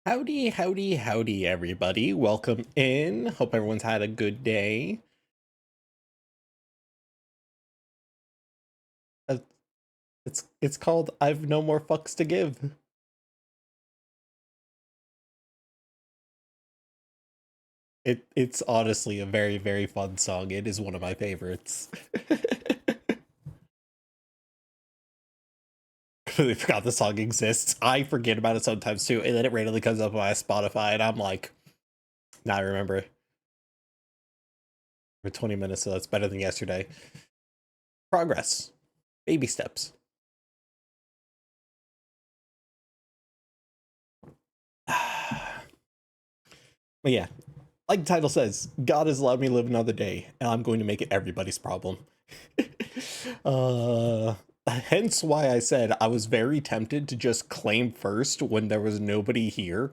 Howdy, howdy, howdy, everybody. Welcome in. Hope everyone's had a good day. Uh, it's called I've No More Fucks to Give. It's honestly a very, very fun song. It is one of my favorites. I forgot the song exists. I forget about it sometimes too, and then it randomly comes up on my Spotify, and I'm like, now I remember. For 20 minutes, so that's better than yesterday. Progress. Baby steps. But yeah, like the title says, God has allowed me to live another day, and I'm going to make it everybody's problem. uh, Hence why I said I was very tempted to just claim first when there was nobody here,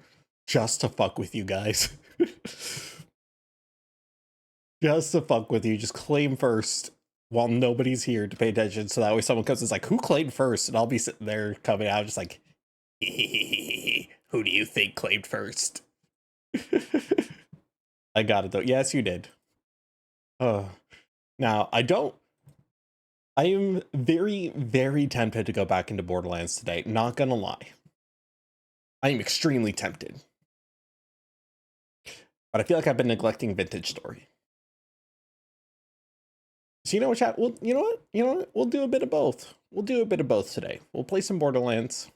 just to fuck with you guys. Just to fuck with you, just claim first while nobody's here to pay attention, so that way someone comes and is like, who claimed first? And I'll be sitting there coming out just like, who do you think claimed first? I got it though. Yes, you did. Now I am very, very tempted to go back into Borderlands today. Not gonna lie. I am extremely tempted. But I feel like I've been neglecting Vintage Story. So you know what, chat? Well, you know what? You know what? We'll do a bit of both. We'll do a bit of both today. We'll play some Borderlands,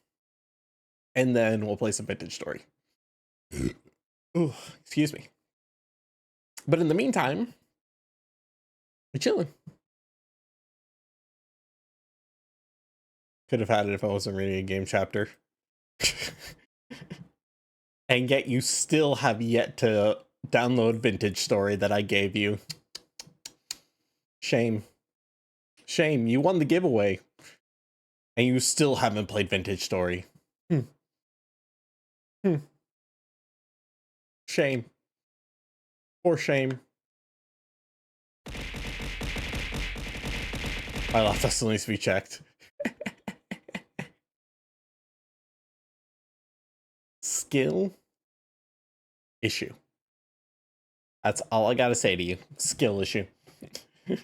and then we'll play some Vintage Story. Ooh, excuse me. But in the meantime, we're chilling. Could have had it if I wasn't reading a game chapter. And yet you still have yet to download Vintage Story that I gave you. Shame. Shame. You won the giveaway. And you still haven't played Vintage Story. Shame. For shame. My laptop still needs to be checked. Skill issue. That's all I gotta say to you. Skill issue. Get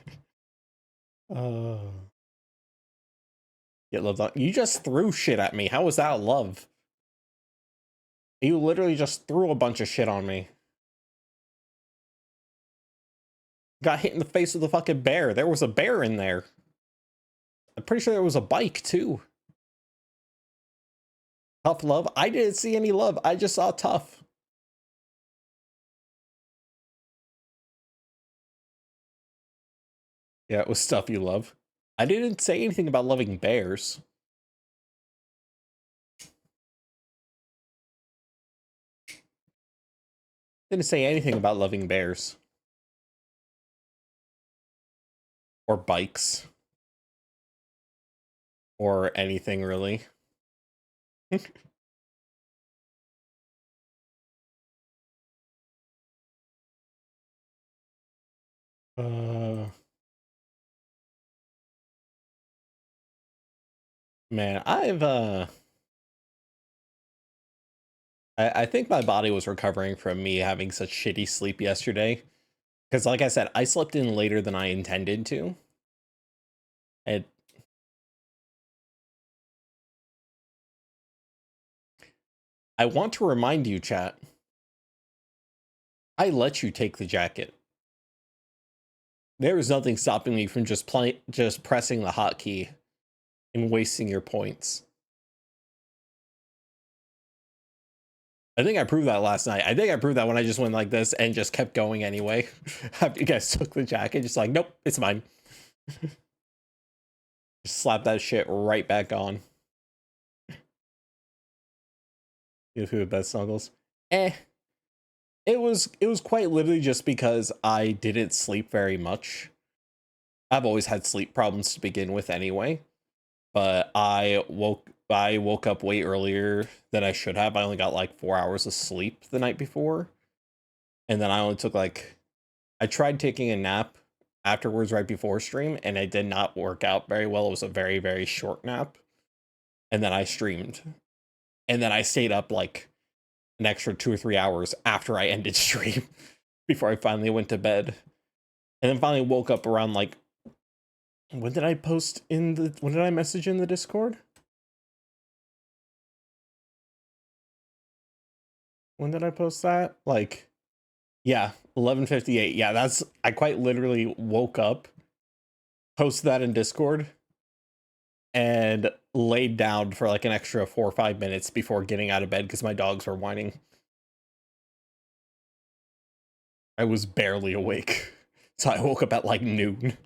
love on. You just threw shit at me. How was that love? You literally just threw a bunch of shit on me. Got hit in the face with a fucking bear. There was a bear in there. I'm pretty sure there was a bike too. Tough love? I didn't see any love. I just saw tough. Yeah, it was stuff you love. I didn't say anything about loving bears. Didn't say anything about loving bears. Or bikes. Or anything really. Man, I think my body was recovering from me having such shitty sleep yesterday. Because like I said, I slept in later than I intended to. And I want to remind you, chat, I let you take the jacket. There is nothing stopping me from just pressing the hotkey and wasting your points. I think I proved that last night. I think I proved that when I just went like this and just kept going anyway. After you guys took the jacket, just like, nope, it's mine. Just slap that shit right back on. Give who the best snuggles. It was quite literally just because I didn't sleep very much. I've always had sleep problems to begin with anyway. But I woke up way earlier than I should have. I only got like 4 hours of sleep the night before. And then I only took I tried taking a nap afterwards right before stream, and it did not work out very well. It was a very, very short nap. And then I streamed. And then I stayed up like an extra 2 or 3 hours after I ended stream before I finally went to bed. And then finally woke up around like, when did I message in the Discord? When did I post that? Like, yeah, 11:58. Yeah, I quite literally woke up, posted that in Discord, and laid down for like an extra 4 or 5 minutes before getting out of bed because my dogs were whining. I was barely awake. So I woke up at like noon.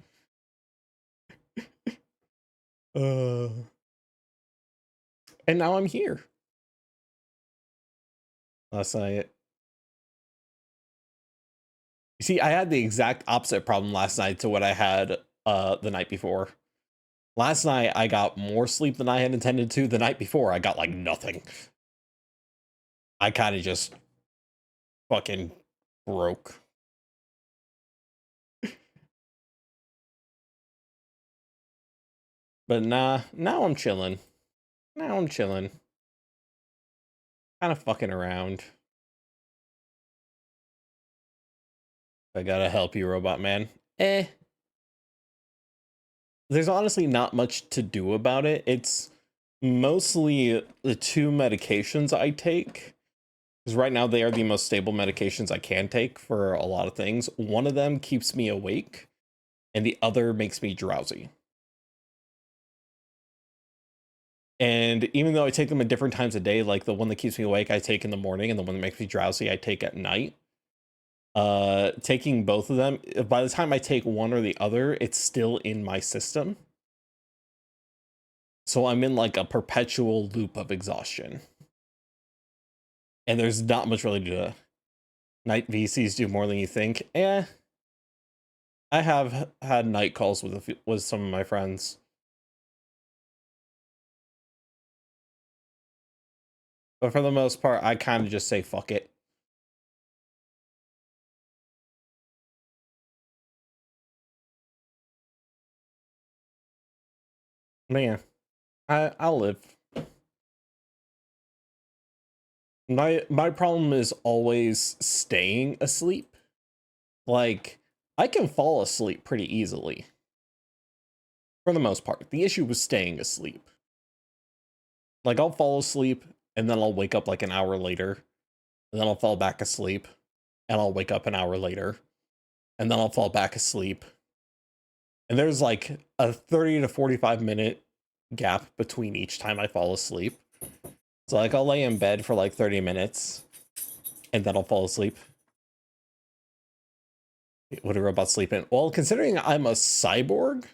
And now I'm here. Last night. You see, I had the exact opposite problem last night to what I had the night before. Last night I got more sleep than I had intended to. The night before I got like nothing. I kind of just fucking broke. But nah, now I'm chilling. Now I'm chilling. Kind of fucking around. I gotta help you, Robot Man. There's honestly not much to do about it. It's mostly the 2 medications I take. Because right now they are the most stable medications I can take for a lot of things. One of them keeps me awake, and the other makes me drowsy. And even though I take them at different times of day, like the one that keeps me awake I take in the morning, and the one that makes me drowsy I take at night. Taking both of them, by the time I take one or the other, it's still in my system. So I'm in like a perpetual loop of exhaustion. And there's not much really to do. Night VCs do more than you think. I have had night calls with some of my friends. But for the most part, I kind of just say fuck it. Man, I'll live. My problem is always staying asleep. Like, I can fall asleep pretty easily. For the most part. The issue was staying asleep. Like, I'll fall asleep, and then I'll wake up like an hour later. And then I'll fall back asleep. And I'll wake up an hour later. And then I'll fall back asleep. And there's like a 30 to 45 minute gap between each time I fall asleep. So like I'll lay in bed for like 30 minutes and then I'll fall asleep. What a robot sleep in. Well, considering I'm a cyborg,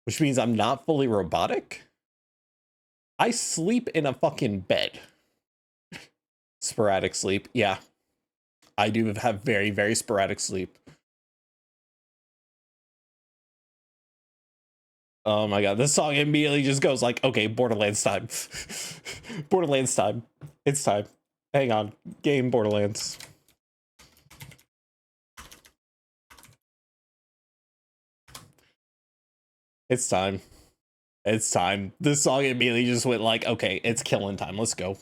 which means I'm not fully robotic, I sleep in a fucking bed. Sporadic sleep. Yeah. I do have very, very sporadic sleep. Oh my god, this song immediately just goes like, okay, Borderlands time. Borderlands time. It's time. Hang on. Game Borderlands. It's time. It's time. This song immediately just went like, okay, it's killing time. Let's go.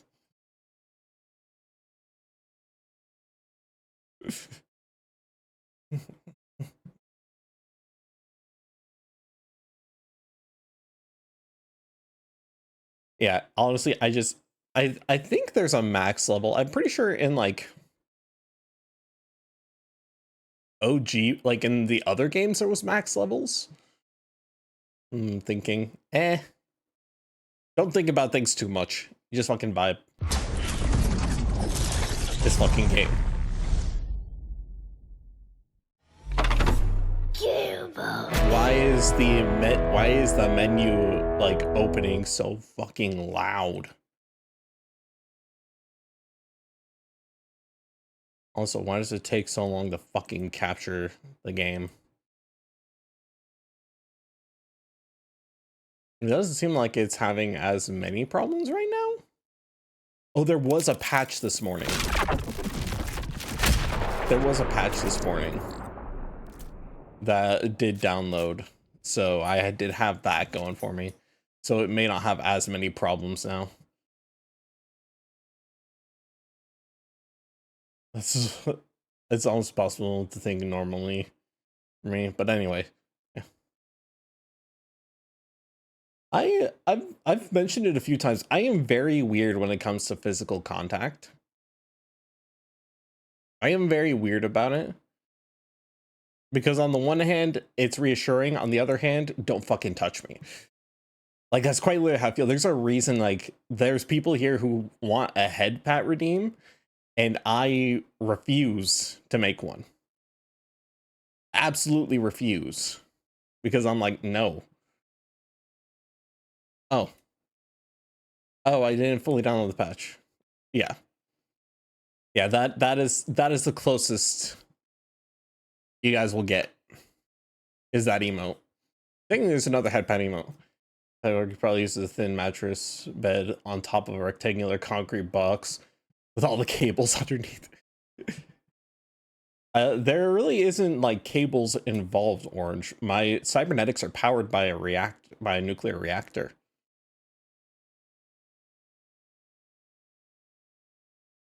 Yeah, honestly, I think there's a max level. I'm pretty sure in like OG, like in the other games there was max levels. I'm thinking, don't think about things too much. You just fucking vibe. This fucking game. Why is the menu like opening so fucking loud? Also, why does it take so long to fucking capture the game? It doesn't seem like it's having as many problems right now. Oh, there was a patch this morning. There was a patch this morning that did download. So I did have that going for me. So it may not have as many problems now. That's it's almost possible to think normally for me, but anyway. Yeah. I've mentioned it a few times. I am very weird when it comes to physical contact. I am very weird about it. Because on the one hand, it's reassuring. On the other hand, don't fucking touch me. Like, that's quite literally how I feel. There's a reason, like, there's people here who want a head pat redeem, and I refuse to make one. Absolutely refuse. Because I'm like, no. Oh. Oh, I didn't fully download the patch. Yeah. Yeah, that is the closest you guys will get, is that emote. I think there's another head pat emote. I would probably use a thin mattress bed on top of a rectangular concrete box with all the cables underneath. There really isn't like cables involved, Orange. My cybernetics are powered by a nuclear reactor.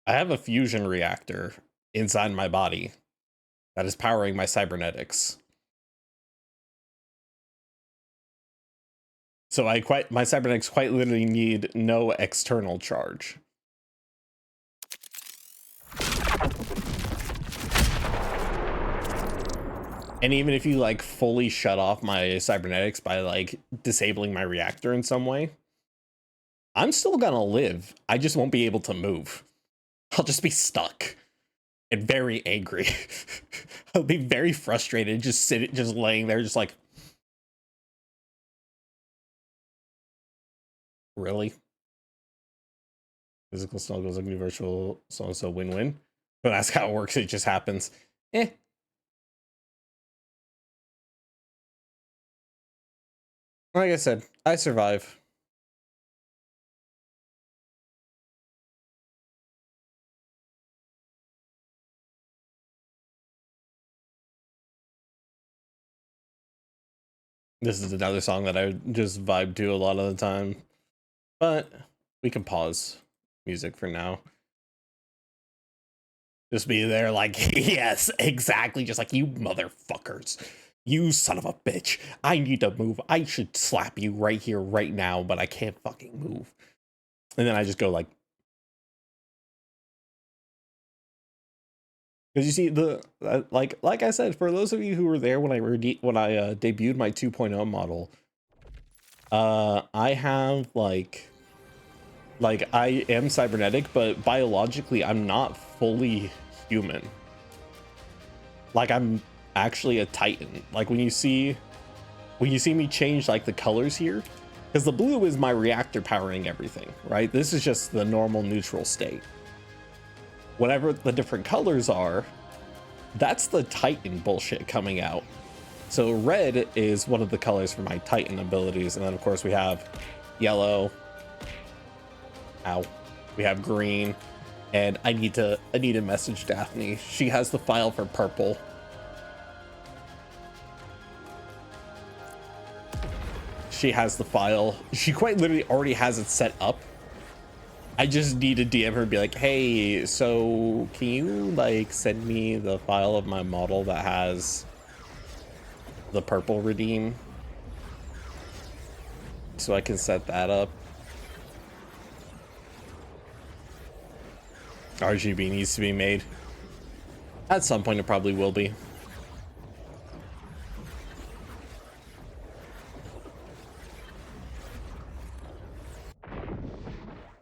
I have a fusion reactor inside my body that is powering my cybernetics. So my cybernetics quite literally need no external charge. And even if you like fully shut off my cybernetics by like disabling my reactor in some way, I'm still gonna live. I just won't be able to move. I'll just be stuck and very angry. I'll be very frustrated, just laying there, just like, really? Physical style goes like new virtual so win-win. But that's how it works. It just happens. Eh. Like I said, I survive. This is another song that I just vibe to a lot of the time. But we can pause music for now. Just be there like, yes, exactly. Just like, you motherfuckers. You son of a bitch. I need to move. I should slap you right here, right now, but I can't fucking move. And then I just go like, because you see like I said, for those of you who were there when I debuted my 2.0 model, I have like I am cybernetic, but biologically I'm not fully human. Like, I'm actually a Titan. Like, when you see me change like the colors here, because the blue is my reactor powering everything, right? This is just the normal neutral state. Whatever the different colors are, that's the Titan bullshit coming out. So red is one of the colors for my Titan abilities, and then of course we have yellow. Ow. We have green, and I need to message Daphne. She has the file for purple. She has the file. She quite literally already has it set up. I just need to DM her and be like, hey, so can you like send me the file of my model that has the purple redeem so I can set that up? RGB needs to be made. At some point it probably will be.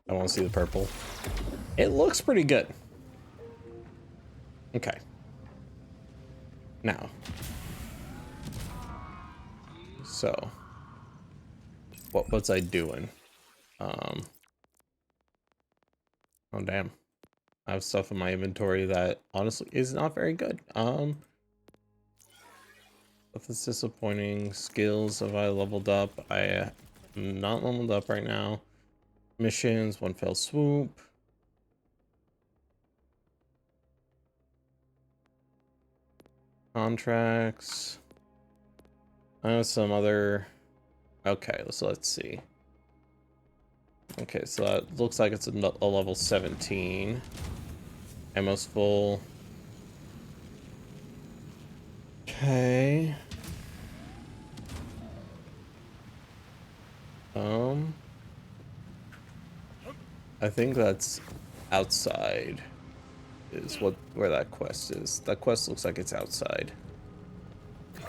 I want to see the purple. It looks pretty good. Okay. Now. So. What's I doing? Oh damn. I have stuff in my inventory that honestly is not very good. Stuff that's disappointing. Skills, have I leveled up? I am not leveled up right now. Missions, one fell swoop. Contracts. I know some other. Okay, so let's see. Okay, so that looks like it's a level 17. Ammo's full. Okay. I think that's outside is where that quest is. That quest looks like it's outside. I'm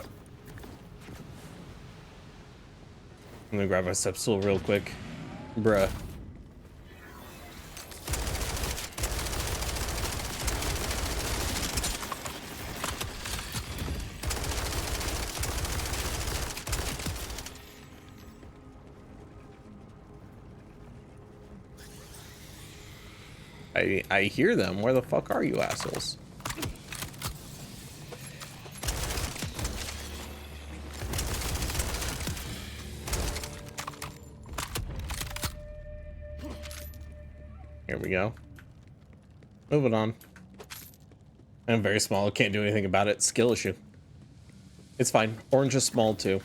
gonna grab my step stool real quick. Bruh. I hear them. Where the fuck are you assholes? Here we go. Moving on. I'm very small. Can't do anything about it. Skill issue. It's fine. Orange is small too.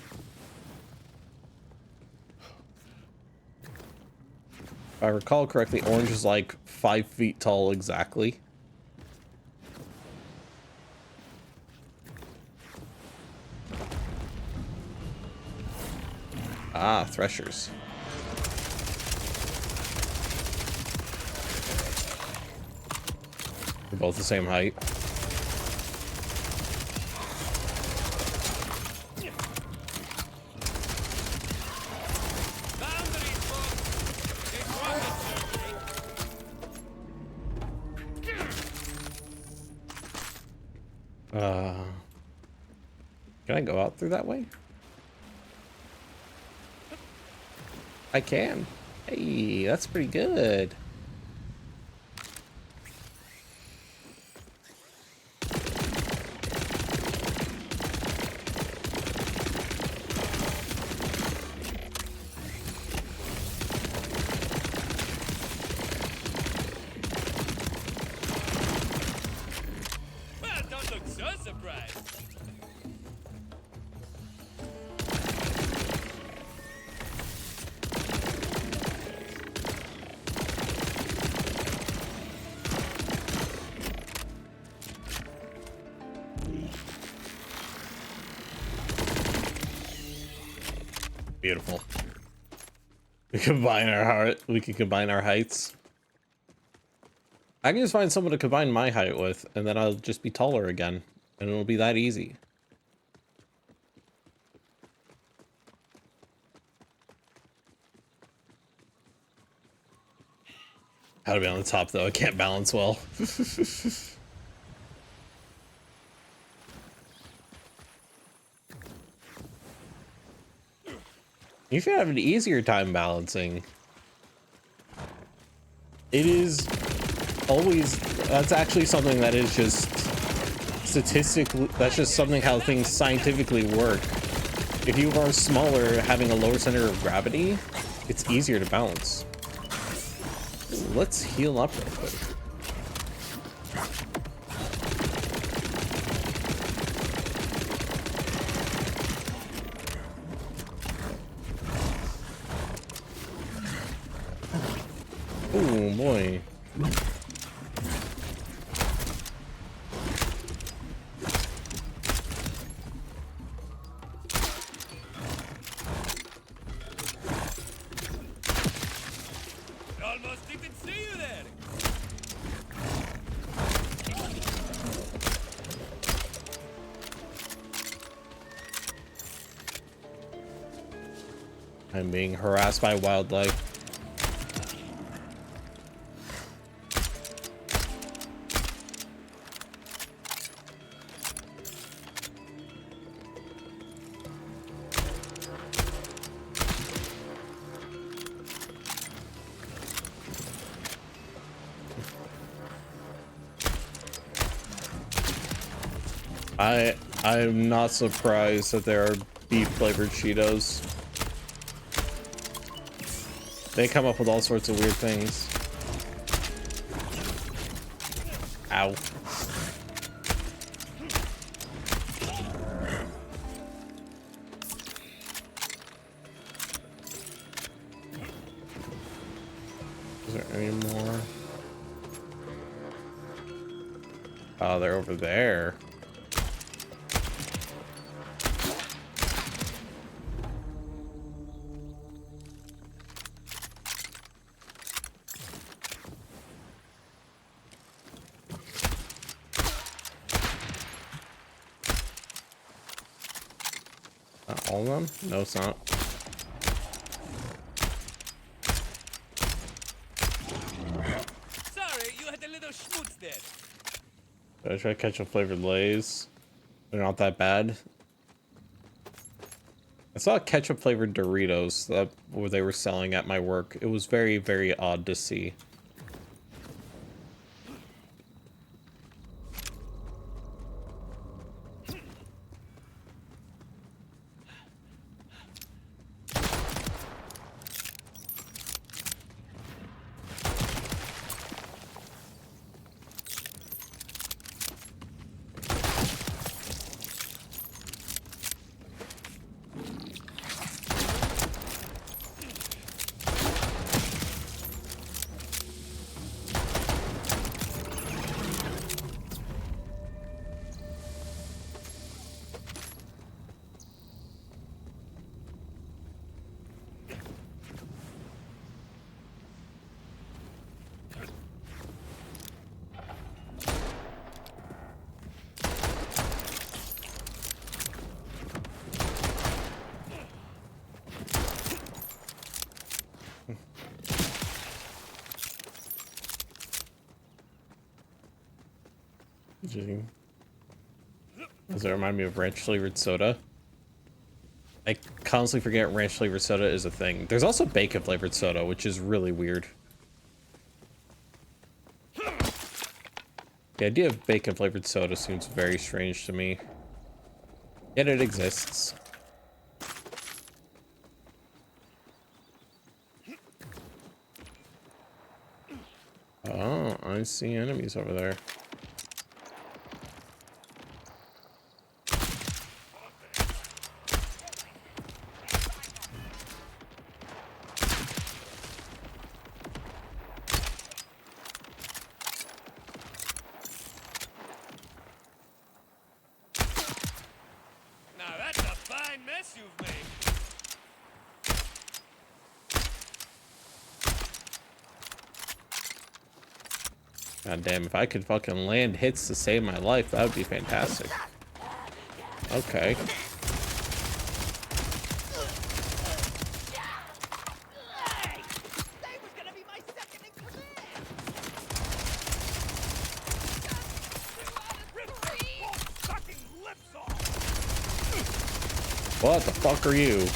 If I recall correctly, orange is like 5 feet tall exactly. Ah, threshers. They're both the same height. Can I go out through that way? I can. Hey, that's pretty good. Don't look so surprised. Beautiful. We combine our heart. We can combine our heights. I can just find someone to combine my height with, and then I'll just be taller again, and it'll be that easy. How to be on the top though? I can't balance well. You should have an easier time balancing. It is always, that's actually something that is just statistically, that's just something how things scientifically work. If you are smaller, having a lower center of gravity, it's easier to balance. Ooh, let's heal up real quick. Oh boy. Almost didn't see you there. I'm being harassed by wildlife. I'm not surprised that there are beef flavored Cheetos. They come up with all sorts of weird things. Ow. Is there any more? Oh, they're over there. Not all of them? No, it's not. Sorry, you had a little schmutz there. Did I try ketchup flavored Lay's? They're not that bad. I saw ketchup flavored Doritos that where they were selling at my work. It was very, very odd to see. Does it remind me of ranch flavored soda? I constantly forget ranch flavored soda is a thing. There's also bacon flavored soda, which is really weird. The idea of bacon flavored soda seems very strange to me. Yet it exists. Oh, I see enemies over there. Now that's a fine mess you've made. God damn, if I could fucking land hits to save my life, that would be fantastic. Okay. What the fuck are you?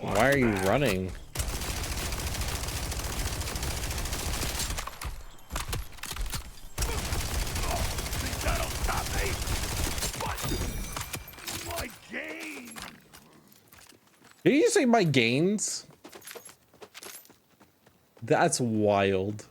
Why are you running? Did you say my gains? That's wild.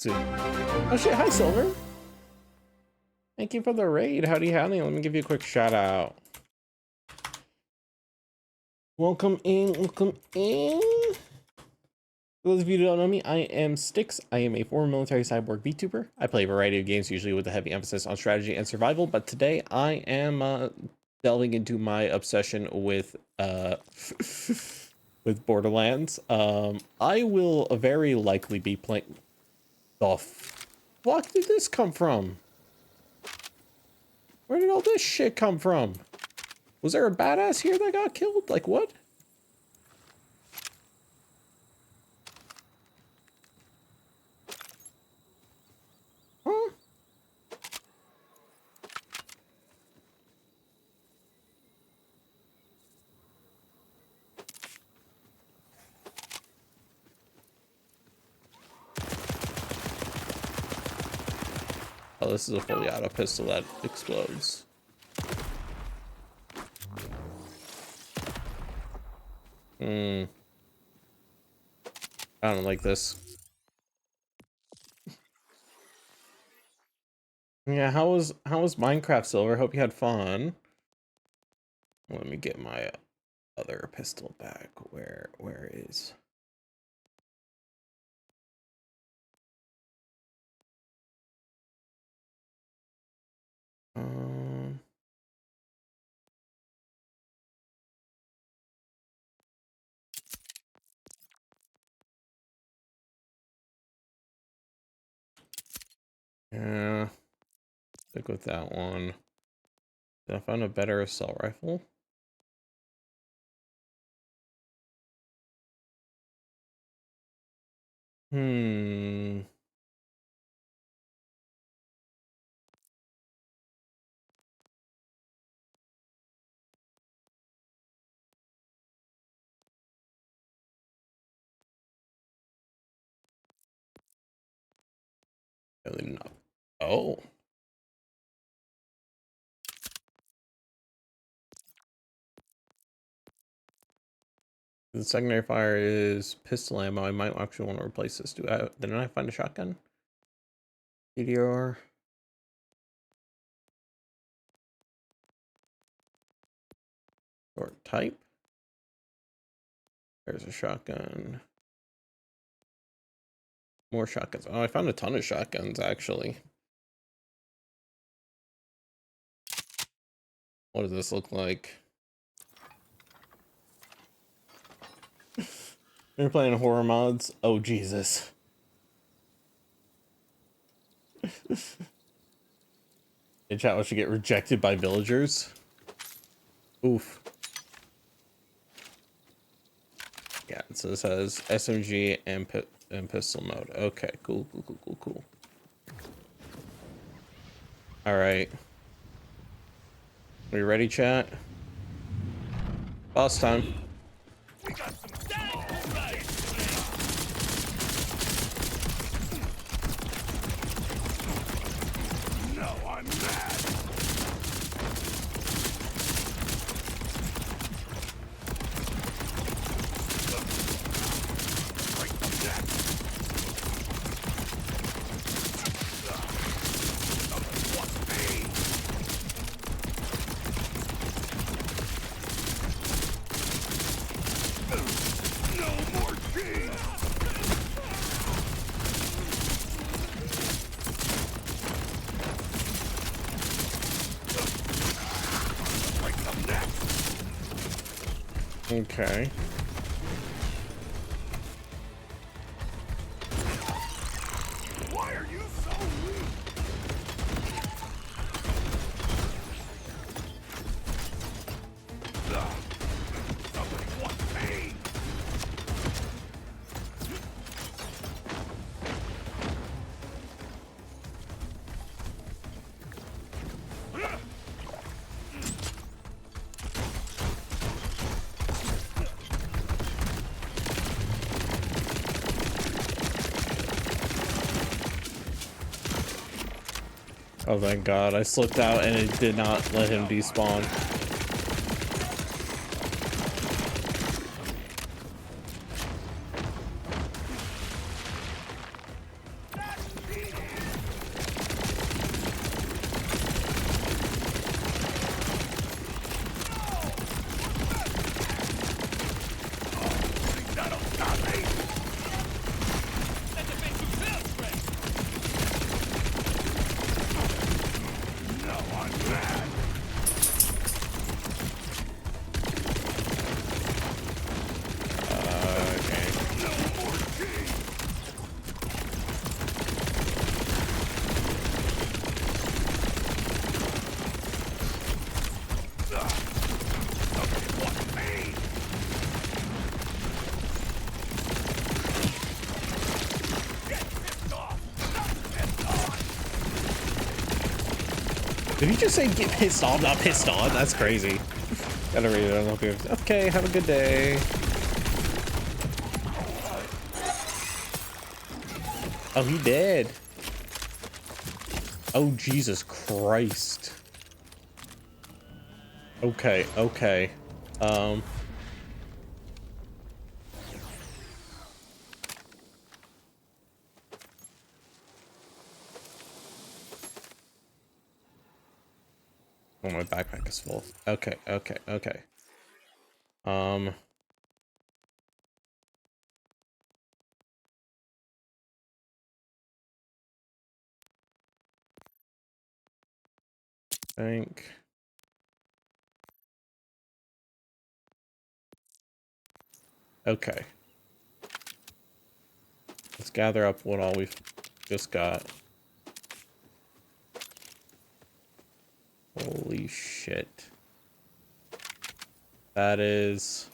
Oh shit, hi Silver. Thank you for the raid. Howdy howdy. Let me give you a quick shout out. Welcome in, welcome in. For those of you who don't know me, I am Styx. I am a former military cyborg VTuber. I play a variety of games, usually with a heavy emphasis on strategy and survival, but today I am delving into my obsession with with Borderlands. I will very likely be playing. The fuck did this come from? Where did all this shit come from? Was there a badass here that got killed? Like what? Huh? Oh, this is a fully auto pistol that explodes. I don't like this. Yeah, how was Minecraft, Silver? Hope you had fun. Let me get my other pistol back. Where is? Um. Yeah, stick with that one. Did I find a better assault rifle? Hmm. Really not. Oh. The secondary fire is pistol ammo. I might actually want to replace this. Didn't I find a shotgun? PDR. Short type. There's a shotgun. More shotguns. Oh, I found a ton of shotguns actually. What does this look like? You're playing horror mods? Oh, Jesus. In chat, we should get rejected by villagers. Oof. Yeah, so it says SMG and pistol mode. Okay, cool. All right. Are you ready, chat? Boss time. We got some dynamite. No, I'm mad. Okay. Why are you so weak? Somebody wants pain. Oh, thank God. I slipped out and it did not let him despawn. That'll stop me. That's a bit too fast, Frank. No, I'm mad. Okay. No more king. Somebody wants pain. Get pissed off. Not pissed on. Did he just say get pissed off, not pissed on? That's crazy. Gotta read it. I don't know if you. Okay, have a good day. Oh, he did. Oh, Jesus Christ. Okay, okay. Oh, my backpack is full. Okay, okay, okay. Think. Okay. Let's gather up what all we've just got. Holy shit. That is...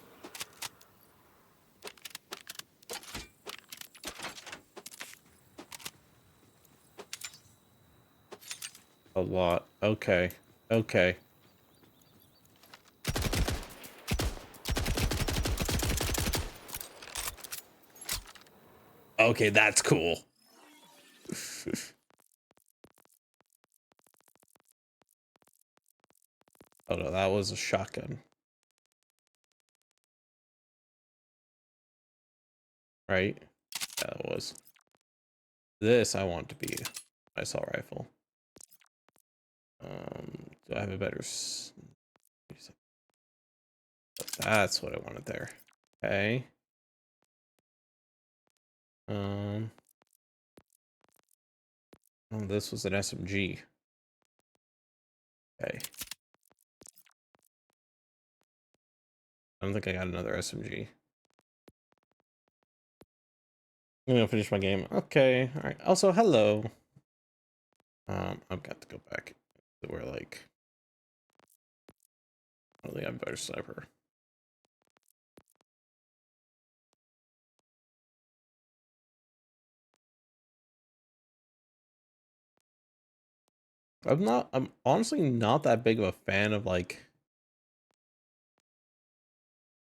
a lot. Okay. Okay. Okay, that's cool. Oh no, that was a shotgun. Right? Yeah, it was. This I want to be my assault rifle. Do I have a better... That's what I wanted there. Okay. Oh, this was an SMG. Okay. I don't think I got another SMG. I'm gonna finish my game. Okay, alright. Also, hello. I've got to go back to where, like... I don't think I have a better sniper. I'm honestly not that big of a fan of, like...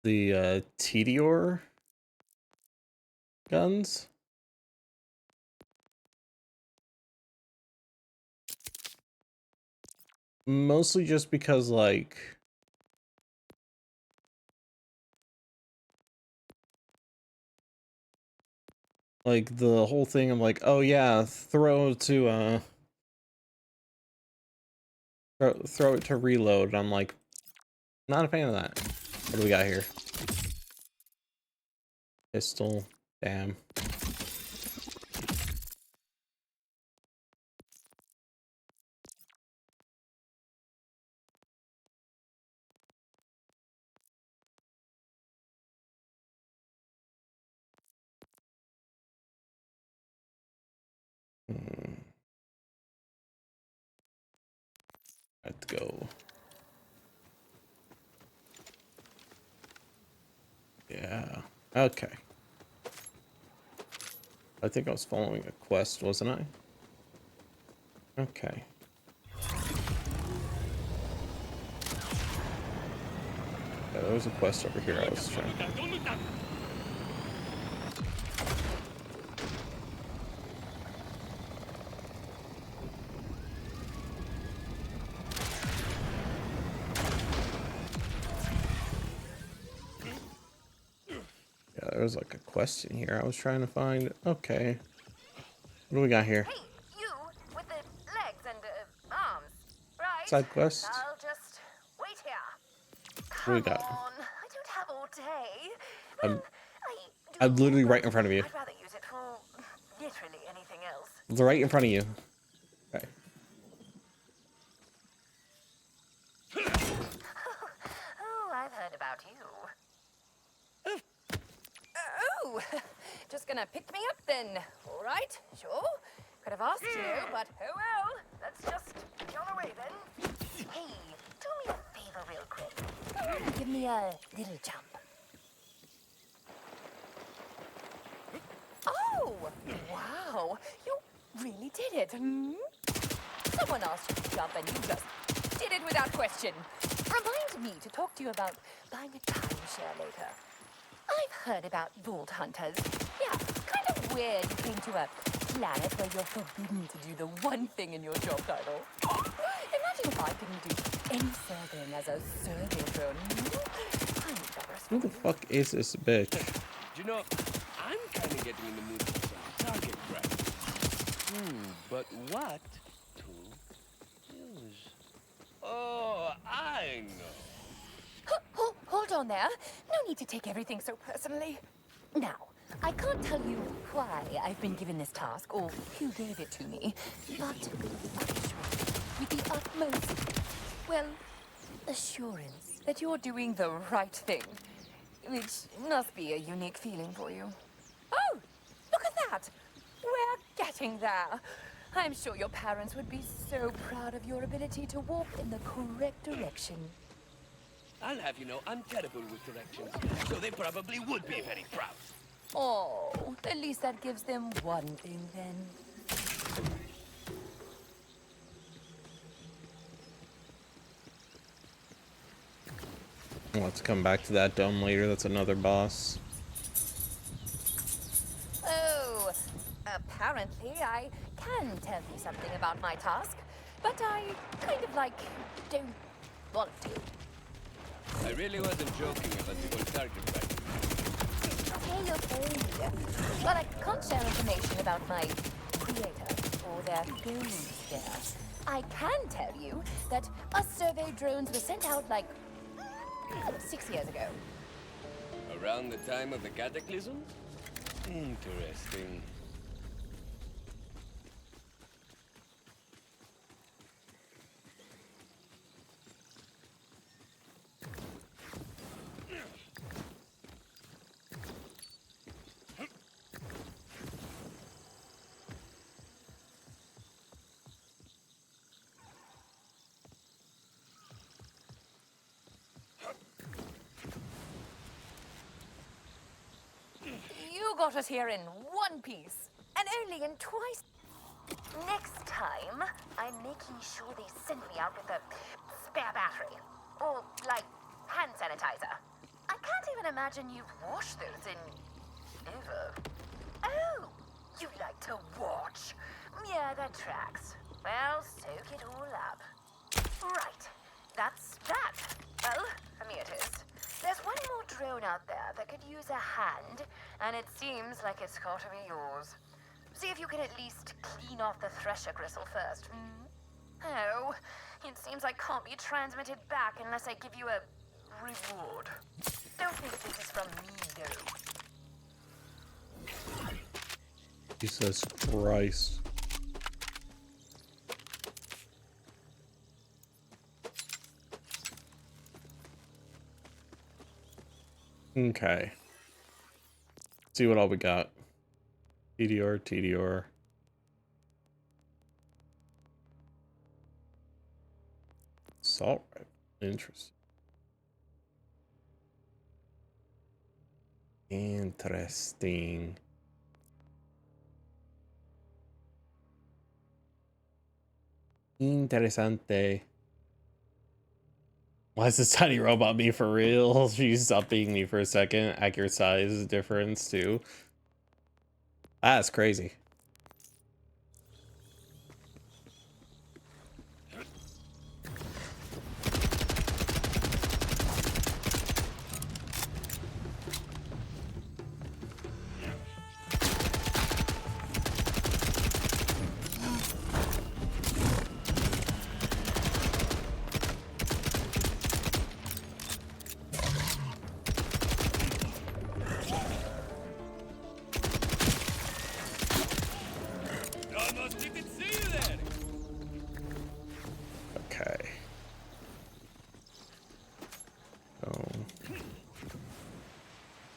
the, Tediore guns. Mostly just because, like... the whole thing of, like, oh yeah, throw it to reload. I'm like, not a fan of that. What do we got here? Pistol. Damn. Let's go. Yeah. Okay. I think I was following a quest, wasn't I? Okay. Yeah, there was a quest over here I was trying. Yeah, there was like a quest in here I was trying to find. Okay. What do we got here? Hey, you with the legs and arms, right? Side quest. I'll just wait here. What do we got? Come on, I don't have all day. I'm literally right in front of you. I'd rather use it for literally anything else. It's right in front of you. Okay. Oh, I've heard about you. Oh, just gonna pick me up then. All right, sure. Could have asked you, but oh well. Let's just get on our way then. Hey, do me a favor real quick. Go on and give me a little jump. Oh, wow. You really did it. Hmm? Someone asked you to jump and you just did it without question. Reminds me to talk to you about buying a timeshare later. I've heard about vault hunters. Yeah, kind of weird you came to a planet where you're forbidden to do the one thing in your job title. Imagine if I couldn't do any surveying as a survey drone. I'm embarrassed. Who the fuck is this bitch? Do you know, I'm kind of getting in the mood for some target practice. But what to use? Oh, I know. Hold on there. No need to take everything so personally. Now, I can't tell you why I've been given this task or who gave it to me, but I'll assure you with the utmost, well, assurance that you're doing the right thing, which must be a unique feeling for you. Oh, look at that! We're getting there. I'm sure your parents would be so proud of your ability to walk in the correct direction. I'll have you know, I'm terrible with directions, so they probably would be very proud. Oh, at least that gives them one thing then. I'll have to come back to that dome later. That's another boss. Oh, apparently I can tell you something about my task, but I kind of don't want to. I really wasn't joking about the whole target practice. Okay. But I can't share information about my creator or their goals there. I can tell you that us survey drones were sent out 6 years ago. Around the time of the cataclysm? Interesting. You got us here in one piece, and only in twice. Next time, I'm making sure they send me out with a spare battery. Or, hand sanitizer. I can't even imagine you've washed those in... ever. Oh, you like to watch? Yeah, that tracks. Well, soak it all up. Right, that's that. Well, for me it is. There's one more drone out there that could use a hand, and it seems like it's got to be yours. See if you can at least clean off the thresher gristle first. Oh, it seems I can't be transmitted back unless I give you a reward. Don't think this is from me, though. Jesus Christ. Okay. See what all we got. TDR, TDR. Assault rifle. Interesting. Interesting. Interesante. Why is this tiny robot me for real? She stopped being me for a second. Accurate size difference too. That's crazy. Almost didn't see you there. Okay. So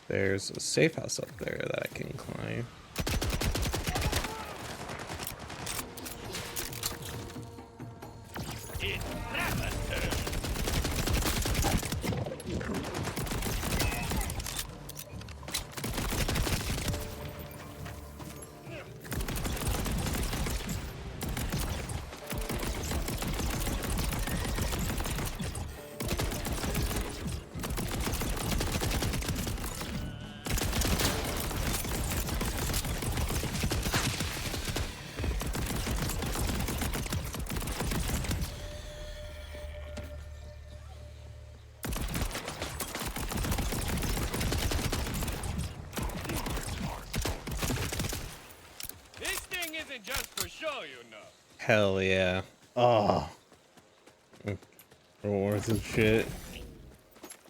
there's a safe house up there that I can climb. It's Rafa's turn. just for show, you know. Hell yeah. Oh. Worth of shit.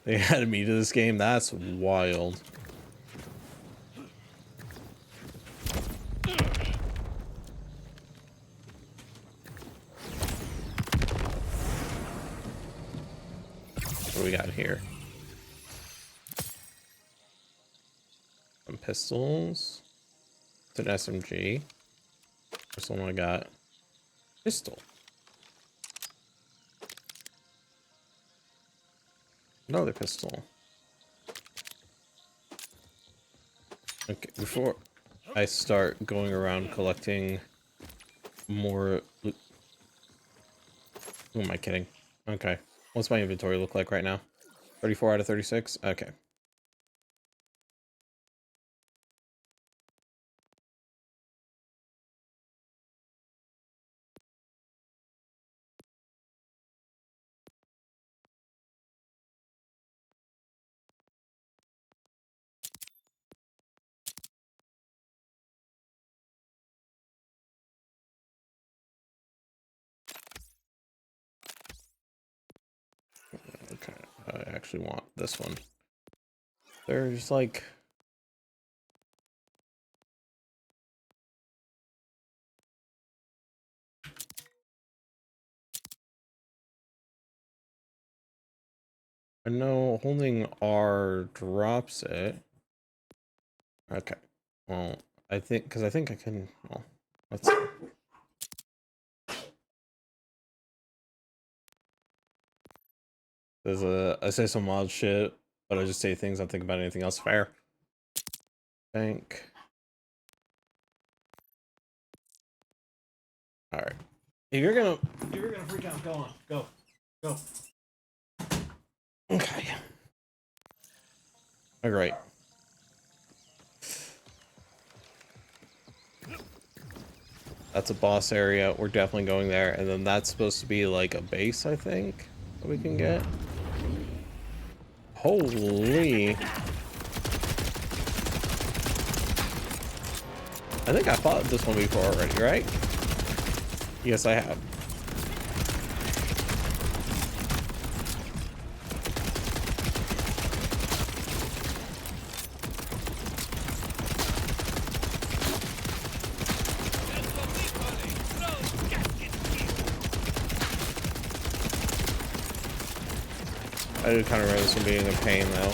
They added me to this game. That's wild. What do we got here? Some pistols. It's an SMG. First one I got. Pistol. Another pistol. Okay, before I start going around collecting more loot. Who am I kidding? Okay. What's my inventory look like right now? 34 out of 36? Okay. Okay. I actually want this one. There's like... I know holding R drops it. Okay. Well, I think, because I think I can, well, let's see. There's I say some wild shit, but I just say things I think about anything else. Fair. Think. Alright. If you're gonna freak out, go on. Go. Go. Okay. Alright. That's a boss area. We're definitely going there. And then that's supposed to be like a base, I think, that we can get. Holy. I think I fought this one before already, right? Yes, I have. I do kind of remember this one being a pain, though.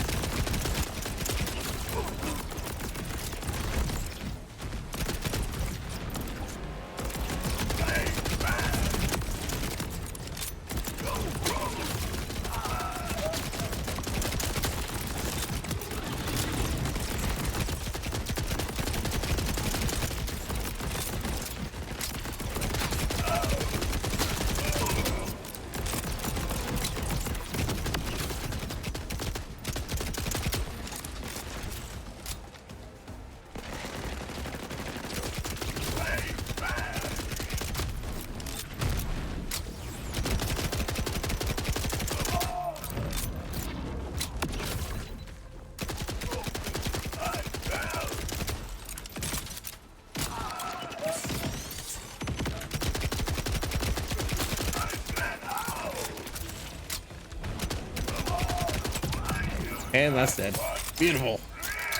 And that's dead. Beautiful.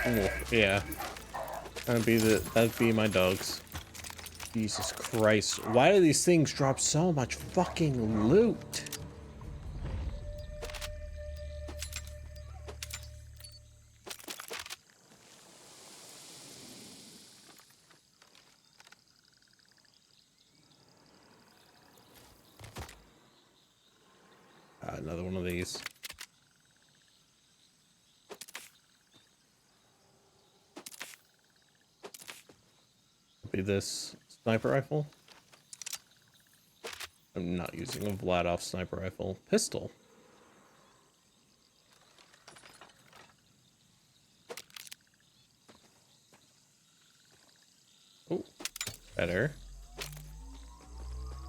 Ooh, yeah. That'd be my dogs. Jesus Christ. Why do these things drop so much fucking loot? Another one of these. Be this sniper rifle. I'm not using a Vladov sniper rifle. Pistol. Oh, better.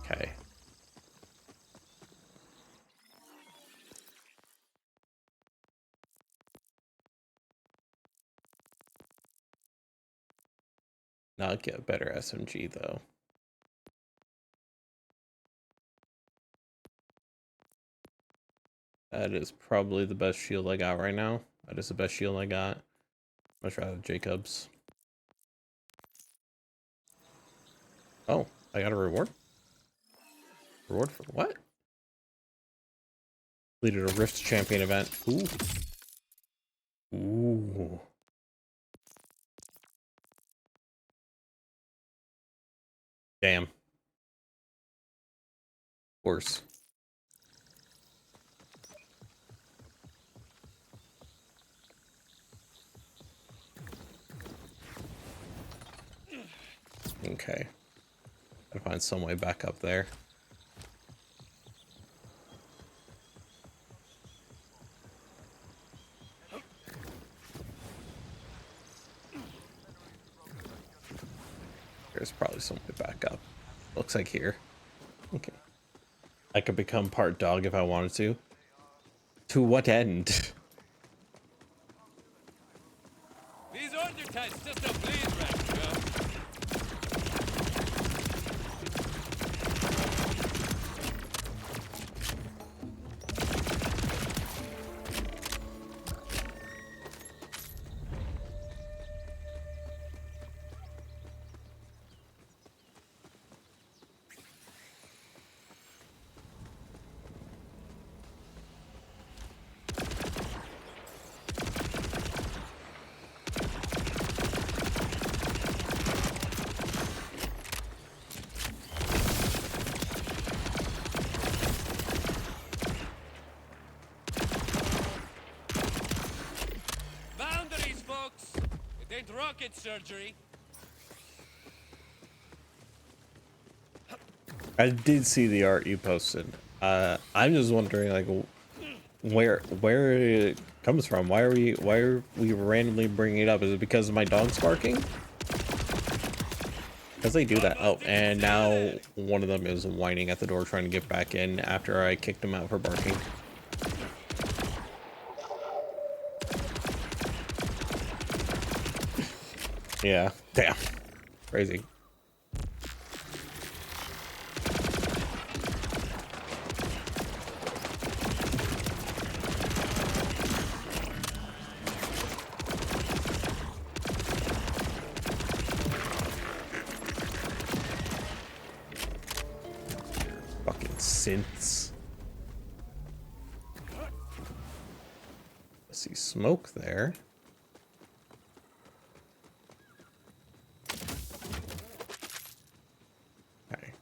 Okay. Not get a better SMG though. That is probably the best shield I got right now. That is the best shield I got. Much rather Jacobs. Oh, I got a reward? Reward for what? Completed a Rift Champion event. Ooh. Ooh. Damn. Of course. Okay. Gotta find some way back up there. There's probably some way back up. Looks like here. Okay. I could become part dog if I wanted to. To what end? These order types just don't bleed right, you know? Boundaries, folks! It ain't rocket surgery. I did see the art you posted. I'm just wondering, like, where it comes from. Why are we randomly bringing it up? Is it because of my dog's barking? Because they do that. Oh, and now one of them is whining at the door trying to get back in after I kicked him out for barking. Yeah, damn. Crazy. Fucking synths. I see smoke there. Okay.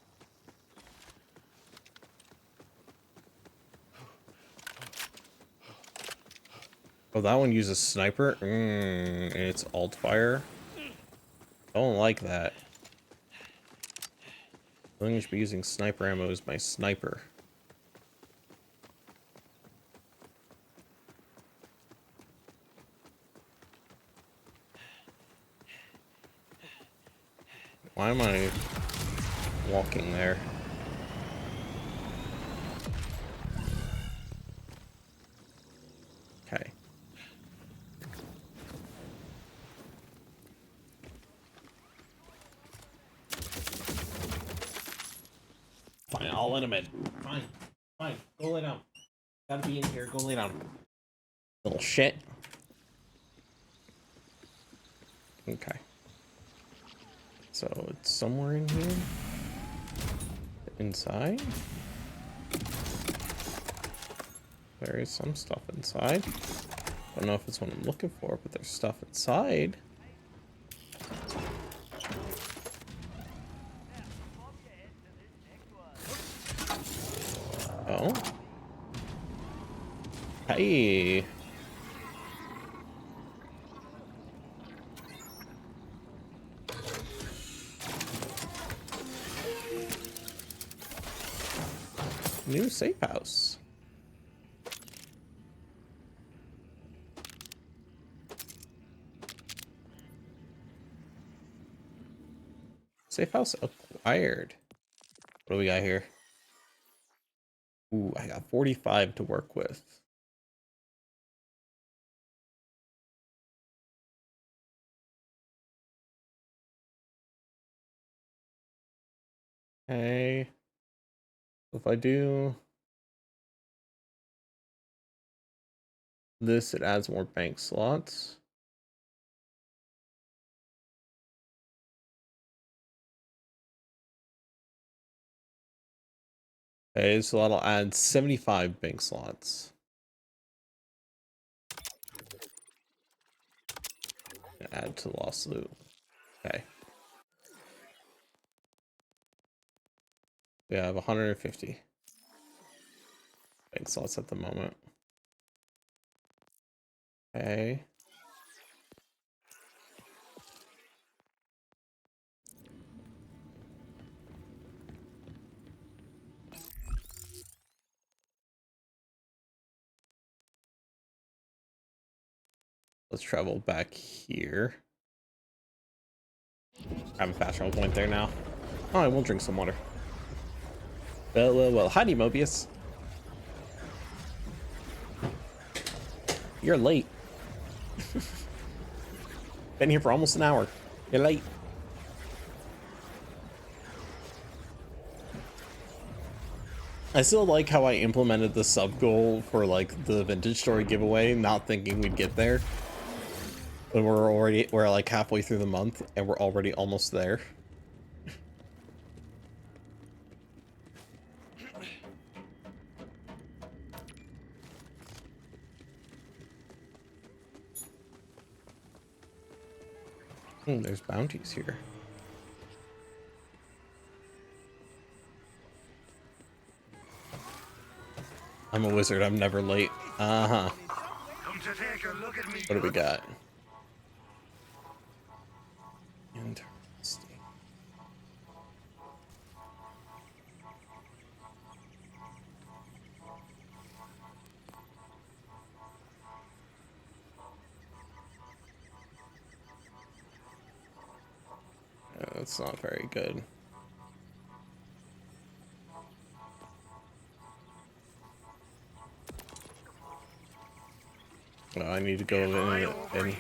Oh, that one uses sniper? And it's alt fire. Don't like that. I think I should be using sniper ammo as my sniper. Why am I walking there? Okay. Fine, I'll let him in. Fine. Fine. Go lay down. Gotta be in here. Go lay down. Little shit. Okay. So it's somewhere in here. Inside. There is some stuff inside. Don't know if it's what I'm looking for, but there's stuff inside. Oh. Hey. New safe house. Safe house acquired. What do we got here? Ooh, I got 45 to work with. Okay. If I do this, it adds more bank slots. Okay, so that'll add 75 bank slots. Add to lost loot. Okay. We have 150 bank slots at the moment. Okay. Let's travel back here. I'm a fast travel point there now. Oh, I will drink some water. Well. Hi, Mobius. You're late. Been here for almost an hour. You're late. I still like how I implemented the sub goal for like the vintage story giveaway, not thinking we'd get there. But we're like halfway through the month and we're already almost there. There's bounties here. I'm a wizard, I'm never late. Uh-huh. What do we got? Interesting. That's not very good. Well, I need to go in and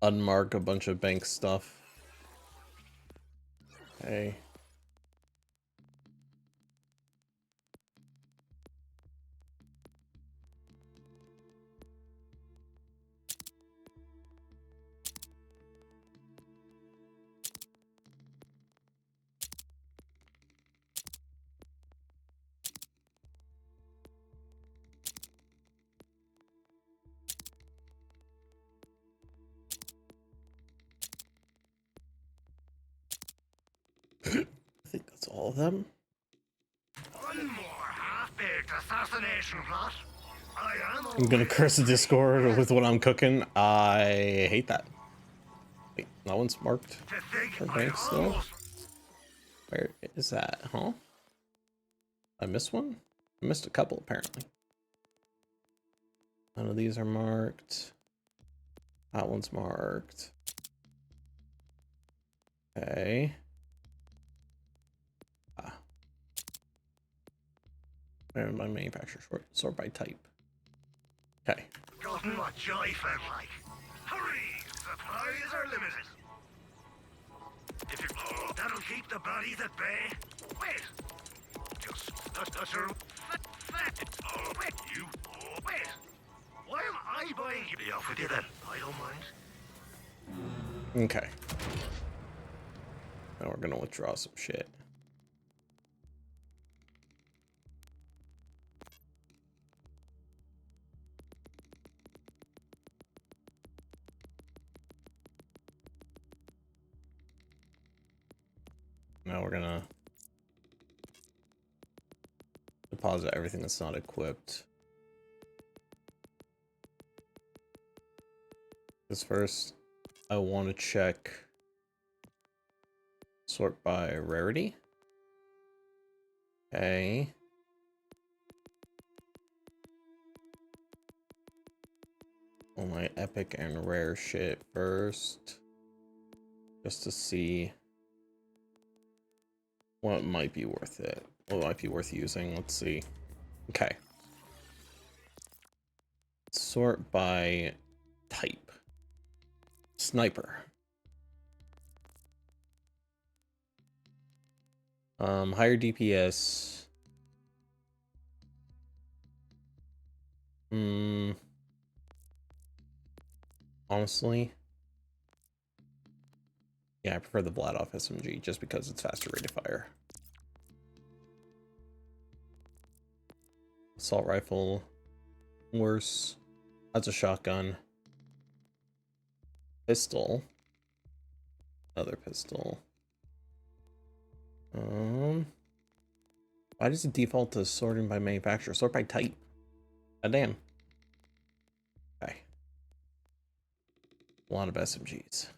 unmark a bunch of bank stuff. Okay. I think that's all of them. One more half-baked assassination plot. I'm gonna curse the Discord with what I'm cooking. I hate that. Wait, that one's marked for bank still. Where is that? Huh? I missed one? I missed a couple apparently. None of these are marked. That one's marked. Okay. Where my manufacturer sort by type. Okay. Gotten what joy felt like. Hurry! Supplies are limited. If you that'll keep the bodies at bay. Wait. Just utter. Oh wait, you. Oh wait. Why am I buying you? Be off with you then. I don't mind. Okay. Now we're gonna withdraw some shit. Now we're gonna deposit everything that's not equipped. Because first, I want to check sort by rarity. Okay. All my epic and rare shit first. Just to see what might be worth it. What might be worth using. Let's see. Okay. Sort by type. Sniper. Higher DPS. mostly. Yeah, I prefer the Vladoff SMG just because it's faster rate of fire. Assault rifle, worse. That's a shotgun. Pistol. Another pistol. Why does it default to sorting by manufacturer? Sort by type. God damn. Okay. A lot of SMGs.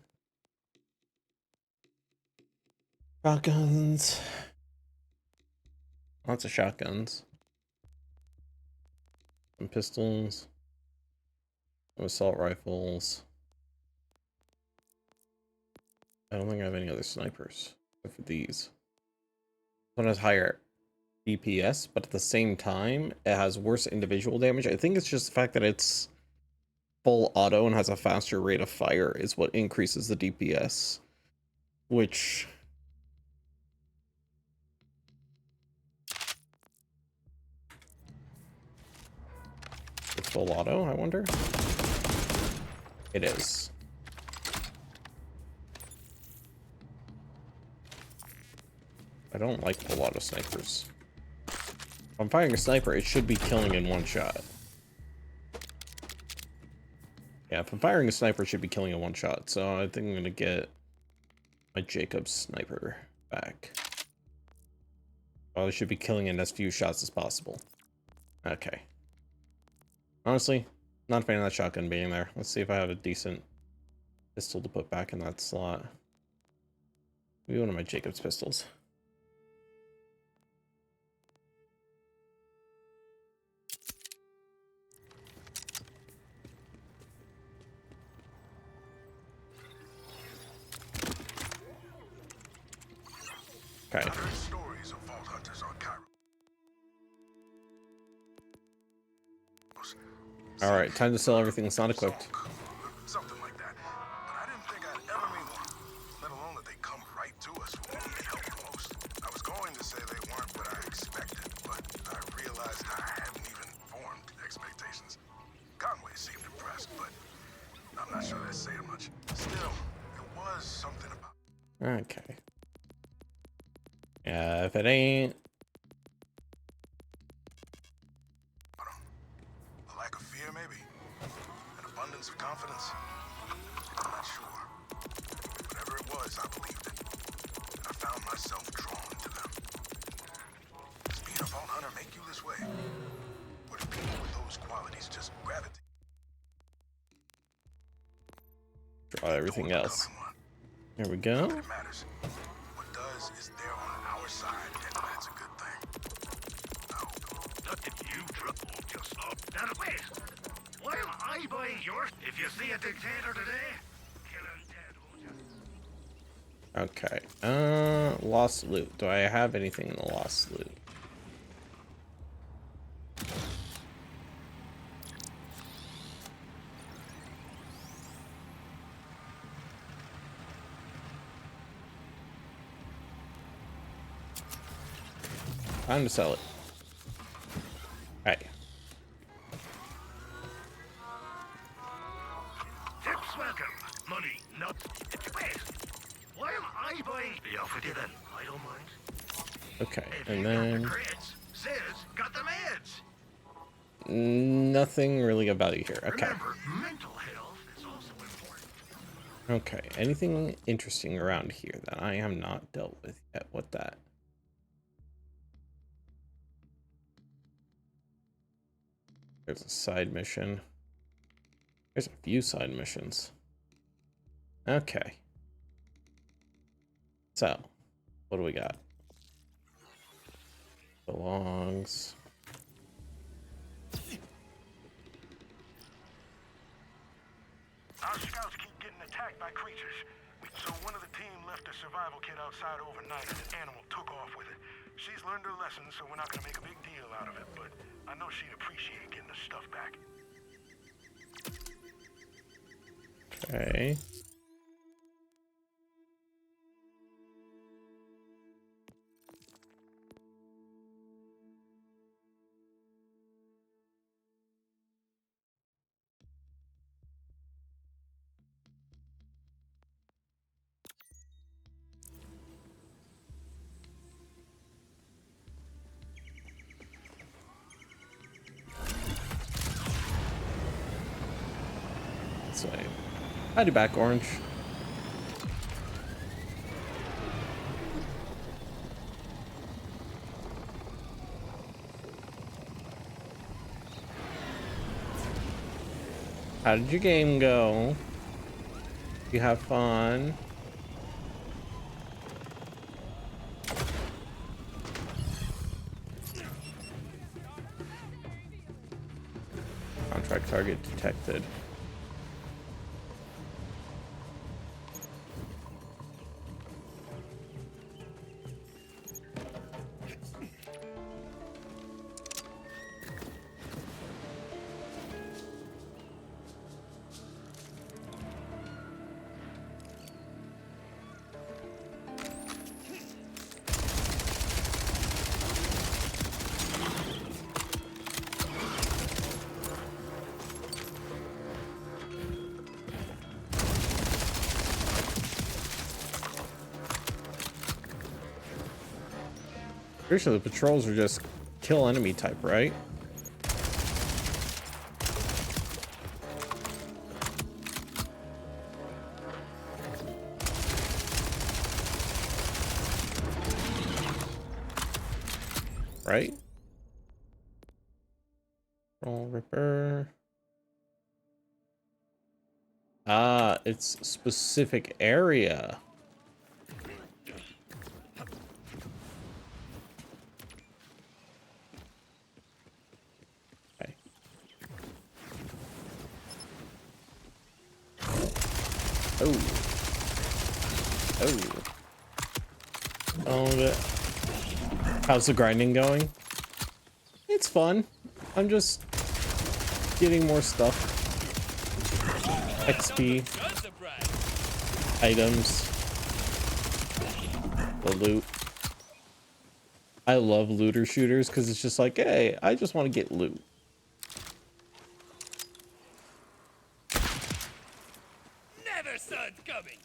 Shotguns. Lots of shotguns. Some pistols. Some assault rifles. I don't think I have any other snipers except for these. One has higher DPS, but at the same time, it has worse individual damage. I think it's just the fact that it's full auto and has a faster rate of fire is what increases the DPS, which it's full auto, I wonder. It is. I don't like full auto snipers. If I'm firing a sniper, it should be killing in one shot. Yeah, if I'm firing a sniper, it should be killing in one shot. So I think I'm gonna get my Jacobs sniper back. Well, I should be killing in as few shots as possible. Okay. Honestly, not a fan of that shotgun being there. Let's see if I have a decent pistol to put back in that slot. Maybe one of my Jacobs pistols. Okay. I've heard stories of vault hunters on Cairo. All right, time to sell everything that's not equipped. Something like that. But I didn't think I'd ever meet one, let alone that they come right to us when we need help the most. I was going to say they weren't what I expected, but I realized I hadn't even formed expectations. Conway seemed impressed, but I'm not sure that's saying much. Still, it was something about. Okay. Yeah, if it ain't. A lack of fear, maybe? An abundance of confidence? I'm not sure. Whatever it was, I believed it. And I found myself drawn to them. Does being a vault hunter make you this way? Or do people with those qualities just gravitate? Draw everything else. There we go. It matters. What does is they're on our side, and that's a good thing. I hope. Not if you trouble just up. Now wait. Why am I buying yours? If you see a dictator today, kill him dead, won't you? Okay. Lost loot. Do I have anything in the lost loot? Time to sell it. Hey. Tips welcome. Money, not. Wait. Why am I buying? Be off with you then. I don't mind. Okay, If and you got the then creds, Sis got the meds. nothing really about you here. Okay. Remember, mental health is also important. Okay. Anything interesting around here that I have not dealt with yet? What that? There's a side mission. There's a few side missions. Okay. So, what do we got? Belongs. Our scouts keep getting attacked by creatures. So one of the team left a survival kit outside overnight and an animal took off with it. She's learned her lesson, so we're not gonna make a big deal out of it, but I know she'd appreciate getting the stuff back. Okay. this way. I'd be back, Orange. How did your game go? You have fun? Contract target detected. Pretty sure the patrols are just kill enemy type, right? Right? Roll Ripper. Ah, it's specific area. Okay. Oh. Oh. Oh, how's the grinding going? It's fun. I'm just getting more stuff. XP. Items. The loot. I love looter shooters because it's just like, hey, I just want to get loot. Never saw it coming.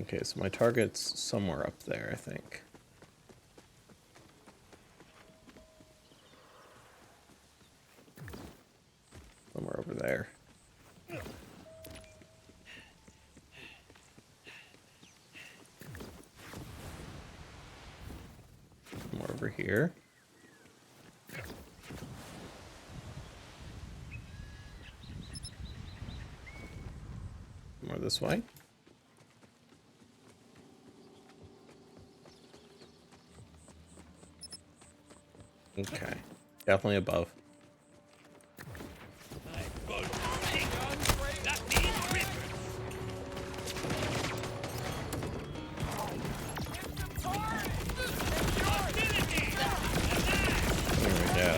Okay, so my target's somewhere up there, I think. Somewhere over there. Somewhere over here. More this way. Okay, definitely above. There we go.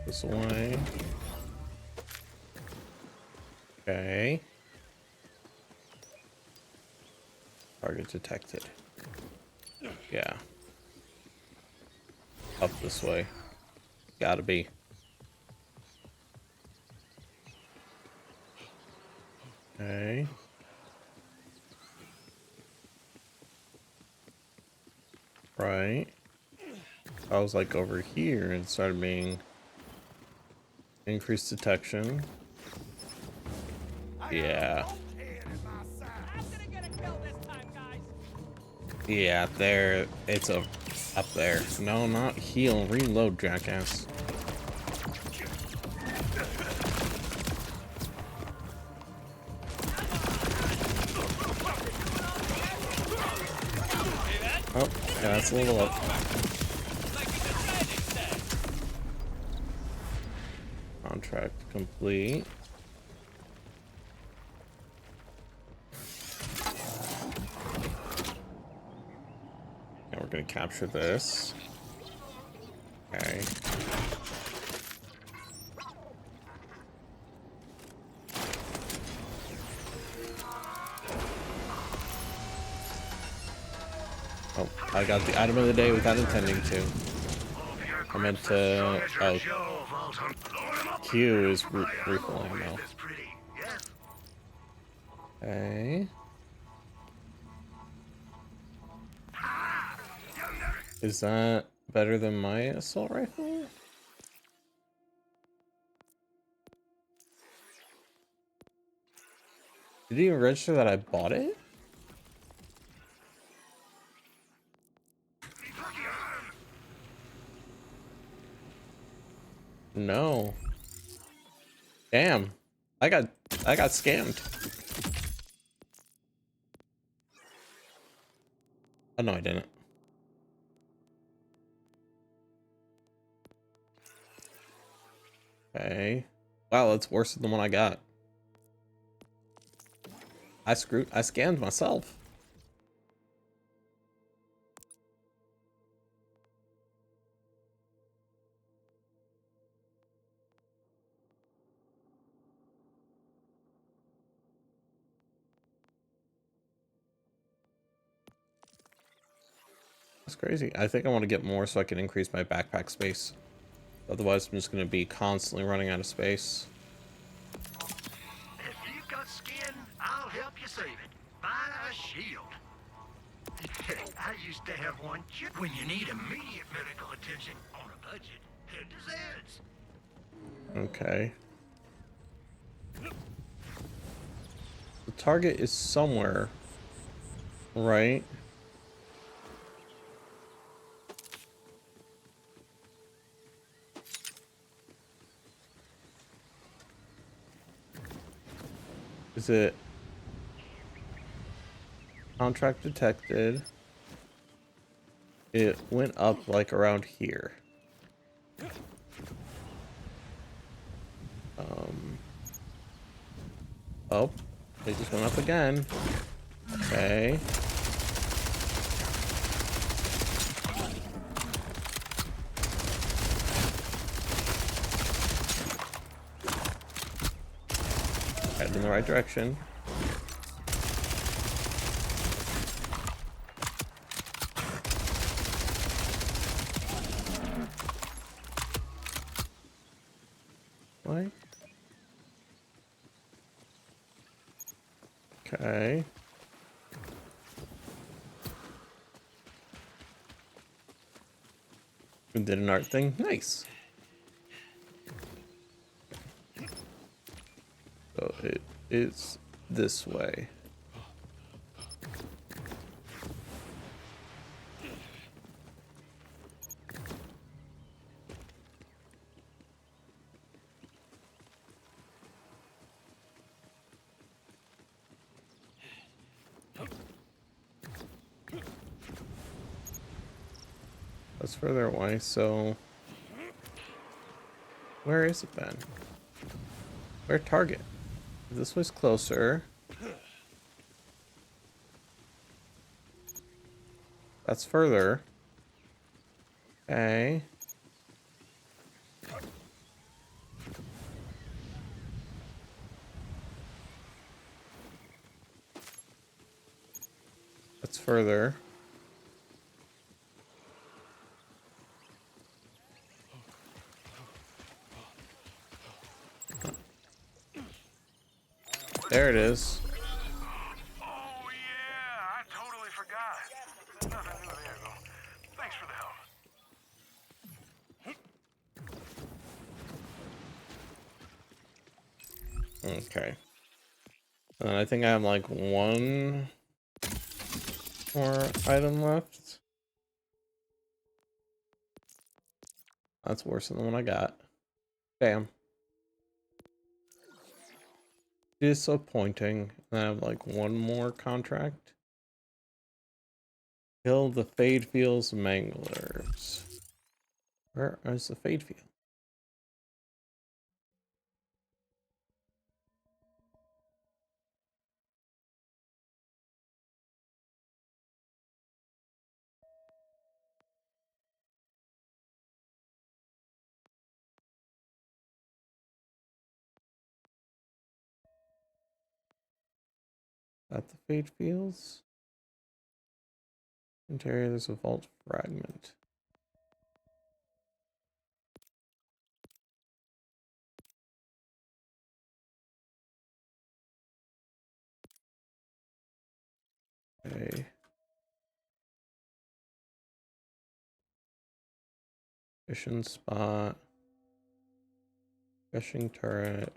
This way. Okay. Target detected. Yeah. Up this way. Gotta be. Okay. Right. I was like over here and started being increased detection. Yeah. Yeah, there. It's up there. No, not heal. Reload, jackass. Oh, yeah, that's a little up. Contract complete. Now we're gonna capture this. Okay. Oh, I got the item of the day without intending to. Hope your I meant grip's as strong to. as your Oh, jaw, Volton. Load 'em up. Q is My refill alloy ammo. is pretty, yes? Okay. Ha! You'll never... Is that better than my assault rifle? Did it even register that I bought it? No. Damn. I got scammed. Oh no, I didn't. Okay. Wow, that's worse than the one I got. I scammed myself. That's crazy. I think I want to get more so I can increase my backpack space. Otherwise, I'm just going to be constantly running out of space. If you've got skin, I'll help you save it. Buy a shield. I used to have one when you need immediate medical attention on a budget. Head to Zed's. Okay. The target is somewhere, right? Is it contract detected? It went up like around here. Oh, they just went up again. Okay. Heading in the right direction. What? Okay. We did an art thing. Nice. So it is this way. That's further away, so where is it then? Where target? This was closer. That's further. Okay. That's further. There it is. Oh, yeah, I totally forgot. Nothing new there, though. Thanks for the help. Okay. And I think I have like one more item left. That's worse than the one I got. Damn. Disappointing. I have like one more contract. Kill the Fade Fields Manglers. Where is the Fade Field? At the Fade Fields? Interior, there's a vault fragment. Okay. Fishing spot. Fishing turret.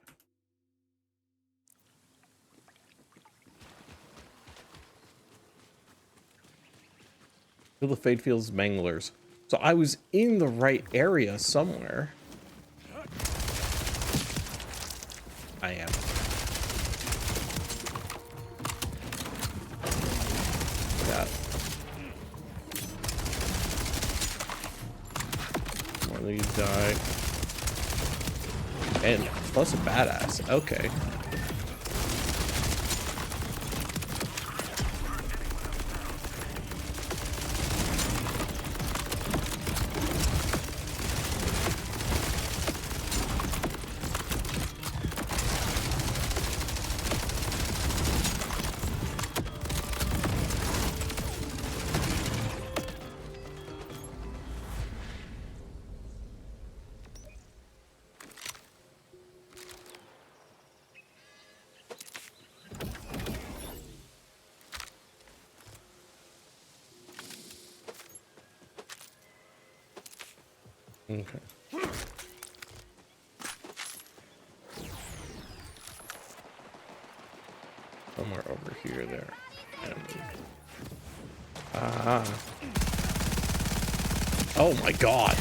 Field of Fate Fields Manglers. So I was in the right area somewhere. I am. Yeah. More of these die. And plus a badass. Okay. Okay. Somewhere over here there. Ah. Oh my god.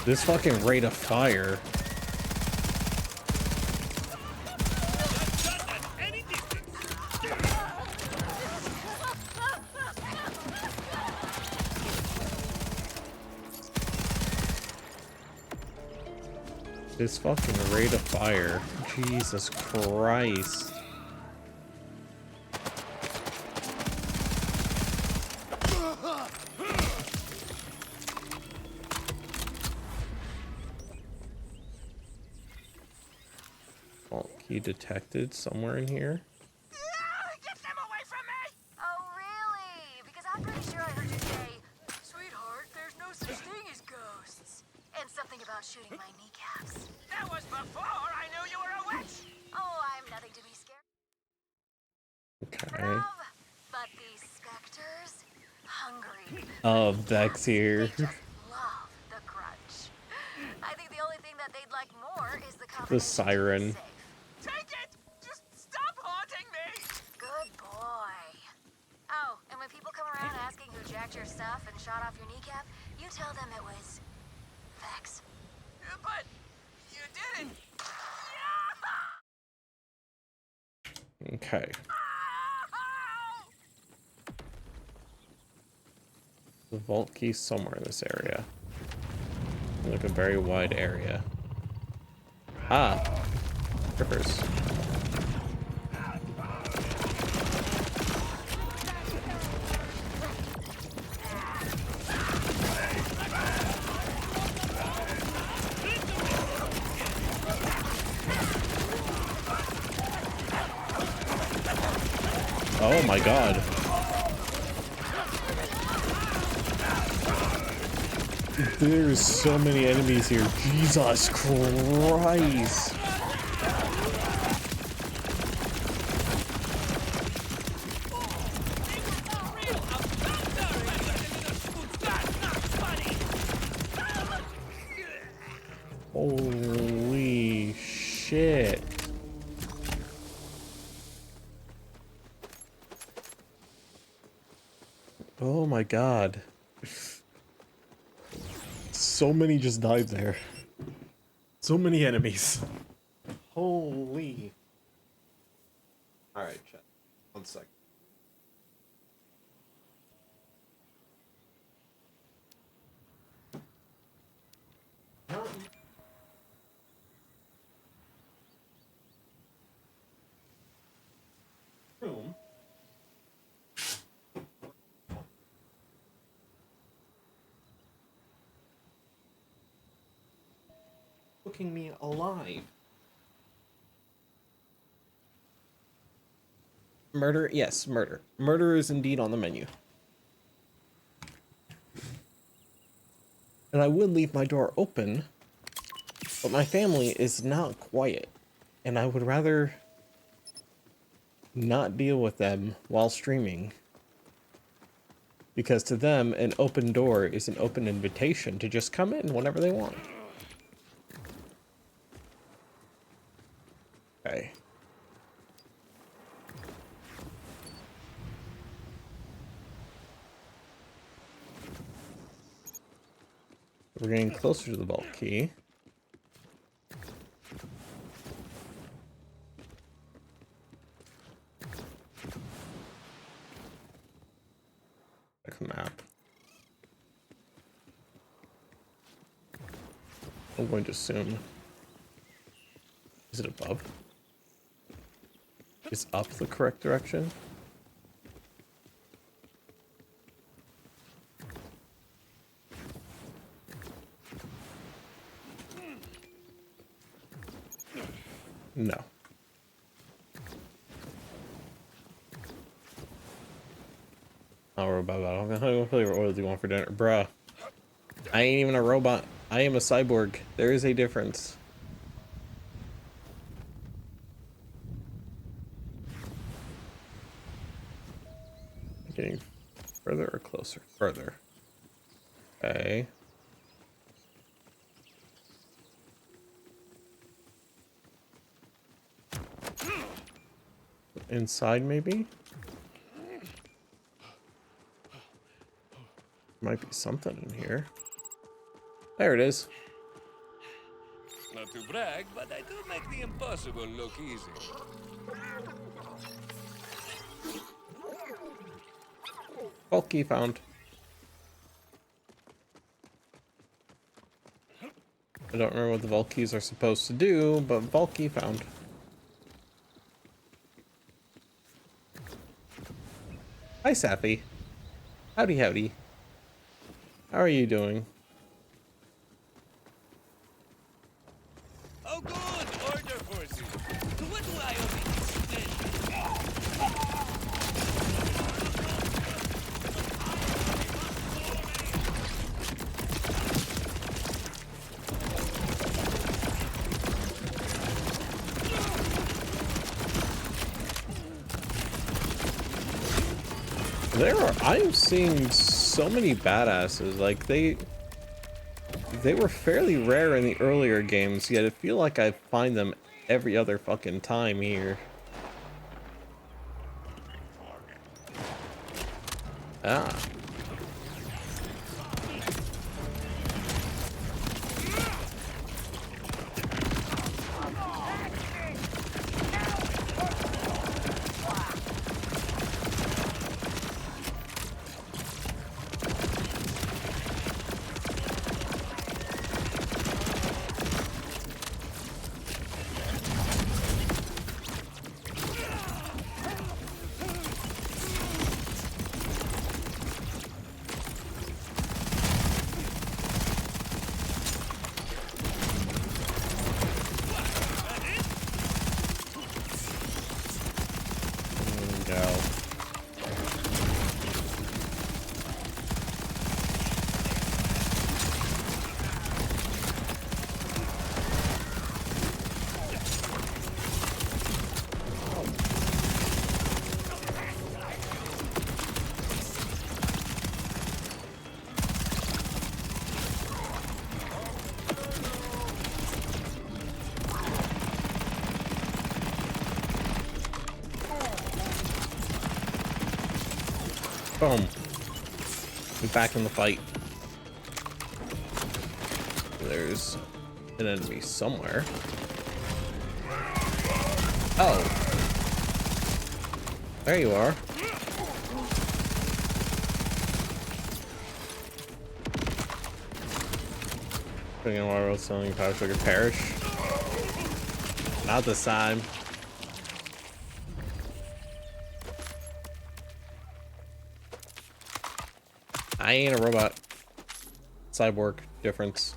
This fucking rate of fire. This fucking rate of fire. Jesus Christ. Vault key detected somewhere in here. Get them away from me! Oh, really? Because I'm pretty sure I heard you say, "Sweetheart, there's no such thing as ghosts." And something about shooting my kneecaps. That was before I knew you were a witch. Oh, I'm nothing to be scared Okay. of. But these specters, hungry. Oh, Vex here. They just love the crunch. I think the only thing that they'd like more is the The combination siren. to be safe. Take it. Just stop haunting me. Good boy. Oh, and when people come around asking who jacked your stuff and shot off your kneecap, you tell them it was Vex. But you didn't. Okay. The vault key somewhere in this area. Like a very wide area. Ah. Rippers. Oh my god. There's so many enemies here. Jesus Christ. Holy shit. Oh my god. So many just died there. So many enemies. Holy. Alright, chat. 1 second. Room. cooking me alive. Murder? Yes, murder. Murder is indeed on the menu. And I would leave my door open, but my family is not quiet, and I would rather not deal with them while streaming. Because to them, an open door is an open invitation to just come in whenever they want. Okay. We're getting closer to the vault key. Check the map. I'm going to assume. Is it above? Is up the correct direction? No. I'll robot battle. I'm gonna play what do you want for dinner? Bruh. I ain't even a robot. I am a cyborg. There is a difference. Getting further or closer? Further. Okay. Inside, maybe? Might be something in here. There it is. Not to brag, but I do make the impossible look easy. Vault key found. I don't remember what the vault keys are supposed to do, but vault key found. Hi, Sappy. Howdy, howdy. How are you doing? Oh, good! Order forces! To what do I owe I'm seeing so many badasses. Like they were fairly rare in the earlier games, yet I feel like I find them every other fucking time here. Ah. Boom. I'm back in the fight. There's an enemy somewhere. Oh. There you are. Putting in water while selling powder sugar perish. Not this time. I ain't a robot. Cyborg difference.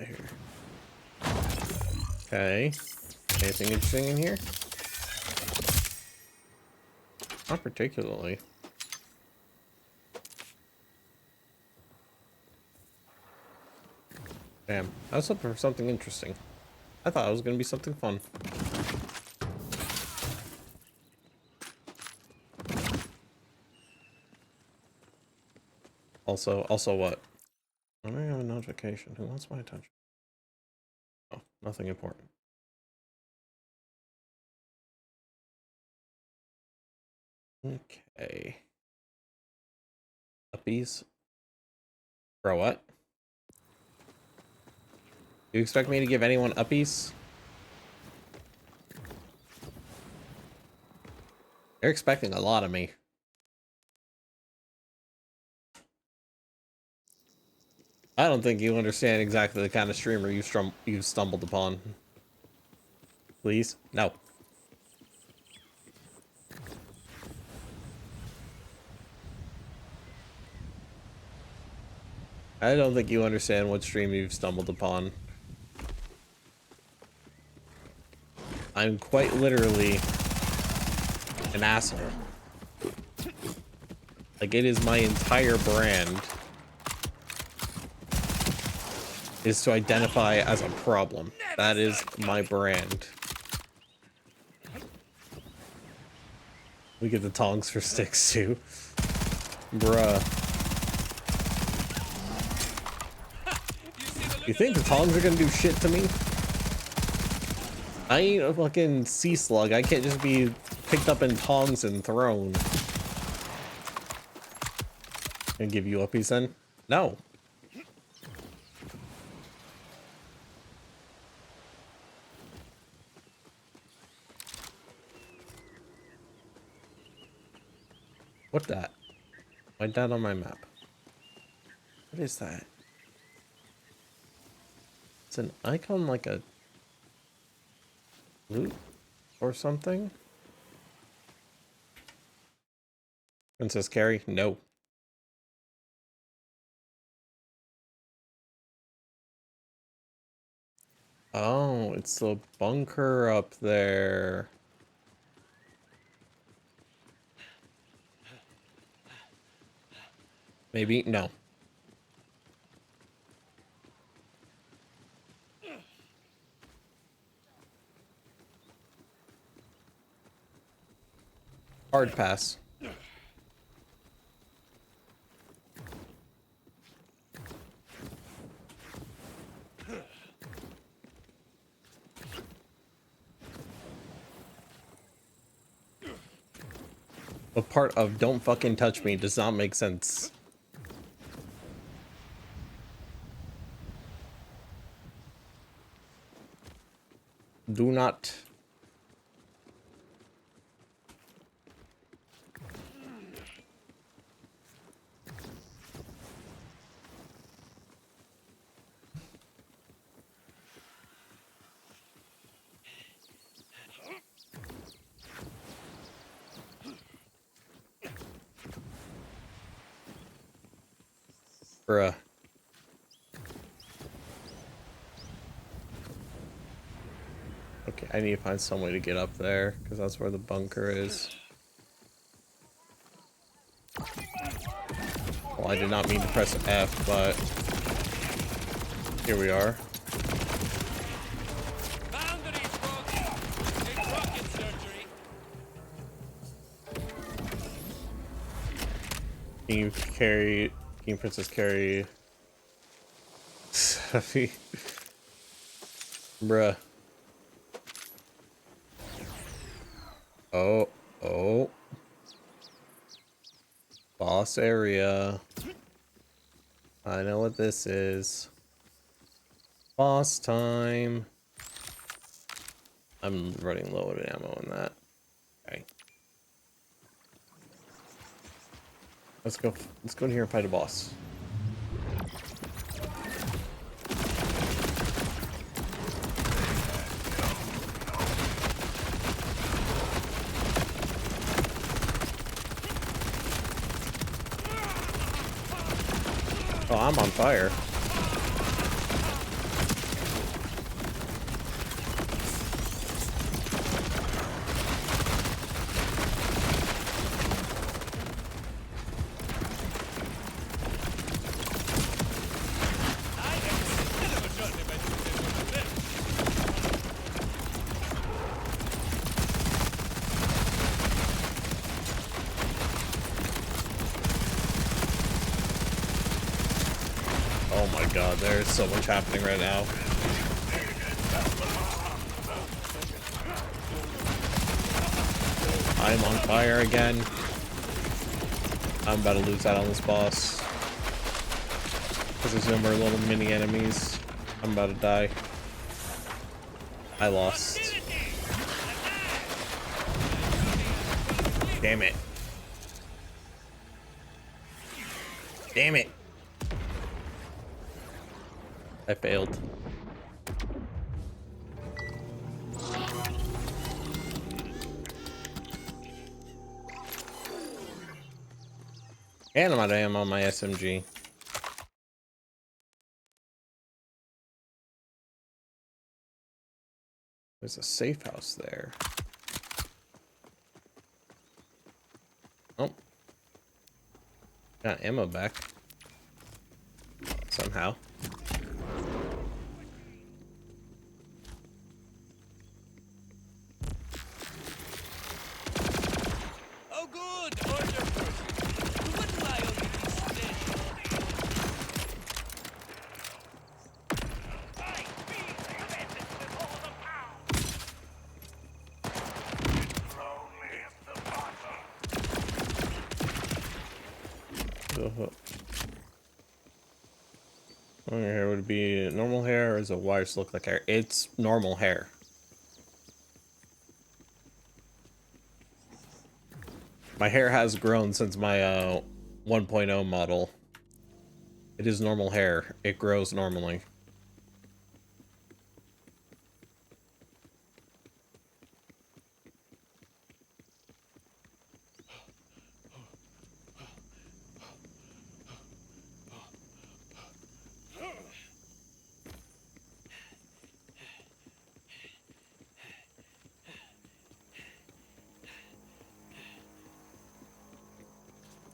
got here? Okay. Anything interesting in here? Not particularly. Damn, I was looking for something interesting. I thought it was gonna be something fun. Also what? I don't have a notification. Who wants my attention? Oh, nothing important. Okay. Uppies. Bro, what? You expect me to give anyone uppies? They're expecting a lot of me. I don't think you understand exactly the kind of streamer you've stumbled upon. Please? No. I don't think you understand what stream you've stumbled upon. I'm quite literally an asshole. Like, it is my entire brand is to identify as a problem. That is my brand. We get the tongs for sticks too. Bruh. You think the tongs are gonna do shit to me? I ain't a fucking sea slug. I can't just be picked up in tongs and thrown. And give you uppies then? No. What that? Why that on my map? What is that? It's an icon like a loot or something? Princess Carrie? No. Oh, it's the bunker up there. Maybe? No. Hard pass. The part of "don't fucking touch me" does not make sense. Do not. Bruh. Okay, I need to find some way to get up there, because that's where the bunker is. Well, I did not mean to press F, but here we are. Boundaries, folks. It's rocket surgery. King Princess carry Stuffy? Bruh. Oh. Boss area. I know what this is. Boss time. I'm running low on ammo on that. Okay. Let's go in here and fight a boss. Oh, I'm on fire. god, there's so much happening right now. I'm on fire again. I'm about to lose out on this boss. Because there's no more little mini enemies. I'm about to die. I lost. Damn it. Damn it. I failed. And I'm out of ammo on my SMG. There's a safe house there. Oh. Got ammo back. Somehow. Oh, good. Order person. What do I owe you instead? Your hair would be normal hair, or is it wires look like hair? It's normal hair. My hair has grown since my 1.0 model. It is normal hair. It grows normally.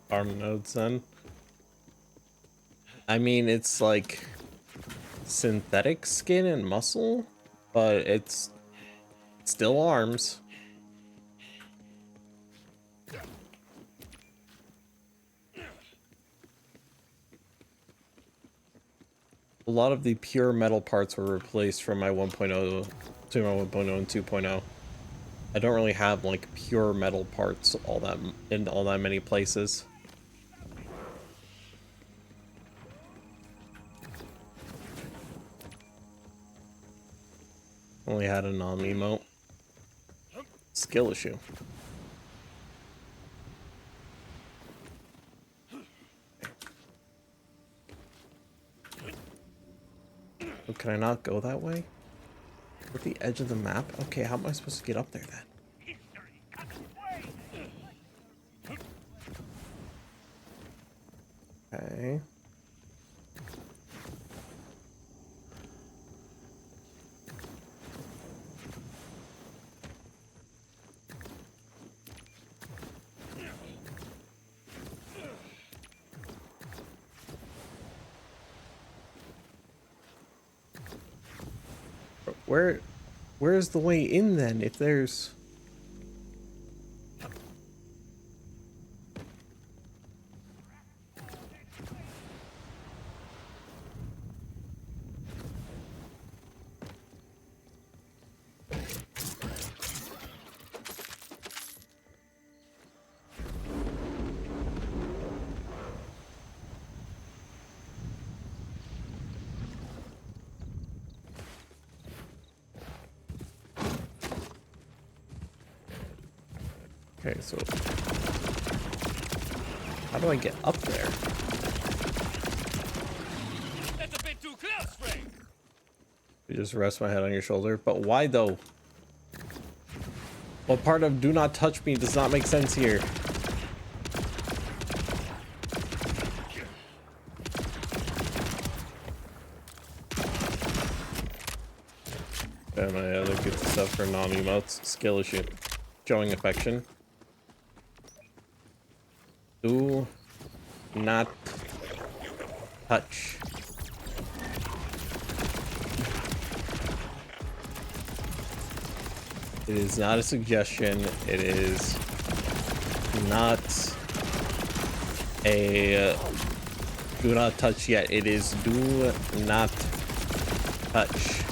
Farm nodes then. I mean, it's like synthetic skin and muscle, but it's still arms. A lot of the pure metal parts were replaced from my 1.0 to my 1.0 and 2.0. I don't really have like pure metal parts in all that many places. Only had a non-emote. Skill issue. Oh, can I not go that way? At the edge of the map? Okay, how am I supposed to get up there then? Okay. Where's the way in then if there's okay, so how do I get up there? That's a bit too close, Frank. You just rest my head on your shoulder, but why though? What part of do not touch me does not make sense here? And my other good stuff for non-emotes. Skill issue. Showing affection. Do not touch. It is not a suggestion. It is not a Do not touch yet. It is do not touch.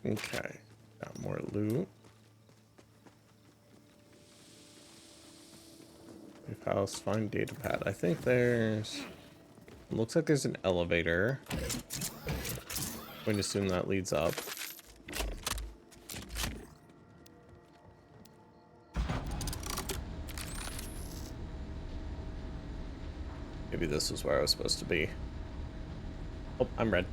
Okay, got more loot. Safe house, find data pad. I think there's... Looks like there's an elevator. I'm going to assume that leads up. Maybe this was where I was supposed to be. Oh, I'm red.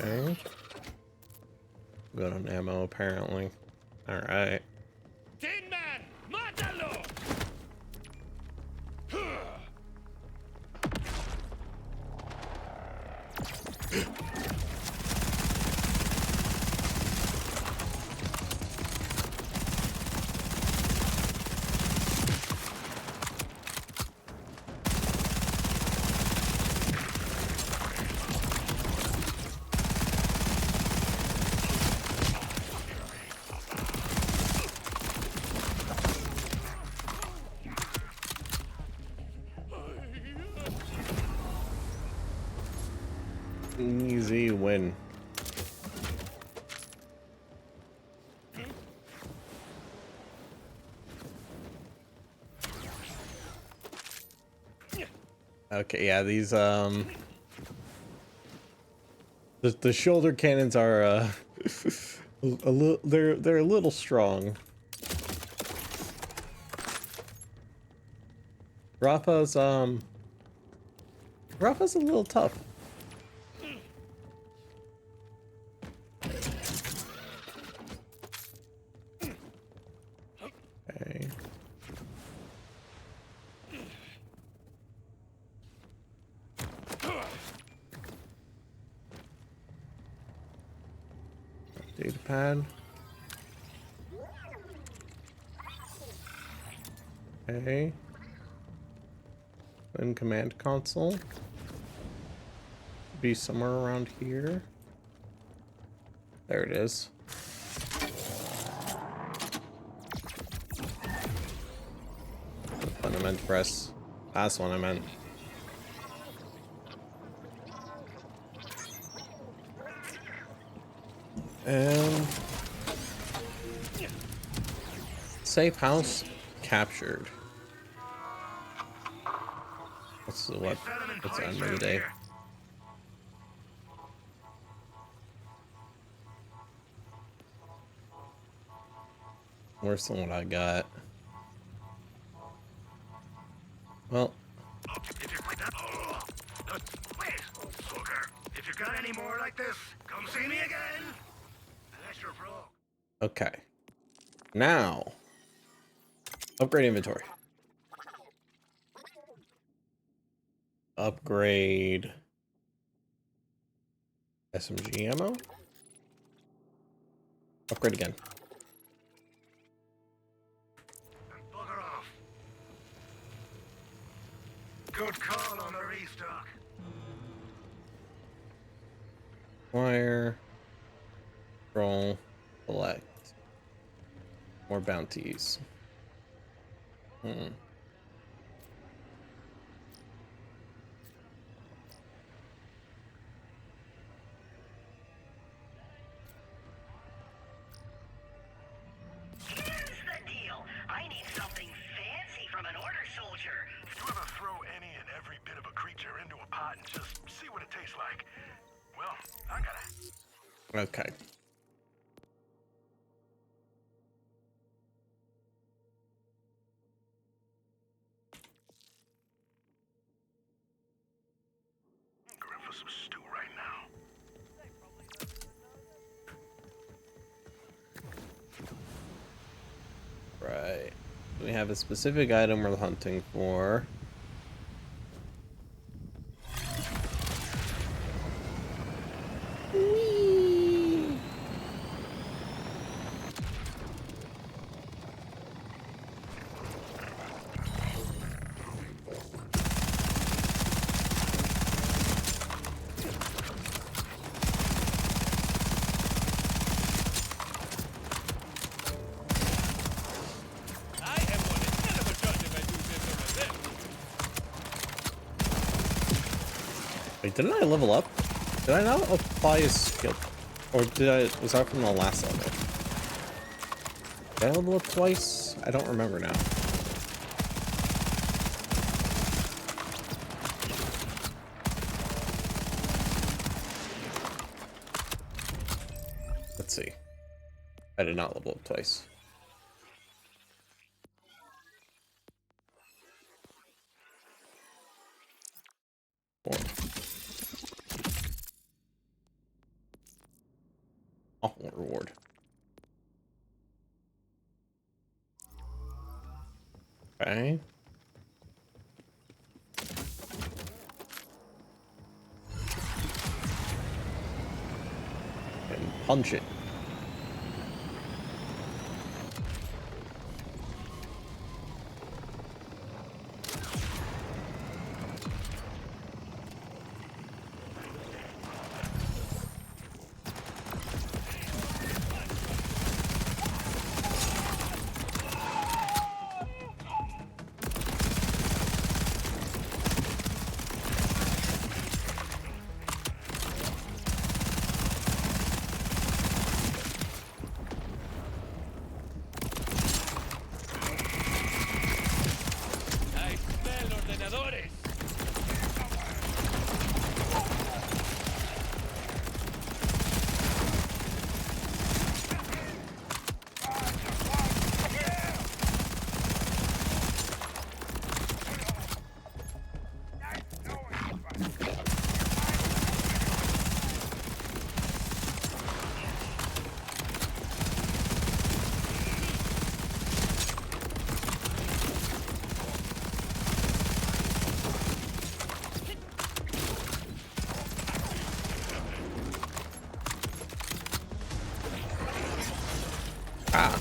Okay. Good on ammo, apparently. Alright. Tin Man, mátalo! Easy win. Okay, yeah, these the shoulder cannons are a little they're a little strong. Rafa's Rafa's a little tough. Okay. Data pad. Okay. Then command console. Be somewhere around here. There it is. Button I meant to press. Last one I meant. And safe house captured. What's the end of the day? Worse than what I got. Well, Wait, sucker. If you got any more like this, come see me again. Unless you're broke. okay. Now, upgrade inventory. Upgrade SMG ammo. Upgrade again. Bugger off. Good call on the restock. Wire. Roll. Select. More bounties. Okay. Going for some stew right now. Right. We have a specific item we're hunting for. Whee! I am one hell of a judge if I do this over this. Wait, didn't I level up? Did I not apply a skill? Or did I, was that from the last level? Did I level up twice? I don't remember now. Let's see. I did not level up twice. Four. Awful reward. Okay. And punch it. I smell ordenadores. Ah.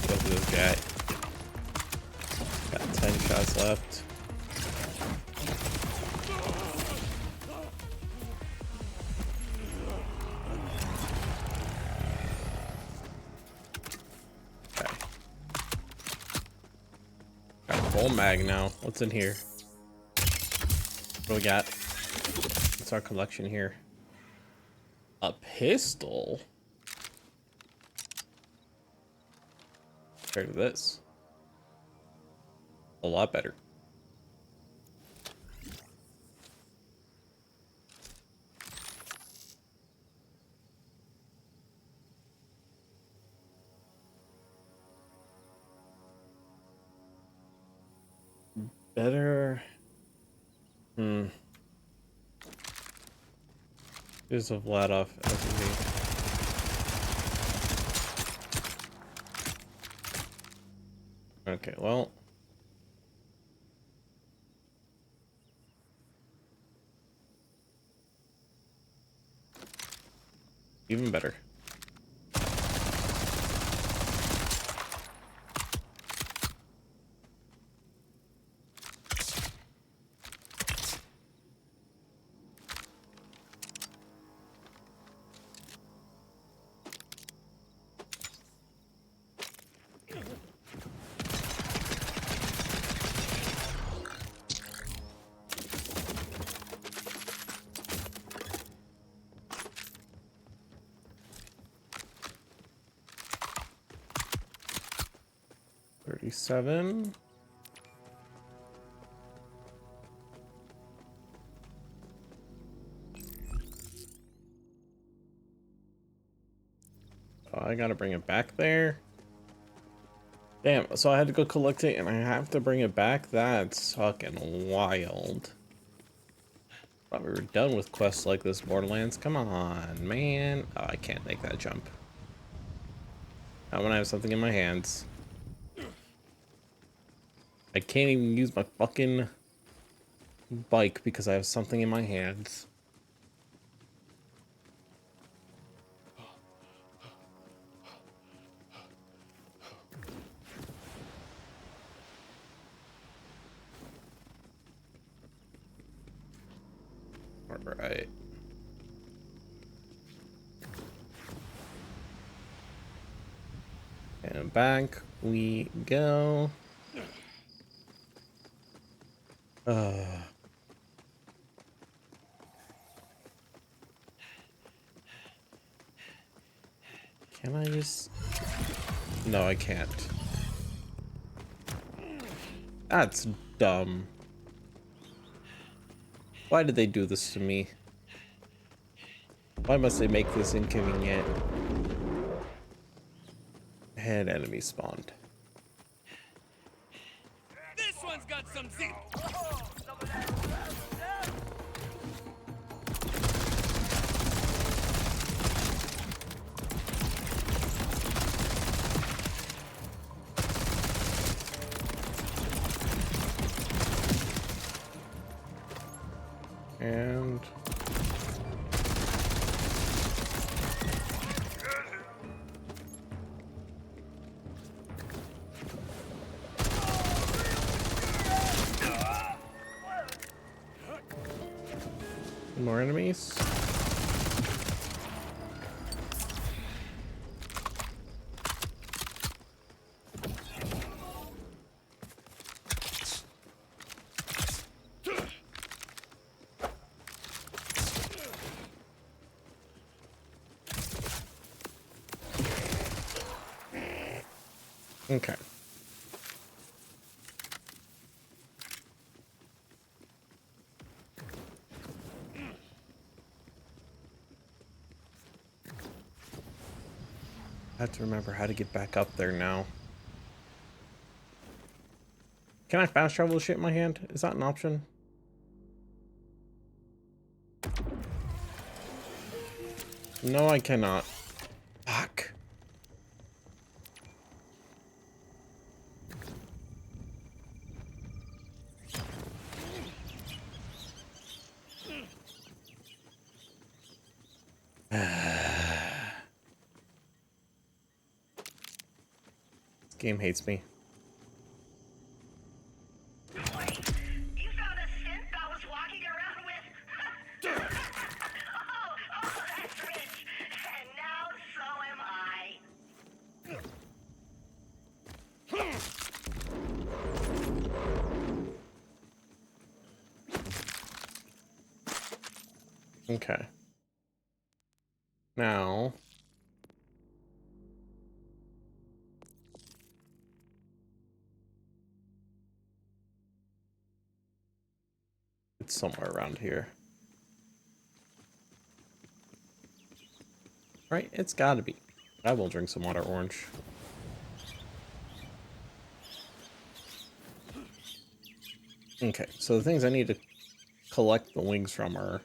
Go for this guy. Got 10 shots left. Okay. Got a full mag now. What's in here? What do we got? What's our collection here? A pistol? Compared to this. A lot better. Better. Is of Vladoff SMG. Okay, well. Even better. 37. Oh, I gotta bring it back there. Damn, so I had to go collect it and I have to bring it back? That's fucking wild. Thought we were done with quests like this, Borderlands. Come on, man. Oh, I can't make that jump. Not when I have something in my hands. I can't even use my fucking bike because I have something in my hands. Alright. And back we go. Can I just... No, I can't. That's dumb. Why did they do this to me? Why must they make this inconvenient? And enemy spawned. This one's got some zip. And... more enemies. Okay. I have to remember how to get back up there now. Can I fast travel with shit in my hand? Is that an option? No, I cannot. Fuck. This game hates me. Wait, you found a synth I was walking around with? oh, that's rich. And now so am I. Okay. Now... it's somewhere around here. Right? It's gotta be. I will drink some water, Orange. Okay, so the things I need to collect the wings from are...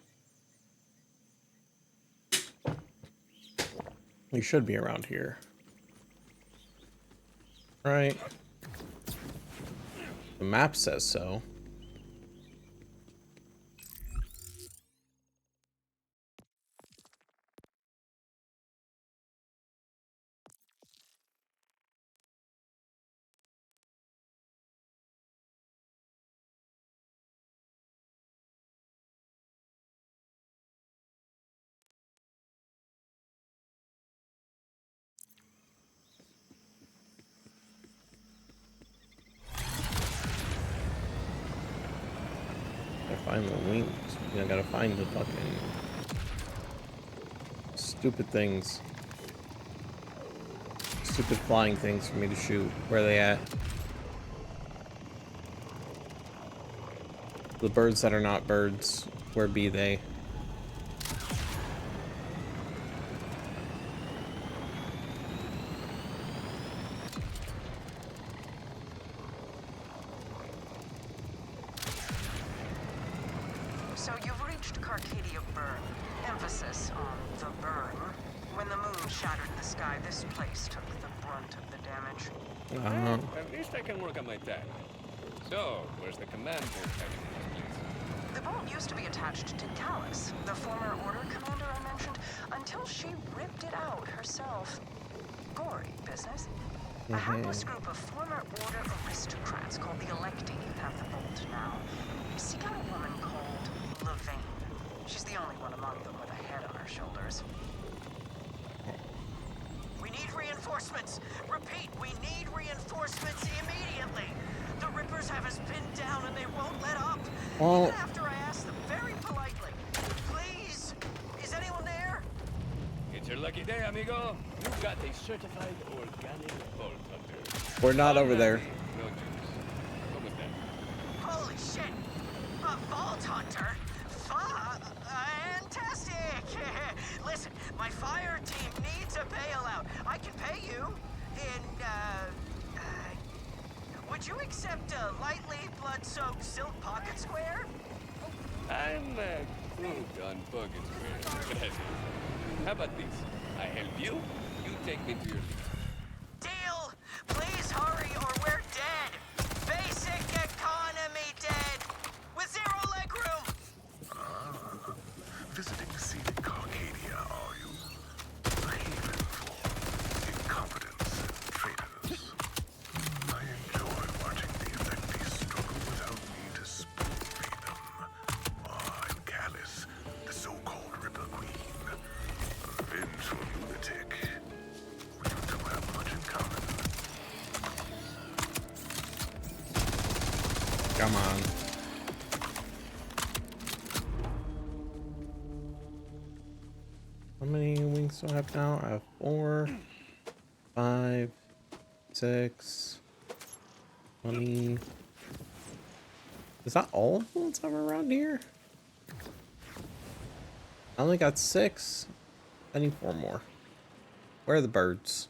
they should be around here. Right? The map says so. Find the wings. I gotta find the fucking stupid things. Stupid flying things for me to shoot. Where are they at? The birds that are not birds, where be they? So you've reached Carcadia Burn. Emphasis on the burn. When the moon shattered the sky, this place took the brunt of the damage. Uh, At least I can work on my tag. So, where's the command board heading in this place? The boat used to be attached to Callus, the former Order commander I mentioned, until she ripped it out herself. Gory business. A hapless group of former Order aristocrats called the Electi have the bolt now. Seek out a woman called Levine. She's the only one among them with a head on her shoulders. We need reinforcements! Repeat, we need reinforcements immediately! The Rippers have us pinned down and they won't let up! Well, Even after I asked them very politely. Please! Is anyone there? It's your lucky day, amigo. You've got a certified organic vault hunter. we're not over there. No juice. What was that? Holy shit! A vault hunter? Fantastic! Listen, my fire team needs a bailout. I can pay you in, would you accept a lightly blood-soaked silk pocket square? I'm crude on Bogan Square. Gracias. How about this? I help you, you take me to your leader. Deal! Please hurry or we're dead! Basic economy dead! With zero legroom! Visiting scenic Carcadia, are you? A haven for incompetence and traitors. I enjoy watching the Electi struggle without me to spoon-feed them. I'm Callus, the so-called Ripper Queen. A vengeful lunatic. We two have much in common. Come on. How many wings do I have now? I have 4, 5, 6, 20. Is that all of the ones that are around here? I only got 6. I need 4 more. Where are the birds?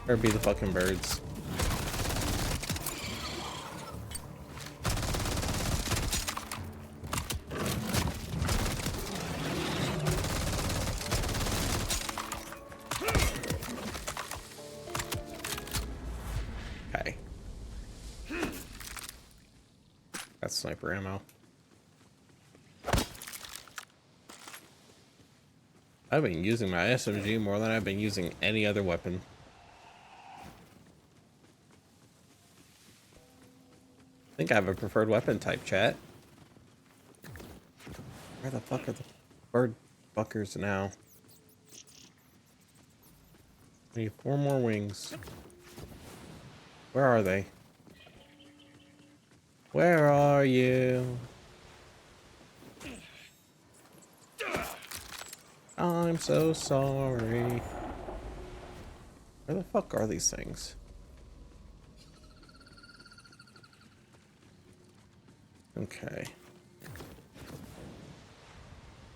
Where be the fucking birds? Okay. That's sniper ammo. I've been using my SMG more than I've been using any other weapon. I think I have a preferred weapon type, chat. Where the fuck are the bird fuckers now? I need 4 more wings. Where are they? Where are you? I'm so sorry. Where the fuck are these things? Okay.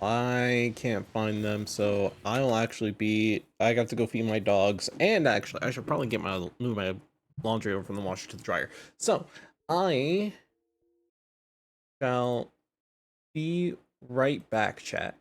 I can't find them, so I'll actually be... I got to go feed my dogs, and actually, I should probably get move my laundry over from the washer to the dryer. So, I shall be right back, chat.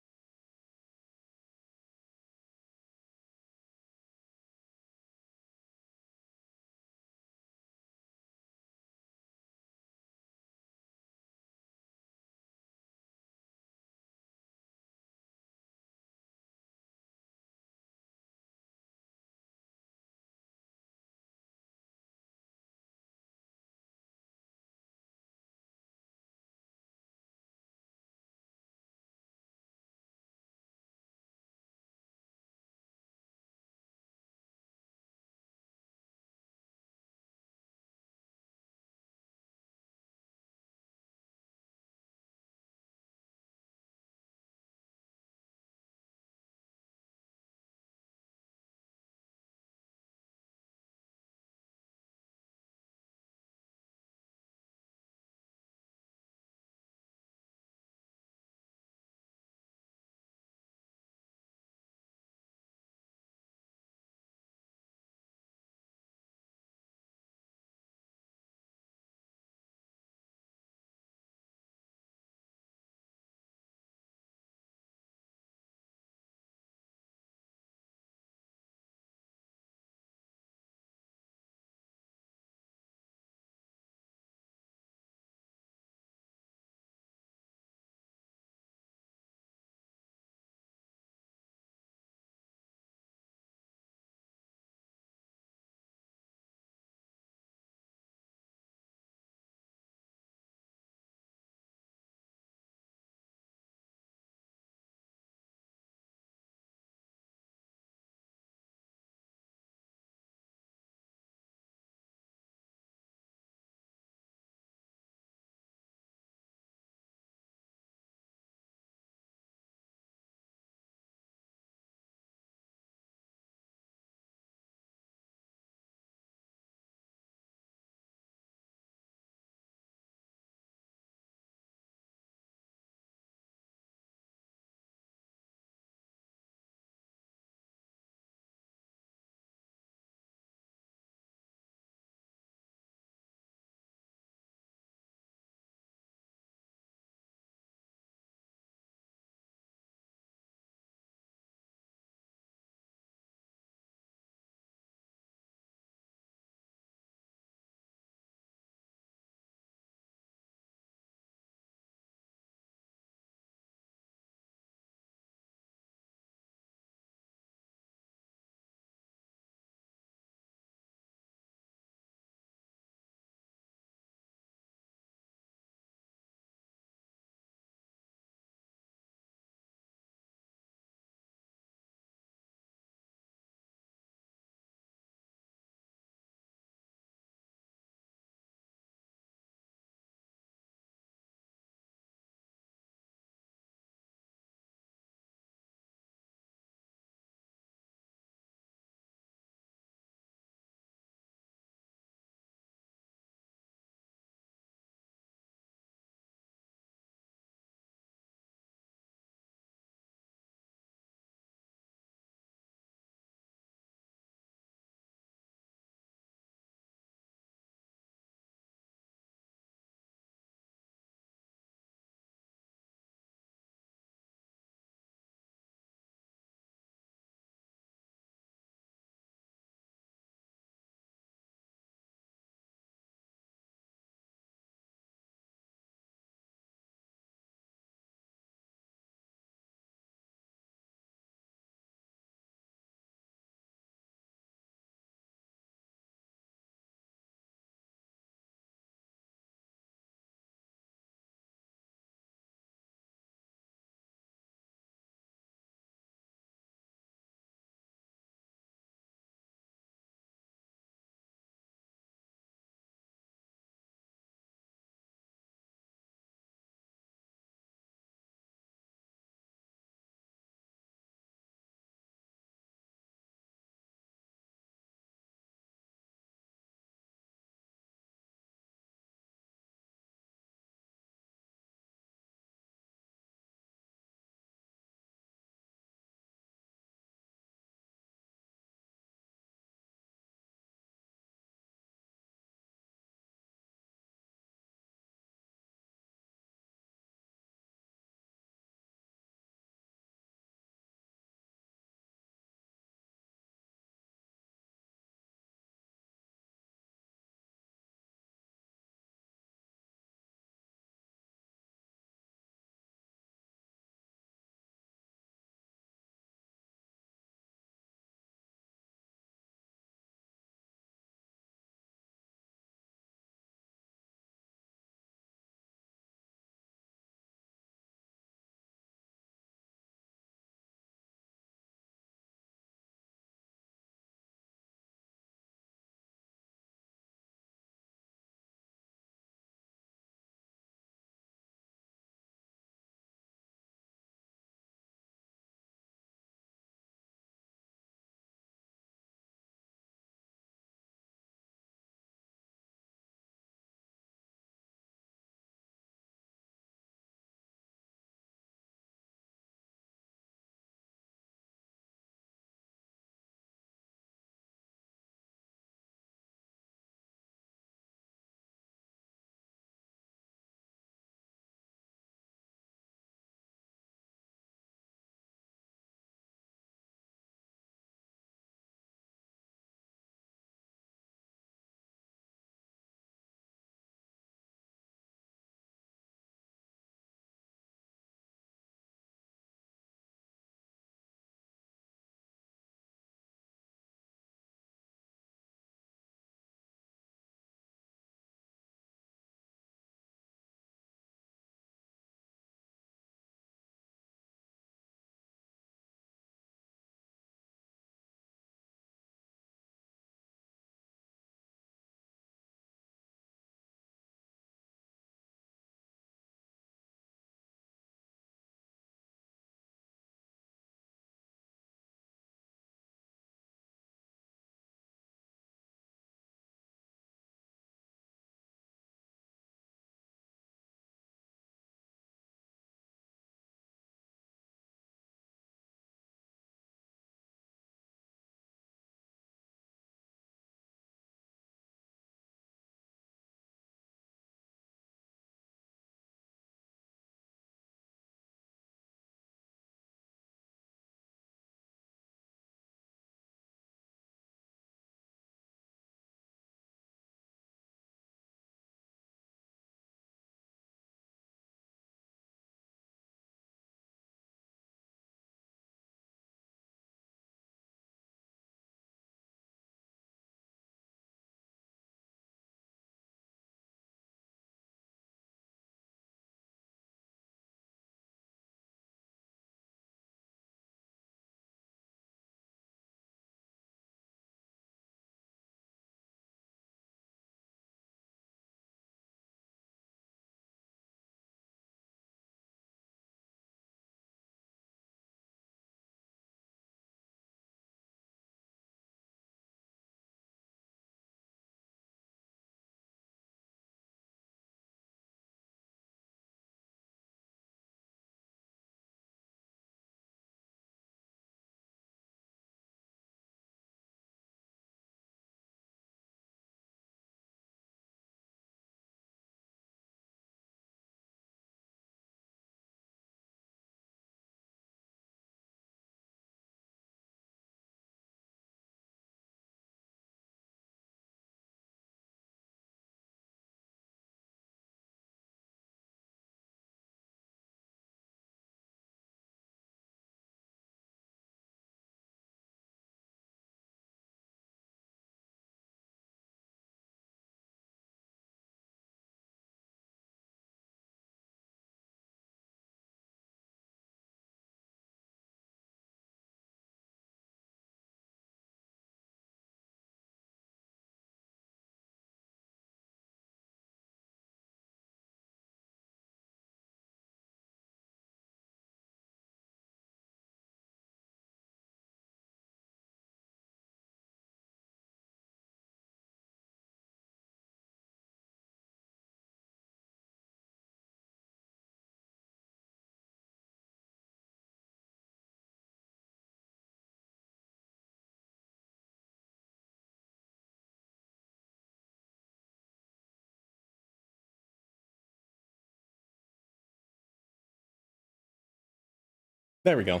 There we go.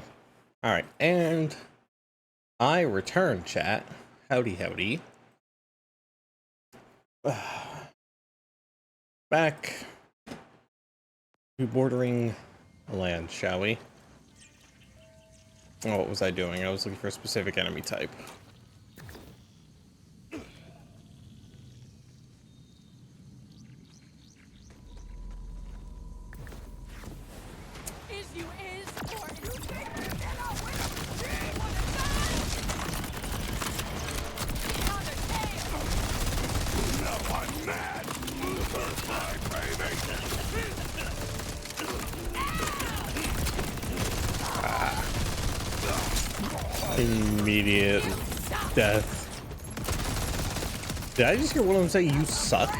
All right, and I return, chat. Howdy, howdy. Back to bordering land, shall we? Oh, what was I doing? I was looking for a specific enemy type. Is you is, or you think you cannot win a game on the side? On the tail! Now I'm mad. First line, Immediate death. Did I just hear one of them say you suck?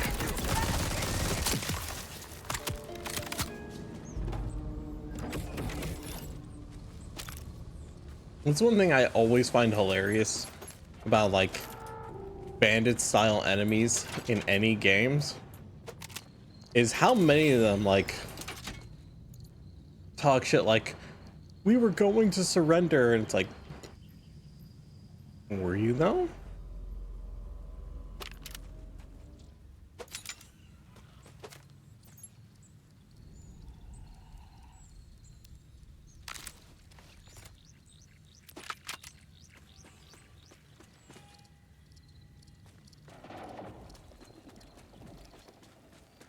That's one thing I always find hilarious about like bandit style enemies in any games is how many of them like talk shit like we were going to surrender, and it's like, were you though?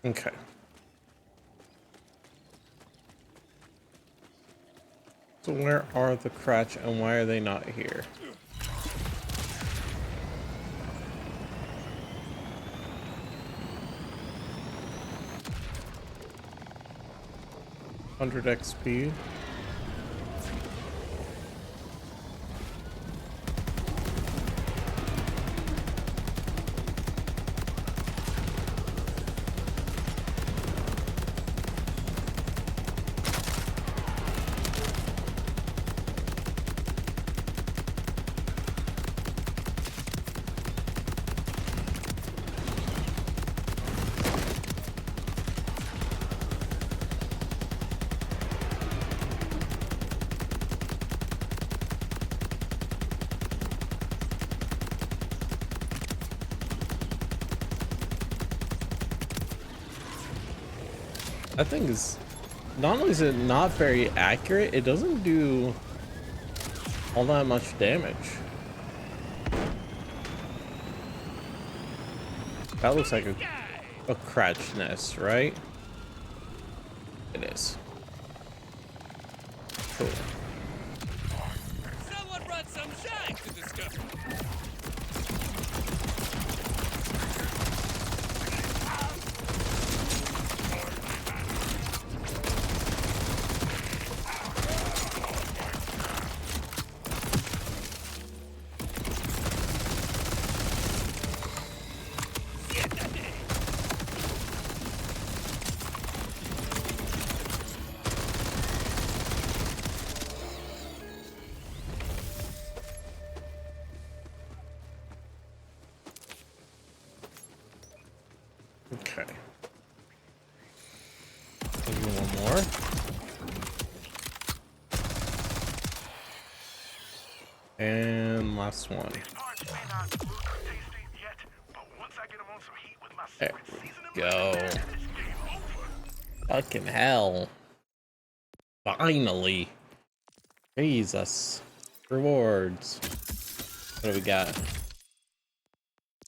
Okay. So where are the Cratch and why are they not here? $100 XP. That thing is, not only is it not very accurate, it doesn't do all that much damage. That looks like a Cratch nest, right? It is. Cool. Someone brought some shine to discover. Okay. Maybe one more. And last one. These parts may not look tasty yet, but once I get them on some heat with my There secret we seasoning go. blend, it's game over. Fucking hell. Finally. Jesus. Rewards. What do we got?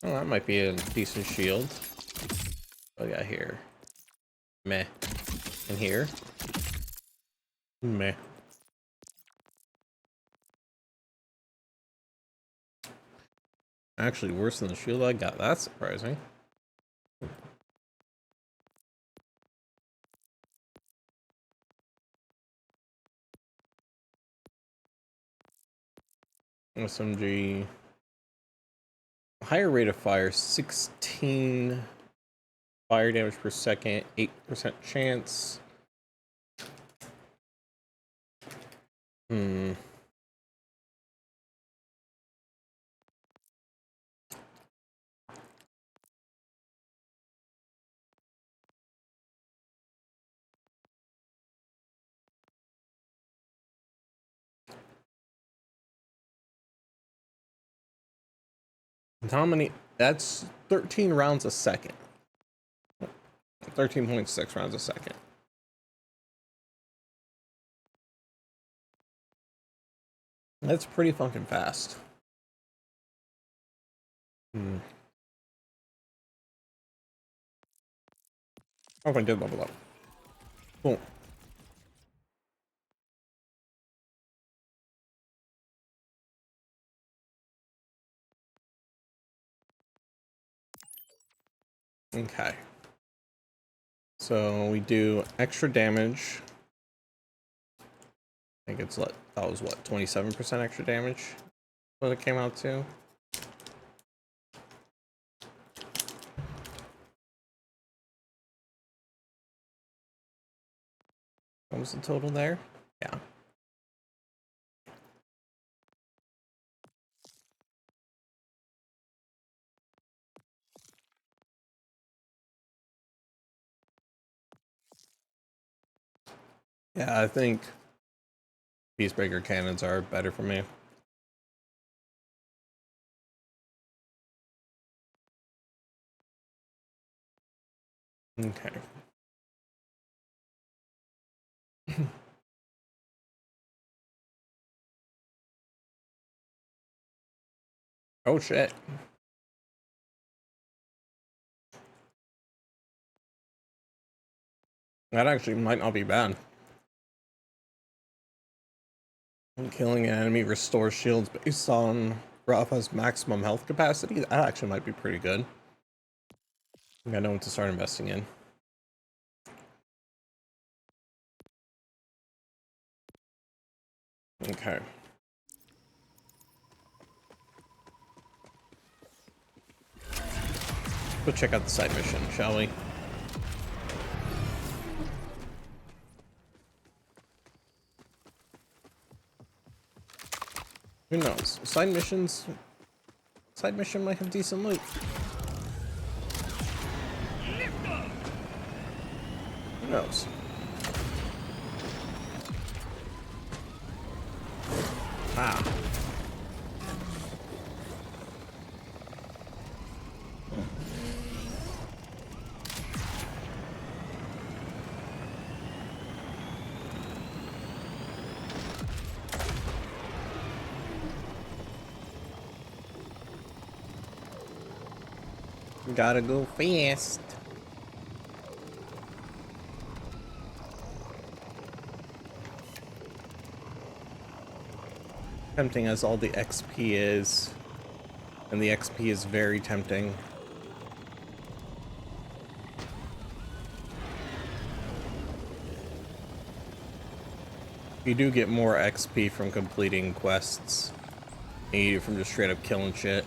Oh, that might be a decent shield. What do we got here? Meh. And here? Meh. Actually, worse than the shield I got. That's surprising. SMG. Higher rate of fire, 16 fire damage per second, 8% chance. Hmm. And how many? That's 13 rounds a second. 13.6 rounds a second. That's pretty fucking fast. Oh, I did level up. Boom. Okay. So we do extra damage. I think it's that was what, 27% extra damage? What it came out to? What was the total there? Yeah. Yeah, I think Peacemaker cannons are better for me. Okay. Oh shit. That actually might not be bad. Killing an enemy restores shields based on Rafa's maximum health capacity. That actually might be pretty good. I think I know what to start investing in. Okay. Go check out the side mission, shall we? Who knows? Side mission might have decent loot. Who knows? Ah. Gotta go fast. Tempting as all the XP is, and the XP is very tempting. You do get more XP from completing quests than you do from just straight up killing shit.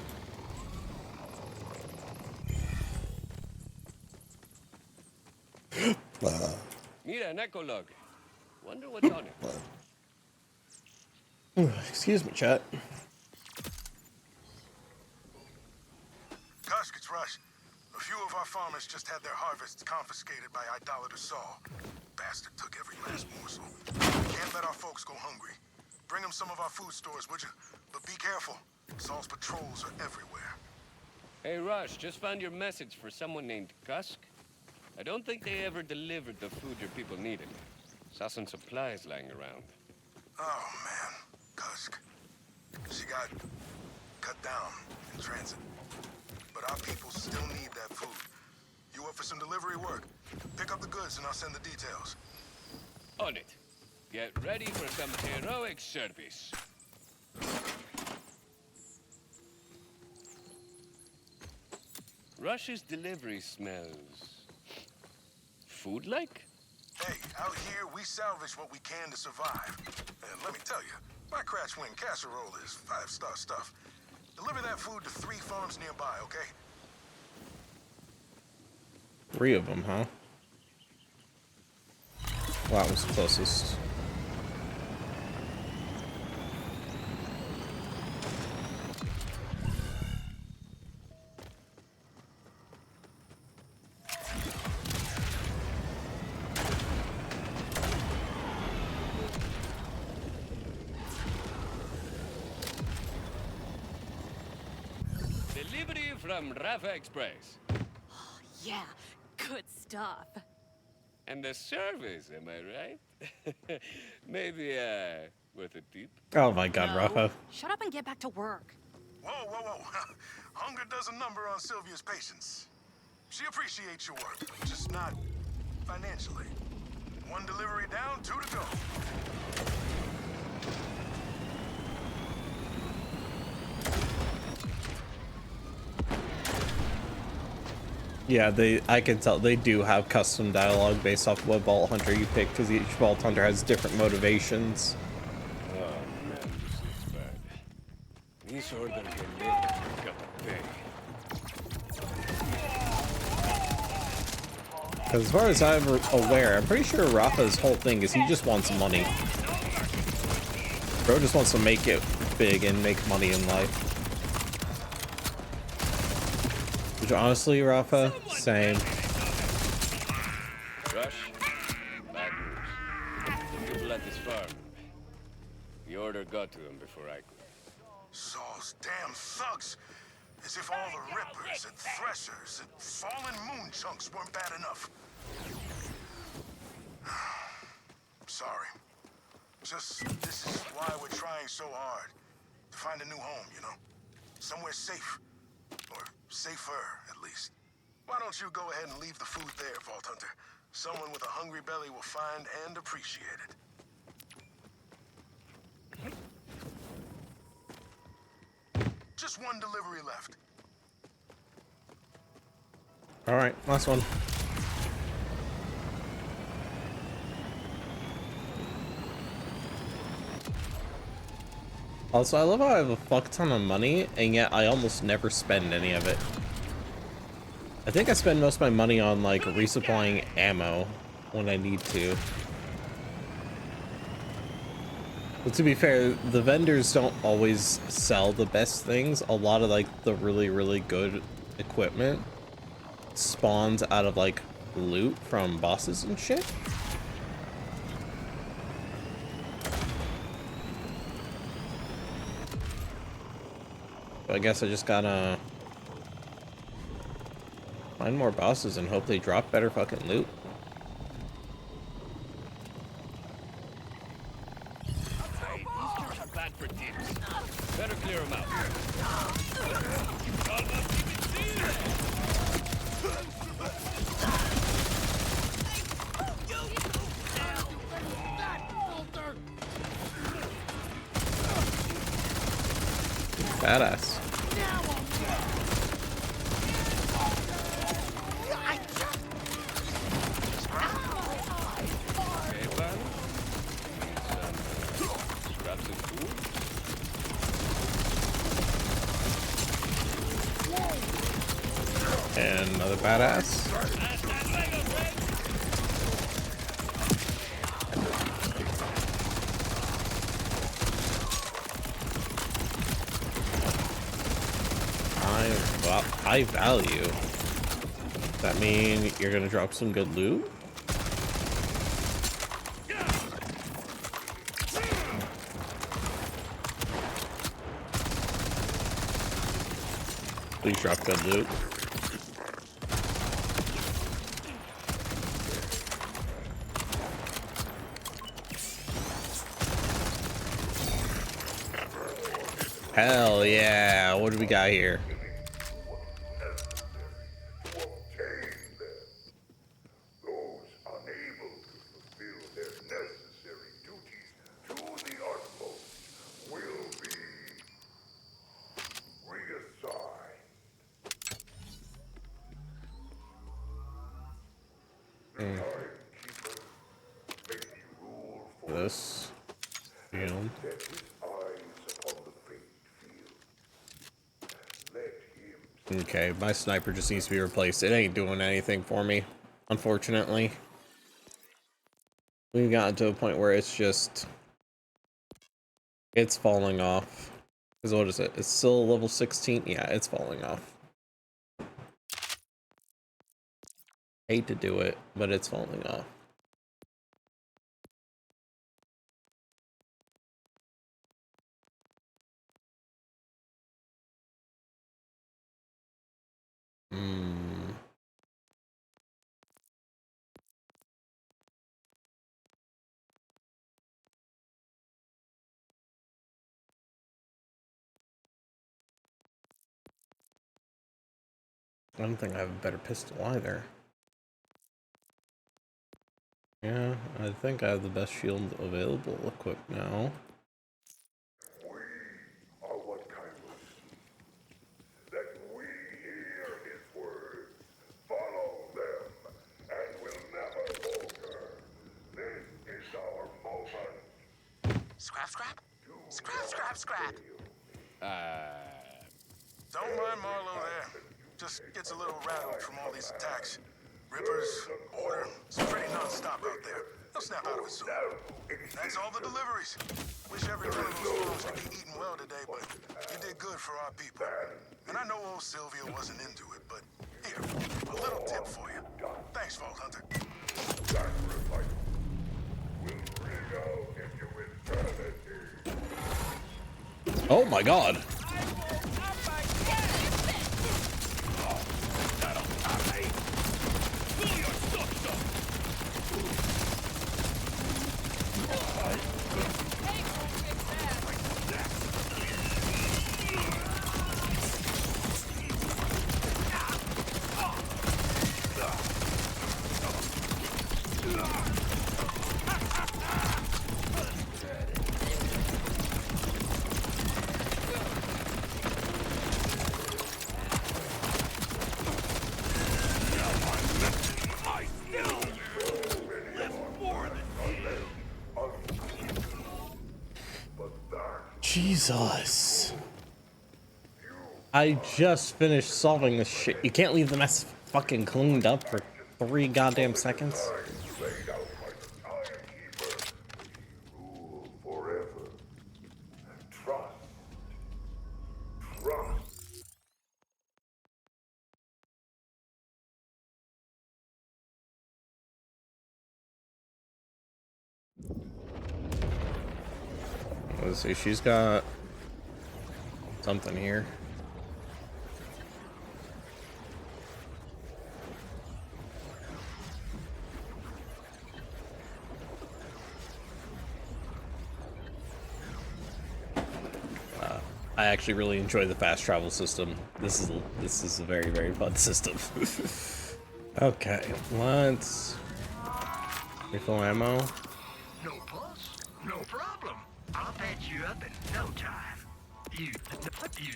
Mira, an echo log. Wonder what's on it. Excuse me, chat. Tusk, it's Rush. A few of our farmers just had their harvests confiscated by Idolater Saul. Bastard took every last morsel. Can't let our folks go hungry. Bring them some of our food stores, would you? But be careful. Saul's patrols are everywhere. Hey, Rush, just found your message for someone named Cusk. I don't think they ever delivered the food your people needed. Saw some supplies lying around. Oh, man. Cusk. She got cut down in transit. But our people still need that food. You up for some delivery work? Pick up the goods and I'll send the details. On it. Get ready for some heroic service. Rush's delivery smells... food-like? Hey, out here, we salvage what we can to survive. And let me tell you, my Crash Wing casserole is 5-star stuff. Deliver that food to 3 farms nearby, okay? 3 of them, huh? Wow, that was the closest. from Rafa Express. Yeah, good stuff. And the service, am I right? Maybe, worth a tip? Oh my god, No. Rafa. Shut up and get back to work. Whoa, whoa, whoa. Hunger does a number on Sylvia's patience. She appreciates your work, just not financially. One delivery down, 2 to go. Yeah, I can tell they do have custom dialogue based off what Vault Hunter you pick, because each Vault Hunter has different motivations. Oh man, this is bad. This order can make got to pay. As far as I'm aware, I'm pretty sure Rafa's whole thing is he just wants money. Bro just wants to make it big and make money in life. Which honestly, Rafa, same. Rush? Bad news. People at this farm. The order got to them before I could. Saul's damn thugs. As if all the rippers and threshers and fallen moon chunks weren't bad enough. Sorry. Just, this is why we're trying so hard. To find a new home, you know? Somewhere safe. Or safer, at least. Why don't you go ahead and leave the food there, Vault Hunter? Someone with a hungry belly will find and appreciate it. Just one delivery left. All right, last one. Also, I love how I have a fuck ton of money, and yet I almost never spend any of it. I think I spend most of my money on, like, resupplying ammo when I need to. But to be fair, the vendors don't always sell the best things. A lot of, like, the really, really good equipment spawns out of, like, loot from bosses and shit. I guess I just gotta find more bosses and hope they drop better fucking loot. Hey, these jerks are bad for tips. Better clear them out. Badass. Okay, buddy. Need some scraps of food? And another badass. High value. Does that mean you're gonna drop some good loot? Please drop good loot. Hell yeah. What do we got here? This field. Okay, my sniper just needs to be replaced. It ain't doing anything for me, unfortunately. We've gotten to a point where it's just... it's falling off. Because what is it? It's still level 16? Yeah, it's falling off. Hate to do it, but it's falling off. I don't think I have a better pistol either. Yeah, I think I have the best shield available equipped now. Are what kind of that we hear his words, follow them, and will never falter. This is our moment. Scrap, scrap? Scrap, scrap, scrap. Don't mind Marlowe there. Just gets a little rattled from all these attacks. Rippers, order, it's pretty non-stop out there. He'll snap out of it soon. Thanks all the deliveries. Wish every one of those phones could be eaten well today, but you did good for our people. And I know old Sylvia wasn't into it, but here, a little tip for you. Thanks, Vault Hunter. Sacrifice will ring out into eternity. Oh my god! Jesus. I just finished solving this shit. You can't leave the mess fucking cleaned up for 3 goddamn seconds. Laid out by the timekeeper. Rule forever. And trust. Trust. Let's see, she's got something here. I actually really enjoy the fast travel system. This is a very, very fun system. Okay, let's refill ammo. No pulse, no problem. I'll patch you up in no time. You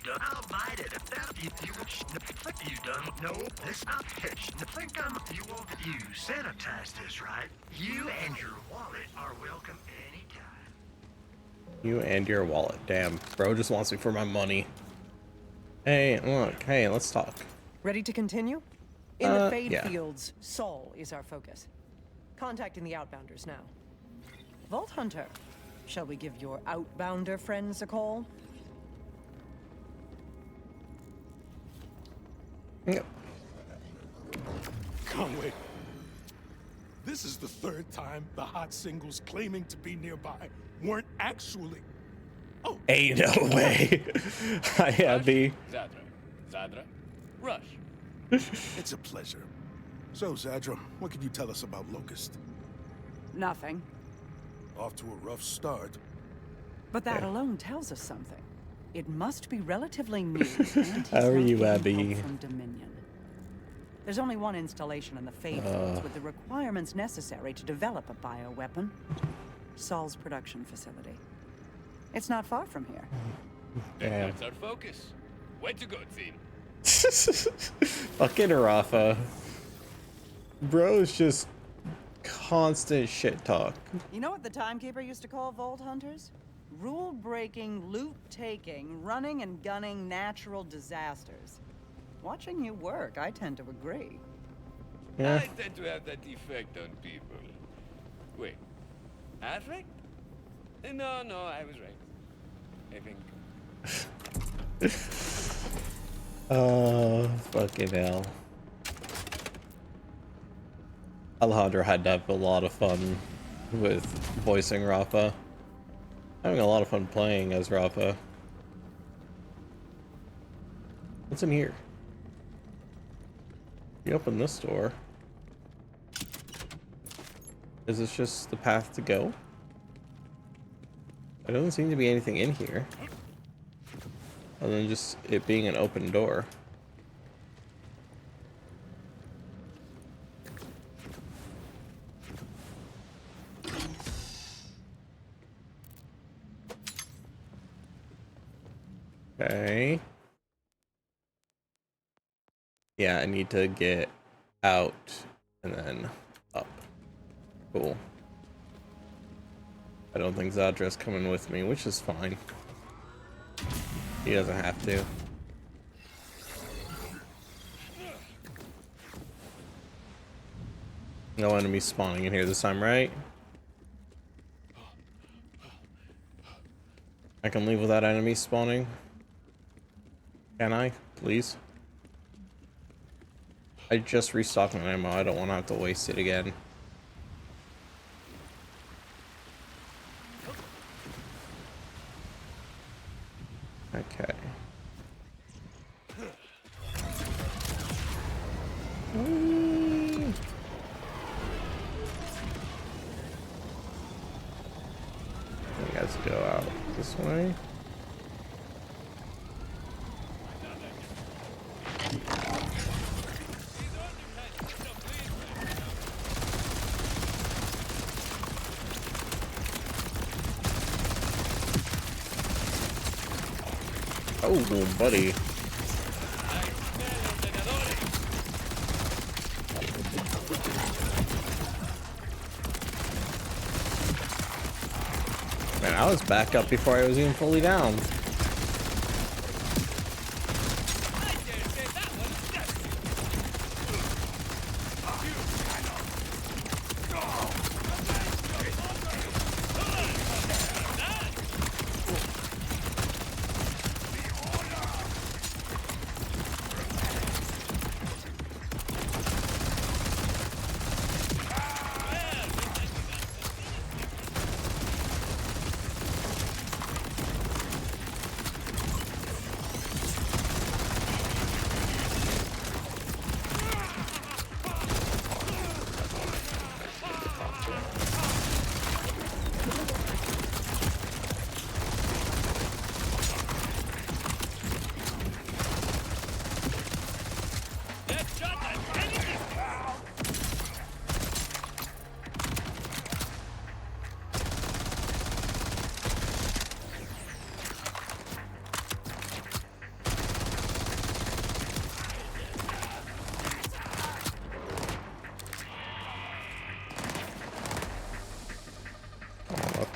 done? I'll bite it. That you done? No, this I'll pitch. Think you won't you sanitize this, right? You and your wallet are welcome anytime. You and your wallet. Damn, bro just wants me for my money. Hey, look. Hey, let's talk. Ready to continue? In the Fade yeah. Fields, Sol is our focus. Contacting the Outbounders now. Vault Hunter, shall we give your Outbounder friends a call? Yep. Conway, this is the 3rd time the hot singles claiming to be nearby weren't actually. Oh, Ain't no way. Hi, Abby. Zadra, Rush. it's a pleasure. So, Zadra, what can you tell us about Locust? Nothing. Off to a rough start. But that alone tells us something. It must be relatively new. And How are he's you, not getting Abby? help from Dominion. There's only one installation in the Fade Fields with the requirements necessary to develop a bioweapon. Sol's production facility. It's not far from here. Damn. That's our focus. Way to go, team. Fucking Rafa. Bro is just constant shit talk. You know what the Timekeeper used to call Vault Hunters? Rule-breaking, loot-taking, running and gunning natural disasters. Watching you work, I tend to agree. Yeah. I tend to have that effect on people. Wait, affect? No, I was right. I think. Fucking hell. Alejandro had to have a lot of fun with voicing Rafa. Having a lot of fun playing as Rafa. What's in here? You open this door. Is this just the path to go? There doesn't seem to be anything in here. Other than just it being an open door. Okay. Yeah, I need to get out and then up. Cool. I don't think Zadra's coming with me, which is fine. He doesn't have to. No enemies spawning in here this time, right? I can leave without enemies spawning. Can I? Please? I just restocked my ammo. I don't want to have to waste it again. Okay. I guess go out this way. Oh, buddy. Man, I was back up before I was even fully down.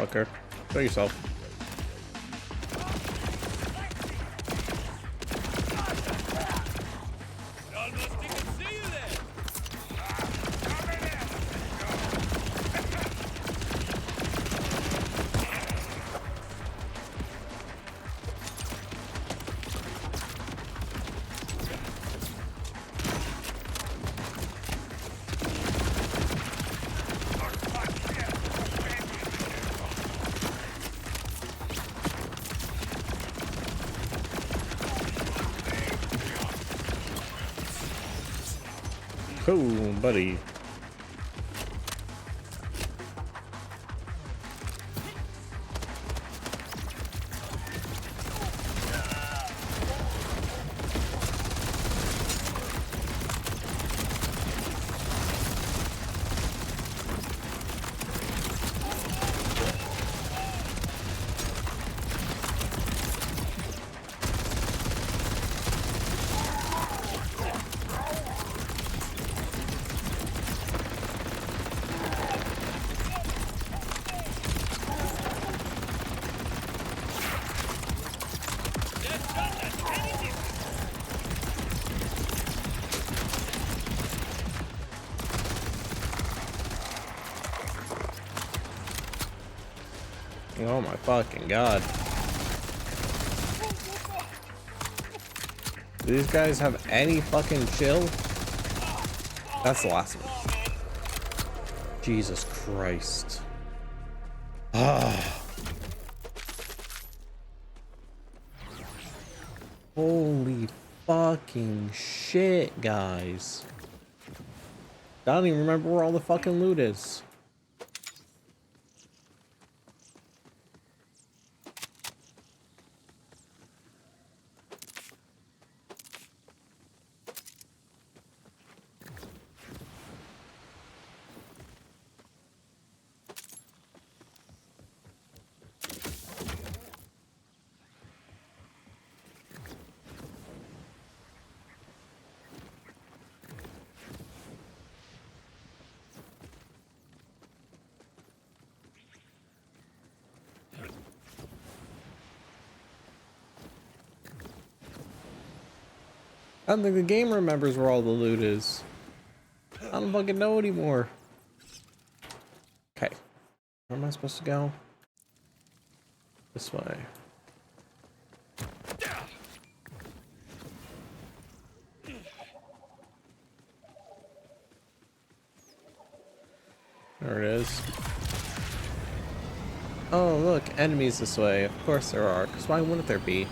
Motherfucker. Show yourself. Cool, buddy. Oh my fucking god. Do these guys have any fucking chill? That's the last one. Jesus Christ. Ah. Holy fucking shit, guys. I don't even remember where all the fucking loot is. I don't think the game remembers where all the loot is. I don't fucking know anymore. Okay. Where am I supposed to go? This way. There it is. Oh, look, enemies this way. Of course there are, because why wouldn't there be?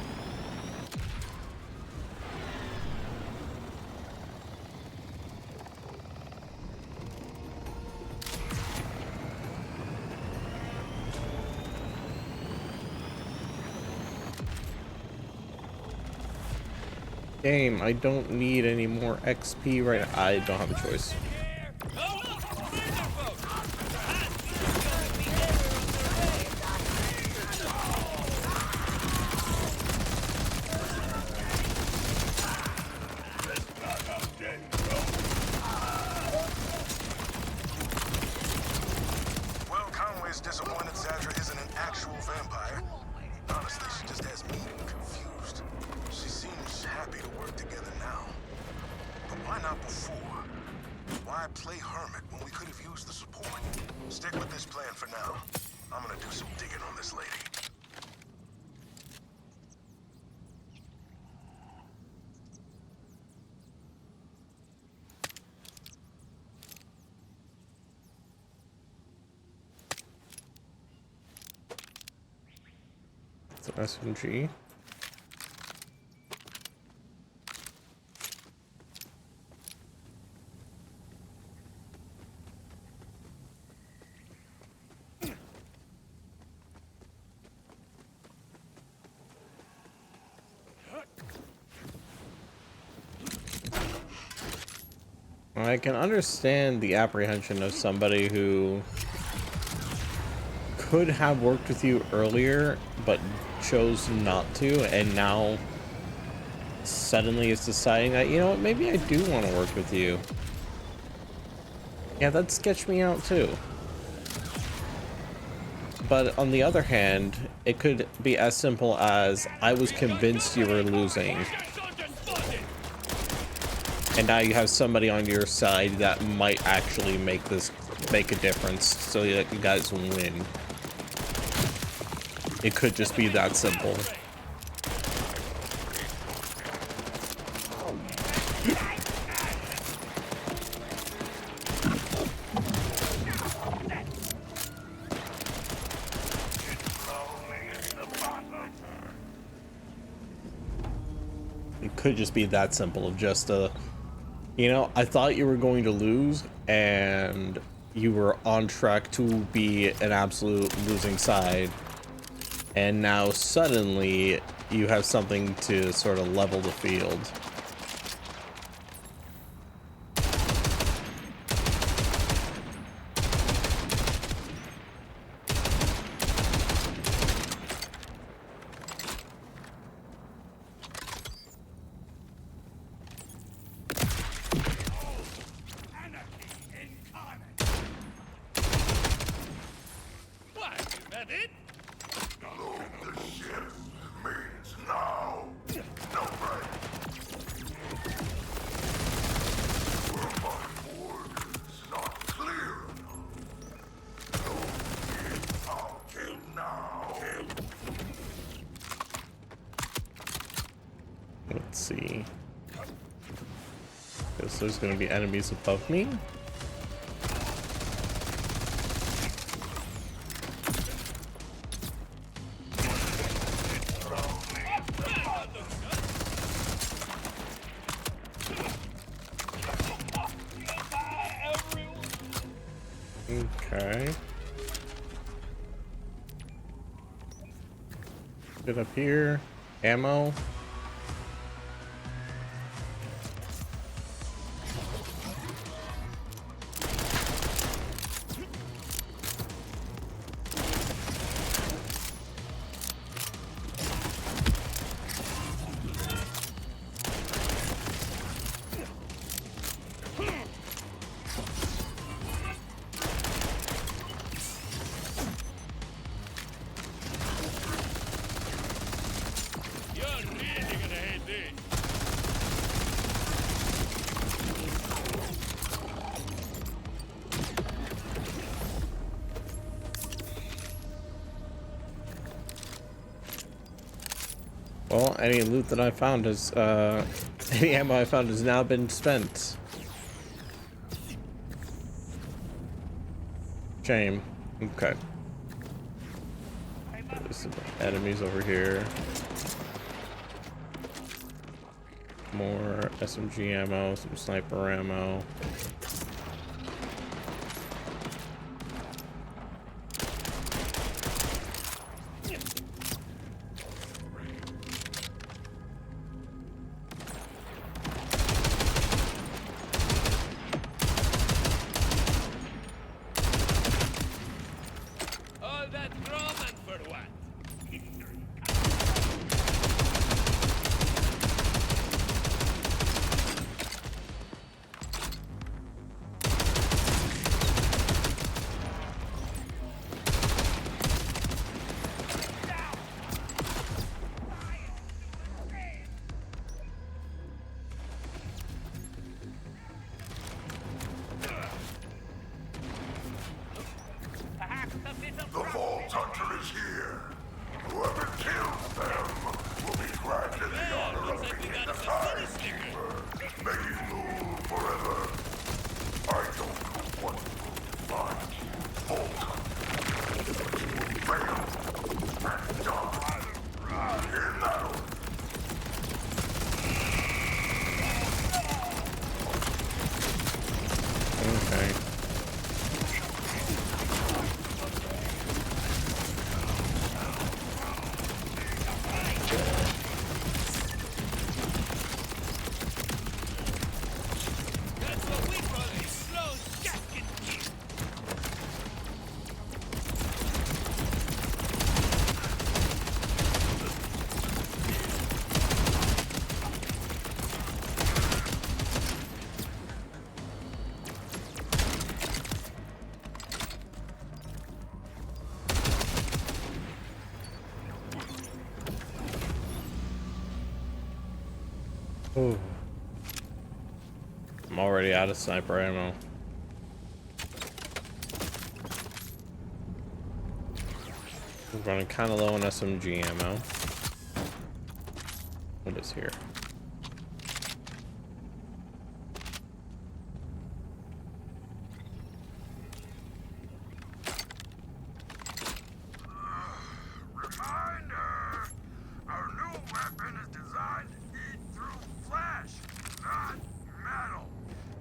Game, I don't need any more XP right now. I don't have a choice. Well, Conway's disappointed Zadra isn't an actual vampire. Honestly, she just has me confused. She seems happy to work together now. But why not before? Why play hermit when we could have used the support? Stick with this plan for now. I'm gonna do some digging on this lady. It's an SMG. I can understand the apprehension of somebody who could have worked with you earlier, but chose not to, and now suddenly is deciding that, you know what, maybe I do want to work with you. Yeah, that'd sketch me out too. But on the other hand, it could be as simple as I was convinced you were losing. And now you have somebody on your side that might actually make a difference so that you guys win. It could just be that simple. It could just be that simple of just a, you know, I thought you were going to lose and you were on track to be an absolute losing side. And now suddenly you have something to sort of level the field. Let's see. Guess there's gonna be enemies above me. Okay. Get up here. Ammo. Well, any loot that I found is, any ammo I found has now been spent. Shame. Okay. There's some enemies over here. More SMG ammo, some sniper ammo. All that Roman for what? The Vault Hunter is here. Whoever kills them will be granted the honor of being the Timekeeper. May he rule forever. I don't know what will find Vault Hunter. Fail and die in battle. Okay. That's what we call a slow gasket kill. Ooh. I'm already out of sniper ammo. We're running kind of low on SMG ammo. What is here? Reminder! Our new weapon is designed to eat through flesh, not metal.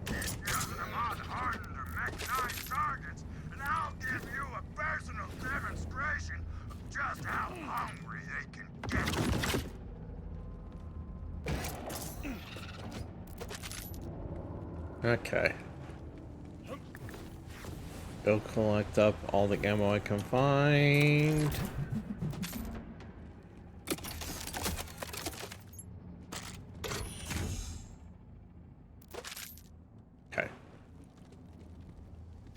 Keep using them on hardened or mechanized targets, and I'll give you a personal demonstration of just how hungry they can get. Okay. Go collect up all the ammo I can find. Okay.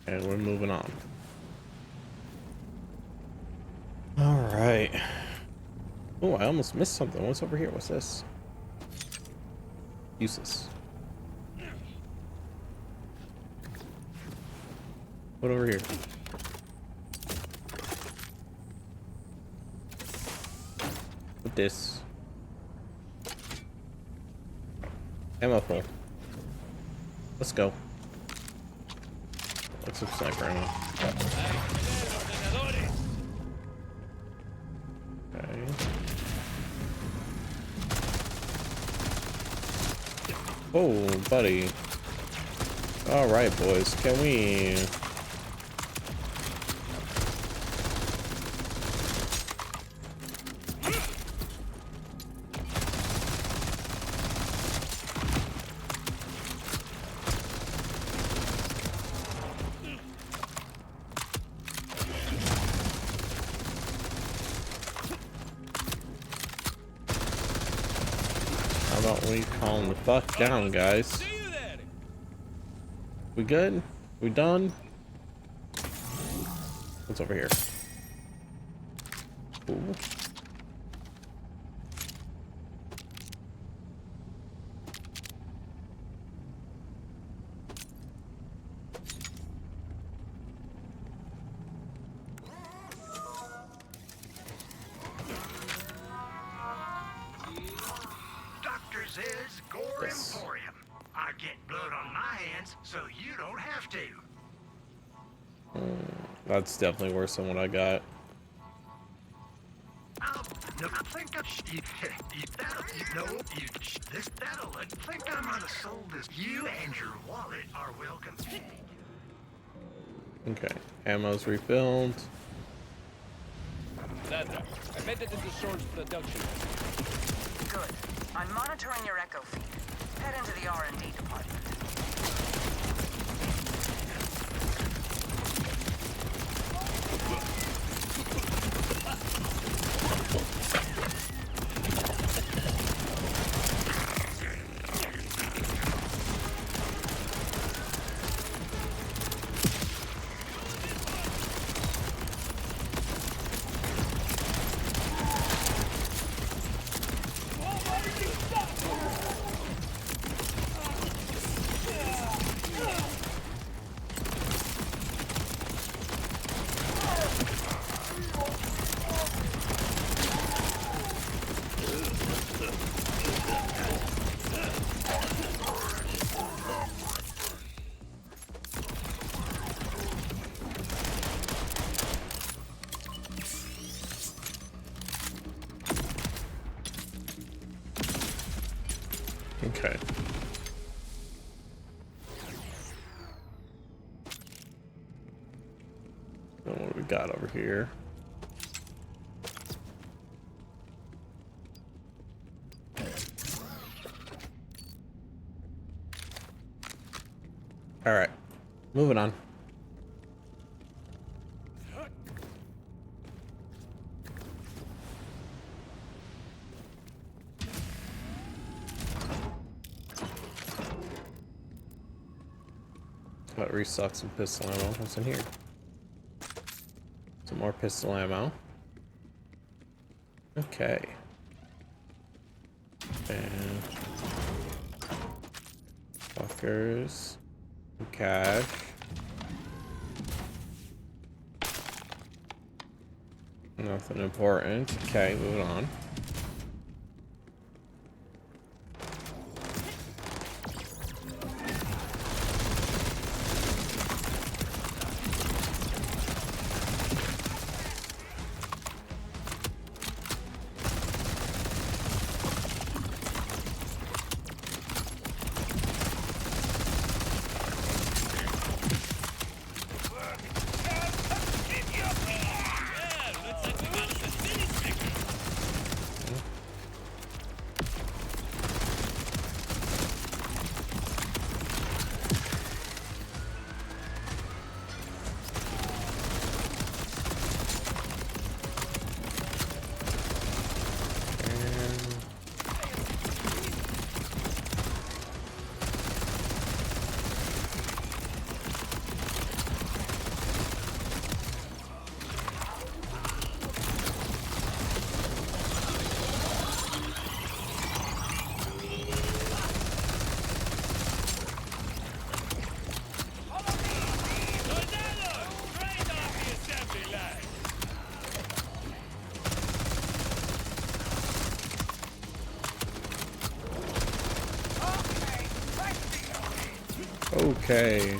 And we're moving on. All right. Oh, I almost missed something. What's over here? What's this? Useless. What over here? What this? Ammo full. Let's go. Let's some sniper ammo. Okay. Oh, buddy. All right, boys. Can we? How about we calm the fuck down, guys? See you there. We good? We done? What's over here? Ooh. That's definitely worse than what I got. No, I think I think I might have sold this. You and your wallet are welcome. Okay, ammo's refilled. Nada. I made it into Sword's production. Good. I'm monitoring your echo feed. Head into the R&D department. Okay. Then what do we got over here? All right, moving on. Got restock some pistol ammo. What's in here? Some more pistol ammo. Okay. And fuckers. Some cash. Nothing important. Okay, moving on. Okay.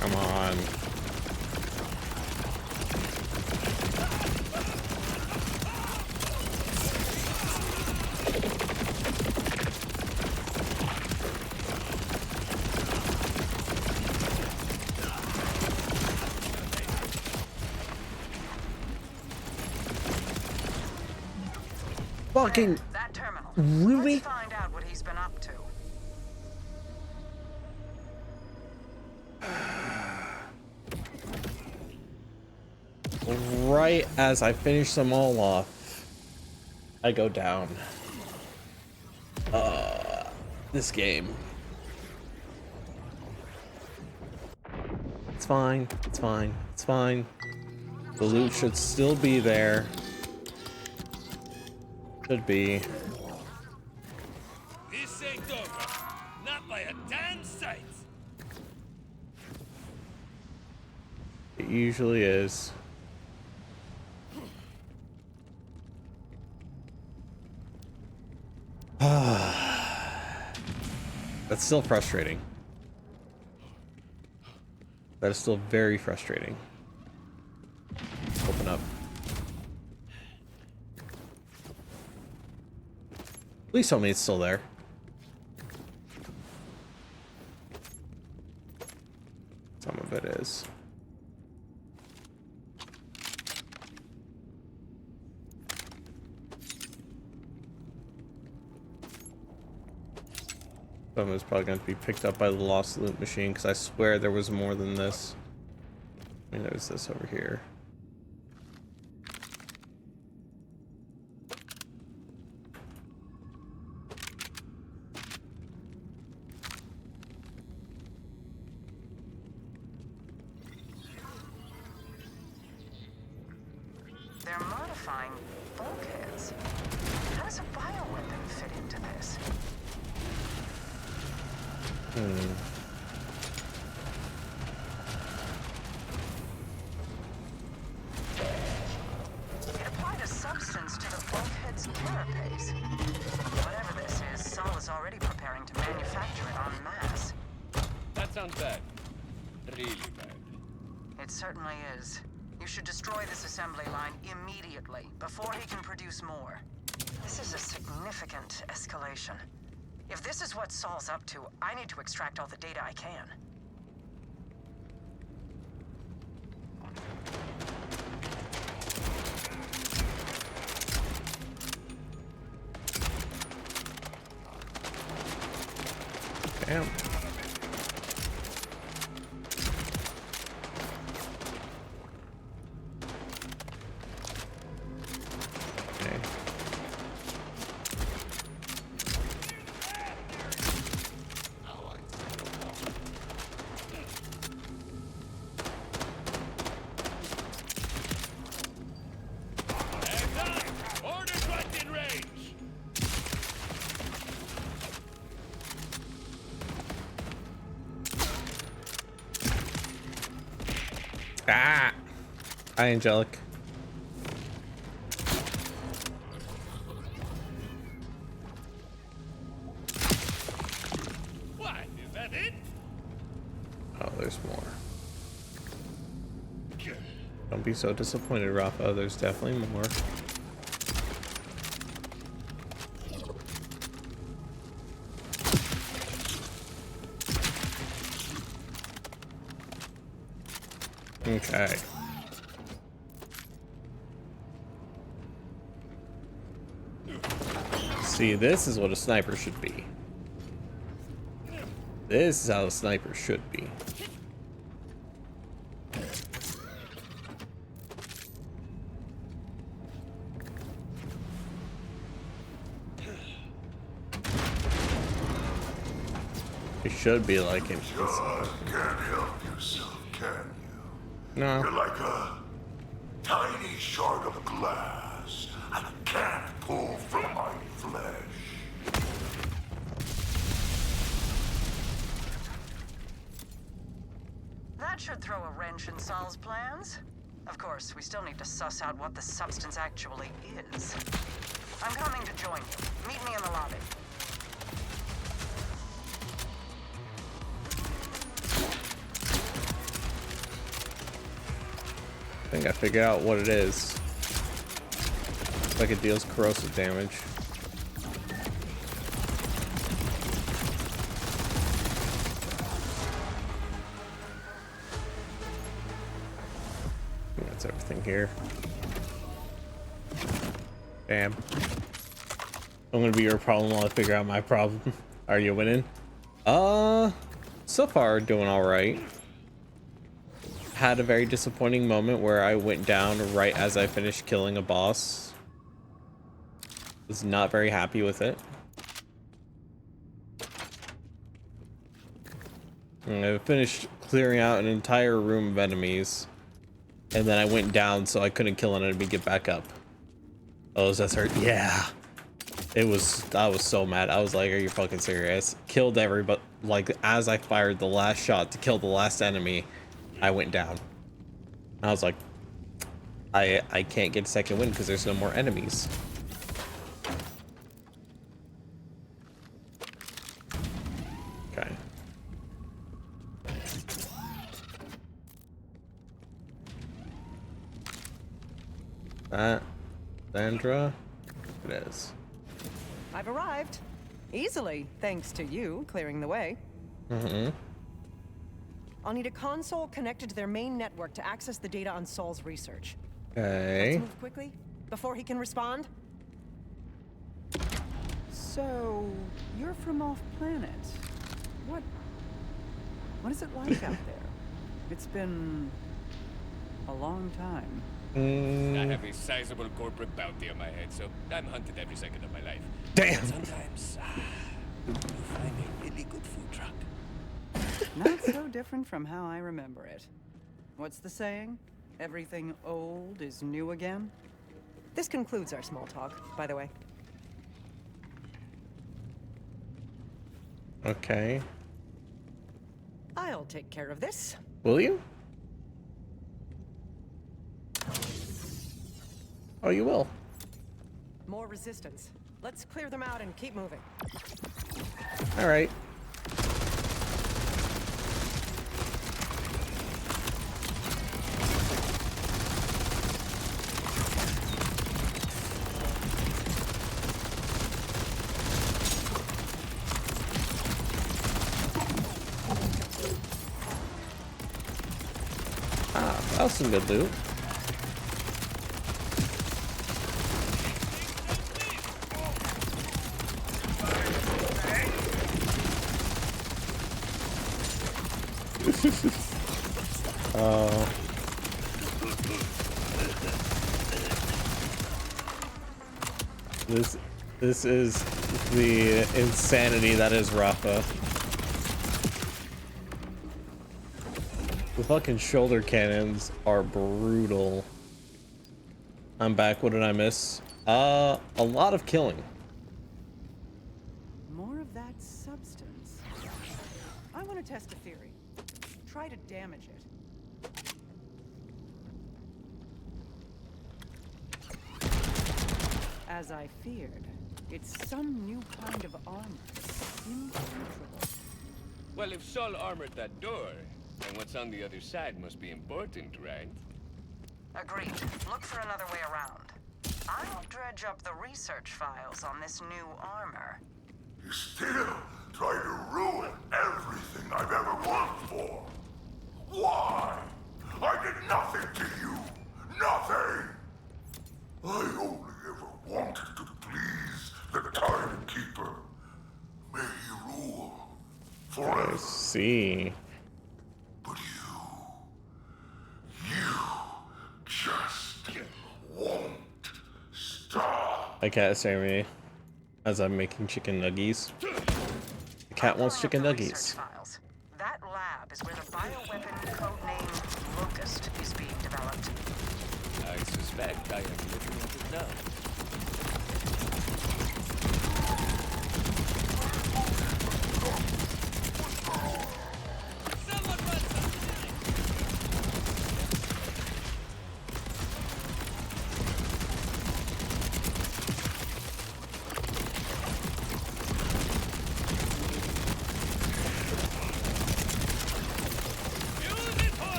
Come on. Fucking That terminal. really? Let's find out what he's been up to. Right as I finish them all off, I go down. This game. It's fine. It's fine. It's fine. The loot should still be there. Should be. This ain't over. Not by a damn sight. It usually is. That's still frustrating. That is still very frustrating. Open up. Please tell me it's still there. Some of it is. Some of it's probably going to be picked up by the lost loot machine, because I swear there was more than this. I mean, there's this over here. They're modifying bulkheads. How does a bioweapon fit into this? It applied a substance to the bulkhead's carapace. Whatever this is, Saul is already preparing to manufacture it en masse. That sounds bad. Really bad. It certainly is. You should destroy this assembly line immediately, before he can produce more. This is a significant escalation. If this is what Saul's up to, I need to extract all the data I can. Damn. Orders right in range. Ah! Hi, Angelic. What? Is that it? Oh, there's more. Don't be so disappointed, Rafa. There's definitely more. Okay. See, this is what a sniper should be. This is how a sniper should be. It should be like in Just can't help yourself, can you? No. You're like a tiny shard of glass I can't pull from my flesh. That should throw a wrench in Saul's plans. Of course, we still need to suss out what the substance actually is. I'm coming to join you. Meet me in the lobby. I think I figured out what it is. It's like it deals corrosive damage. That's everything here. Damn. I'm gonna be your problem while I figure out my problem. Are you winning? So far doing all right. Had a very disappointing moment where I went down right as I finished killing a boss. Was not very happy with it. And I finished clearing out an entire room of enemies, and then I went down so I couldn't kill an enemy get back up. Oh, that's hurt. Yeah. It was, I was so mad. I was like, are you fucking serious? Killed everybody. Like, as I fired the last shot to kill the last enemy, I went down. I was like, I can't get a second win because there's no more enemies. Okay. That, Sandra, it is. I've arrived. Easily, thanks to you clearing the way. Mm-hmm. I'll need a console connected to their main network to access the data on Saul's research. Okay. Let's move quickly, before he can respond. So, you're from off-planet. What is it like out there? It's been a long time. I have a sizable corporate bounty on my head, so I'm hunted every second of my life. Damn. Sometimes you find a really good food truck. Not so different from how I remember it. What's the saying? Everything old is new again? This concludes our small talk, by the way. Okay. I'll take care of this. Will you? Oh, you will. More resistance. Let's clear them out and keep moving. All right. Ah, that was some good loot. This is the insanity that is Rafa. The fucking shoulder cannons are brutal. I'm back. What did I miss? A lot of killing. More of that substance. I want to test a theory. Try to damage it. As I feared, it's some new kind of armor. Impenetrable. Well, if Saul armored that door, then what's on the other side must be important, right? Agreed. Look for another way around. I'll dredge up the research files on this new armor. You still try to ruin everything I've ever worked for. Why? I did nothing to you. Nothing. I only ever wanted to please the Timekeeper. May he rule forever. I see. But you just won't stop. I can't say me as I'm making chicken nuggies. The cat wants chicken nuggies. That lab is where the bioweapon codenamed Locust is being developed. I suspect I am looking at it now.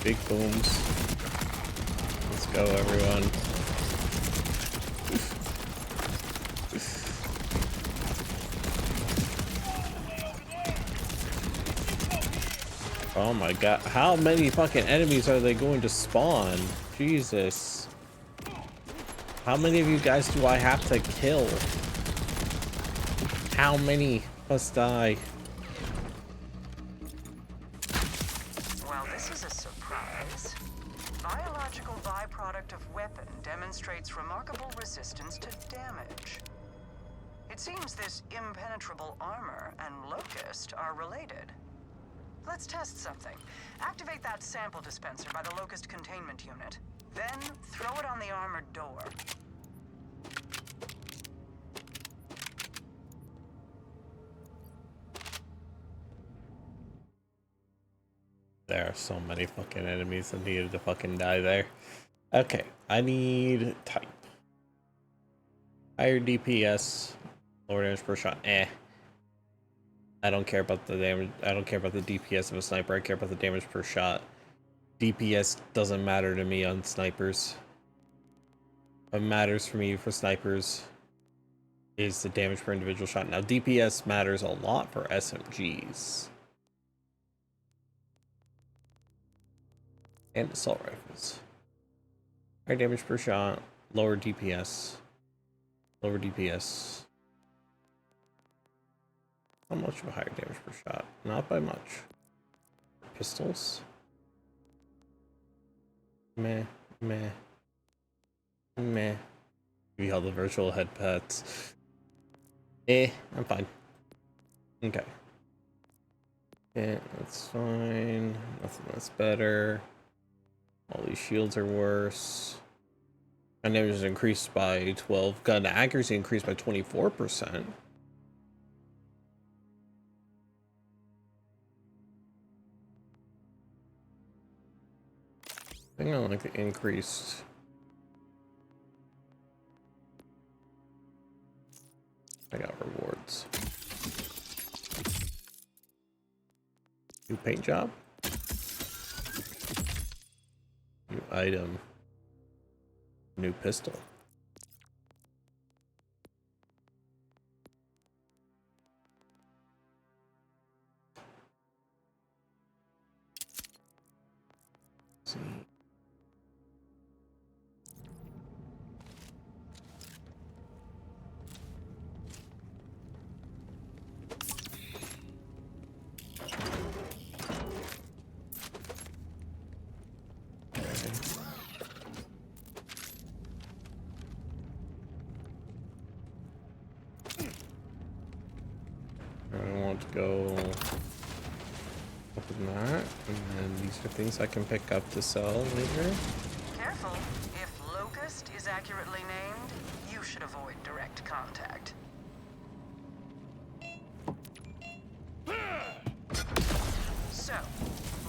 Big booms. Let's go, everyone. Oh my god. How many fucking enemies are they going to spawn? Jesus. How many of you guys do I have to kill? How many must die? Well, this is a surprise. Biological byproduct of weapon demonstrates remarkable resistance to damage. It seems this impenetrable armor and Locust are related. Let's test something. Activate that sample dispenser by the Locust containment unit. Then throw it on the armored door. There are so many fucking enemies that needed to fucking die there. Okay, I need type. Higher DPS, lower damage per shot. I don't care about the damage. I don't care about the DPS of a sniper. I care about the damage per shot. DPS doesn't matter to me on snipers. What matters for me for snipers is the damage per individual shot. Now DPS matters a lot for SMGs and assault rifles. Higher damage per shot, lower DPS. Lower DPS. How much of a higher damage per shot? Not by much. Pistols. Meh. We held the virtual head pets. I'm fine. Okay. Yeah, that's fine. Nothing that's better. All these shields are worse. Gun damage is increased by 12. Gun accuracy increased by 24%. I think I like the increased. I got rewards. New paint job. New item. New pistol. Let's see. I want to go open that, and then these are things I can pick up to sell later. Careful. If Locust is accurately named, you should avoid direct contact. So,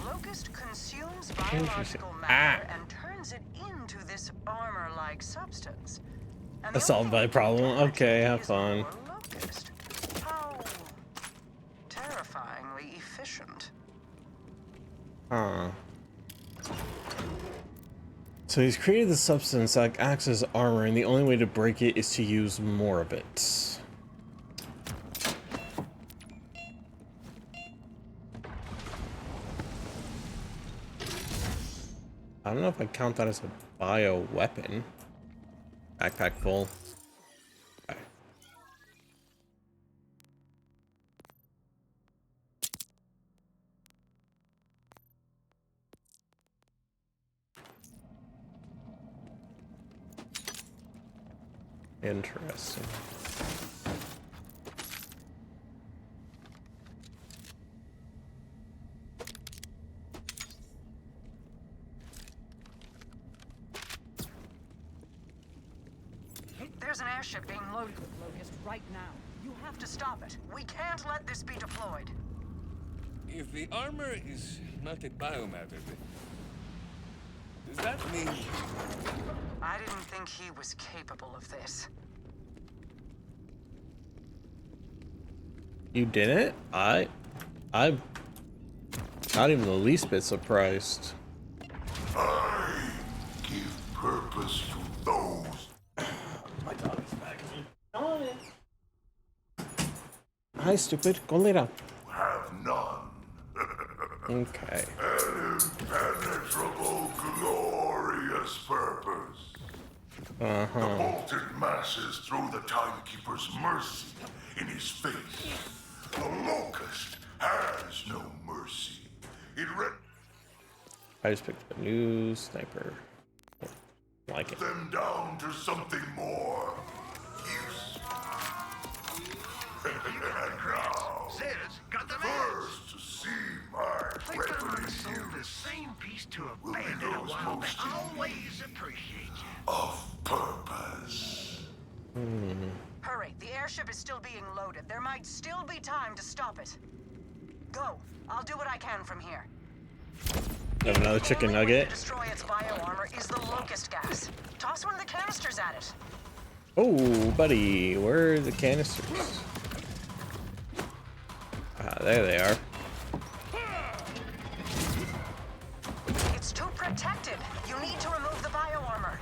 Locust consumes biological matter and turns it into this armor-like substance. And the Solved only my problem. Okay, have is fun. more Locust. How terrifyingly efficient. Huh. So he's created the substance that acts as armor, and the only way to break it is to use more of it. I don't know if I count that as a bio weapon. Backpack full. Okay. Interesting. There's an airship being loaded with Locust right now. You have to stop it. We can't let this be deployed. If the armor is not a biomatter, does that mean... I didn't think he was capable of this. You didn't? I'm not even the least bit surprised. I give purpose to those. My dog is back. On it. Hi, stupid. Go lay down. Have none. Okay. An impenetrable, glorious purpose. The bolted masses throw the Timekeeper's mercy in his face. The Locust has no mercy. It I just picked up a new sniper. Like it. them down to something more useful. And now, Zed's got the first to see my Think I weapon might have in sold the use same piece to a will be bandit a those while back. most Always appreciate you. of purpose. Hurry, the airship is still being loaded. There might still be time to stop it. Go. I'll do what I can from here. Have another chicken The only way nugget. to destroy its bioarmor is the locust gas. Toss one of the canisters at it. Oh, buddy, where are the canisters? Ah, there they are. It's too protected. You need to remove the bioarmor.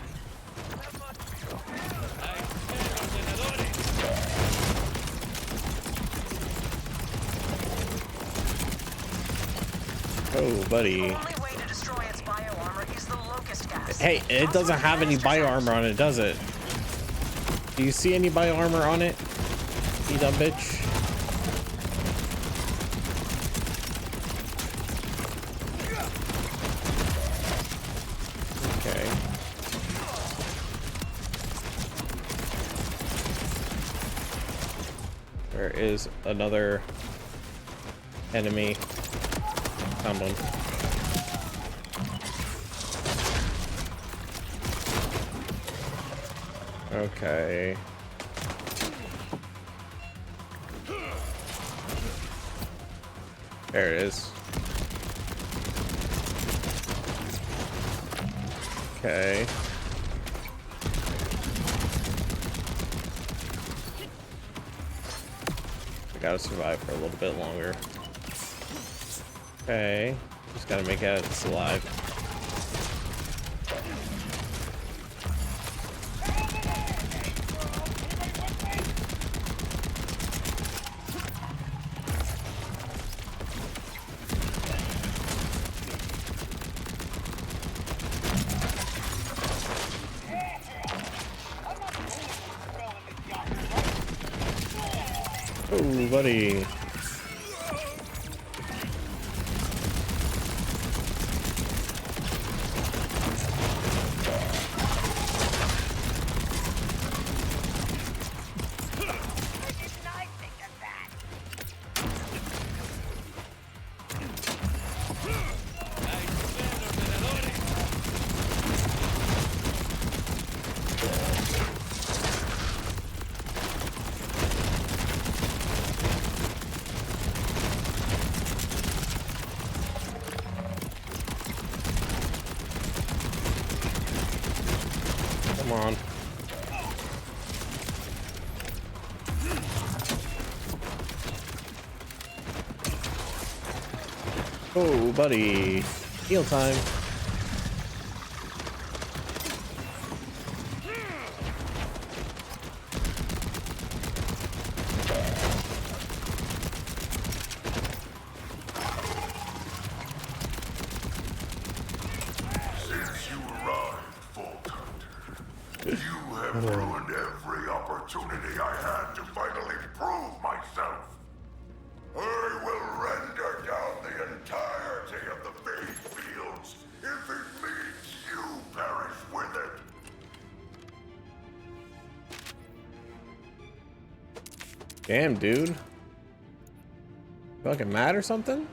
Oh, buddy. The only way to destroy its bioarmor is the locust gas. Hey, it Toss doesn't one of the have any canisters at it. bioarmor on it, does it? Do you see any bioarmor on it? You dumb bitch. Okay. There is another enemy. Found one. Okay. There it is. Okay. I gotta survive for a little bit longer. Okay. Just gotta make it it's alive. Oh, buddy. Come on. Oh, buddy. Heal time. Since you arrived, Vault Hunter, you have ruined every opportunity I had to finally prove myself. I will render down the entirety of the Fade Fields if it means you perish with it. Damn, dude. Fucking mad or something?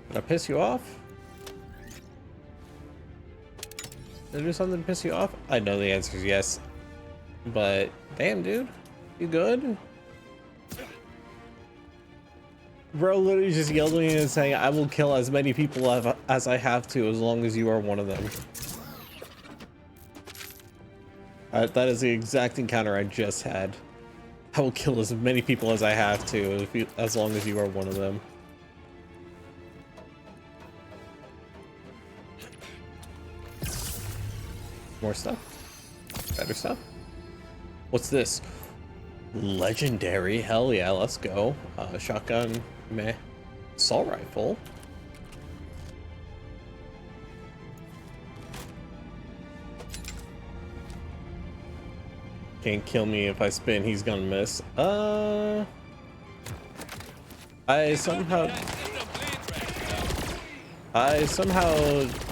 Did I piss you off? Did I do something to piss you off? I know the answer is yes. But, damn, dude. You good? Bro literally just yelled at me and saying, I will kill as many people as I have to as long as you are one of them. That is the exact encounter I just had. I will kill as many people as I have to as long as you are one of them. More stuff? Better stuff? What's this? Legendary? Hell yeah, let's go. Shotgun, meh. Assault rifle. Can't kill me if I spin, he's gonna miss. I somehow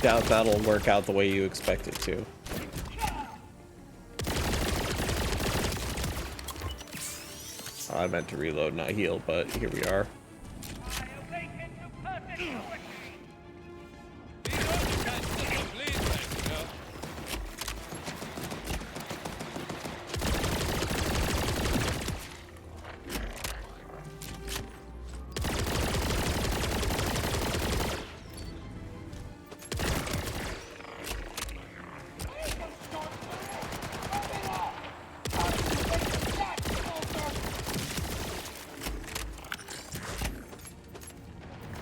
doubt that'll work out the way you expect it to. Oh, I meant to reload, not heal, but here we are.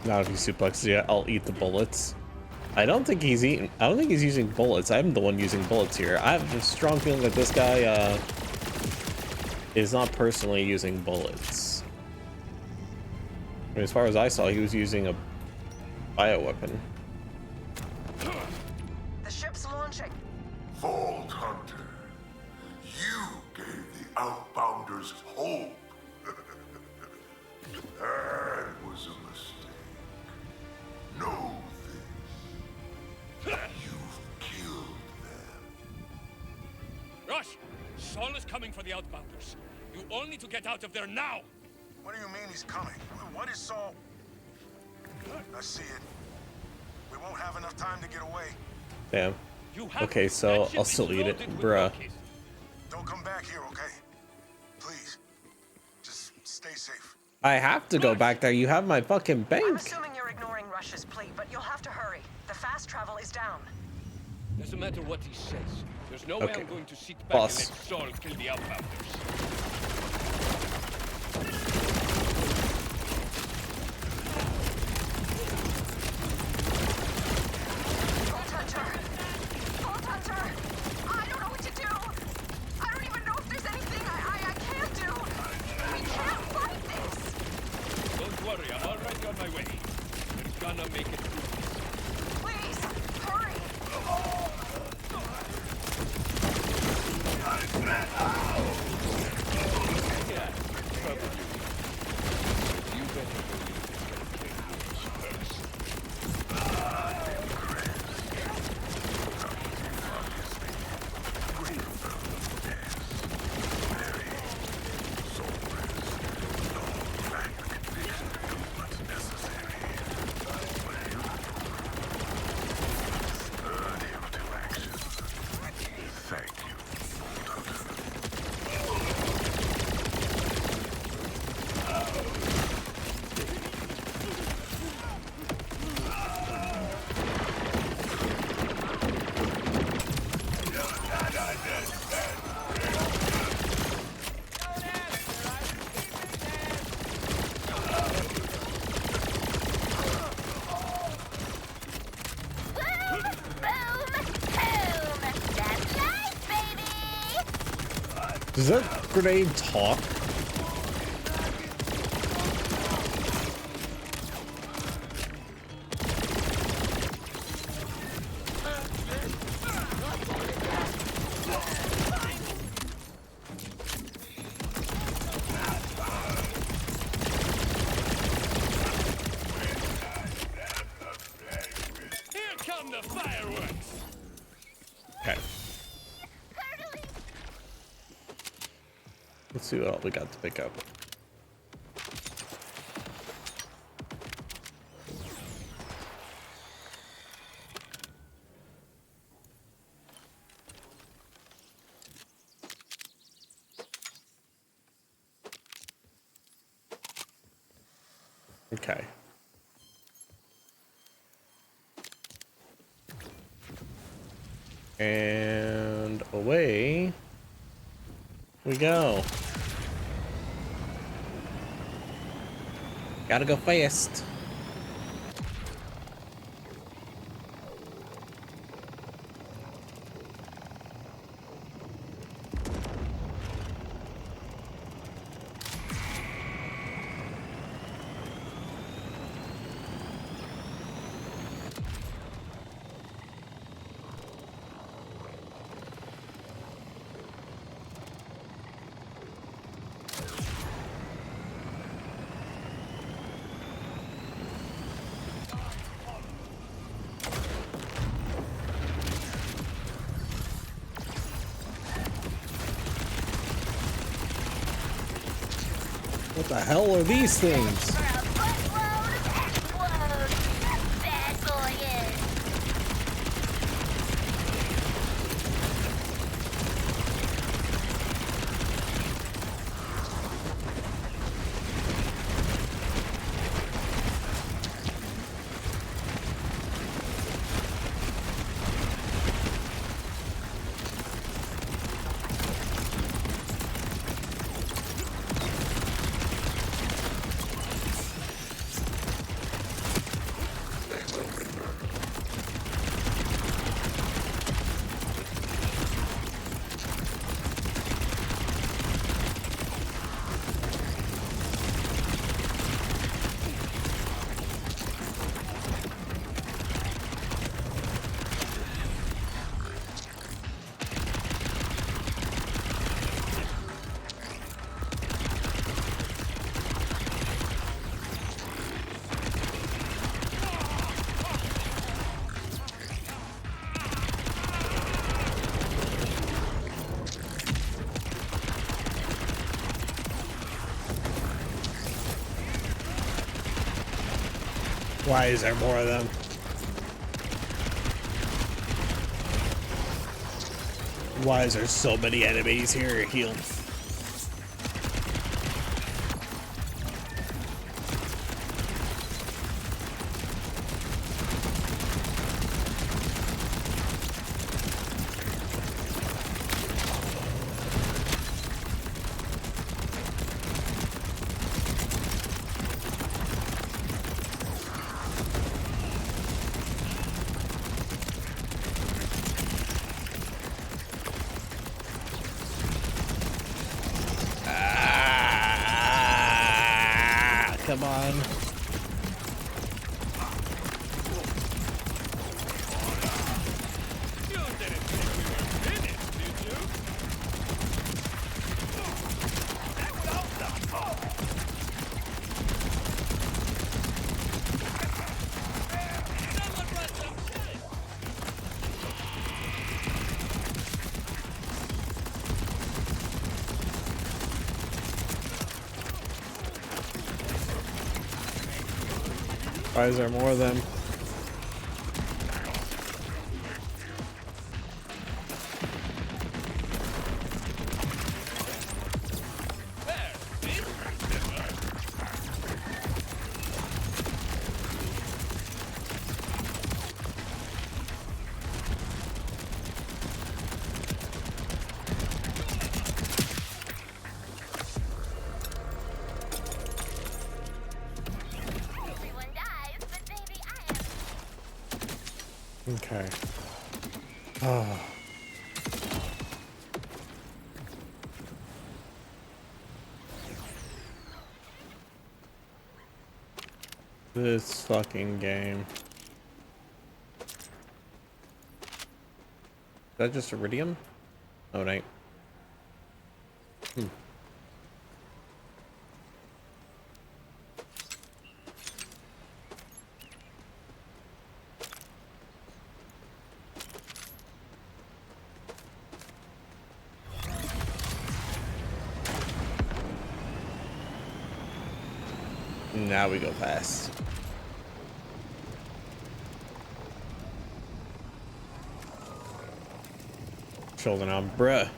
Not if he suplexes yet, I'll eat the bullets. I don't think he's using bullets. I'm the one using bullets here. I have a strong feeling that this guy is not personally using bullets. I mean, as far as I saw, he was using a bioweapon. The ship's launching. Vault Hunter, you gave the Outbounders hope. That was a mistake. Know this. You've killed them. Rush! Saul is coming for the Outbounders. You all need to get out of there now! What do you mean he's coming? What is Saul? I see it. We won't have enough time to get away. Damn. You have Okay, so I'll still eat it, bruh. Don't come back here, okay? Please. Just stay safe. I have to go back there. You have my fucking I'm bank. assuming you're ignoring Rush's plea, but you'll have to hurry. The fast travel is down. Doesn't matter what he says. There's no way Okay. I'm going to sit back Boss. and let Saul kill the Outbounders. Vault Hunter! I don't know what to do! I don't even know if there's anything I can't do! We can't fight this! Don't worry, I'm already on my way. We're gonna make it through this. Please, hurry! Yeah, probably. You better believe it's gonna take yours first. Thank you, Vault Hunter. Boom, boom, that's life, baby! Does that grenade talk? Here come the fireworks! Okay. Let's see what all we got to pick up. Okay. And away we go. Gotta go fast. What the hell are these things? Why is there more of them? Why is there so many enemies here healed? Come on. Why is there more of them? Okay. Oh. This fucking game. Is that just iridium? Oh, no. Now we go fast. Children on, bruh.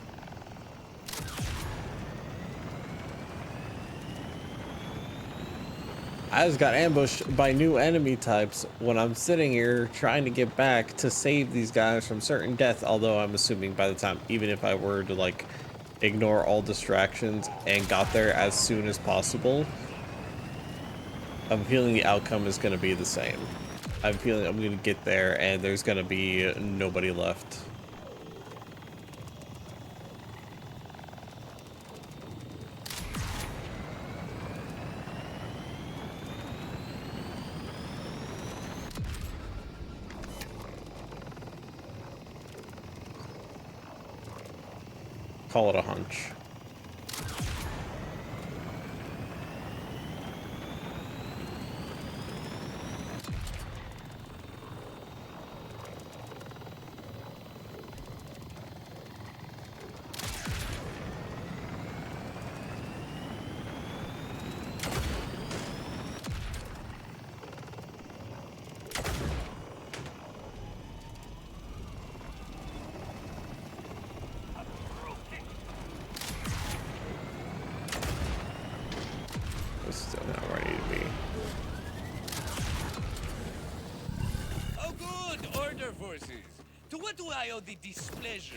I just got ambushed by new enemy types when I'm sitting here trying to get back to save these guys from certain death, although I'm assuming by the time, even if I were to like ignore all distractions and got there as soon as possible, I'm feeling the outcome is going to be the same. I'm feeling I'm going to get there and there's going to be nobody left. Call it a hunch. To what do I owe the displeasure?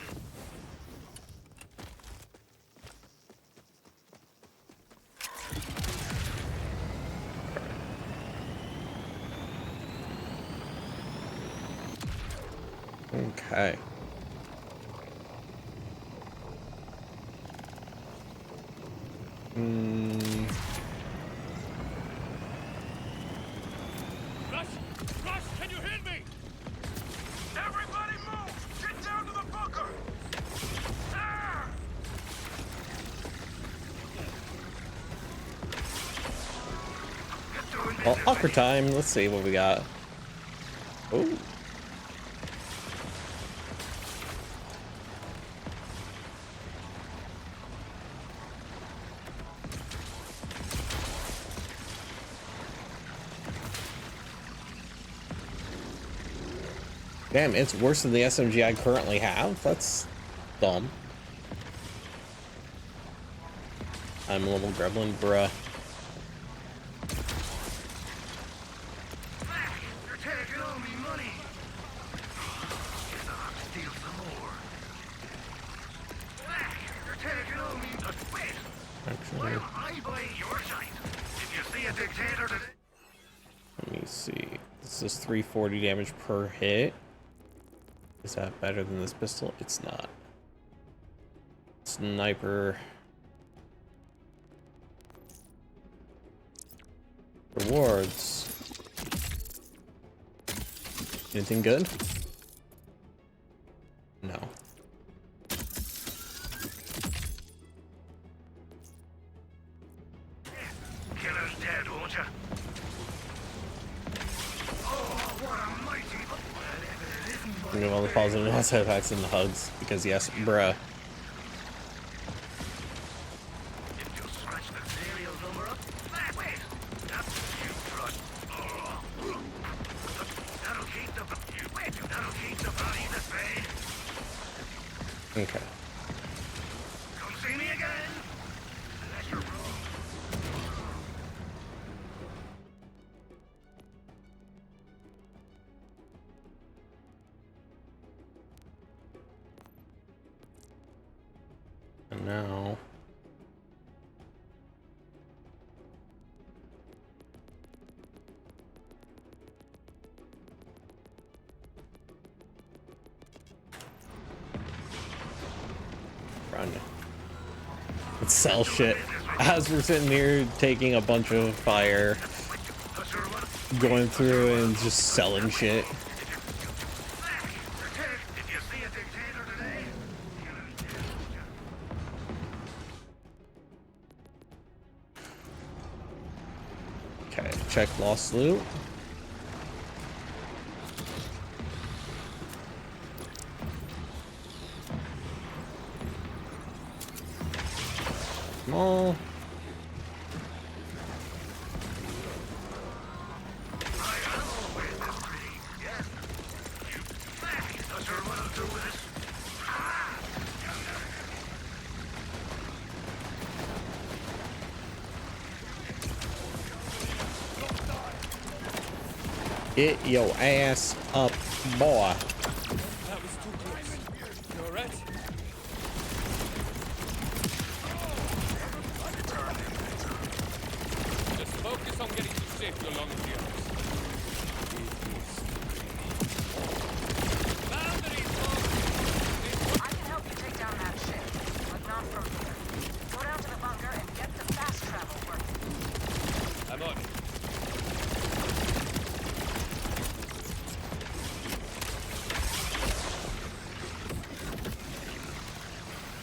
Okay. Rush! Rush! Can you hear me? Everybody move! Get down to the bunker! Ah! Well, awkward time. Let's see what we got. Ooh. Damn, it's worse than the SMG I currently have. That's dumb. I'm a little gremlin, bruh. You're taking all me money. Guess I'll have to steal some more. You're taking all me. Wait. Why Actually, am I buying your shite? If you see a dictator today. let me see. This is 340 damage per hit. Is that better than this pistol? It's not. Sniper. Rewards. Anything good? No. Killer's dead, won't ya? Oh, what a mighty. Whatever it isn't. Think of all the positive and side effects and the hugs. Because yes, bruh. If you scratch the serial number up. Wait. That's you, Trud. Oh. That'll keep the. Wait. That'll keep the bodies at bay. Okay. Come see me again. Unless you're wrong. And now. Run. Let's sell shit. As we're sitting here taking a bunch of fire, going through and just selling shit. If you see a dictator today, killer's dead, won't ya? Okay, check lost loot. Small. Not sure what I'll do with it. Get your ass up, boy. That was too close. You alright? Just focus on getting to safety along with the others. Boundaries, folks! I can help you take down that ship, but not from here. Go down to the bunker and get the fast travel working. I'm on it.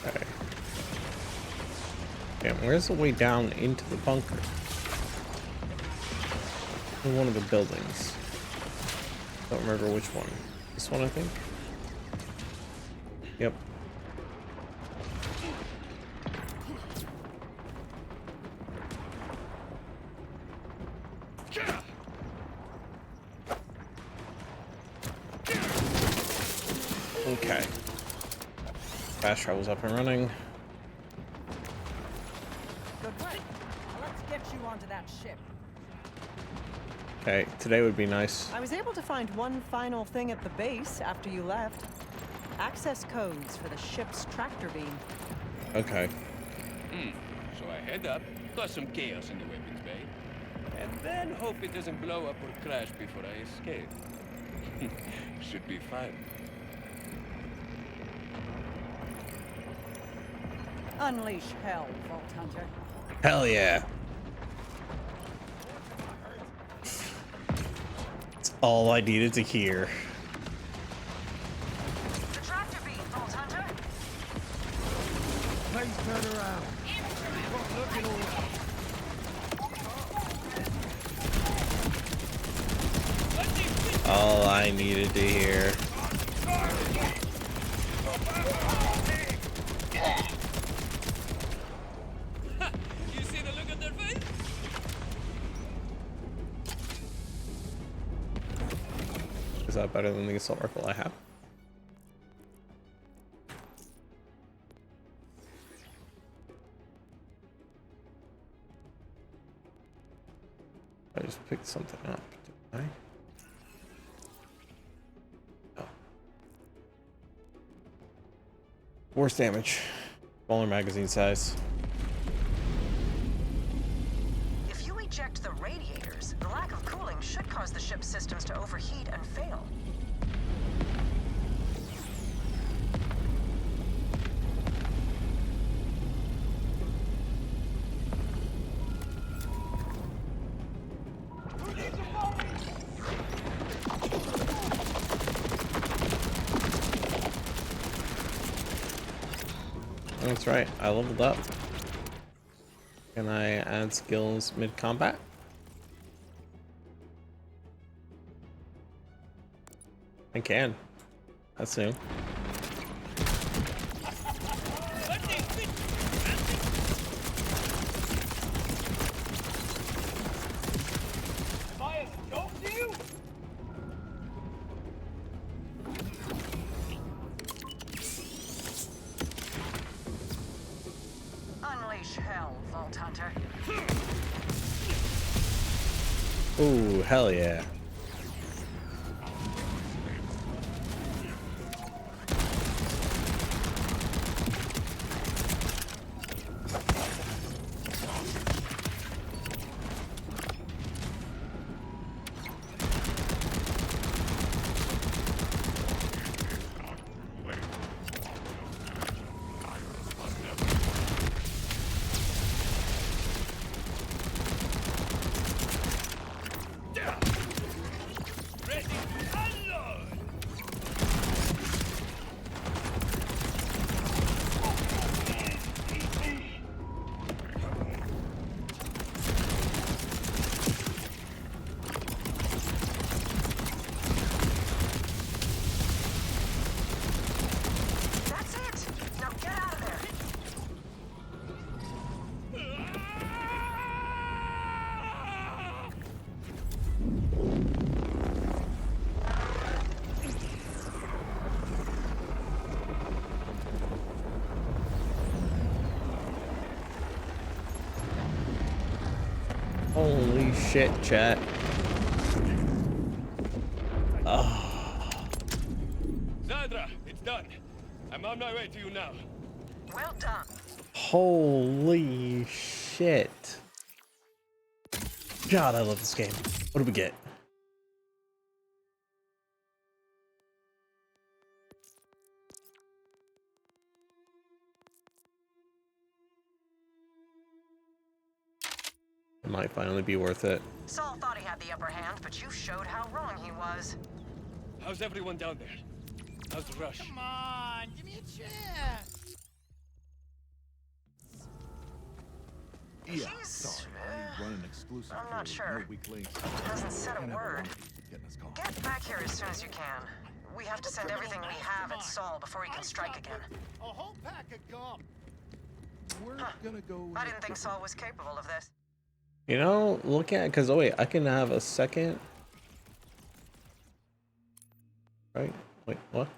Okay. Damn, where's the way down into the bunker? In one of the buildings. Don't remember which one. This one, I think? Yep. Okay. Fast travel's up and running. Good work. Now let's get you onto that ship. Okay, today would be nice. I was able to find one final thing at the base after you left. Access codes for the ship's tractor beam. Okay. So I head up, cause some chaos in the weapons bay, and then hope it doesn't blow up or crash before I escape. Should be fine. Unleash hell, Vault Hunter. Hell yeah. That's all I needed to hear. The tractor beam, Vault Hunter. Please turn around. Looking all right. All I needed to hear. You see the look on their face? Is that better than the assault rifle I have? I just picked something up, didn't I? Oh. Worse damage. Smaller magazine size. If you eject the radiators, the lack of cooling should cause the ship's systems to overheat and fail. That's right, I leveled up. Can I add skills mid-combat? I can. That's new. Unleash hell, Vault Hunter. Ooh, hell yeah. That's it! Now get out of there! Holy shit, chat. Zadra, it's done. I'm on my way to you now. Well done. Holy shit. God, I love this game. What do we get? It might finally be worth it. Saul thought he had the upper hand, but you showed how wrong he was. How's everyone down there? How's the rush? Come on, give me a chance. He's, Running exclusive I'm not sure. No weak links. Hasn't said a word. Getting us caught. Get back here as soon as you can. We have to send everything we have at Saul before he can strike again. A whole pack of gum. We're gonna go. I didn't think Saul was capable of this. You know, look at, because, oh wait, I can have a second. Right? Wait, what?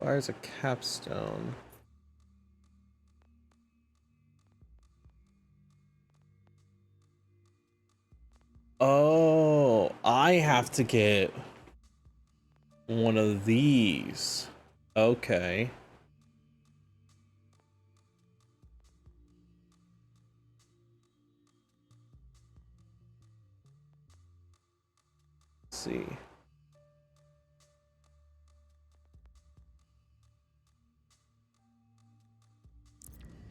Fires a capstone. Oh, I have to get one of these. Okay. Let's see.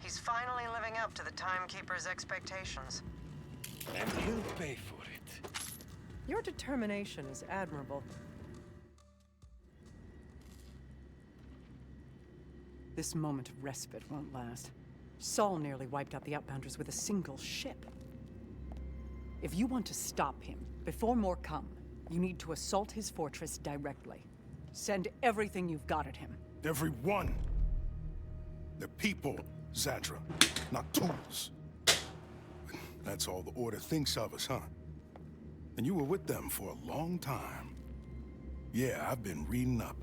He's finally living up to the Timekeeper's expectations. And he'll pay for it. Your determination is admirable. This moment of respite won't last. Saul nearly wiped out the Outbounders with a single ship. If you want to stop him before more come, you need to assault his fortress directly. Send everything you've got at him. Everyone. They're people, Zadra, not tools. That's all the Order thinks of us, huh? And you were with them for a long time. Yeah, I've been reading up.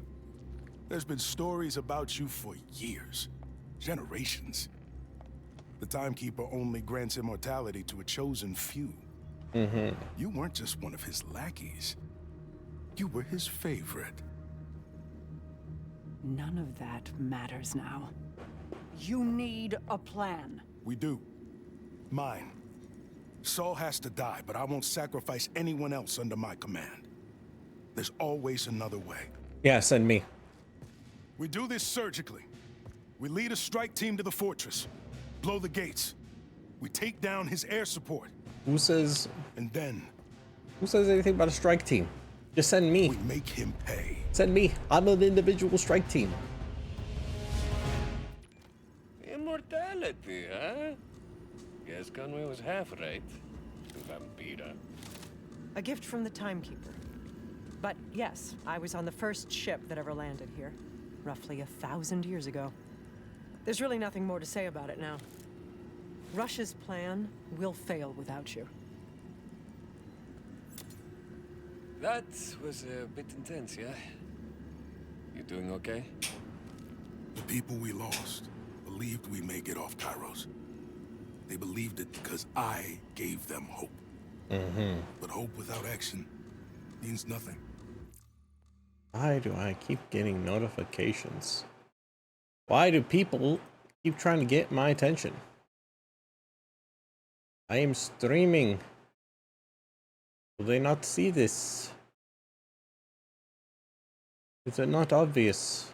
There's been stories about you for years. Generations. The Timekeeper only grants immortality to a chosen few. You weren't just one of his lackeys. You were his favorite. None of that matters now. You need a plan. We do. Mine. Saul has to die, but I won't sacrifice anyone else under my command. There's always another way. Yeah, send me. We do this surgically. We lead a strike team to the fortress, blow the gates. We take down his air support. Who says anything about a strike team? Just send me. We make him pay. Send me. I'm an individual strike team. Immortality, huh? Guess Conway was half right. Vampira. A gift from the Timekeeper. But yes, I was on the first ship that ever landed here, roughly 1,000 years ago. There's really nothing more to say about it now. Rush's plan will fail without you. That was a bit intense, yeah? You doing okay? The people we lost believed we may get off Kairos. They believed it because I gave them hope. But hope without action means nothing. Why do I keep getting notifications? Why do people keep trying to get my attention? I am streaming. Will they not see this? Is it not obvious?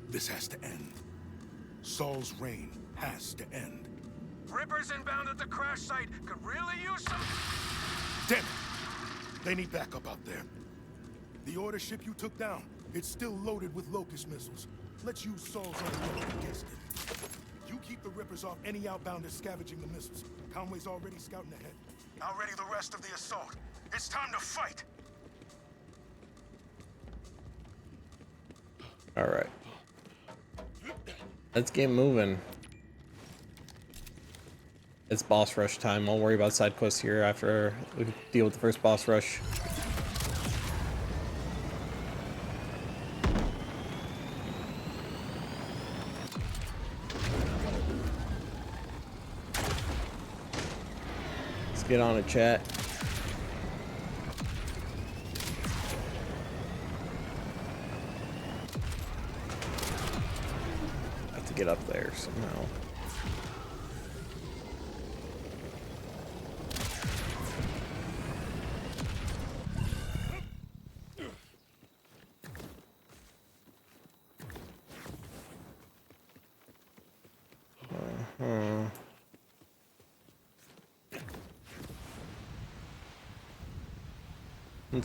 This has to end. Saul's reign has to end. Rippers inbound at the crash site could really use some... Damn it! They need backup out there. The Order ship you took down, it's still loaded with Locust missiles. Let's use Saul's own load against it. You keep the Rippers off any outbounders scavenging the missiles. Conway's already scouting ahead. I'll ready the rest of the assault. It's time to fight! Alright. Let's get moving. It's boss rush time. I'll worry about side quests here after we deal with the first boss rush. Let's get on it, chat. Have to get up there somehow.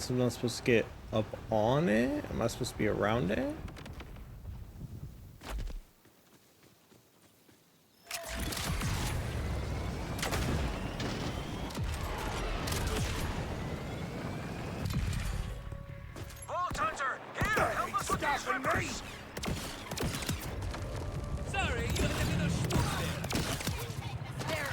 I'm not supposed to get up on it? Am I supposed to be around it? Vault Hunter, here! Help us with these Rippers! Sorry, you had a little schmoop there.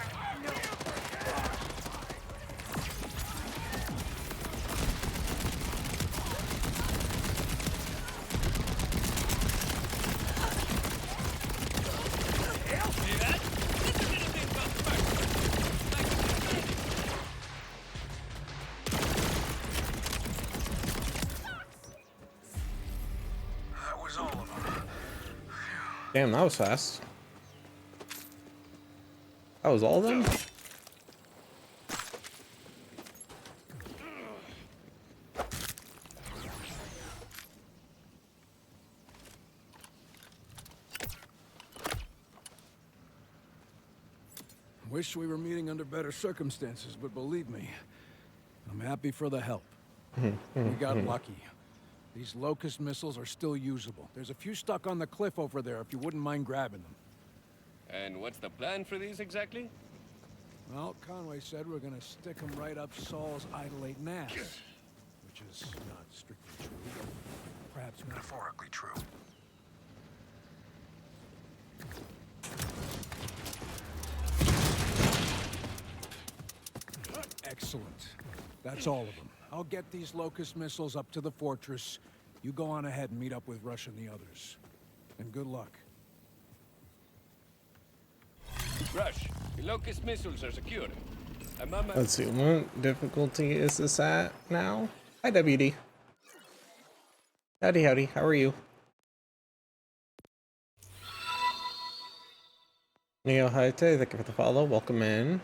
Damn, that was fast. That was all of them? Wish we were meeting under better circumstances, but believe me, I'm happy for the help. We got lucky. These Locust missiles are still usable. There's a few stuck on the cliff over there if you wouldn't mind grabbing them. And what's the plan for these exactly? Well, Conway said we're gonna stick them right up Saul's idolating ass. Which is not strictly true, but perhaps metaphorically true. Excellent. That's all of them. I'll get these Locust missiles up to the fortress. You go on ahead and meet up with Rush and the others. And good luck. Rush, the Locust missiles are secure. I'm on my... Let's see, what difficulty is this at now? Hi, WD. Howdy, howdy. How are you? Neo Haite, thank you for the follow. Welcome in.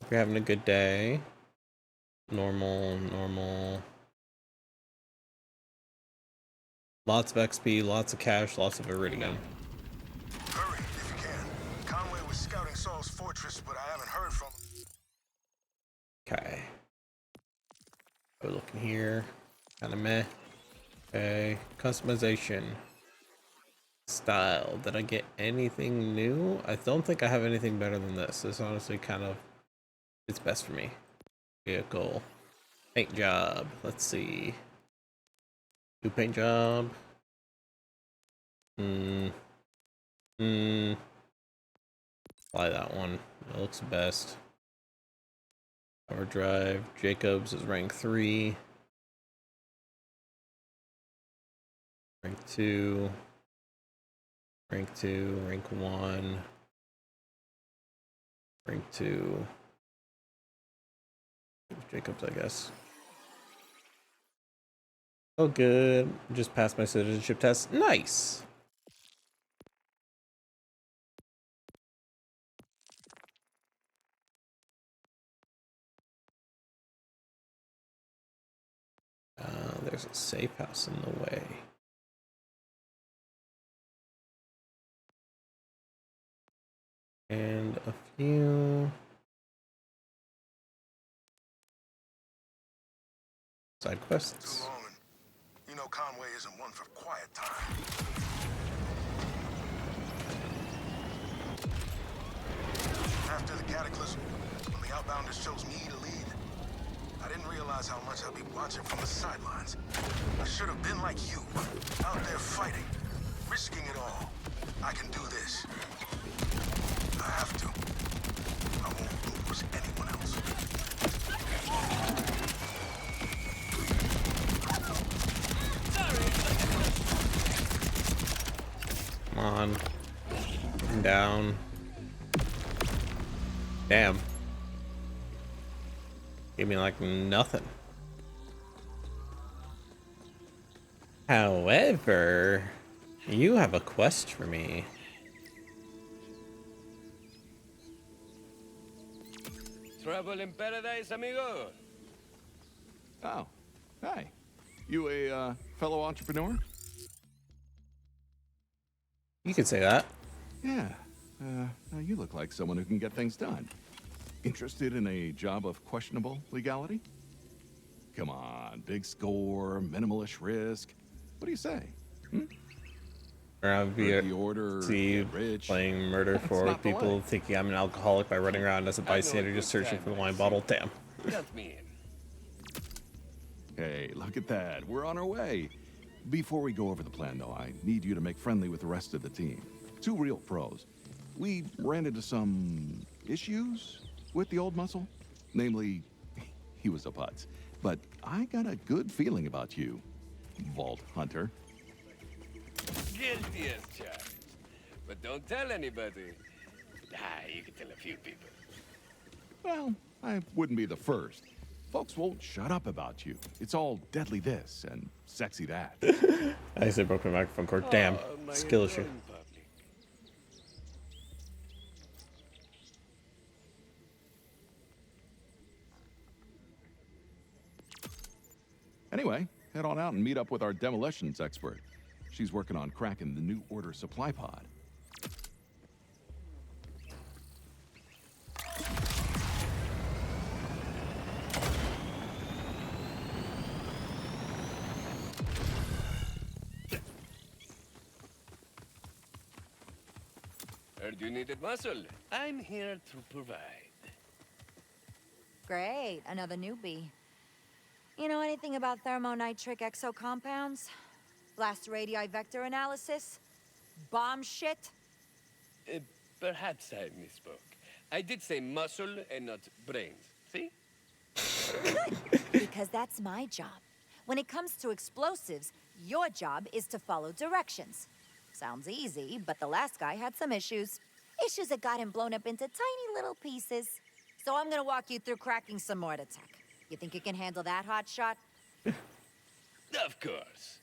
Hope you're having a good day. Normal, normal. Lots of XP, lots of cash, lots of Iridium. Hurry, if you can. Conway was scouting Saul's fortress, but I haven't heard from him. Okay. We're looking here. Kinda meh. Okay. Customization. Style. Did I get anything new? I don't think I have anything better than this. This honestly kind of... it's best for me. Vehicle. Paint job. Let's see. Do paint job. Apply that one. That looks the best. Power drive. Jacobs is rank 3. Rank 2. Rank 2. Rank 1. Rank 2. Jacobs, I guess. Oh, good. Just passed my citizenship test. Nice. There's a safe house in the way. And a few side quests. Too long, and you know Conway isn't one for quiet time. After the cataclysm, when the Outbounders chose me to lead, I didn't realize how much I'd be watching from the sidelines. I should have been like you, out there fighting, risking it all. I can do this. I have to. I won't lose anyone else. Come on. I'm down. Damn. Gave me like nothing. However, you have a quest for me. Trouble in paradise, amigo? Oh, hi. You a fellow entrepreneur? You could say that. Yeah. You look like someone who can get things done. Interested in a job of questionable legality? Come on, big score, minimalish risk. What do you say? Or I would be Break the order, get rich. playing murder That's for not the people life. thinking I'm an alcoholic by running around as a I know a bystander good just searching time, for the I wine see. bottle. Damn. Count me in. Hey, look at that. We're on our way. Before we go over the plan, though, I need you to make friendly with the rest of the team. 2 real pros. We ran into some issues with the old muscle. Namely, he was a putz. But I got a good feeling about you, Vault Hunter. Guilty as charged. But don't tell anybody. You can tell a few people. Well, I wouldn't be the first. Folks won't shut up about you. It's all deadly this and sexy that. I say broken microphone cord. Damn. my Skill issue. adoring puppy. Anyway, head on out and meet up with our demolitions expert. She's working on cracking the New Order supply pod. Heard you needed muscle. I'm here to provide. Great, another newbie. You know anything about thermonitric exocompounds? Blast radii vector analysis? Bomb shit? Perhaps I misspoke. I did say muscle and not brains. See? Because that's my job. When it comes to explosives, your job is to follow directions. Sounds easy, but the last guy had some issues. Issues that got him blown up into tiny little pieces. So I'm gonna walk you through cracking some mortar tech. You think you can handle that, hotshot? Of course.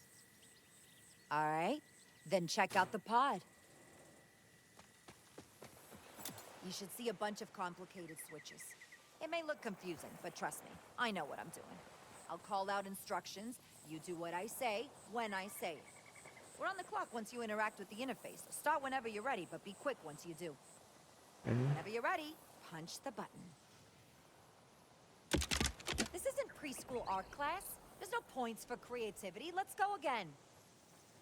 All right, then check out the pod. You should see a bunch of complicated switches. It may look confusing, but trust me, I know what I'm doing. I'll call out instructions, you do what I say, when I say it. We're on the clock once you interact with the interface. Start whenever you're ready, but be quick once you do. Whenever you're ready, punch the button. This isn't preschool art class. There's no points for creativity. Let's go again.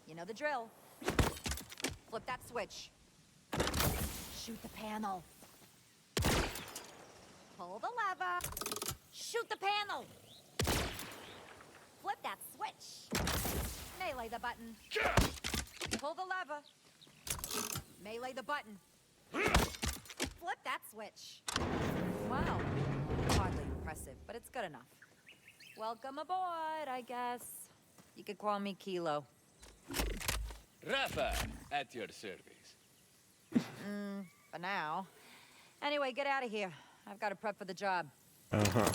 You know the drill. Flip that switch. Shoot the panel. Pull the lever. Shoot the panel. Flip that switch. Melee the button. Pull the lever. Melee the button. Flip that switch. Wow. Hardly impressive, but it's good enough. Welcome aboard, I guess. You could call me Kilo. Rafa, at your service. For now. Anyway, get out of here. I've got to prep for the job. Uh-huh.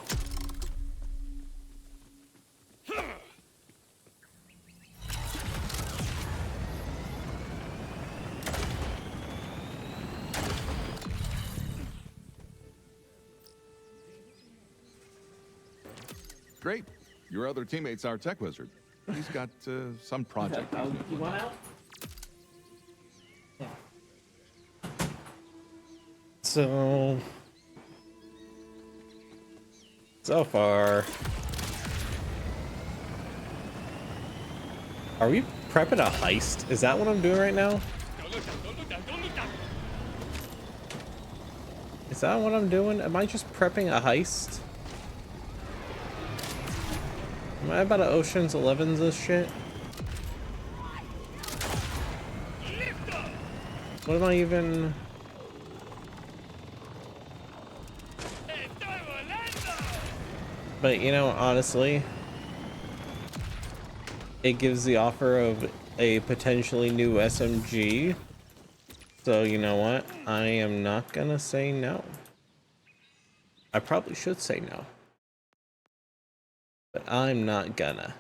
Great. Your other teammate's our tech wizard. He's got some project. You want out? So far, are we prepping a heist? Is that what I'm doing right now? Don't look down, don't look down, don't look down. Is that what I'm doing? Am I just prepping a heist? Am I about to Ocean's 11's this shit? What am I even... But, you know, honestly, it gives the offer of a potentially new SMG. So, you know what? I am not gonna say no. I probably should say no. But I'm not gonna.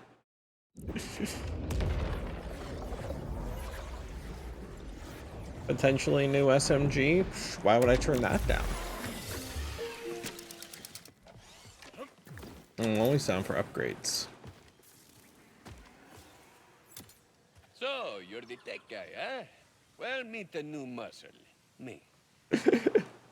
Potentially new SMG? Why would I turn that down? I'm always down for upgrades. So, you're the tech guy, huh? Well, meet the new muscle. Me.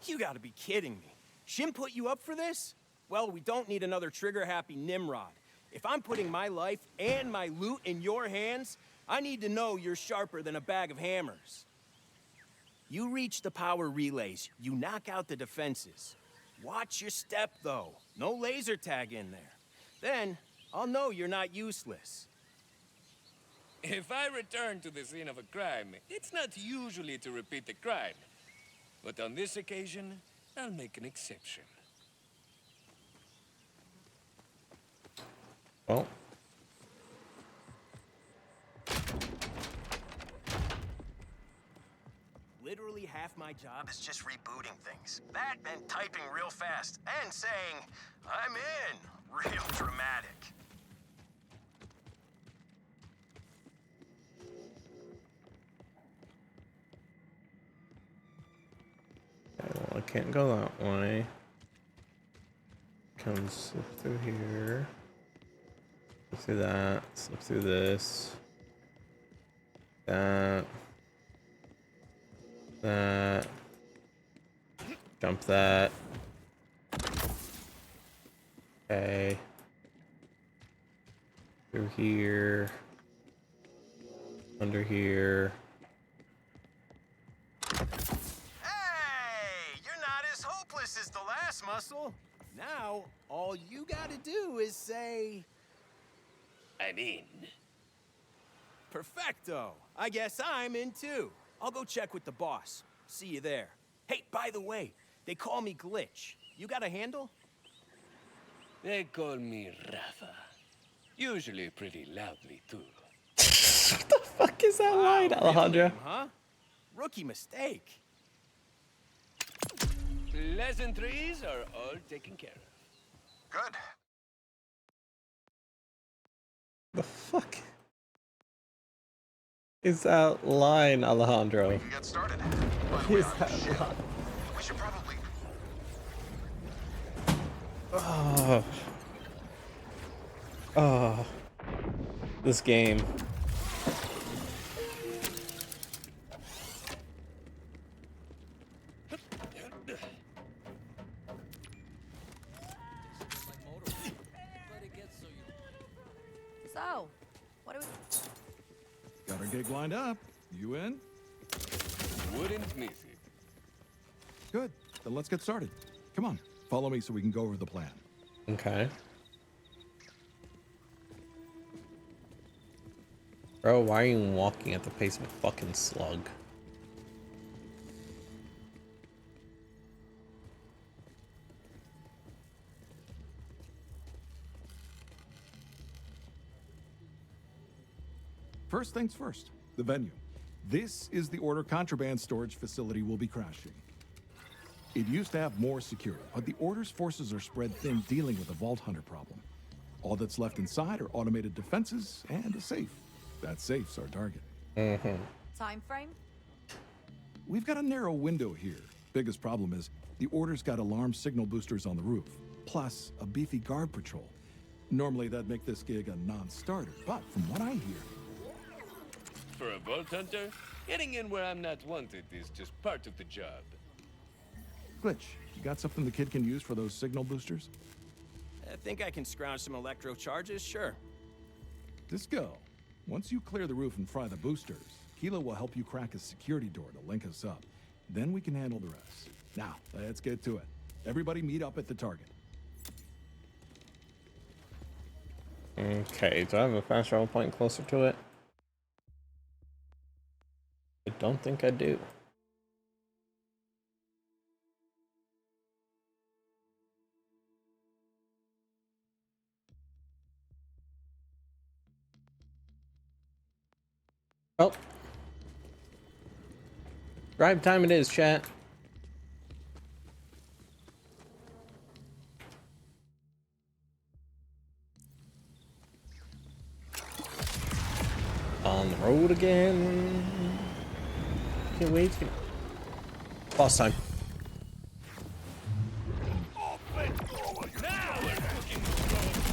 You gotta be kidding me. Shin put you up for this? Well, we don't need another trigger-happy Nimrod. If I'm putting my life and my loot in your hands, I need to know you're sharper than a bag of hammers. You reach the power relays, you knock out the defenses. Watch your step, though. No laser tag in there. Then, I'll know you're not useless. If I return to the scene of a crime, it's not usually to repeat the crime. But on this occasion, I'll make an exception. Well. Literally half my job is just rebooting things. That and typing real fast and saying, I'm in, Real dramatic. Okay, well, I can't go that way. Come slip through here. Slip through that. Slip through this. That. That. Jump that. Okay. Through here. Under here. Hey! You're not as hopeless as the last muscle. Now, all you gotta do is say... I'm in. Perfecto. I guess I'm in too. I'll go check with the boss. See you there. Hey, by the way, they call me Glitch. You got a handle? They call me Rafa. Usually pretty loudly, too. What the fuck is that line, Alejandro? Name, huh? Rookie mistake. Pleasantries are all taken care of. Good. The fuck is that line, Alejandro? We can get started. But What is we're on that the ship. line? We should probably... Oh. Oh. This game. So, what do we... Got our gig lined up. You in? Wouldn't miss it. Good. Then let's get started. Come on, follow me so we can go over the plan. Okay. Bro, why are you walking at the pace of a fucking slug? First things first, the venue. This is the Order contraband storage facility we'll be crashing. It used to have more security, but the Order's forces are spread thin dealing with the Vault Hunter problem. All that's left inside are automated defenses and a safe. That safe's our target. Time frame? We've got a narrow window here. Biggest problem is the Order's got alarm signal boosters on the roof, plus a beefy guard patrol. Normally that'd make this gig a non-starter, but from what I hear, For a Vault Hunter, getting in where I'm not wanted is just part of the job. Glitch, you got something the kid can use for those signal boosters? I think I can scrounge some electro charges, sure. Just go. Once you clear the roof and fry the boosters, Kilo will help you crack a security door to link us up. Then we can handle the rest. Now, let's get to it. Everybody meet up at the target. Okay, do I have a fast travel point closer to it? I don't think I do. Oh. Drive time it is, chat. On the road again. Can't wait. Boss time.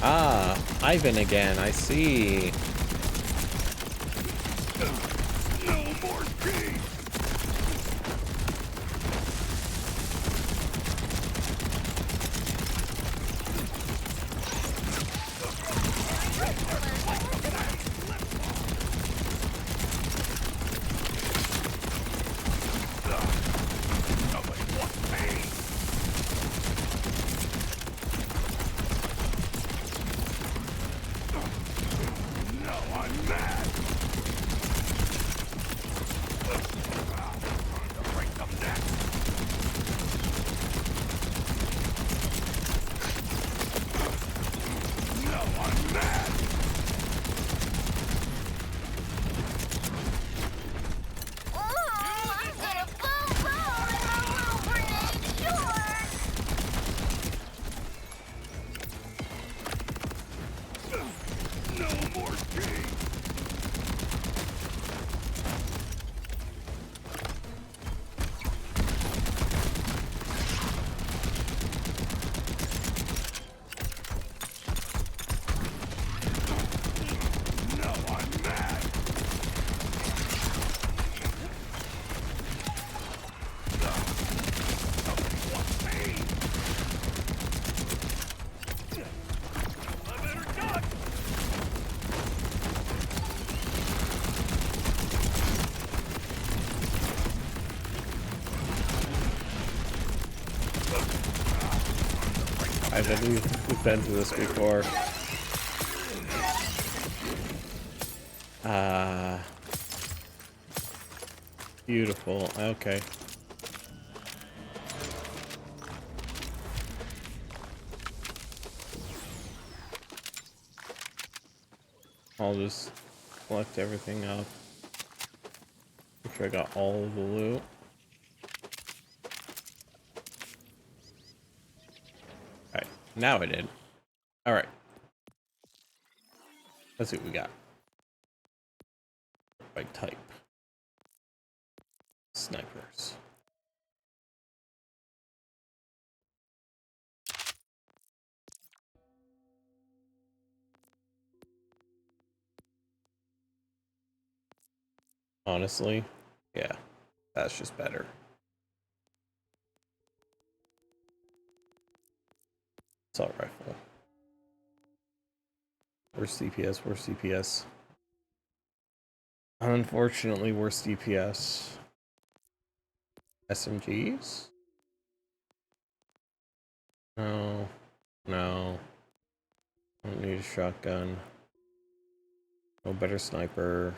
Ah, Ivan again. I see. No more peace! I know we've been to this before. Beautiful. Okay. I'll just collect everything up. Make sure I got all of the loot. Alright, now I did. Alright. Let's see what we got. By type. Snipers. Honestly, yeah, that's just better. Assault rifle. Worst DPS, worst DPS. Unfortunately, worst DPS. SMGs? No. No. I don't need a shotgun. No better sniper.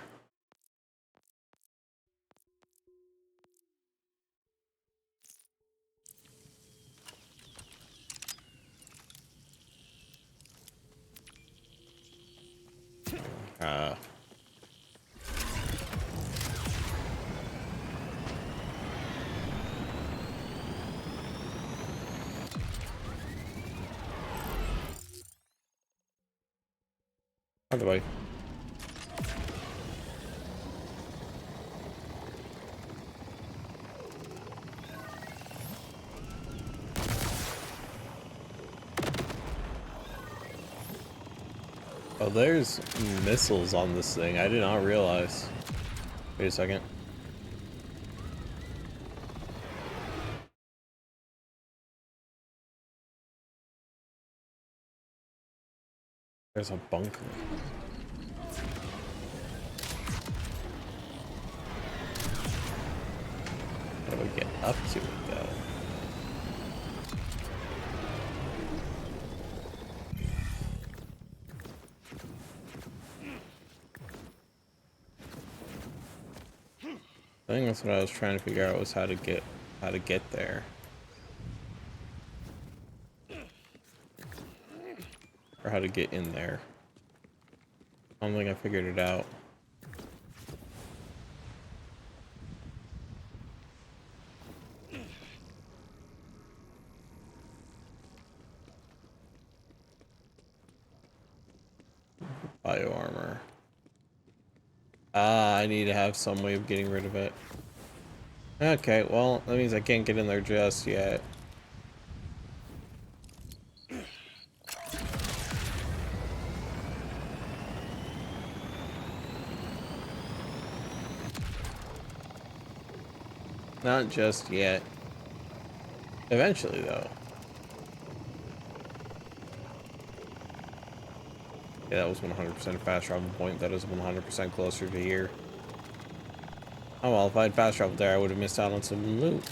By the way. Oh, there's missiles on this thing. I did not realize. Wait a second. There's a bunker. How do we get up to it, though? I think that's what I was trying to figure out, was how to get there. Or how to get in there. I don't think I figured it out. Bio armor. I need to have some way of getting rid of it. Okay, well, that means I can't get in there just yet. Not just yet. Eventually, though. Yeah, that was 100% a fast travel point. That is 100% closer to here. Oh well, if I had fast traveled there, I would have missed out on some loot.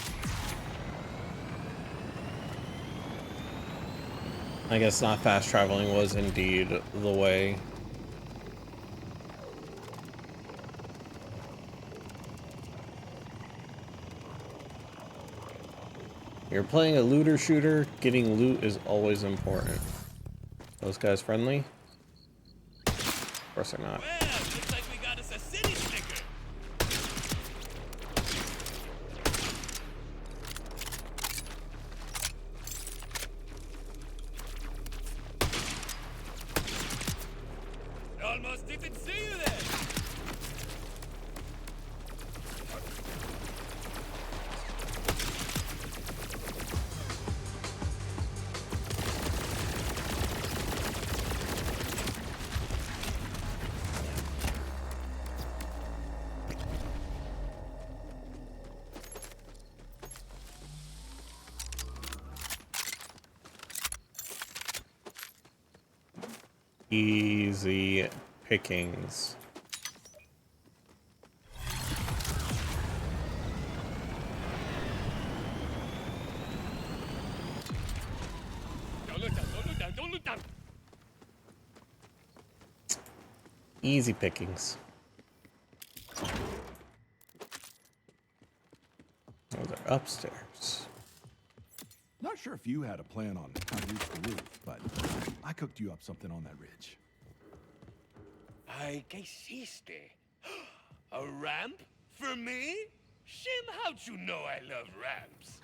I guess not fast traveling was indeed the way. You're playing a looter shooter, getting loot is always important. Those guys friendly? Of course they're not. Well, looks like we got us a city slicker. Almost didn't see you there. Easy pickings. Yo, look, Easy pickings. Oh, they're upstairs. Not sure if you had a plan on how to reach the roof, but I cooked you up something on that ridge. Ay, ¿qué hiciste? A ramp? For me? Shim, how'd you know I love ramps?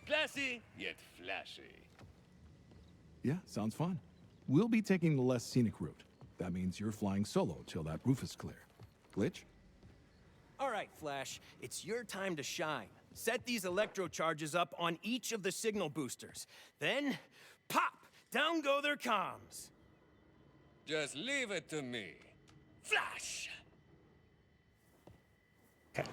Classy, yet flashy. Yeah, sounds fun. We'll be taking the less scenic route. That means you're flying solo till that roof is clear. Glitch? All right, Flash, it's your time to shine. Set these electro charges up on each of the signal boosters. Then, pop! Down go their comms. Just leave it to me. Flash! Okay.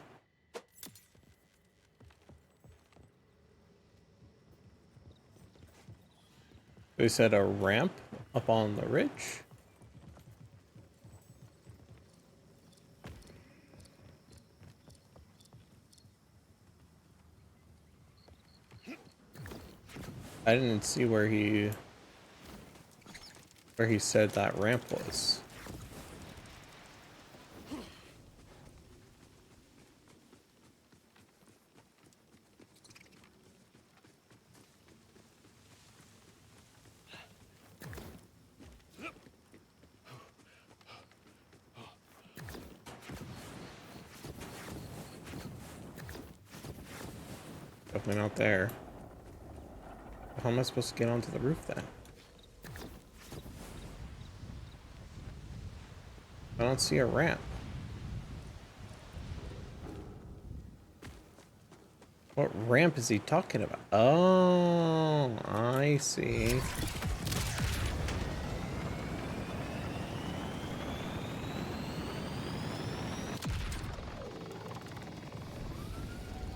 We set a ramp up on the ridge. I didn't see where he said that ramp was. Definitely not there. How am I supposed to get onto the roof then? I don't see a ramp. What ramp is he talking about? Oh, I see.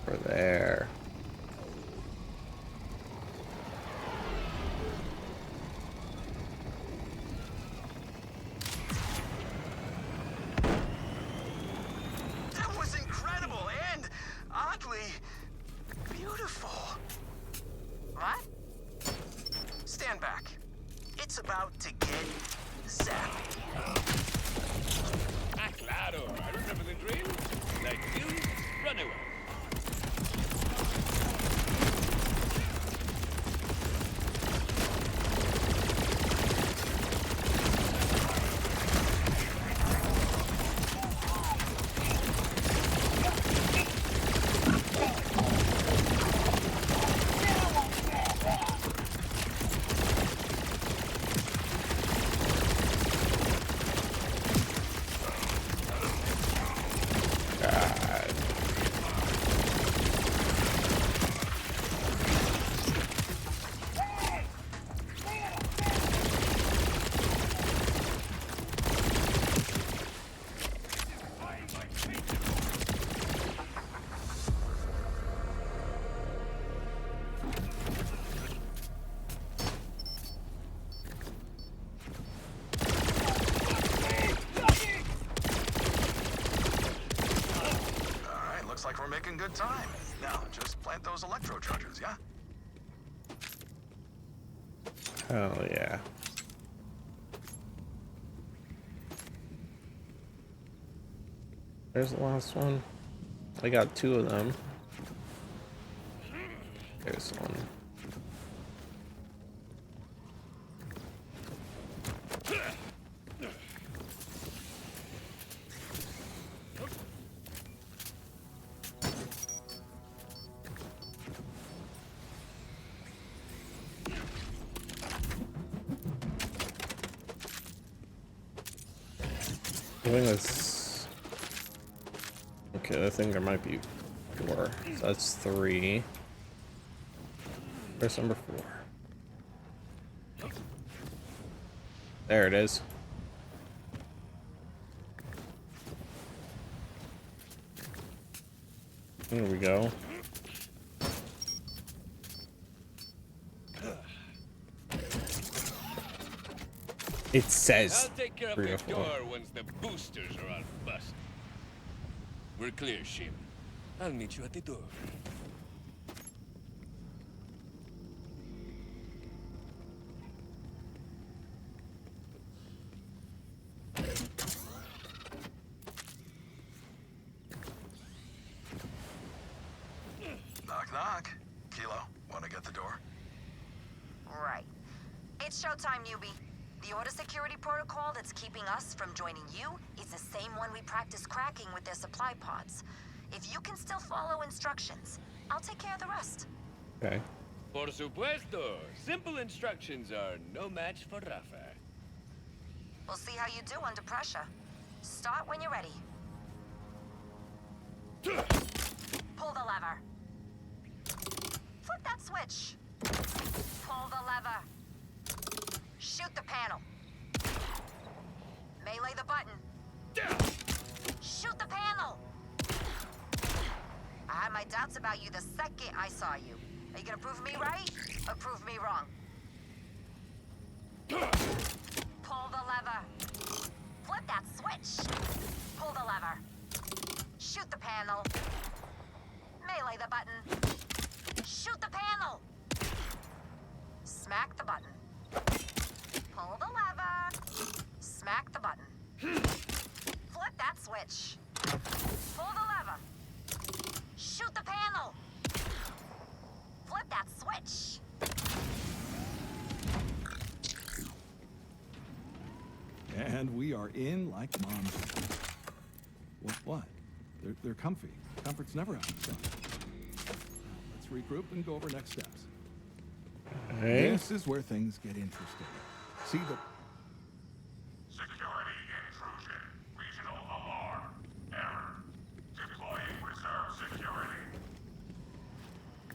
Over there. That was incredible and oddly beautiful. What? Stand back. It's about to get zappy. Ah, claro. I remember the drill. Like you, run away. Looks like we're making good time. Now, just plant those electro charges, yeah? Hell yeah. There's the last one. I got 2 of them. There's one. I think that's... Okay, I think there might be 4. So that's 3. Where's number 4? There it is. There we go. It says I'll take care of 3 the or 4. door once the boosters are all busted. We're clear, Shim. I'll meet you at the door. knock. Kilo, want to get the door? Right. It's showtime, newbie. The order security protocol that's keeping us from joining you is the same one we practice cracking with their supply pods. If you can still follow instructions, I'll take care of the rest. Okay. Por supuesto. Simple instructions are no match for Rafa. We'll see how you do under pressure. Start when you're ready. Pull the lever. Flip that switch. Pull the lever. Shoot the panel. Melee the button. Shoot the panel. I had my doubts about you the second I saw you. Are you gonna prove me right or prove me wrong? Pull the lever. Flip that switch. Pull the lever. Shoot the panel. Melee the button. Shoot the panel. Smack the button. Pull the lever. Smack the button. Flip that switch. Pull the lever. Shoot the panel. Flip that switch. And we are in like mom said. What? They're comfy. Comfort's never out of sight. Let's regroup and go over next steps. Hey. This is where things get interesting. See the... Security intrusion. Regional alarm. Error. Deploying reserve security.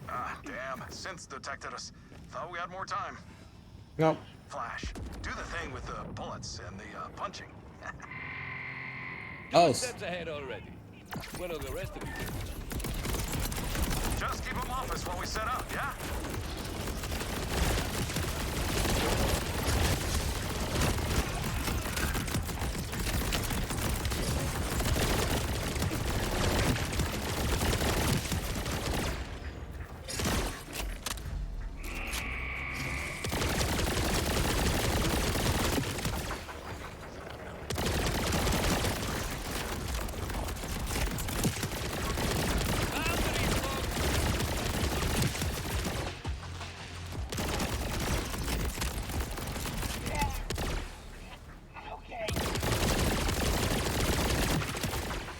Ah, damn. Synths detected us. Thought we had more time. Nope. Flash, do the thing with the bullets and the punching. Oh. Steps ahead already. What are the rest of you doing? Just keep them off us while we set up, yeah?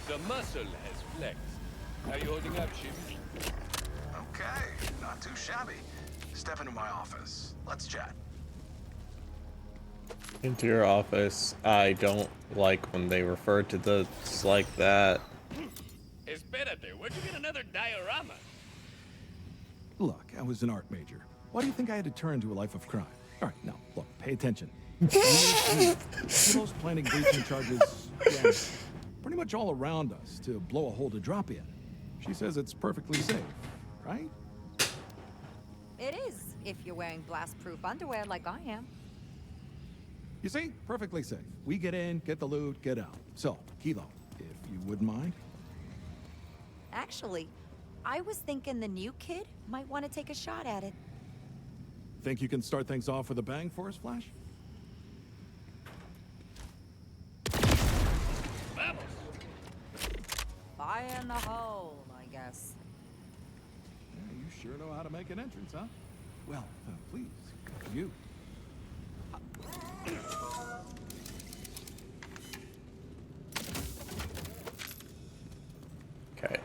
The muscle has flexed. How you holding up, Jimmy? Okay, not too shabby. Step into my office. Let's chat. Into your office. I don't like when they refer to this like that. Espérate, where'd you get another diorama? Look, I was an art major. Why do you think I had to turn to a life of crime? All right, now, look, pay attention. Kilo's planning breaching charges, yeah, pretty much all around us to blow a hole to drop in. She says it's perfectly safe, right? It is, if you're wearing blast-proof underwear like I am. You see, perfectly safe. We get in, get the loot, get out. So, Kilo, if you wouldn't mind. Actually, I was thinking the new kid might want to take a shot at it. Think you can start things off with a bang for us, Flash? Vamos! Fire in the hole, I guess. Yeah, you sure know how to make an entrance, huh? Well, please, you. Okay.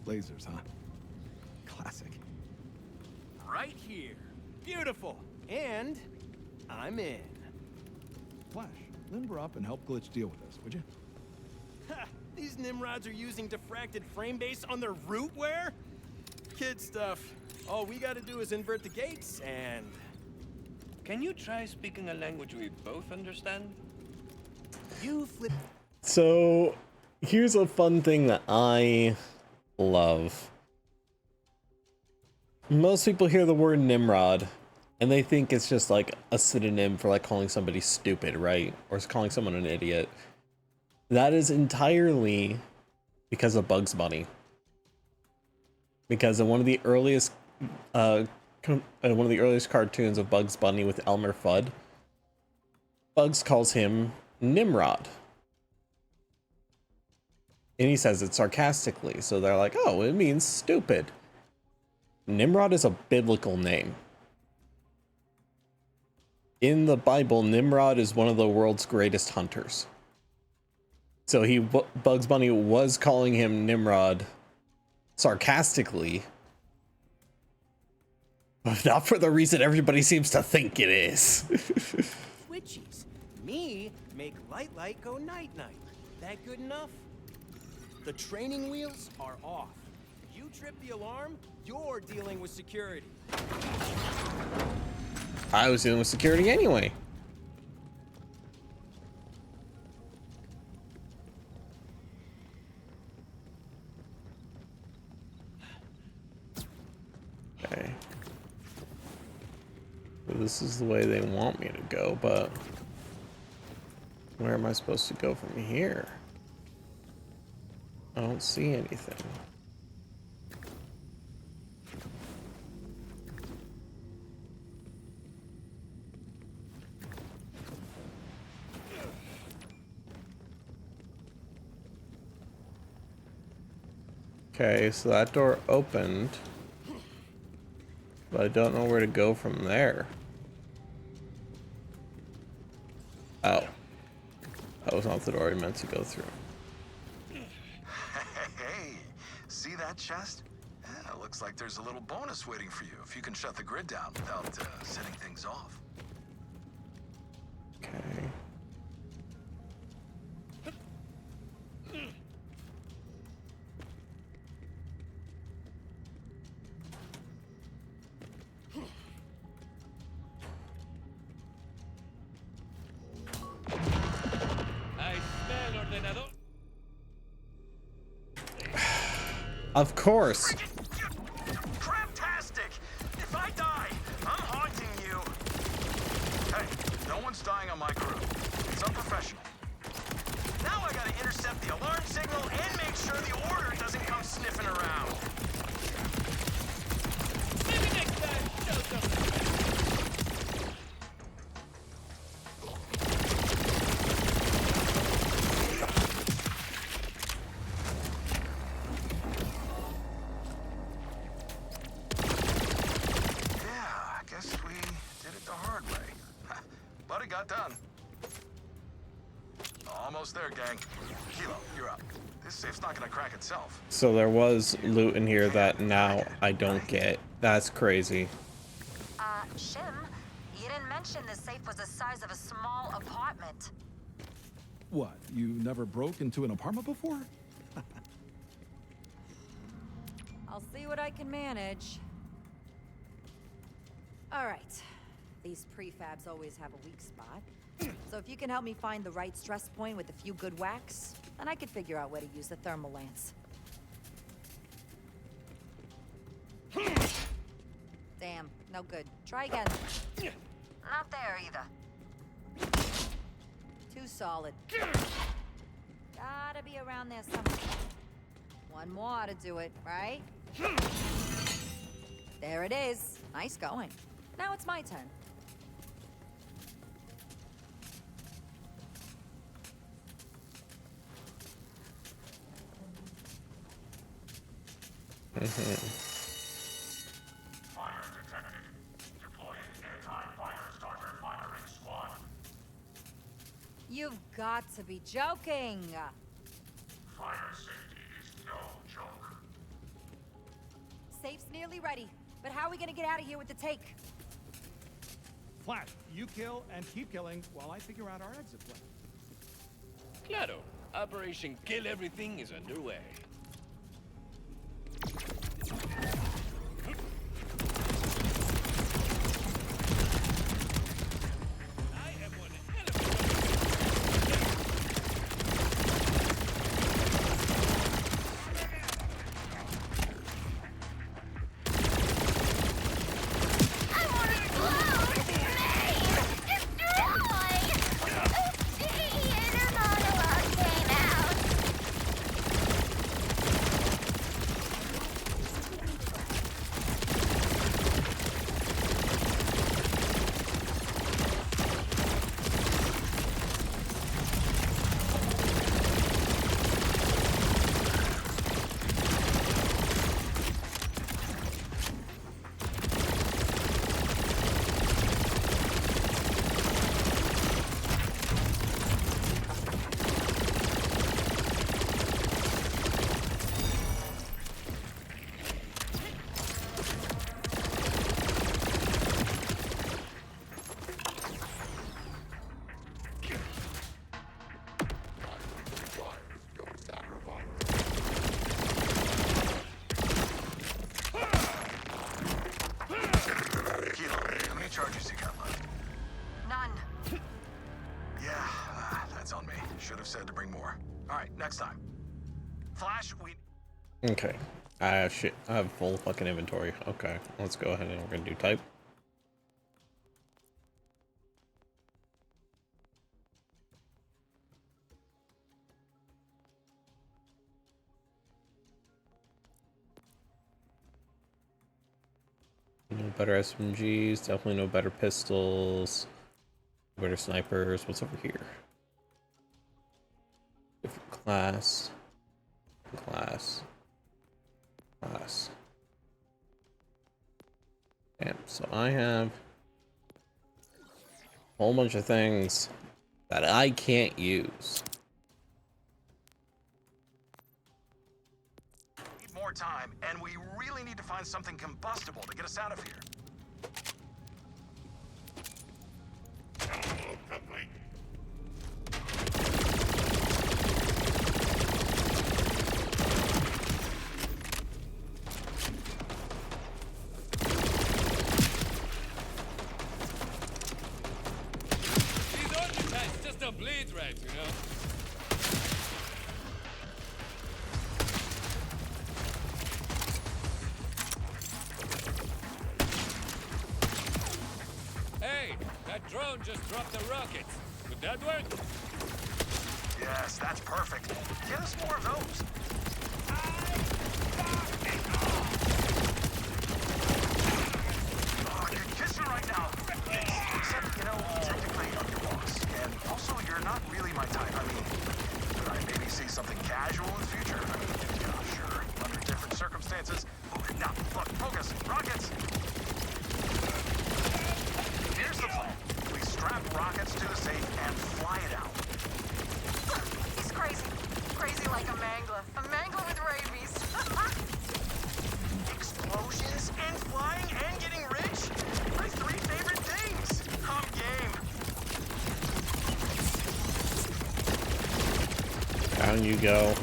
Lasers, huh? Classic. Right here. Beautiful. And I'm in. Flash, limber up and help Glitch deal with this, would you? Ha! These Nimrods are using diffracted frame base on their rootware? Kid stuff. All we gotta do is invert the gates and... Can you try speaking a language we both understand? You flip... So, here's a fun thing that I love. Most people hear the word Nimrod, and they think it's just like a synonym for like calling somebody stupid, right? Or calling someone an idiot. That is entirely because of Bugs Bunny. Because in one of the earliest cartoons of Bugs Bunny with Elmer Fudd, Bugs calls him Nimrod. And he says it sarcastically, so they're like, oh, it means stupid. Nimrod is a biblical name. In the Bible, Nimrod is one of the world's greatest hunters. So Bugs Bunny was calling him Nimrod sarcastically, but not for the reason everybody seems to think it is. Witchies. Me make light go night. That good enough? The training wheels are off. You trip the alarm, you're dealing with security. I was dealing with security anyway. Okay. So this is the way they want me to go, but where am I supposed to go from here? I don't see anything. Okay, so that door opened, but I don't know where to go from there. Oh. That was not the door I meant to go through. Hey, see that chest? Yeah, looks like there's a little bonus waiting for you if you can shut the grid down without setting things off. Okay. Of course. Craptastic! If I die, I'm haunting you. Hey, no one's dying on my crew. It's unprofessional. Now I gotta intercept the alarm signal and make sure the order doesn't come sniffing around. Maybe next time, show something. Done. Almost there, gang. Kilo, you're up. This safe's not gonna crack itself. So there was loot in here that now I don't get. That's crazy. Shim, you didn't mention the safe was the size of a small apartment. What, you never broke into an apartment before? I'll see what I can manage. All right. These prefabs always have a weak spot. So if you can help me find the right stress point with a few good whacks, then I could figure out where to use the thermal lance. Damn, no good. Try again. Not there either. Too solid. Gotta be around there somewhere. One more to do it, right? There it is. Nice going. Now it's my turn. Fire detected. Deploying anti-fire starter firing squad. You've got to be joking. Fire safety is no joke. Safe's nearly ready, but how are we gonna get out of here with the take? Flash, you kill and keep killing while I figure out our exit plan. Claro. Operation Kill Everything is underway. me. Should have said to bring more. All right, next time. Flash, we... Okay. Shit. I have full fucking inventory. Okay. Let's go ahead and we're gonna do type. No better SMGs, definitely no better pistols, no better snipers. What's over here? Different class. Damn, so I have a whole bunch of things that I can't use. Need more time, and we really need to find something combustible to get us out of here. These archetypes just don't bleed right, you know? Hey, that drone just dropped a rocket. Would that work? Yes, that's perfect. Get us more of those. Oh, you're kissing right now. Except, you know, technically I'm your boss. And also, you're not really my type. I mean, could I maybe see something casual in the future? I mean, yeah, sure, under different circumstances. Now, look, focus. Rockets! Here's the plan. We strap rockets to the safe and fly it out. He's crazy. Crazy like a mangler. A mangler with rabies. Explosions and flying and getting rich? My three favorite things. I'm game. Down you go.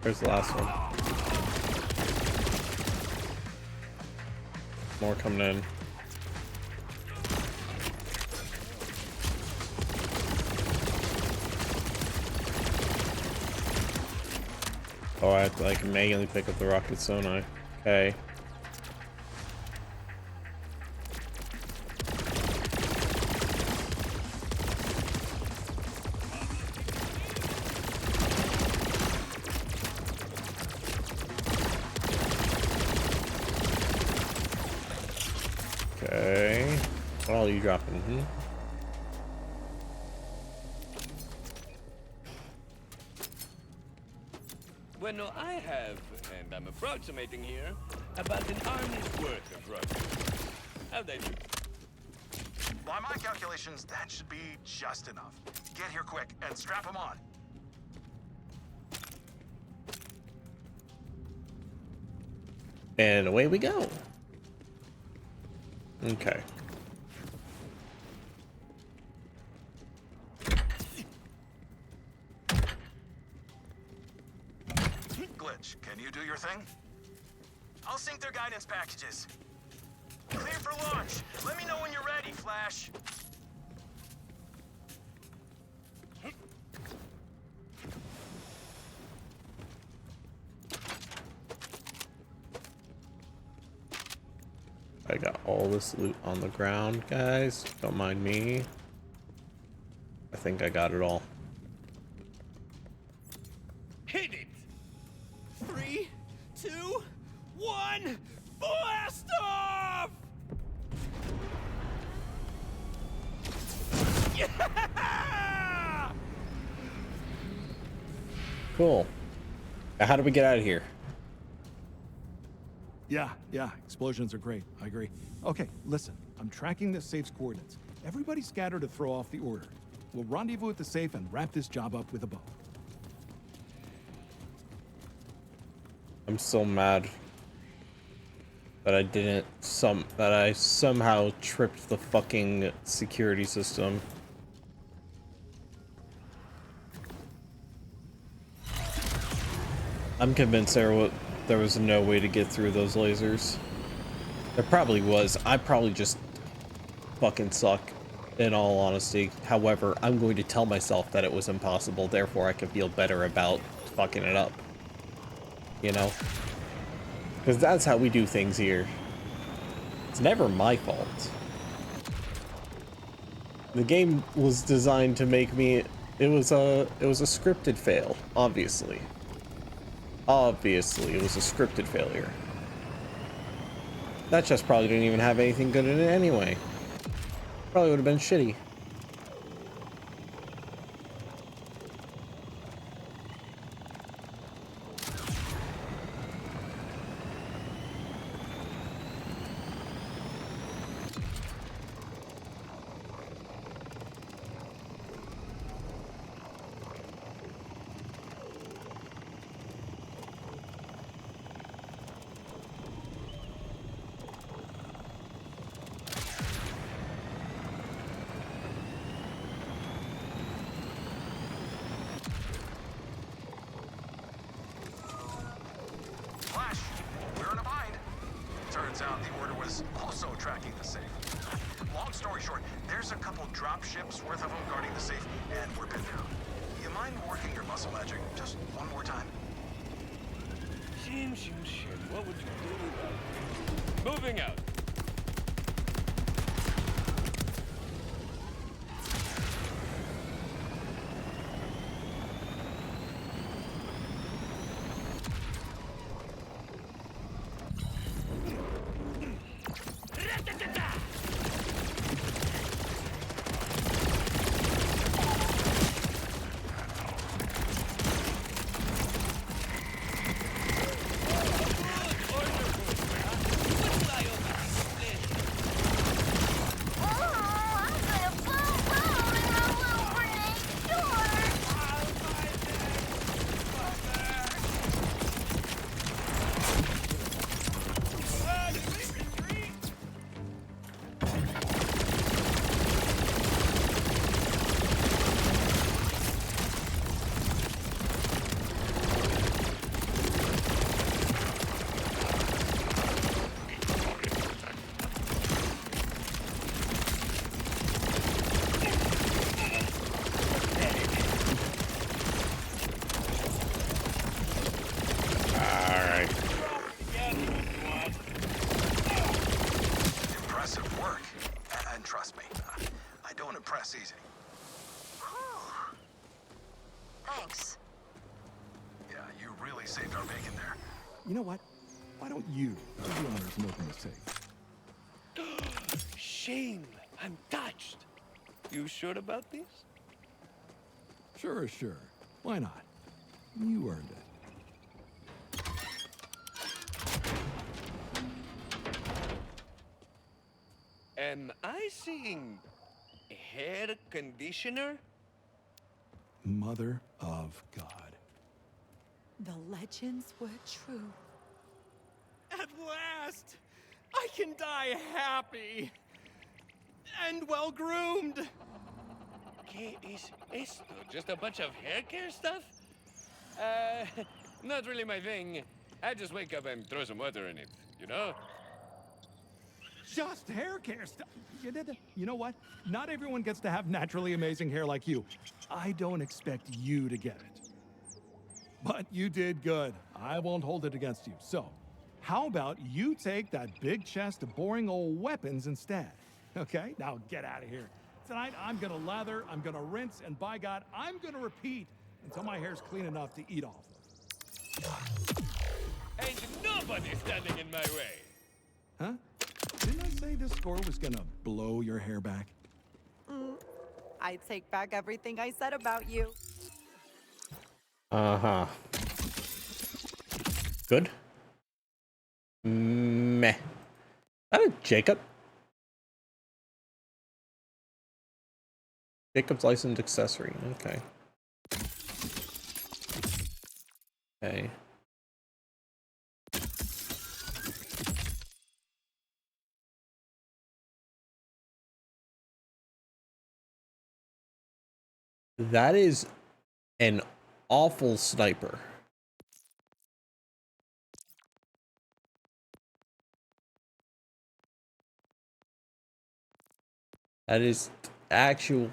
Where's the last one? More coming in. Oh, I have to like manually pick up the rockets, don't I? Okay. Okay. What all are you dropping? Hmm? Bueno, I have, and I'm approximating here, about an army's worth of rockets. How'd they do? By my calculations, that should be just enough. Get here quick and strap them on. And away we go. Okay. Glitch, can you do your thing? I'll sync their guidance packages. Clear for launch. Let me know when you're ready, Flash. I got all this loot on the ground, guys. Don't mind me. I think I got it all. Hit it! 3, 2, 1, blast off! Yeah! Cool. Now, how do we get out of here? Yeah, explosions are great. I agree. Okay, listen. I'm tracking the safe's coordinates. Everybody scatter to throw off the order. We'll rendezvous at the safe and wrap this job up with a bow. I'm so mad that I somehow tripped the fucking security system. I'm convinced there was no way to get through those lasers. There probably was. I probably just fucking suck, in all honesty. However, I'm going to tell myself that it was impossible, therefore I can feel better about fucking it up. You know? Because that's how we do things here. It's never my fault. The game was designed to make me... It was a scripted fail, obviously. Obviously, it was a scripted failure. That chest probably didn't even have anything good in it anyway. Probably would have been shitty. Flash, we're in a bind. Turns out the order was also tracking the safe. Long story short, there's a couple drop ships worth of them guarding the safe, and we're pinned down. You mind working your muscle magic just one more time? Shim. What would you do without me? Moving out. Impressive work. And trust me, I don't impress easy. Thanks. Yeah, you really saved our bacon there. You know what? Why don't you do the honors and open the safe? Shame. I'm touched. You sure about this? Sure. Why not? You earned it. Am I seeing hair conditioner? Mother of God. The legends were true. At last, I can die happy and well groomed. ¿Qué es esto? Just a bunch of hair care stuff? Not really my thing. I just wake up and throw some water in it, you know? Just hair care stuff. You know what? Not everyone gets to have naturally amazing hair like you. I don't expect you to get it. But you did good. I won't hold it against you. So, how about you take that big chest of boring old weapons instead? Okay? Now get out of here. Tonight, I'm gonna lather, I'm gonna rinse, and by God, I'm gonna repeat until my hair's clean enough to eat off of. Ain't nobody standing in my way. Huh? Didn't I say this score was gonna blow your hair back? I take back everything I said about you. Uh-huh. Good. Meh. Is that a Jacob? Jacob's licensed accessory. Okay. Okay. That is an awful sniper. That is actual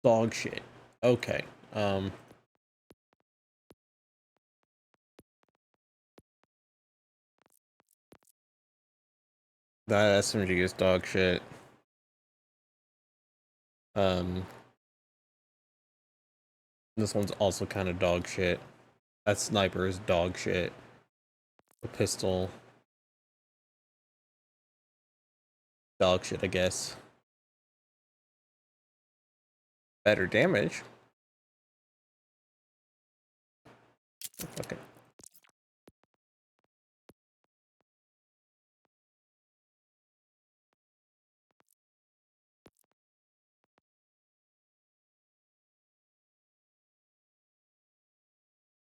dog shit. Okay. That SMG is dog shit. This one's also kind of dog shit. That sniper is dog shit. The pistol. Dog shit, I guess. Better damage. Okay.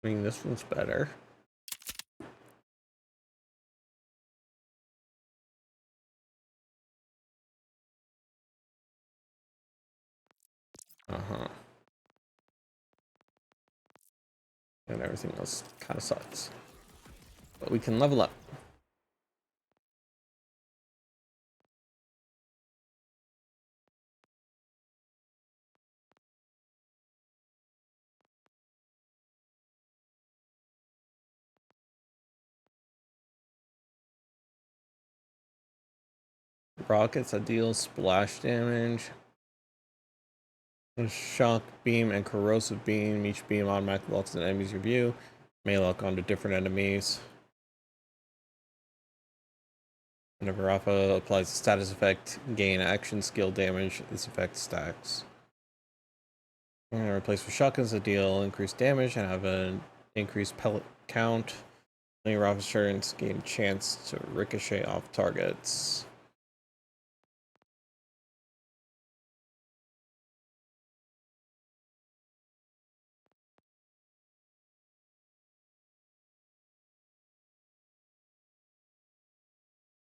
I mean, this one's better. Uh-huh. And everything else kind of sucks. But we can level up. Rockets that deal splash damage. Shock beam and corrosive beam. Each beam automatically locks an enemy's view. May lock onto different enemies. Whenever Rafa applies a status effect, gain action skill damage. This effect stacks. I'm gonna replace with shotguns that deal increased damage and have an increased pellet count. Only Rafa's turns gain a chance to ricochet off targets.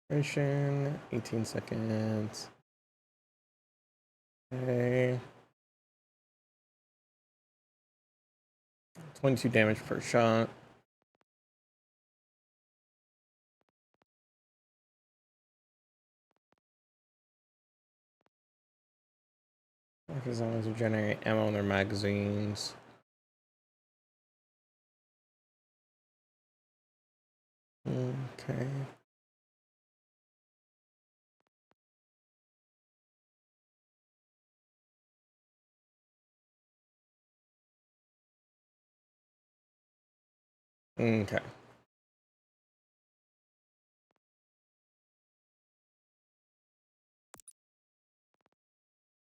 Duration, 18 seconds. Okay. 22 damage per shot. As long as they generate ammo in their magazines. Okay. Okay.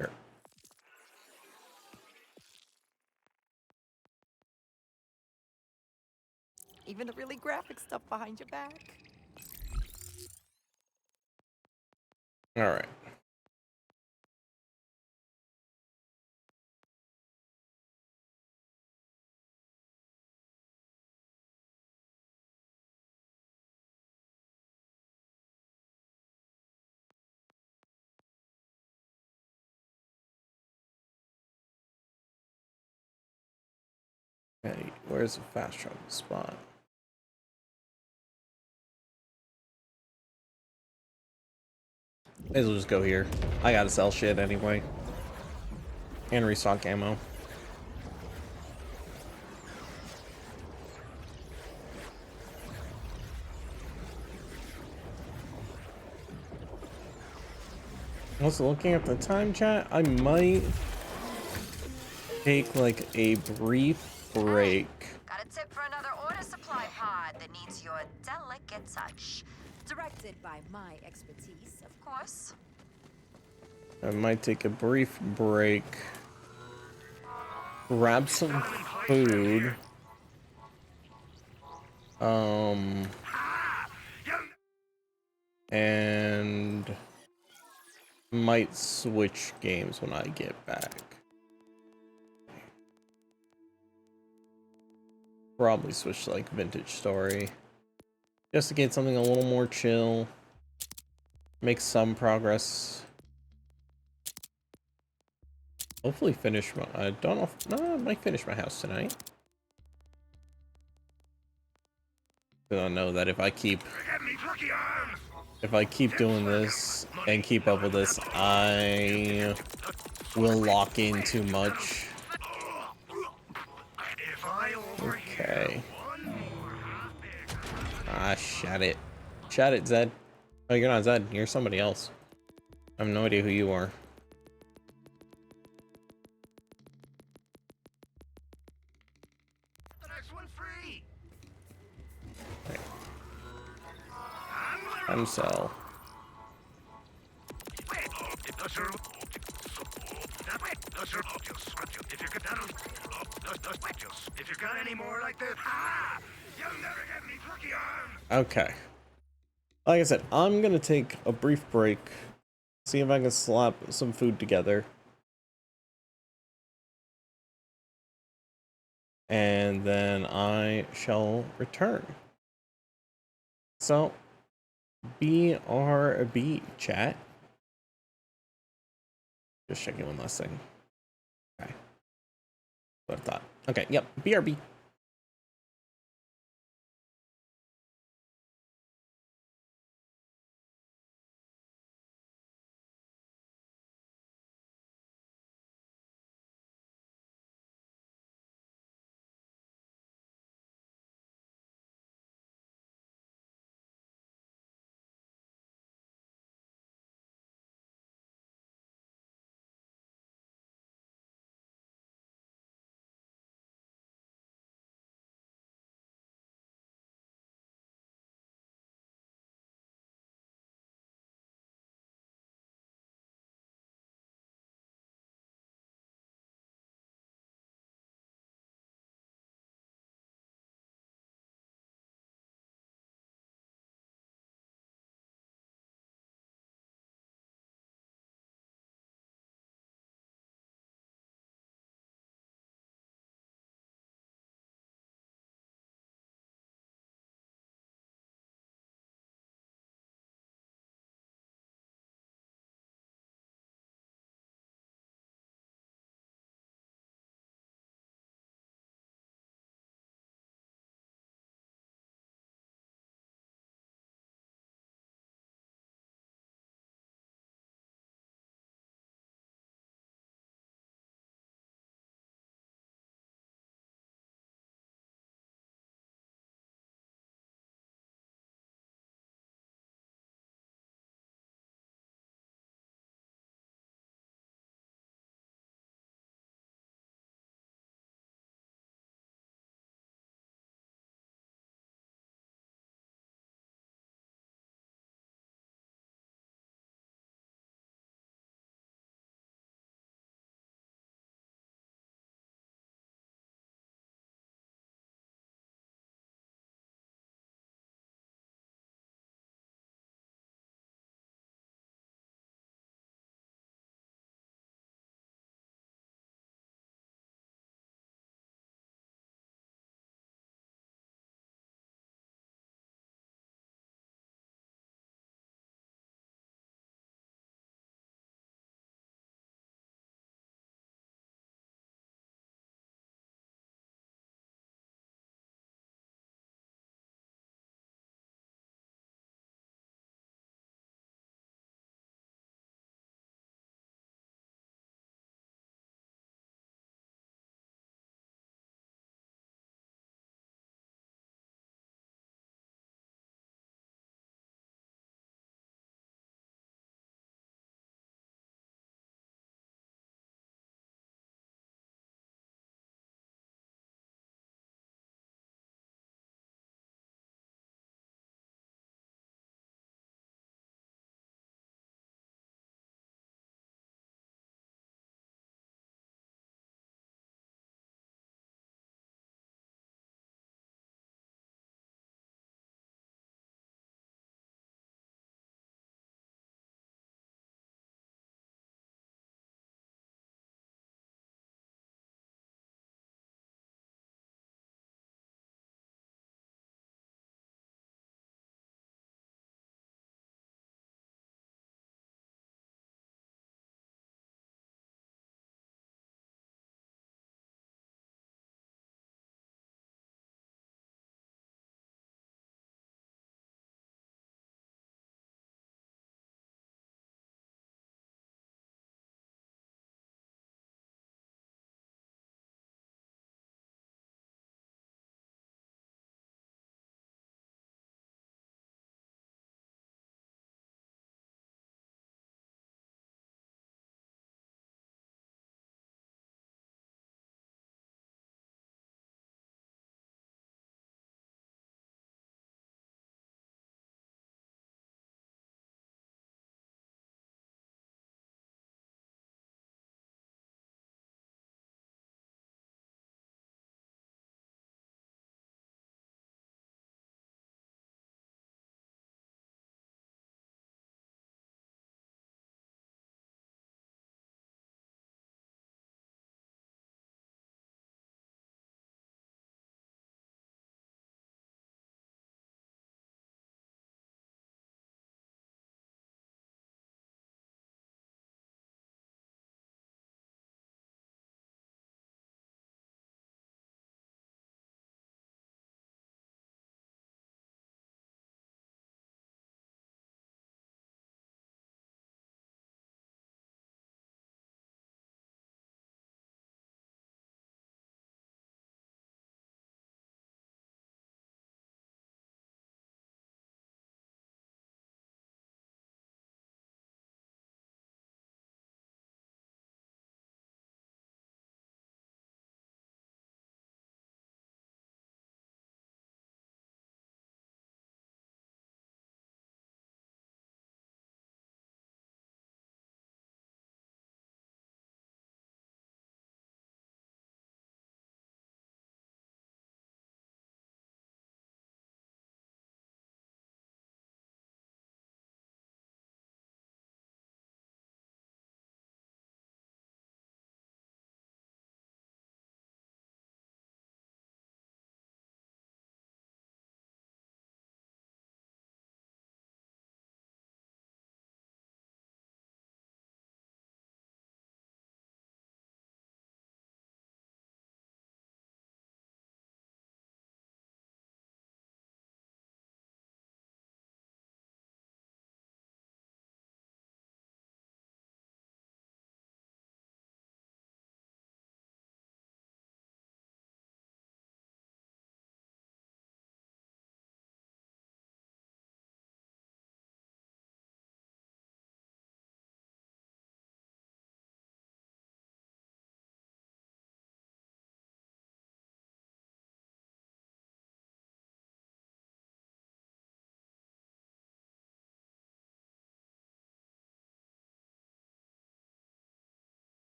Sure. Even the really graphic stuff behind your back. All right. Okay, where's the fast travel spot? May as well just go here. I gotta sell shit anyway. And restock ammo. Also, looking at the time, chat, I might take like a brief break. Got a tip for another order supply pod that needs your delicate touch. Directed by my expertise, of course. I might take a brief break. Grab some food. And might switch games when I get back. Probably switch to like Vintage Story. Just to get something a little more chill. Make some progress. Hopefully finish my, I don't know if, no, I might finish my house tonight. I don't know that if I keep if I keep doing this and keep up with this, I will lock in too much. Okay. Ah, shut it. Shut it, Zed. Oh, you're not Zed. You're somebody else. I have no idea who you are. I'm Cell. If you got any more like this, you'll never get me plucky arms. Okay. Like I said, I'm gonna take a brief break, see if I can slap some food together. And then I shall return. So, BRB, chat. Just checking one last thing. Okay. What I thought. Okay, yep, BRB.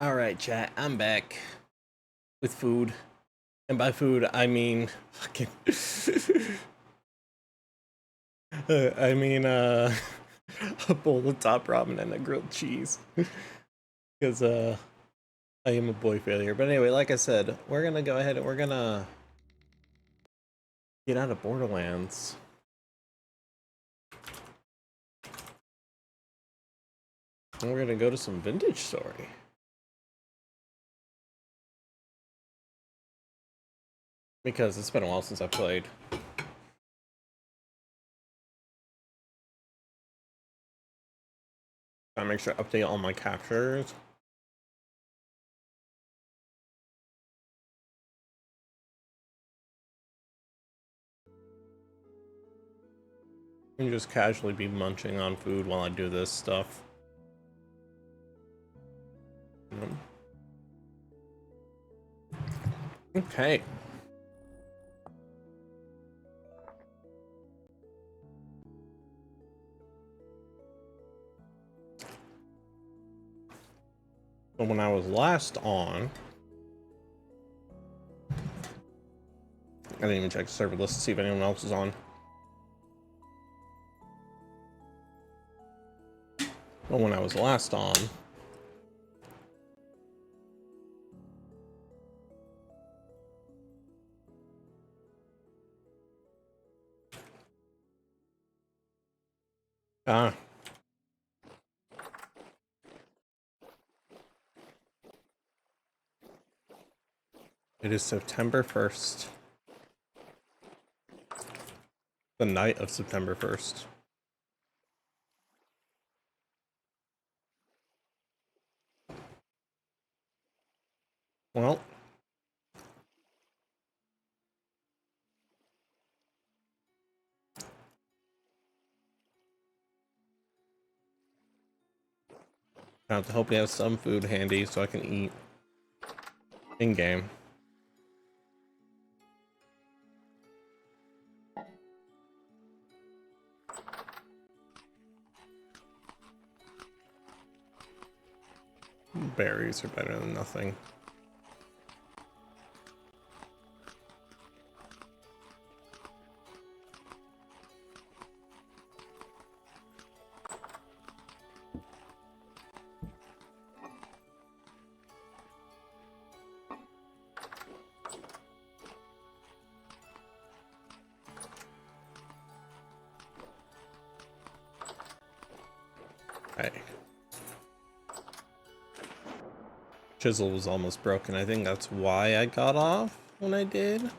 All right, chat. I'm back with food, and by food I mean fucking. I mean a bowl of top ramen and a grilled cheese, because I am a boy failure. But anyway, like I said, we're gonna go ahead and we're gonna get out of Borderlands. And we're gonna go to some Vintage Story. Because it's been a while since I played. Gotta make sure I update all my captures. And just casually be munching on food while I do this stuff. Okay. So when I was last on, I didn't even check the server list to see if anyone else is on. But when I was last on, it is September 1st. The night of September 1st. Well, I have to hope we have some food handy so I can eat in game. Berries are better than nothing. Chisel was almost broken. I think that's why I got off when I did.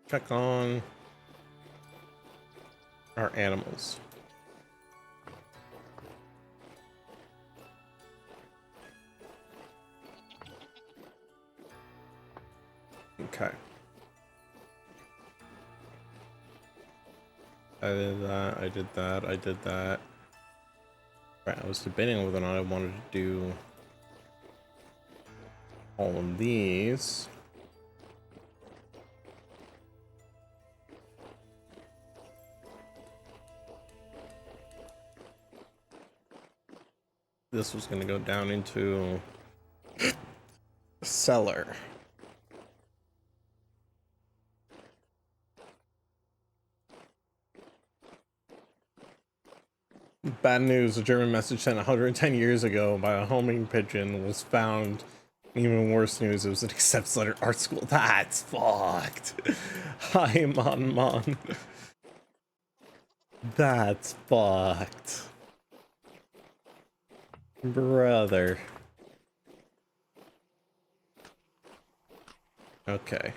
Check on our animals. Okay. I did that, I did that, I did that. Right, I was debating whether or not I wanted to do all of these. This was going to go down into cellar. Bad news, a German message sent 110 years ago by a homing pigeon was found. Even worse news, it was an accepts letter art school. That's fucked. Hi, Mon. That's fucked. Brother. Okay.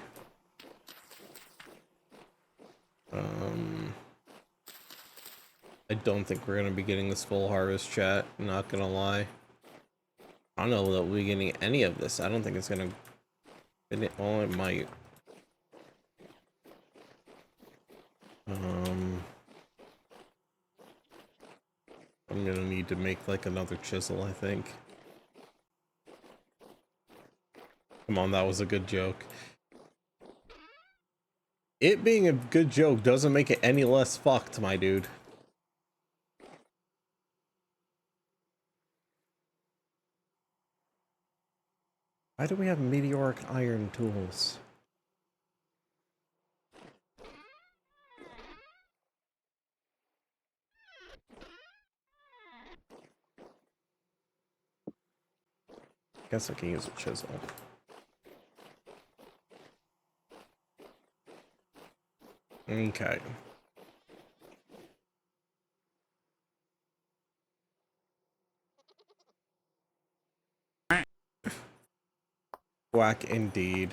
I don't think we're gonna be getting this full harvest, chat. Not gonna lie. I don't know that we'll be getting any of this. I don't think it's gonna. Well, it might. I'm gonna need to make like another chisel, I think. Come on, that was a good joke. It being a good joke doesn't make it any less fucked, my dude. Why do we have meteoric iron tools? Guess I can use a chisel. Okay. Whack indeed.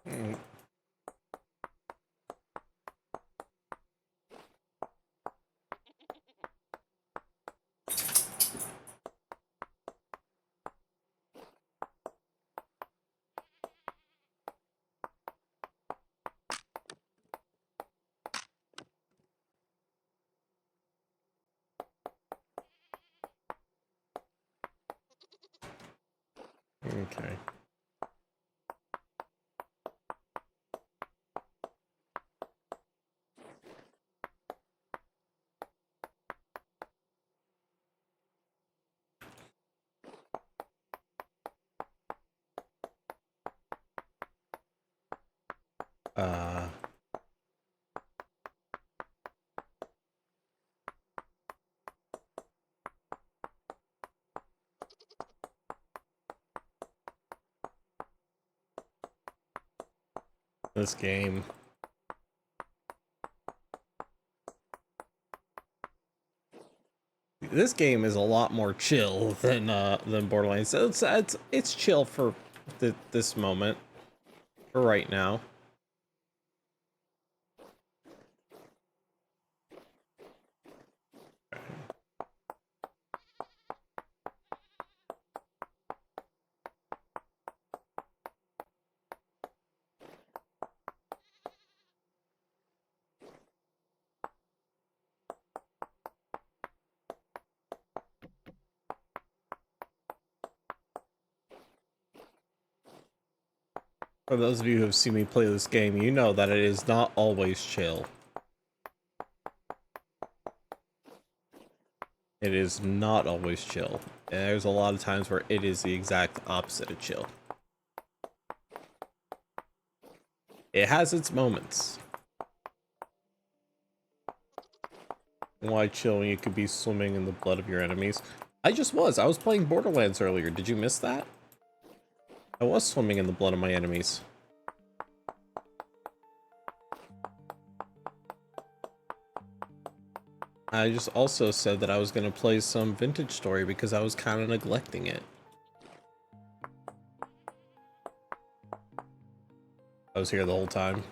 Mm. Okay. Uh, this game. This game is a lot more chill than Borderlands. So it's chill for this moment, for right now. For those of you who have seen me play this game, you know that it is not always chill. It is not always chill. And there's a lot of times where it is the exact opposite of chill. It has its moments. Why chill when you could be swimming in the blood of your enemies? I was playing Borderlands earlier. Did you miss that? I was swimming in the blood of my enemies. I just also said that I was going to play some Vintage Story because I was kind of neglecting it. I was here the whole time.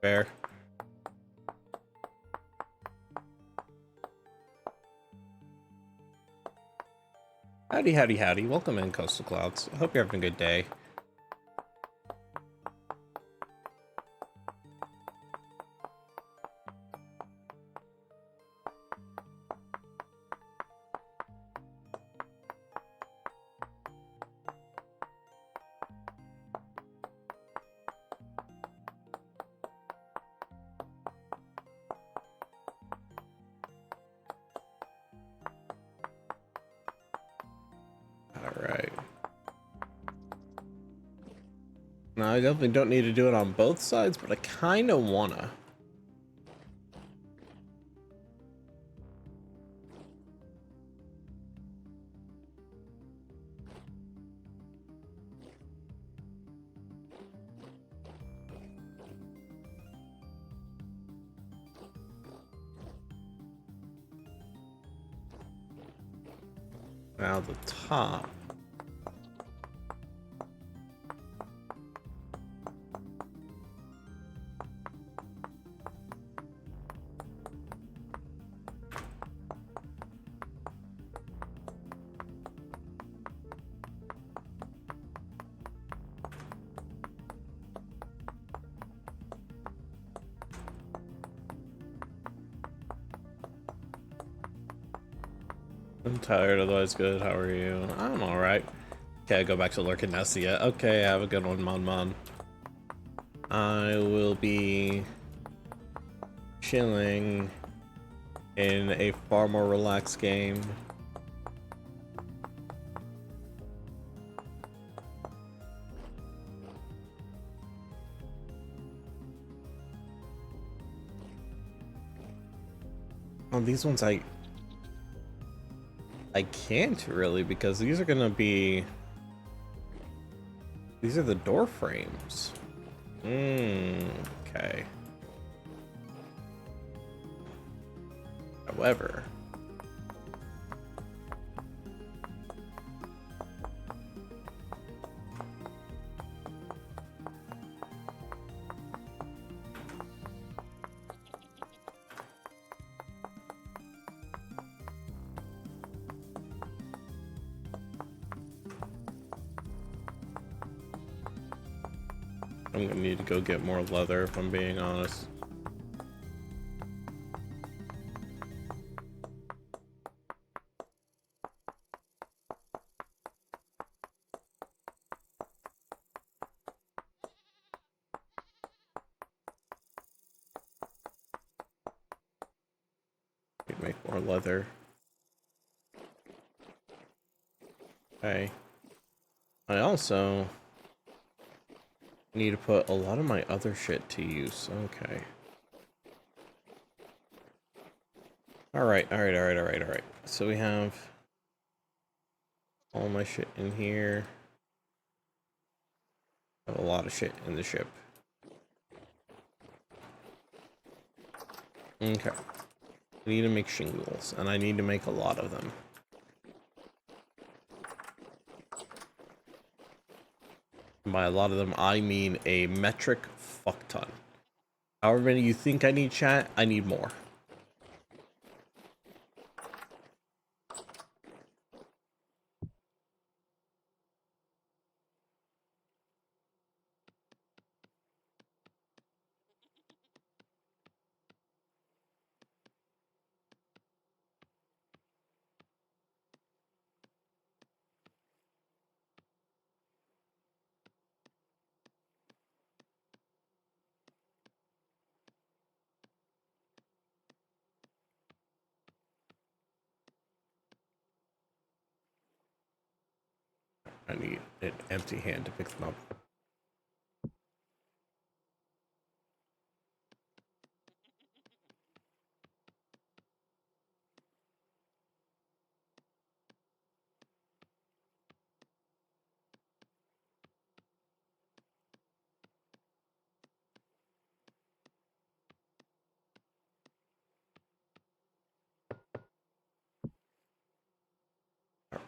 Fair. Howdy, howdy, howdy. Welcome in, Coastal Clouds. I hope you're having a good day. No, I definitely don't need to do it on both sides, but I kind of wanna. Now the top. Tired, otherwise good. How are you? I'm alright. Okay, I go back to Lurking Nessia. Okay, have a good one, Mon. I will be chilling in a far more relaxed game. Oh, these ones I can't really, because these are gonna be, these are the door frames. Okay. However, I'm gonna need to go get more leather if I'm being honest. Make more leather. Okay. I also need to put a lot of my other shit to use. Okay. Alright. So we have all my shit in here. I have a lot of shit in the ship. Okay. I need to make shingles, and I need to make a lot of them. By a lot of them, I mean a metric fuck ton. However many you think I need, chat, I need more. I need an empty hand to pick them up.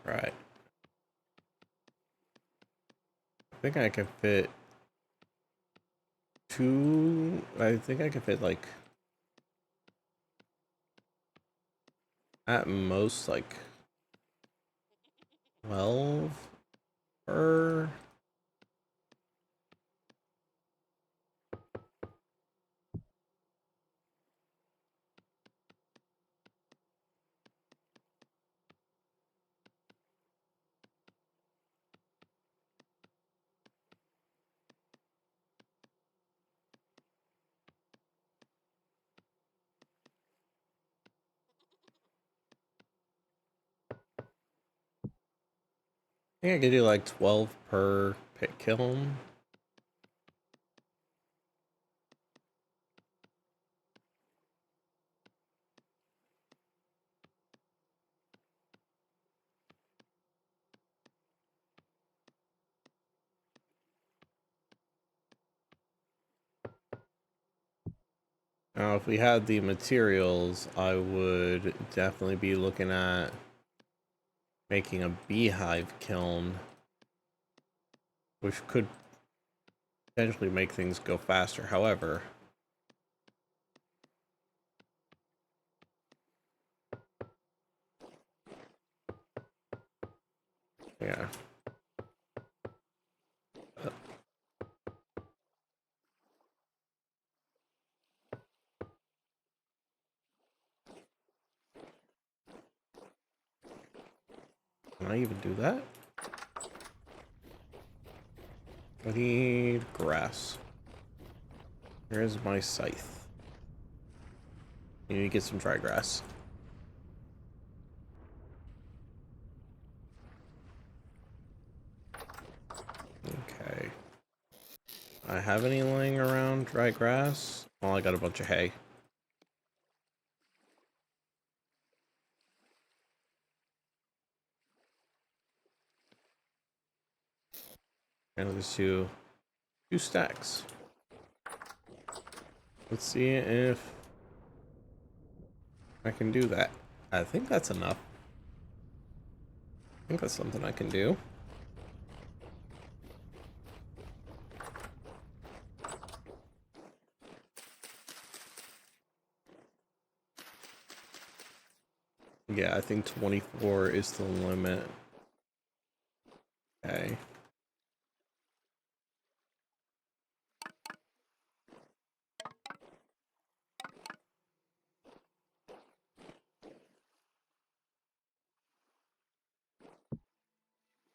Alright. I think I can fit two. I think I can fit like at most like 12 per. I think I could do like 12 per pit kiln. Now, if we had the materials, I would definitely be looking at making a beehive kiln, which could potentially make things go faster. However, yeah. Can I even do that? I need grass. Here's my scythe. You need to get some dry grass. Okay. I have any laying around dry grass? Oh, I got a bunch of hay. And there's two stacks. Let's see if I can do that. I think that's enough. I think that's something I can do. Yeah, I think 24 is the limit. Okay.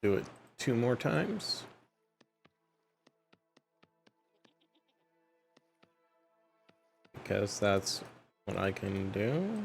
Do it 2 more times. Because that's what I can do.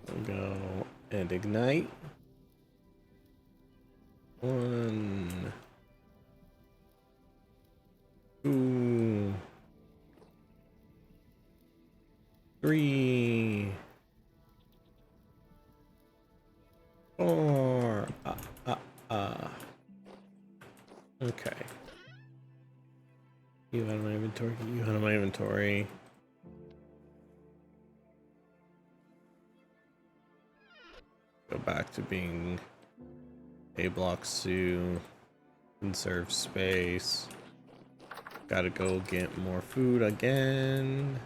We'll go and ignite. 1, 2, 3, 4. Okay. You out of my inventory. You out of my inventory. Go back to being a block Sue. Conserve space. Gotta go get more food again.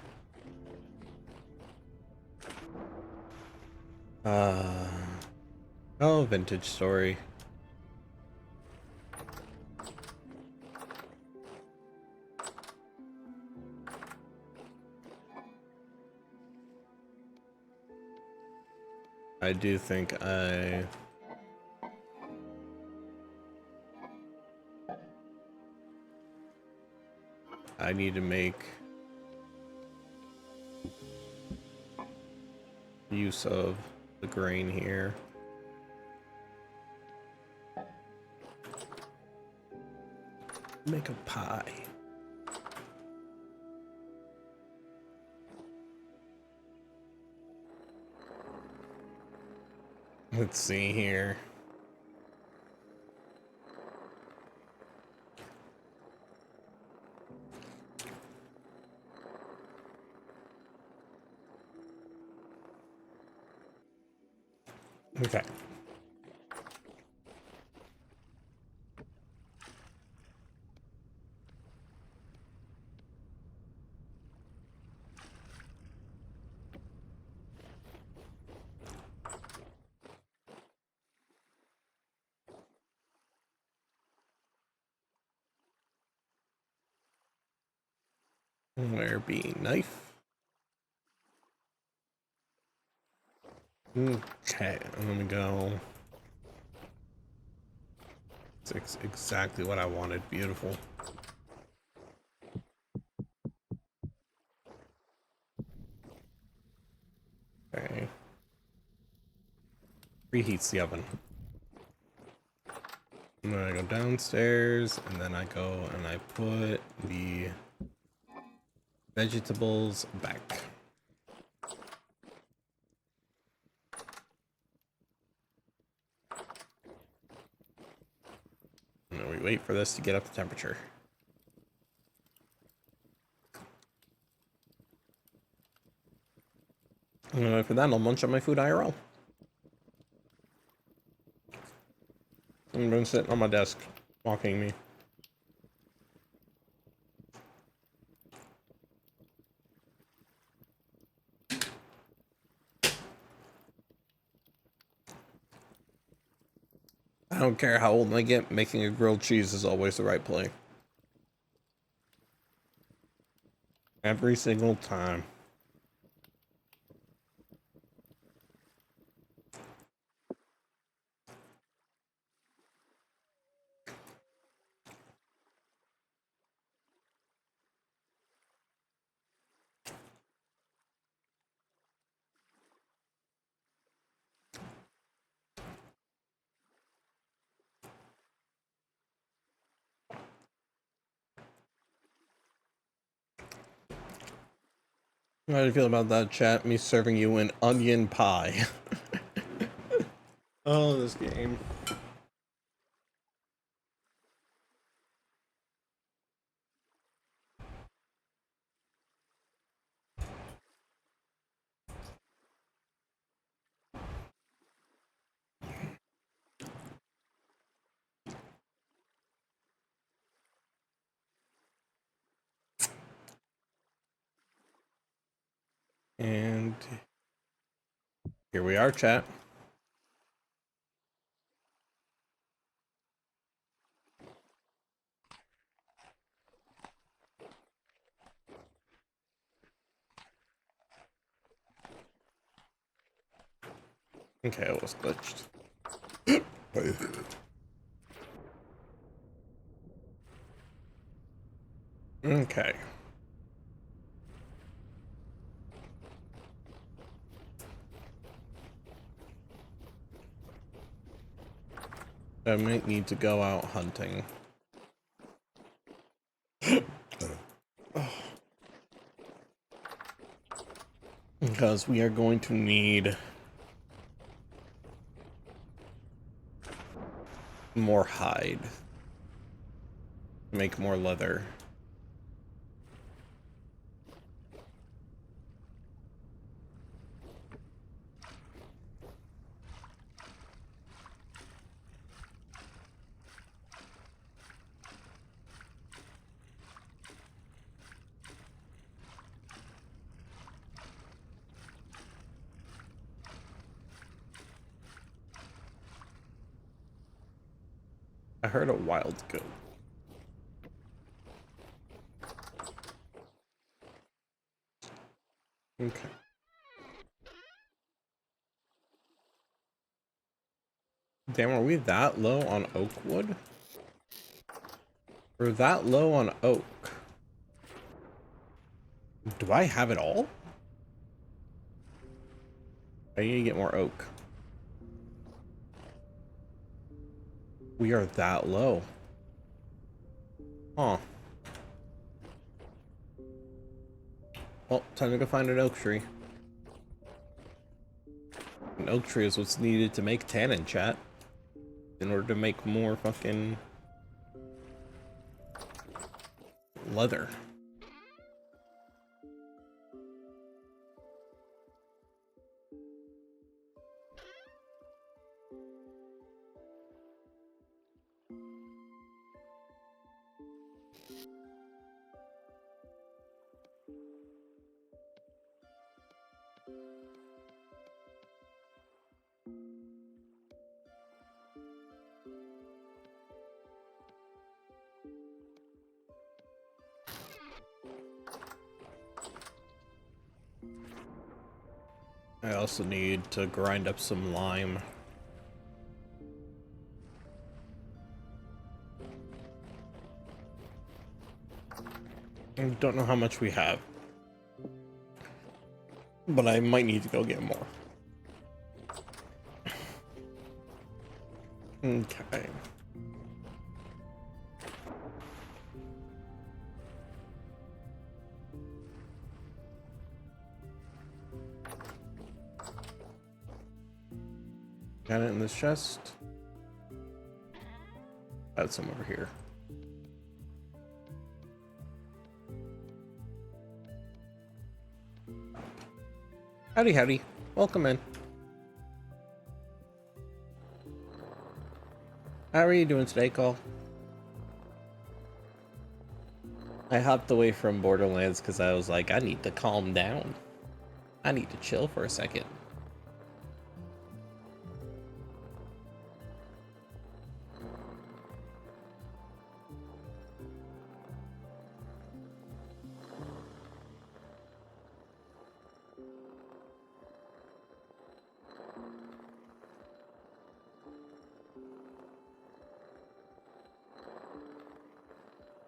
Oh, vintage story. I do think I need to make use of the grain here. Make a pie. Let's see here. Okay. Where be knife? Okay, I'm gonna go. It's exactly what I wanted. Beautiful. Okay. Reheats the oven. And then I go downstairs, and then I go and I put the vegetables back. And then we wait for this to get up to temperature. And for that, I'll munch on my food IRL. I'm going to sit on my desk, walking me. I don't care how old I get, making a grilled cheese is always the right play. Every single time. How do you feel about that, chat? Me serving you an onion pie. Oh, this game. And here we are, chat. Okay, it was glitched. Okay. I might need to go out hunting. Because we are going to need more hide. Make more leather. I heard a wild goat. Okay. Damn, are we that low on oak wood? We're that low on oak. Do I have it all? I need to get more oak. We are that low. Huh. Well, time to go find an oak tree. An oak tree is what's needed to make tannin, chat. In order to make more fucking leather. I also need to grind up some lime. I don't know how much we have, but I might need to go get more. Okay. Got it in this chest. Got some over here. Howdy, howdy. Welcome in. How are you doing today, Cole? I hopped away from Borderlands because I was like, I need to calm down. I need to chill for a second.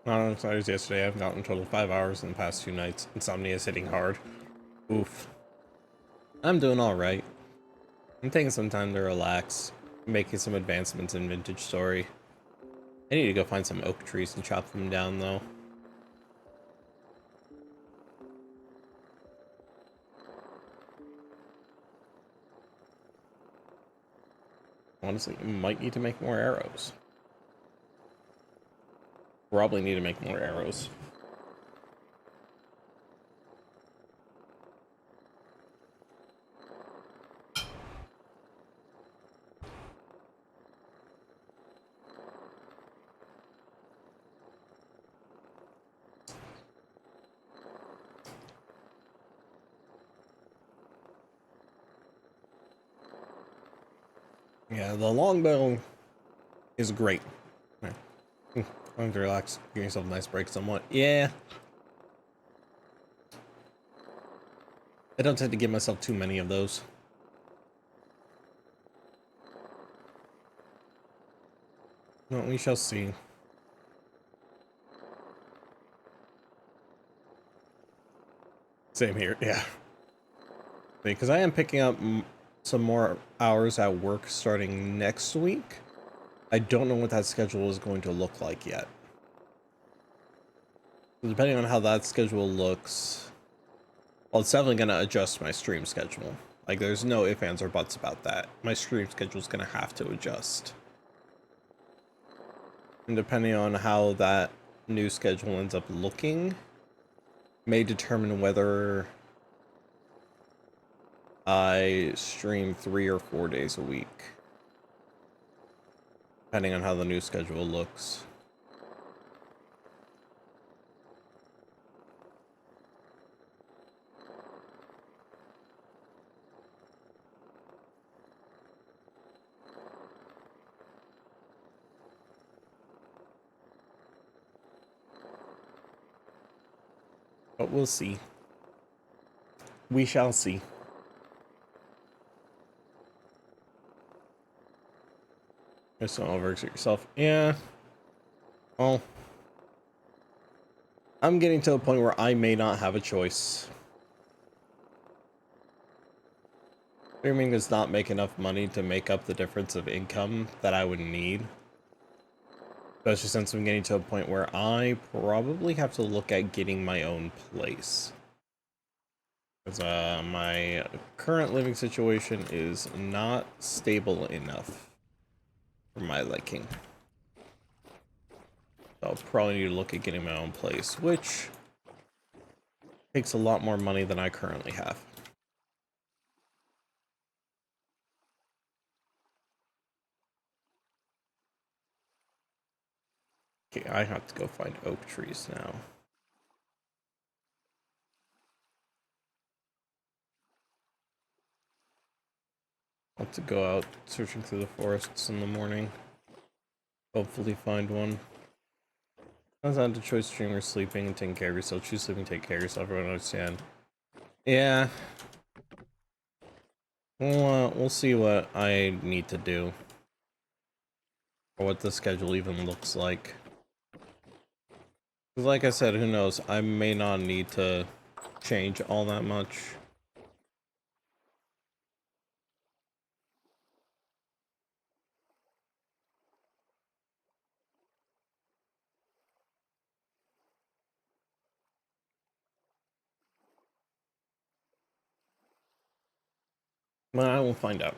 Not on Saturdays yesterday, I've gotten a total of 5 hours in the past 2 nights. Insomnia is hitting hard. Oof. I'm doing alright. I'm taking some time to relax, making some advancements in Vintage Story. I need to go find some oak trees and chop them down, though. Honestly, you might need to make more arrows. Probably need to make more arrows. Yeah, the longbow is great. Time to relax, give yourself a nice break somewhat. Yeah. I don't tend to give myself too many of those. No, we shall see. Same here, yeah. Because I am picking up some more hours at work starting next week. I don't know what that schedule is going to look like yet. Depending on how that schedule looks, well, it's definitely going to adjust my stream schedule. Like, there's no ifs, ands, or buts about that. My stream schedule is going to have to adjust. And depending on how that new schedule ends up looking, may determine whether I stream 3 or 4 days a week. Depending on how the new schedule looks. But we'll see. We shall see. Just don't overexert yourself. Yeah. Well, I'm getting to a point where I may not have a choice. Streaming does not make enough money to make up the difference of income that I would need. Especially since I'm getting to a point where I probably have to look at getting my own place. Because my current living situation is not stable enough for my liking. So I'll probably need to look at getting my own place, which takes a lot more money than I currently have. Okay, I have to go find oak trees now. I'll have to go out searching through the forests in the morning. Hopefully find one. That's not the choice streamer sleeping and taking care of yourself. Choose sleeping, take care of yourself, everyone understand. Yeah. We'll see what I need to do. Or what the schedule even looks like. Because like I said, who knows? I may not need to change all that much. But I will find out.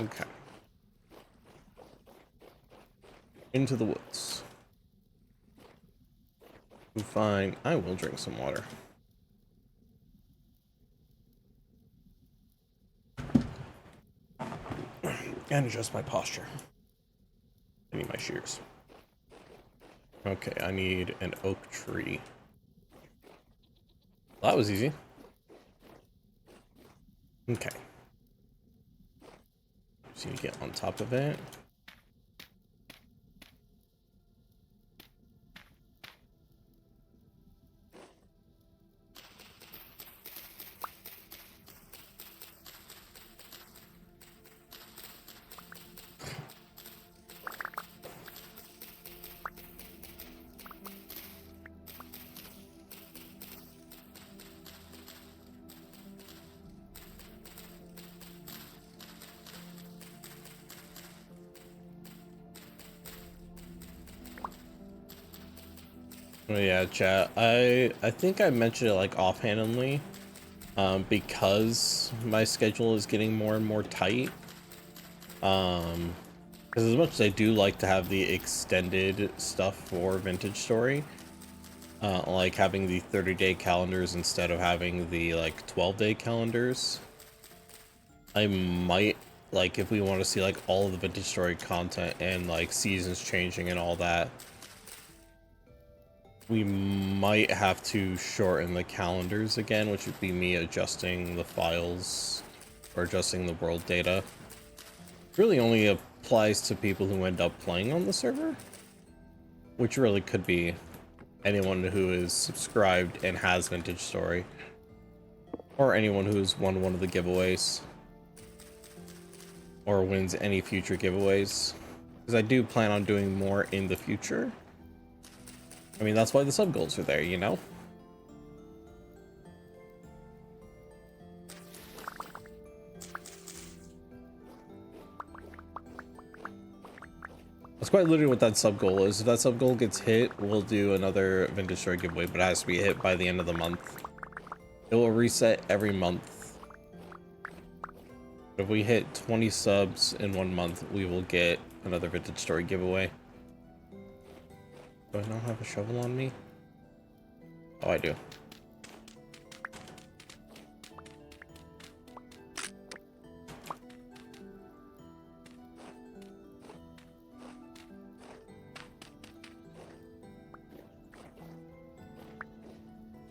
Okay. Into the woods. Fine. I will drink some water. And adjust my posture. I need my shears. Okay, I need an oak tree. Well, that was easy. Okay. Just need to get on top of it. Oh yeah, chat. I think I mentioned it like offhandedly, because my schedule is getting more and more tight. Because as much as I do like to have the extended stuff for Vintage Story, like having the 30-day calendars instead of having the like 12-day calendars, I might, like, if we want to see like all of the Vintage Story content and like seasons changing and all that, we might have to shorten the calendars again, which would be me adjusting the files or adjusting the world data. Really only applies to people who end up playing on the server, which really could be anyone who is subscribed and has Vintage Story, or anyone who's won one of the giveaways or wins any future giveaways, because I do plan on doing more in the future. I mean, that's why the sub goals are there, you know? That's quite literally what that sub goal is. If that sub goal gets hit, we'll do another Vintage Story giveaway, but it has to be hit by the end of the month. It will reset every month. If we hit 20 subs in 1 month, we will get another Vintage Story giveaway. Do I not have a shovel on me? Oh, I do.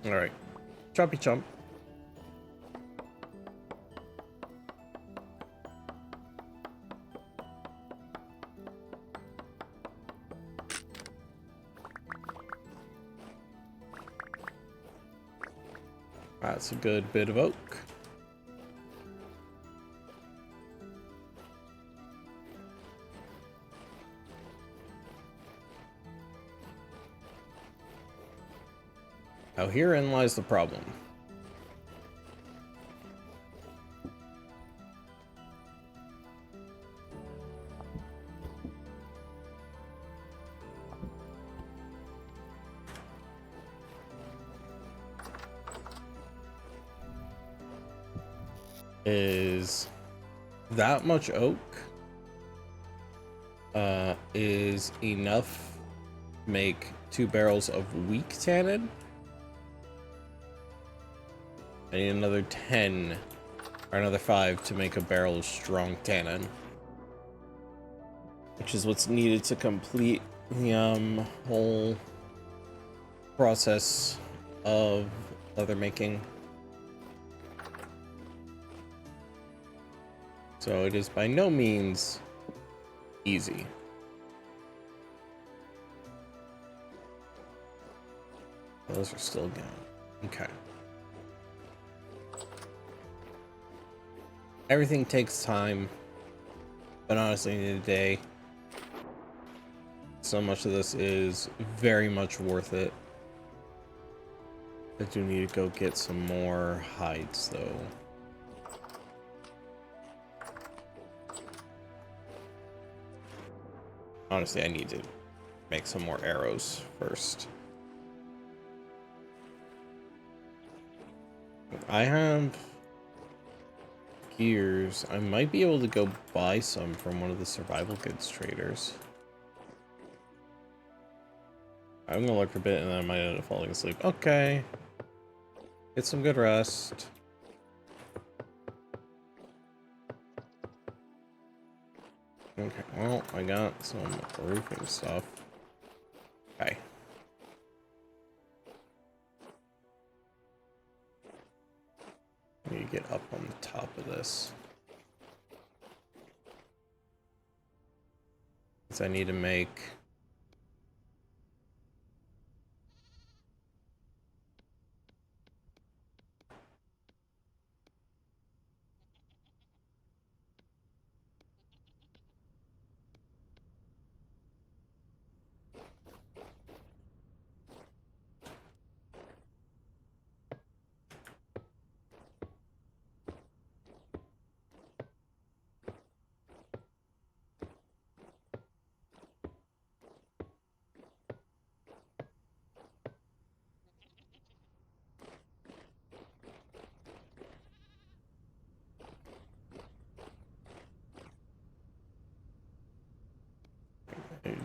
All right, choppy chomp. That's a good bit of oak. Now herein lies the problem. Is that much oak is enough to make 2 barrels of weak tannin? I need another 10 or another 5 to make a barrel of strong tannin, which is what's needed to complete the whole process of leather making. So it is by no means easy. Those are still going. Okay. Everything takes time, but honestly, at the end of the day, so much of this is very much worth it. I do need to go get some more hides, though. Honestly, I need to make some more arrows first. I have gears, I might be able to go buy some from one of the survival goods traders. I'm gonna look for a bit and then I might end up falling asleep. Okay. Get some good rest. Okay, well, I got some roofing stuff. Okay. I need to get up on the top of this. I need to make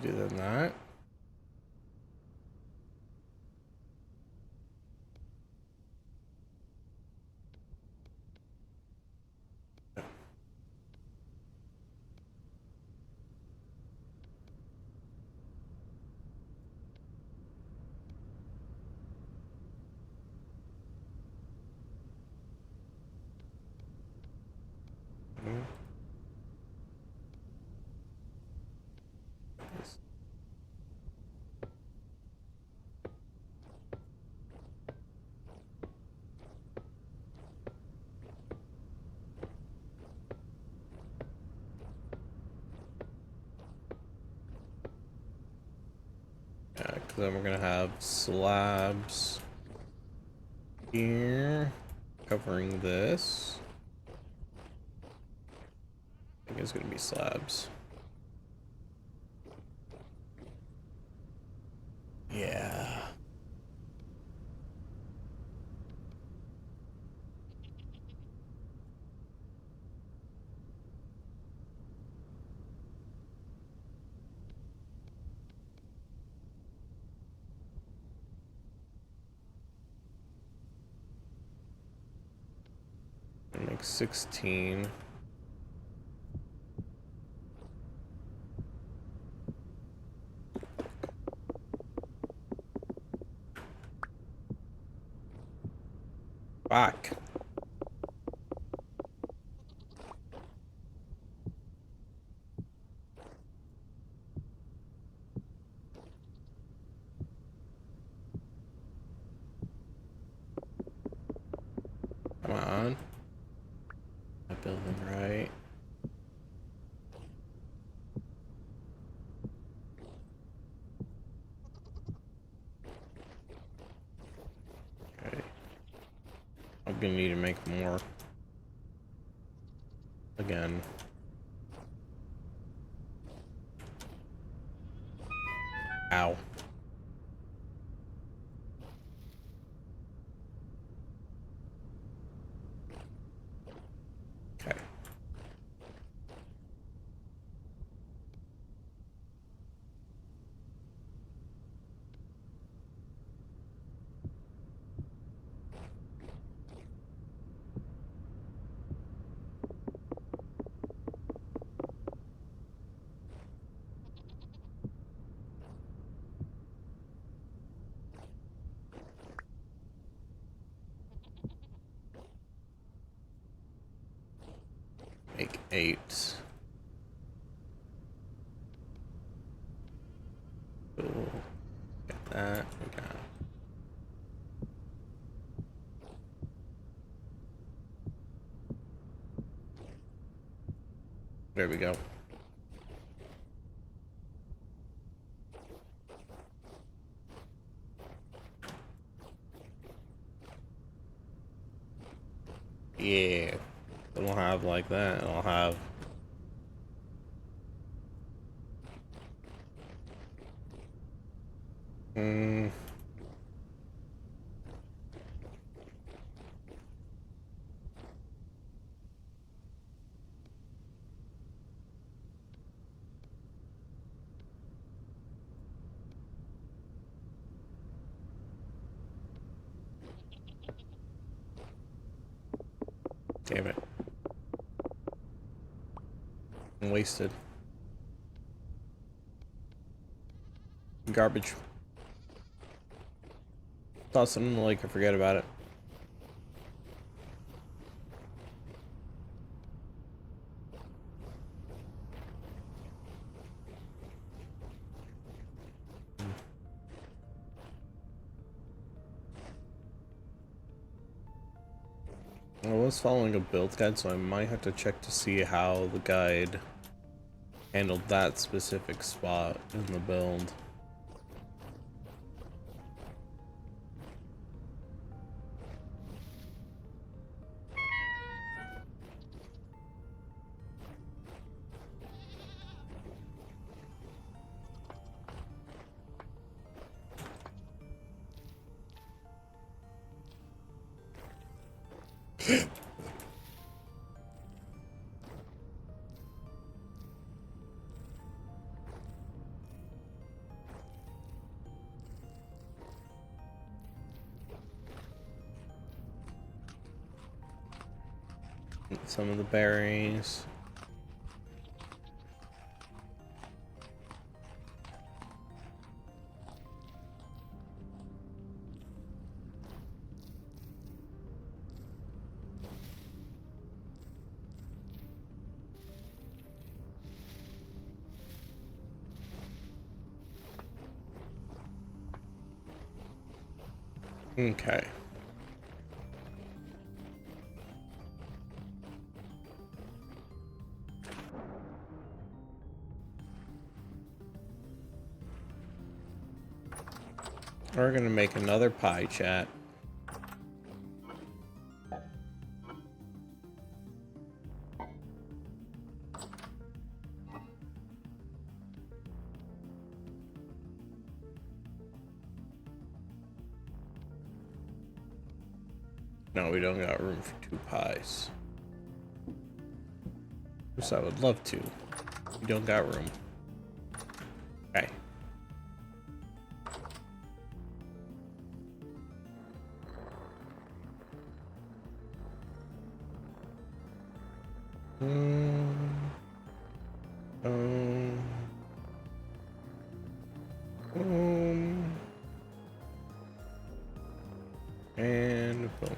do that. Yeah, because then we're gonna have slabs here covering this. I think it's gonna be slabs. Yeah. Make 16. Fuck. Come on. I build them right. Okay. I'm gonna need to make more. Again. Ow. Okay. Make 8. Cool. Get that. We got. There we go. Yeah. It'll have like that. It'll have. Damn it. I'm wasted. Garbage. Toss it in the lake and forget about it. I was following a build guide, so I might have to check to see how the guide handled that specific spot in the build. Some of the berries. Okay. We're gonna make another pie, chat. No, we don't got room for 2 pies. Yes, I would love to. We don't got room. Okay. And boom.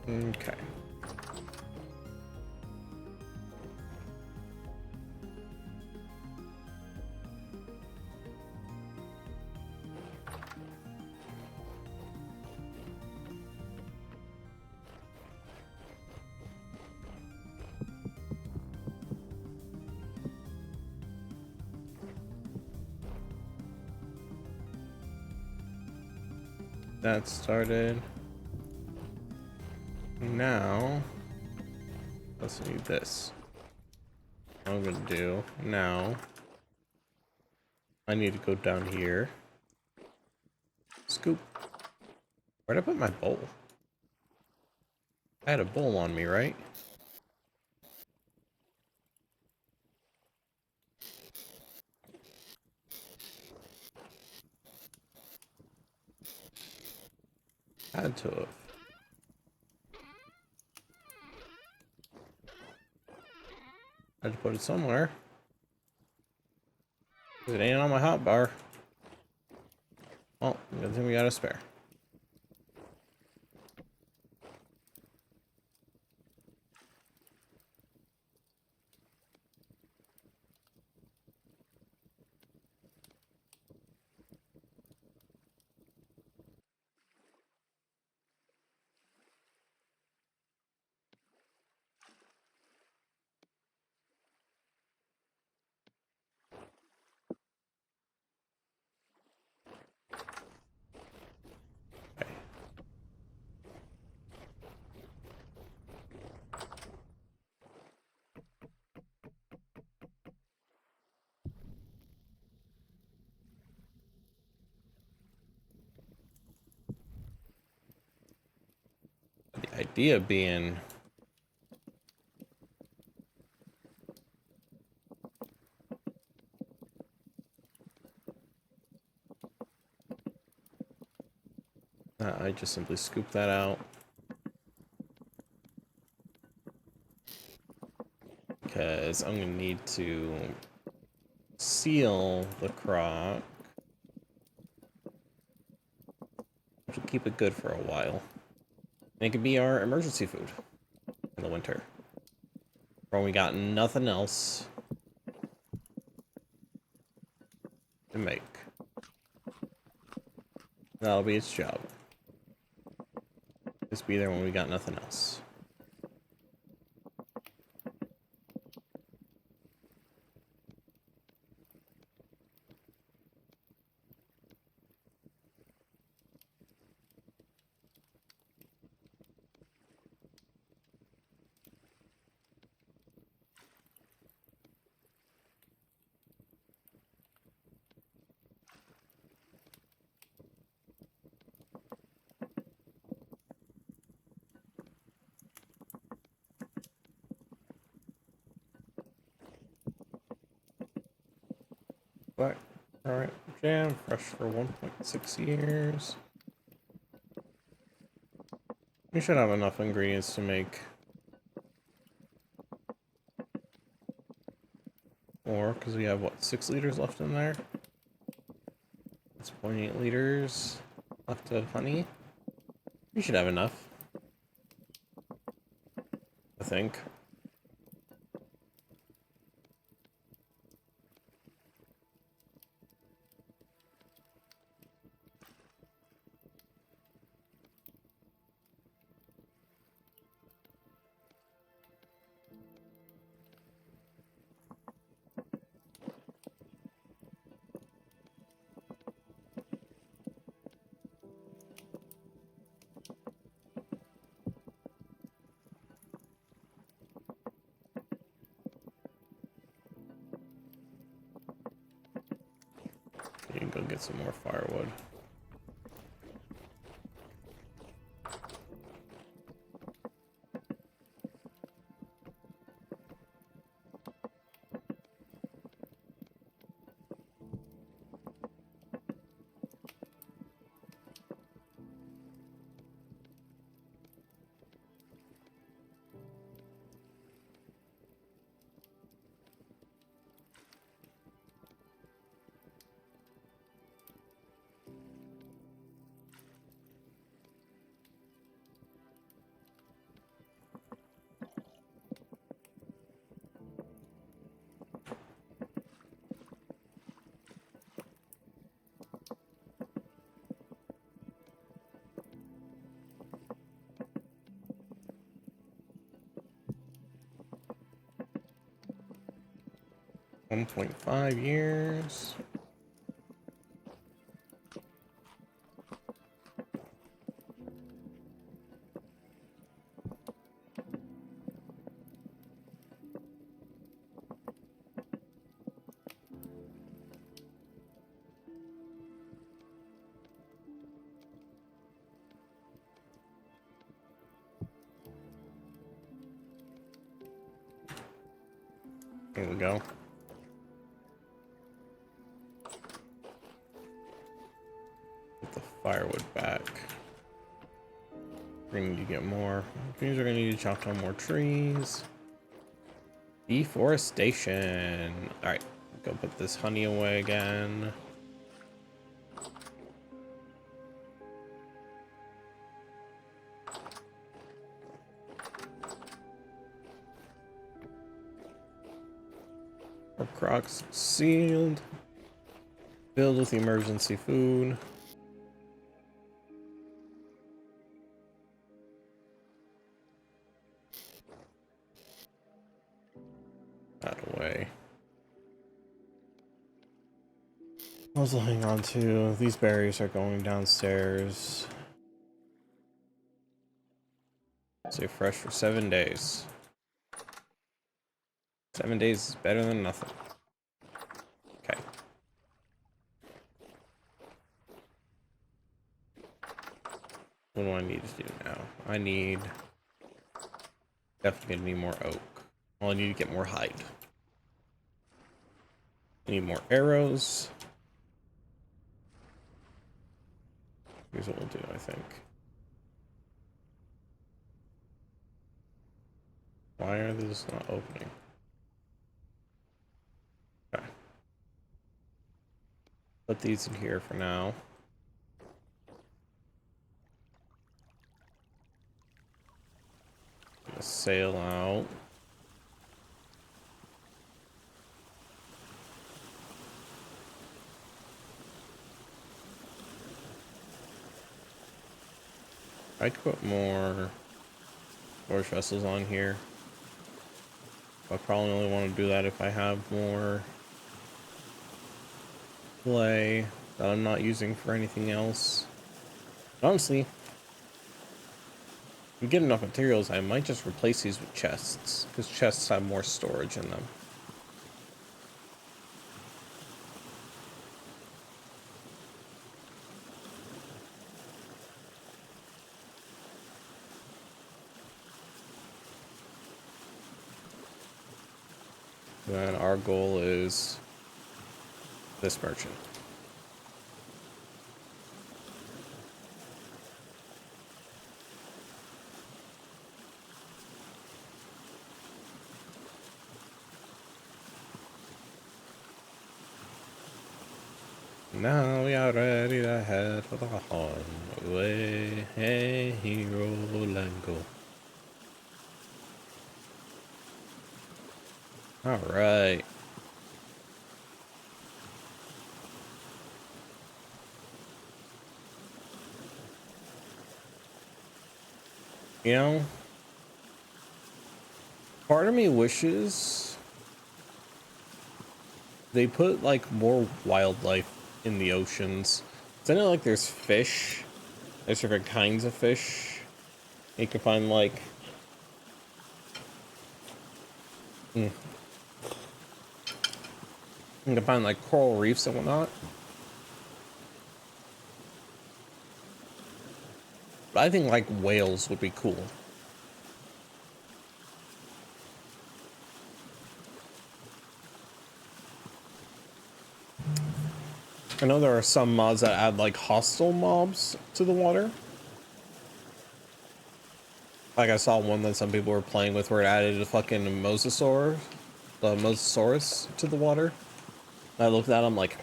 Okay. That started. Now, let's need this. What I'm gonna do now, I need to go down here. Scoop. Where'd I put my bowl? I had a bowl on me, right? Had to have. I had to put it somewhere. It ain't on my hot bar. Oh, good thing we got a spare. idea being... I just simply scoop that out. Because I'm going to need to seal the crock. Which will keep it good for a while. And it can be our emergency food in the winter. When we got nothing else to make. That'll be its job. Just be there when we got nothing else. Black, alright, jam, fresh for 1.6 years. We should have enough ingredients to make more, because we have, what, 6 liters left in there? It's 0.8 liters left of honey. We should have enough, I think. You can go get some more firewood. $1.5 years. There we go. Get the firewood back. We're gonna need to get more. Trees are gonna need to chop down more trees. Deforestation. Alright, go put this honey away again. Our crocks sealed. Filled with emergency food. That away. I was hang on to. These berries are going downstairs. Stay fresh for 7 days. 7 days is better than nothing. Okay. What do I need to do now? I need Definitely gonna need more oak. Well, I need to get more hide. I need more arrows. Here's what we'll do, I think. Why are these not opening? Okay. Put these in here for now. Gonna sail out. I could put more storage vessels on here. I probably only want to do that if I have more clay that I'm not using for anything else. But honestly, if we get enough materials, I might just replace these with chests, because chests have more storage in them. Then our goal is this merchant. Now we are ready to head for the Hornway. Hey, hero, Lango. All right. You know, part of me wishes they put like more wildlife in the oceans. It's not like there's fish. There's different kinds of fish. You can find like you can find like coral reefs and whatnot. But I think like whales would be cool. I know there are some mods that add like hostile mobs to the water. Like I saw one that some people were playing with where it added a fucking mosasaur, the mosasaurus to the water. And I looked at him like,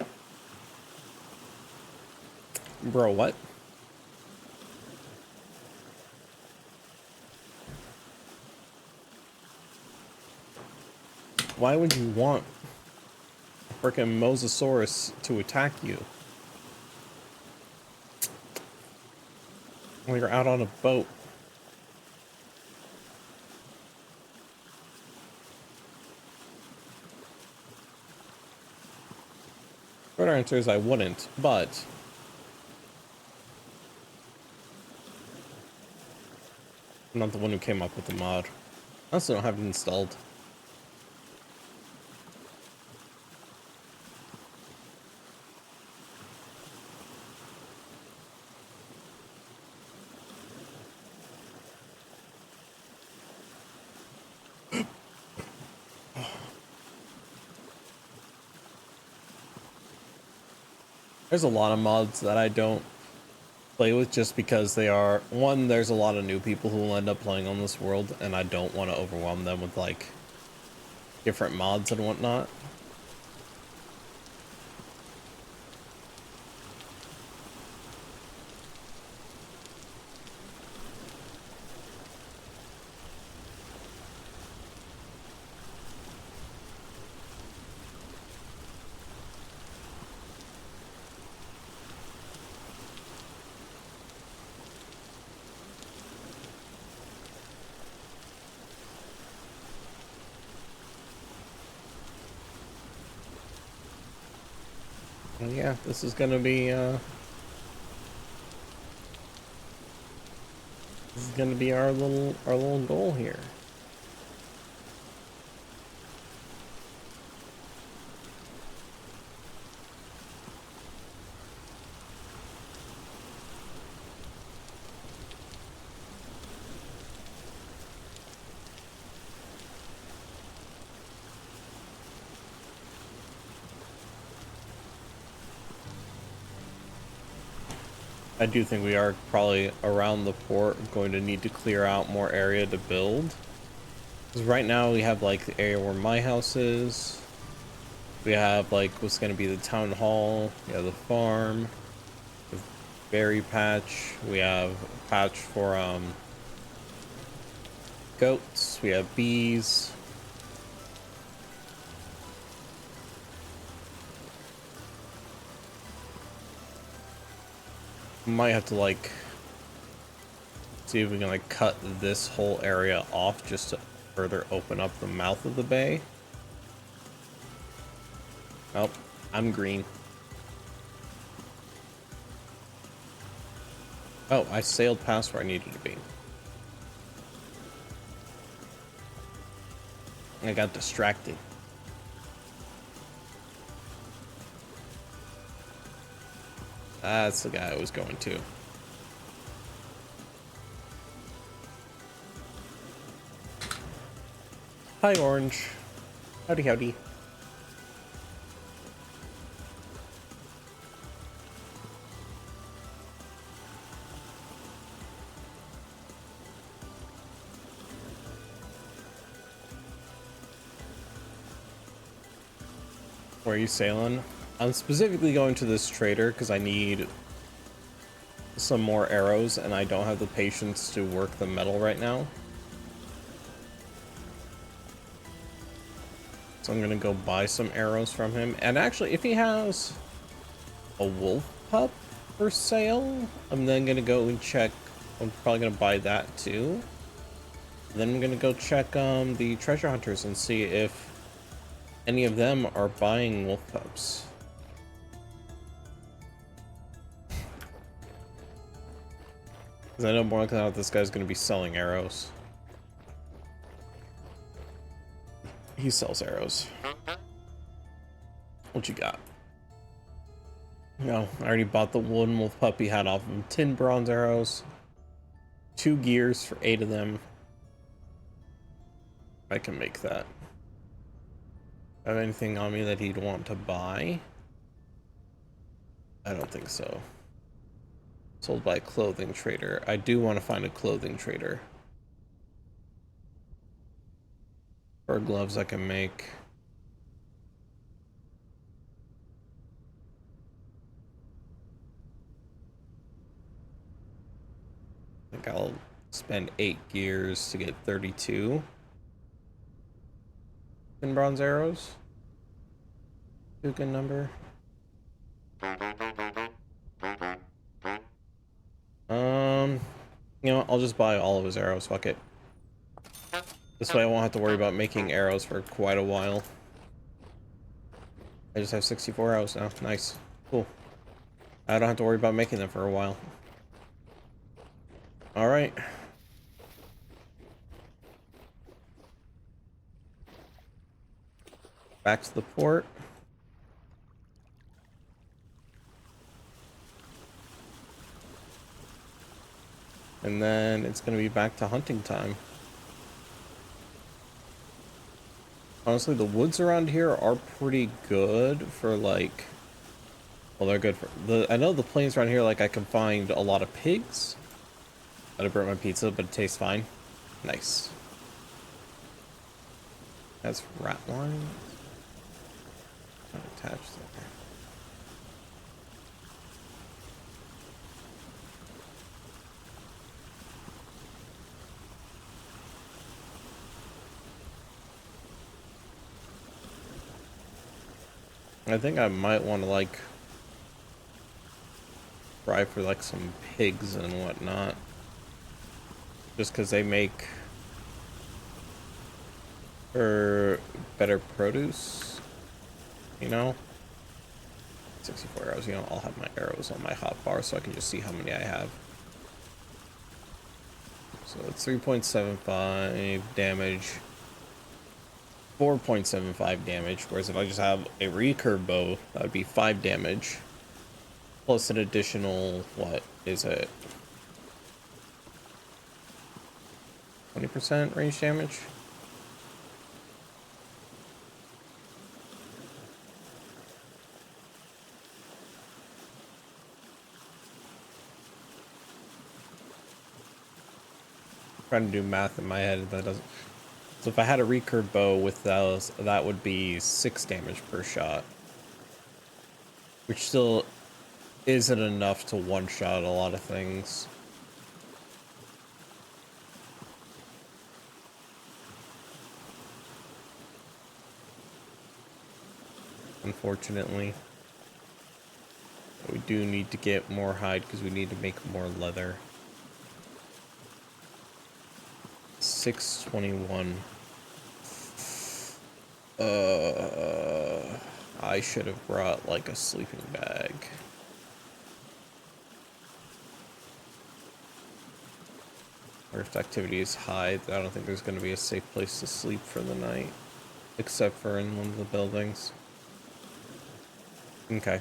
bro, what? Why would you want a freaking mosasaurus to attack you when you're out on a boat? Short answer is I wouldn't, but I'm not the one who came up with the mod. I also don't have it installed. There's a lot of mods that I don't play with just because they are, one, there's a lot of new people who will end up playing on this world, and I don't want to overwhelm them with like different mods and whatnot. And yeah, this is gonna be our little goal here. I do think we are probably around the port going to need to clear out more area to build. Because right now we have like the area where my house is. We have like what's going to be the town hall. We have the farm. The berry patch. We have a patch for goats. We have bees. Might have to like see if we can like cut this whole area off just to further open up the mouth of the bay. Oh, I'm green. Oh, I sailed past where I needed to be. I got distracted. That's the guy I was going to. Hi, Orange. Howdy, howdy. Where are you sailing? I'm specifically going to this trader because I need some more arrows and I don't have the patience to work the metal right now. So I'm gonna go buy some arrows from him. And actually, if he has a wolf pup for sale, I'm then gonna go and check. I'm probably gonna buy that too. Then I'm gonna go check the treasure hunters and see if any of them are buying wolf pups. Because I know more than not this guy's going to be selling arrows. He sells arrows. What you got? No, I already bought the one wolf pup he had off of him. 10 bronze arrows. 2 gears for 8 of them. I can make that. Have anything on me that he'd want to buy? I don't think so. Sold by a clothing trader. I do want to find a clothing trader. Or gloves I can make. I think I'll spend 8 gears to get 32. 10 bronze arrows. A good number. You know what? I'll just buy all of his arrows. Fuck it. This way I won't have to worry about making arrows for quite a while. I just have 64 arrows now. Nice. Cool. I don't have to worry about making them for a while. Alright. Back to the port. And then it's going to be back to hunting time. Honestly, the woods around here are pretty good for like... Well, they're good for... I know the plains around here, like I can find a lot of pigs. I burnt my pizza, but it tastes fine. Nice. That's rat line. Not attached there. I think I might want to like try for like some pigs and whatnot, just because they make for better produce, you know. 64 arrows. You know, I'll have my arrows on my hotbar so I can just see how many I have. So it's 3.75 damage. 4.75 damage, whereas if I just have a recurve bow, that would be 5 damage. Plus an additional, what is it? 20% range damage? trying to do math in my head. That doesn't. So if I had a recurve bow with those, that would be 6 damage per shot, which still isn't enough to one-shot a lot of things. Unfortunately. We do need to get more hide because we need to make more leather. 621. I should have brought like a sleeping bag. Earth activity is high. I don't think there's going to be a safe place to sleep for the night, except for in one of the buildings. Okay.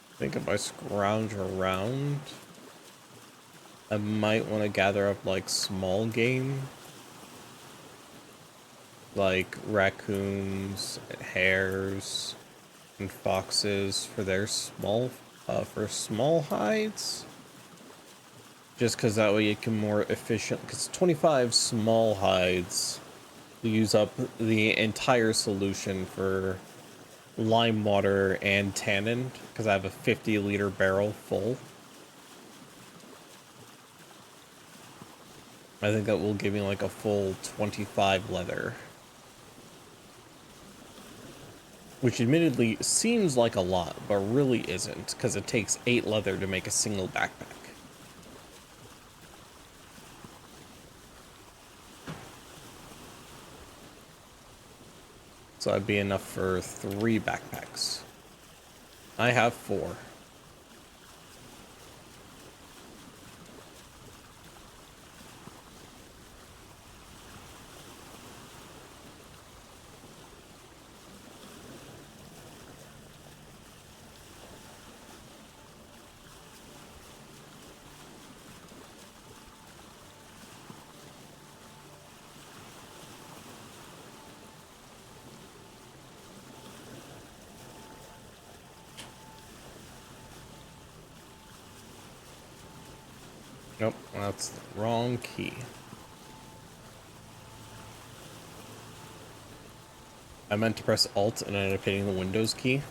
I think if I scrounge around, I might want to gather up like small game, like raccoons, hares, and foxes for their small hides. Just because that way you can more efficient. Because 25 small hides use up the entire solution for lime water and tannin, because I have a 50-liter barrel full. I think that will give me like a full 25 leather. Which admittedly seems like a lot, but really isn't, because it takes 8 leather to make a single backpack. So that'd be enough for 3 backpacks. I have 4. Nope, that's the wrong key. I meant to press Alt and I ended up hitting the Windows key.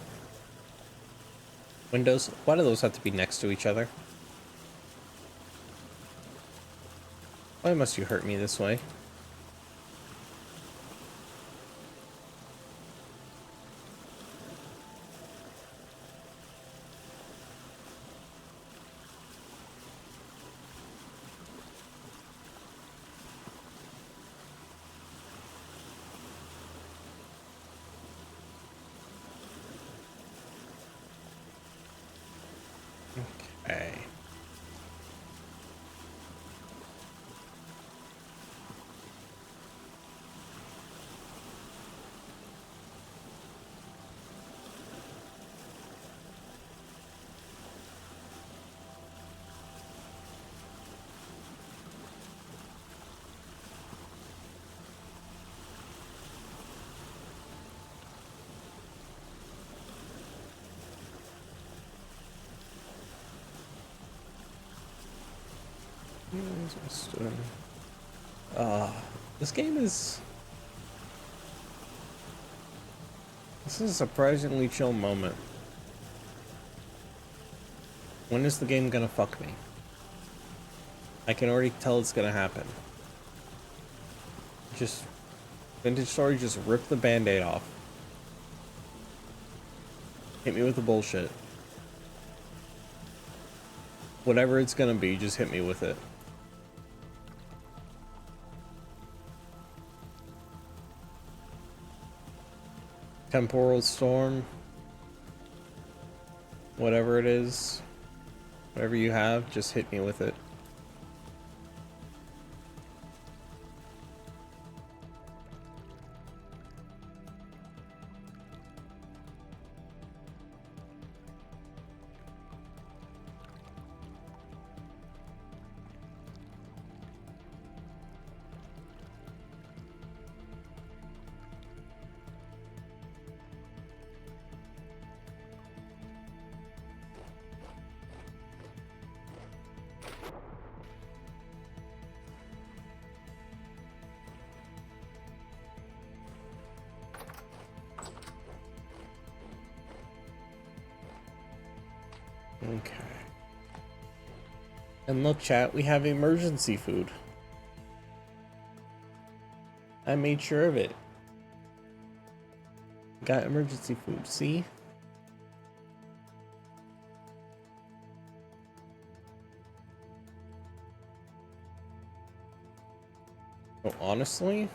Windows? Why do those have to be next to each other? Why must you hurt me this way? Okay. This game is... This is a surprisingly chill moment. When is the game gonna fuck me? I can already tell it's gonna happen. Just... Vintage Story, just rip the band-aid off. Hit me with the bullshit. Whatever it's gonna be, just hit me with it. Temporal Storm. Whatever it is. Whatever you have, just hit me with it. Okay. And look, chat, we have emergency food. I made sure of it. Got emergency food, see? Oh, honestly?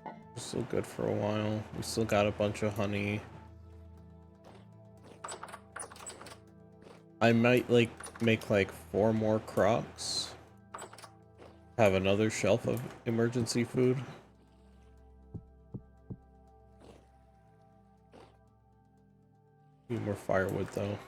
We're still good for a while. We still got a bunch of honey. I might like make like 4 more crocs. Have another shelf of emergency food. Need more firewood though.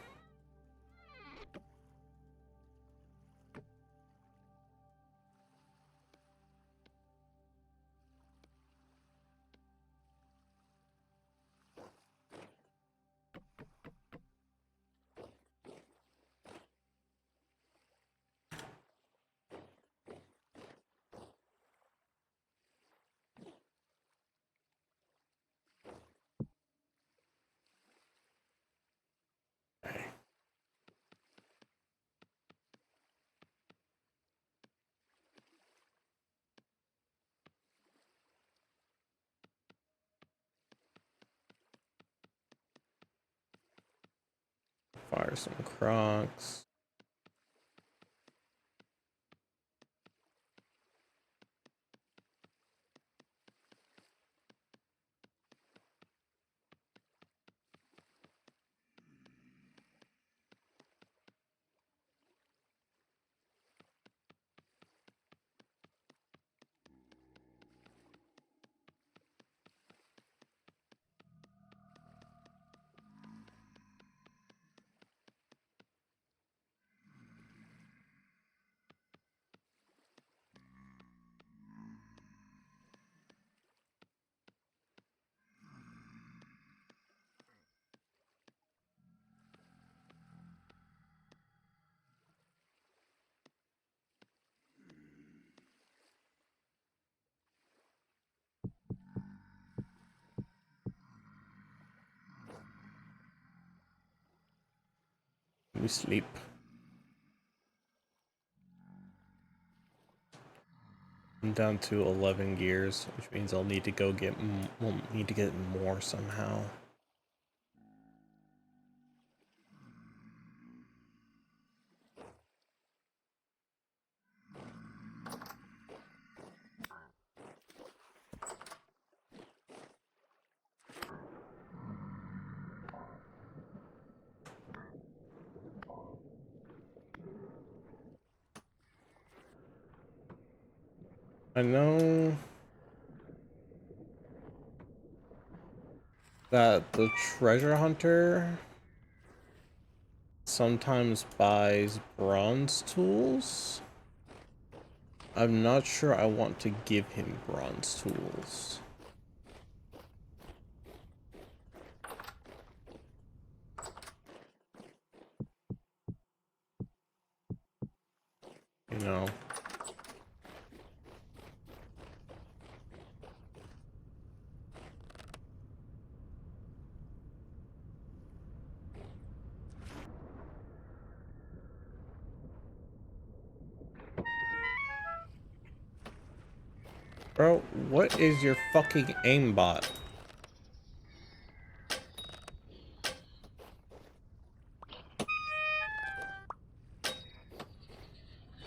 Fire some crocs. We sleep. I'm down to 11 gears, which means I'll need to go get we'll need to get more somehow. I know that the treasure hunter sometimes buys bronze tools. I'm not sure I want to give him bronze tools. You know. Bro, what is your fucking aimbot?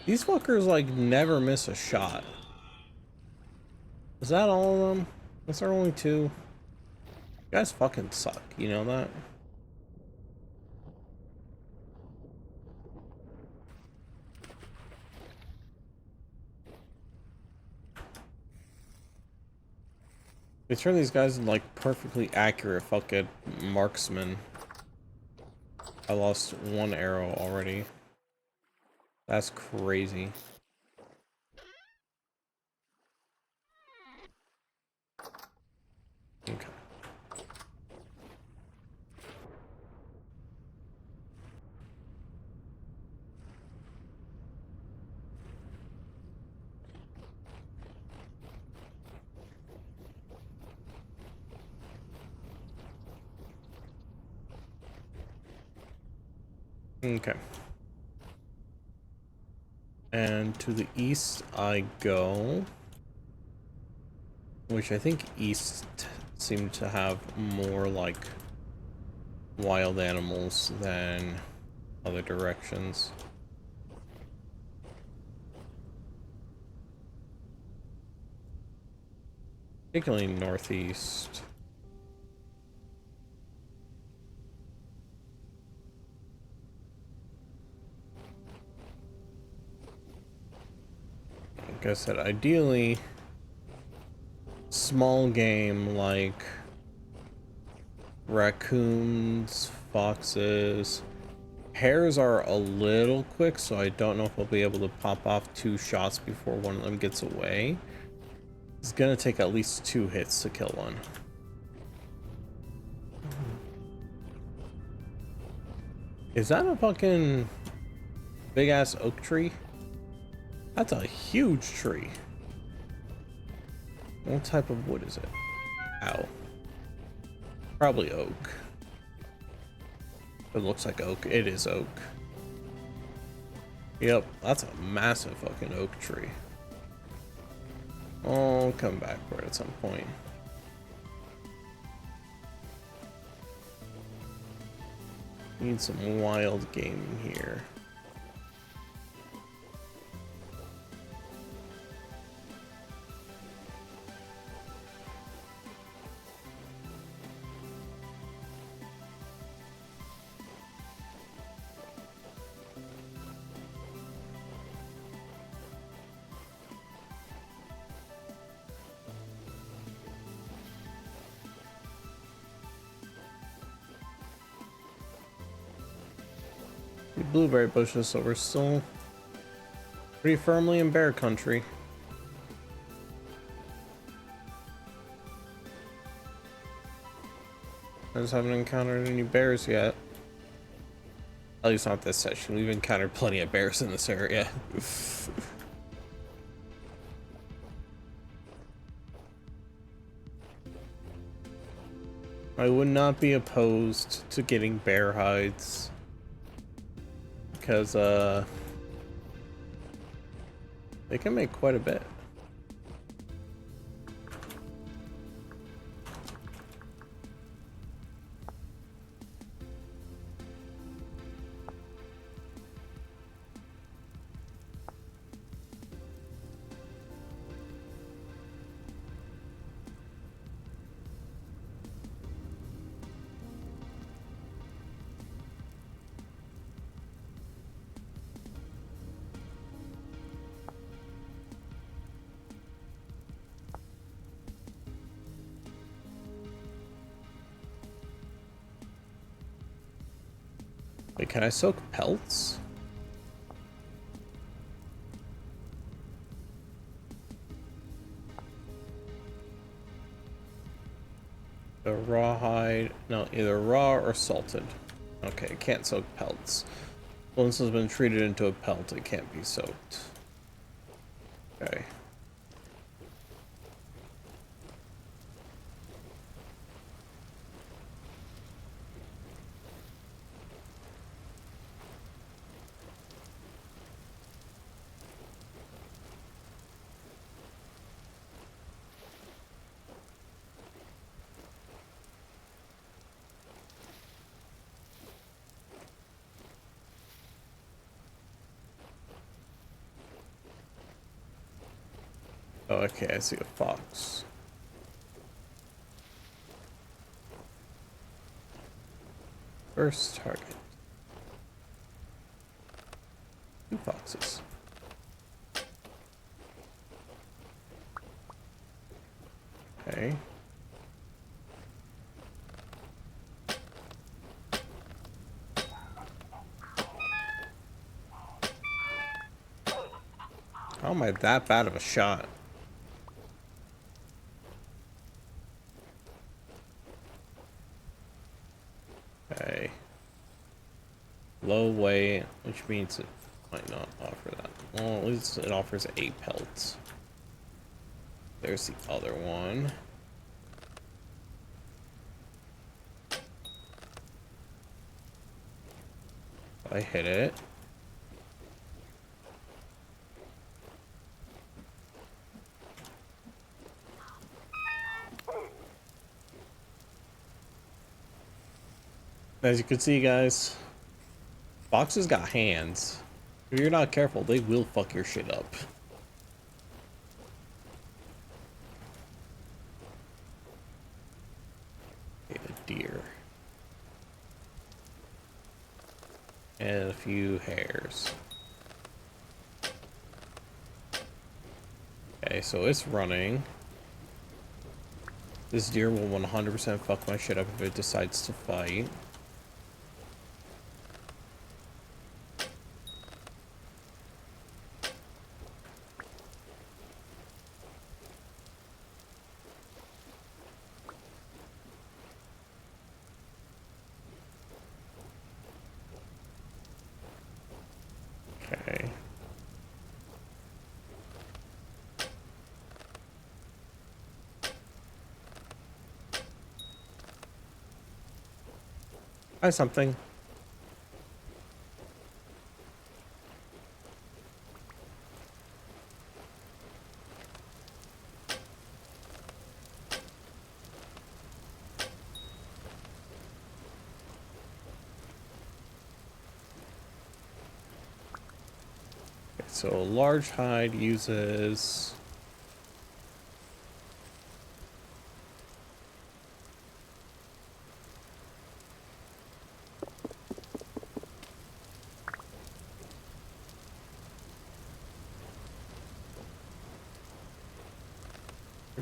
These fuckers like never miss a shot. Is that all of them? Is there only 2? You guys fucking suck, you know that? They turn these guys into like perfectly accurate fucking marksmen. I lost 1 arrow already. That's crazy. Okay. Okay. And to the east I go, which I think east seemed to have more like wild animals than other directions. Particularly northeast. Like I said, ideally small game like raccoons, foxes. Hares are a little quick, so I don't know if I'll be able to pop off 2 shots before one of them gets away. It's gonna take at least 2 hits to kill one. Is that a fucking big ass oak tree? That's a huge tree. What type of wood is it? Ow. Probably oak. It looks like oak. It is oak. Yep, that's a massive fucking oak tree. I'll come back for it at some point. Need some wild game here. Blueberry bushes, so we're still pretty firmly in bear country. I just haven't encountered any bears yet. At least not this session. We've encountered plenty of bears in this area. I would not be opposed to getting bear hides. Because they can make quite a bit. Wait, can I soak pelts? The rawhide, no, either raw or salted. Okay, can't soak pelts. Once it's been treated into a pelt, it can't be soaked. Okay. Oh, okay, I see a fox. First target. 2 foxes. Okay. How am I that bad of a shot? Okay. Low weight, which means it might not offer that. Well, at least it offers 8 pelts. There's the other one. I hit it. As you can see, guys, boxes got hands. If you're not careful, they will fuck your shit up. Okay, a deer. And a few hares. Okay, so it's running. This deer will 100% fuck my shit up if it decides to fight. Okay. Try something. Okay, so large hide uses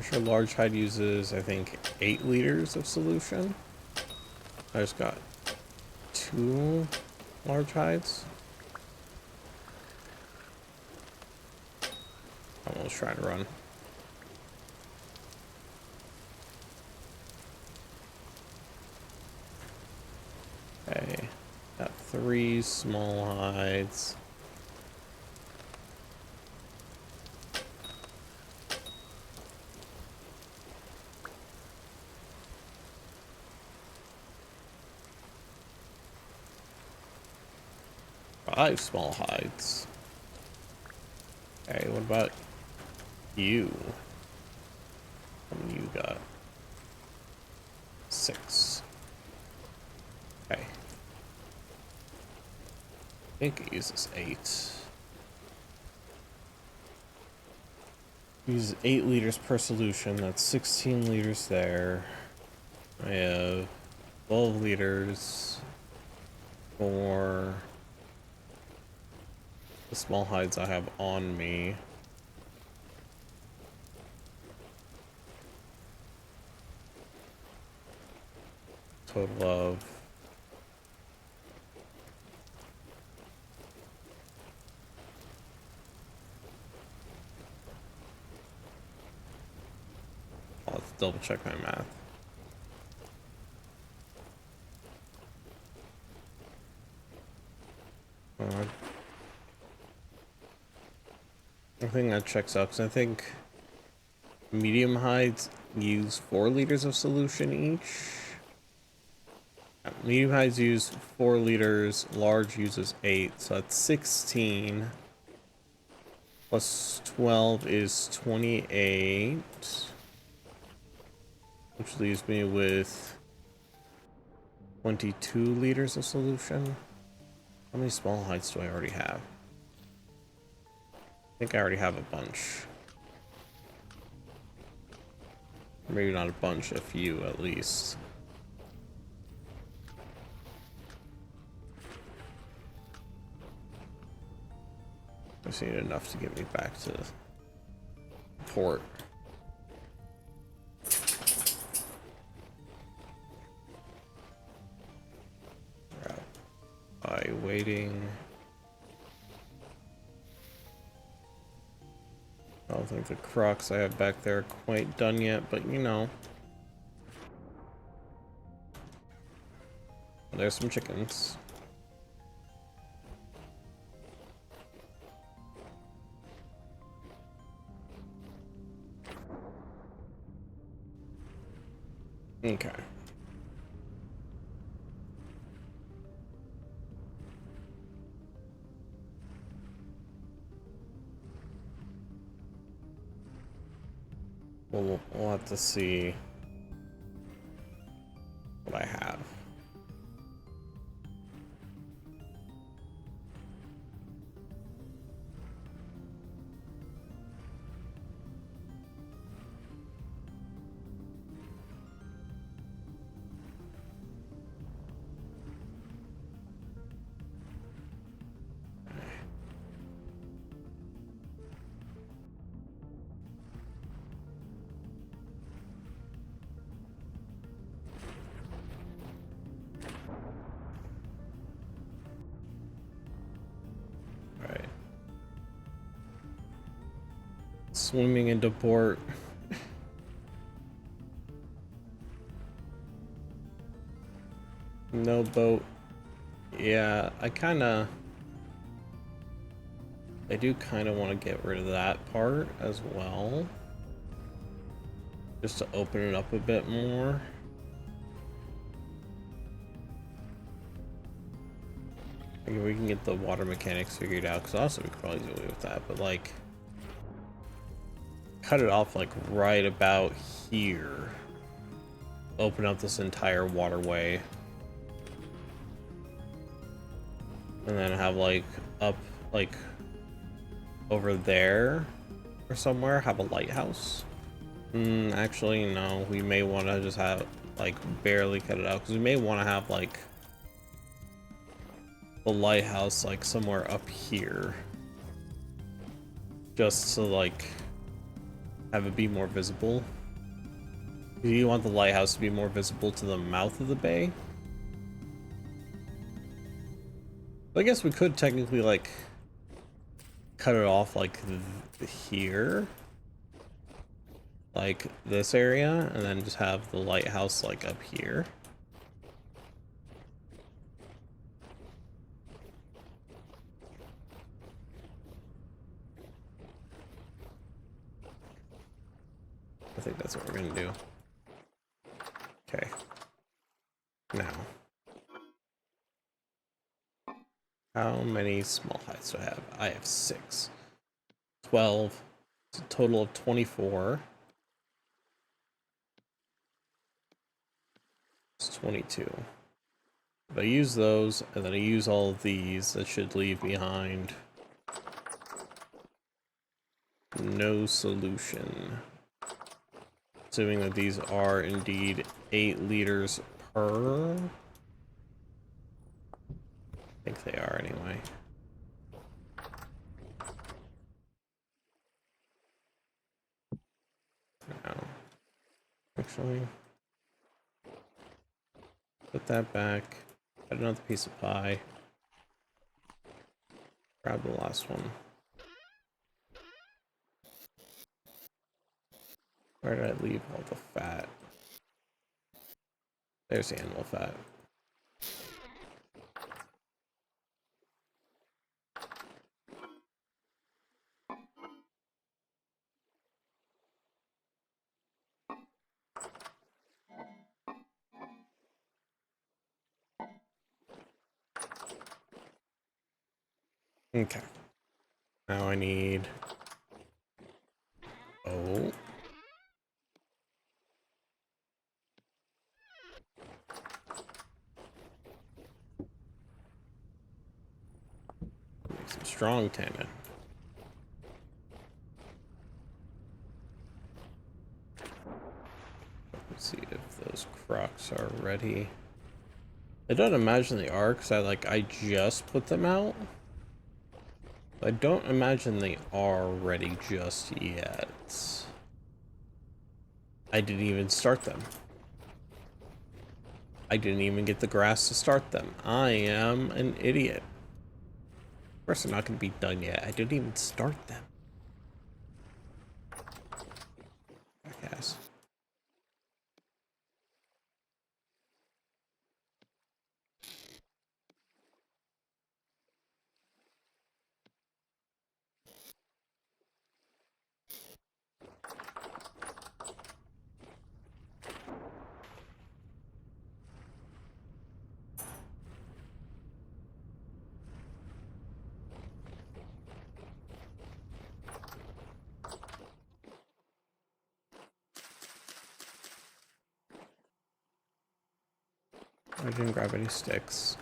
pretty sure large hide uses, I think, 8 liters of solution. I just got 2 large hides. I'm almost trying to run. Okay, got 3 small hides. Five small hides. Okay, what about you? How many you got? 6. Okay. I think it uses 8. Uses 8 liters per solution. That's 16 liters there. I have 12 liters for the small hides I have on me. Total of let's double check my math. I think that checks out, because I think medium hides use 4 liters of solution each. Medium hides use 4 liters, large uses 8, so that's 16. Plus 12 is 28. Which leaves me with 22 liters of solution. How many small hides do I already have? I think I already have a bunch. Maybe not a bunch, a few at least. I just need enough to get me back to port. By waiting. I don't think the crocs I have back there are quite done yet, but you know. There's some chickens. Okay. We'll have to see what I have. Swimming into port. No boat. Yeah, I do kind of want to get rid of that part as well. Just to open it up a bit more. Maybe we can get the water mechanics figured out, because also we could probably do away with that, but like cut it off like right about here. Open up this entire waterway. And then have like up like over there or somewhere have a lighthouse. Actually no, we may want to just have like barely cut it out, because we may want to have like the lighthouse like somewhere up here, just to like have it be more visible. Do you want the lighthouse to be more visible to the mouth of the bay? I guess we could technically like cut it off like here, like this area, and then just have the lighthouse like up here. I think that's what we're gonna do. Okay. Now, how many small heights do I have? I have 6. 12. It's a total of 24. It's 22. If I use those, and then I use all of these, that should leave behind no solution. Assuming that these are indeed 8 liters per. I think they are anyway. No. Actually, put that back. Add another piece of pie. Grab the last one. Where did I leave all the fat? There's the animal fat. Okay. Now I need... Oh. Make some strong tannin. Let's see if those crocs are ready. I don't imagine they are, because I just put them out. I don't imagine they are ready just yet. I didn't even start them. I didn't even get the grass to start them. I am an idiot. Of course they're not going to be done yet. I didn't even start them. I guess. I didn't grab any sticks.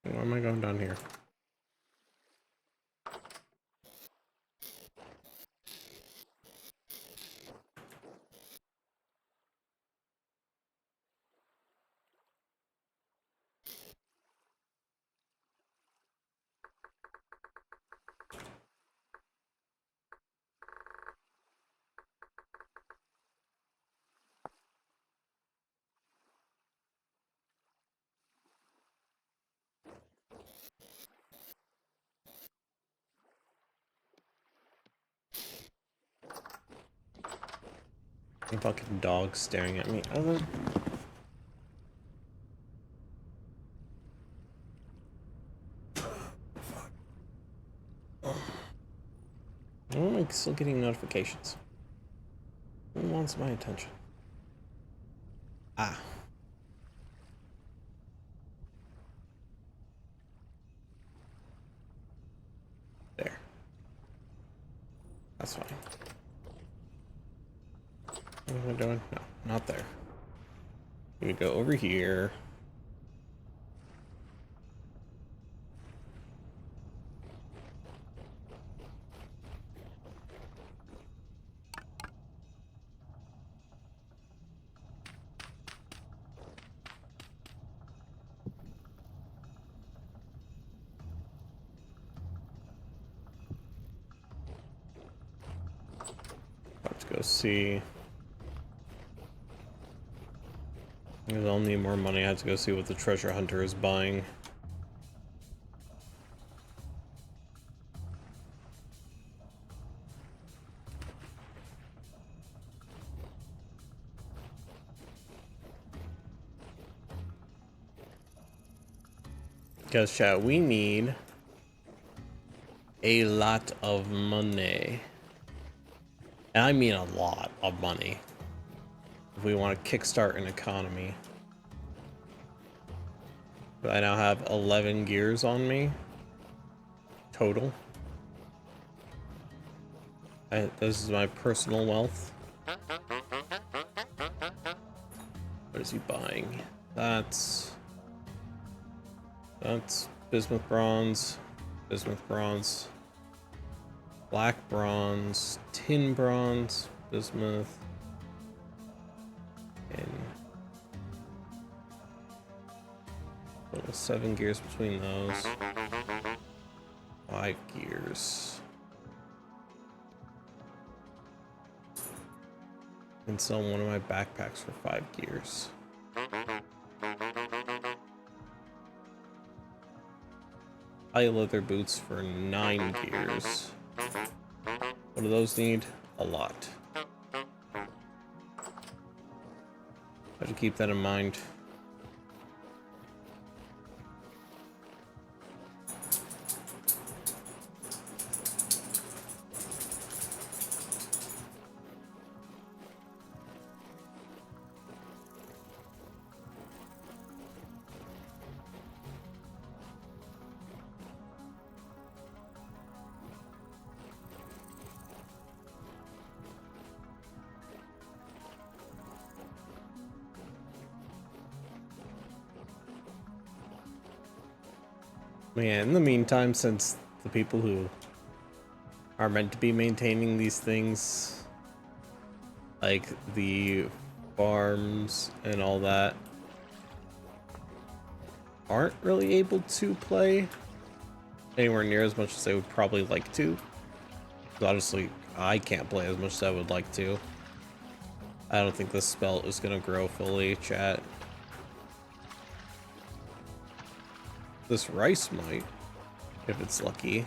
Why am I going down here? A fucking dog staring at me. Why am I still getting notifications? Who wants my attention? Ah. There. That's fine. What am I doing? No, not there. I'm gonna go over here. Let's go see. Because I'll need more money. I have to go see what the treasure hunter is buying. Because, chat, we need a lot of money. And I mean a lot of money. If we want to kickstart an economy. But I now have 11 gears on me. Total. This is my personal wealth. What is he buying? That's bismuth bronze, black bronze, tin bronze, bismuth, and 7 gears between those. 5 gears. And sell one of my backpacks for 5 gears. High leather boots for 9 gears. What do those need? A lot. Have to keep that in mind. Man, in the meantime, since the people who are meant to be maintaining these things, like the farms and all that, aren't really able to play anywhere near as much as they would probably like to. Honestly, I can't play as much as I would like to. I don't think this spell is going to grow fully, chat. This rice might, if it's lucky.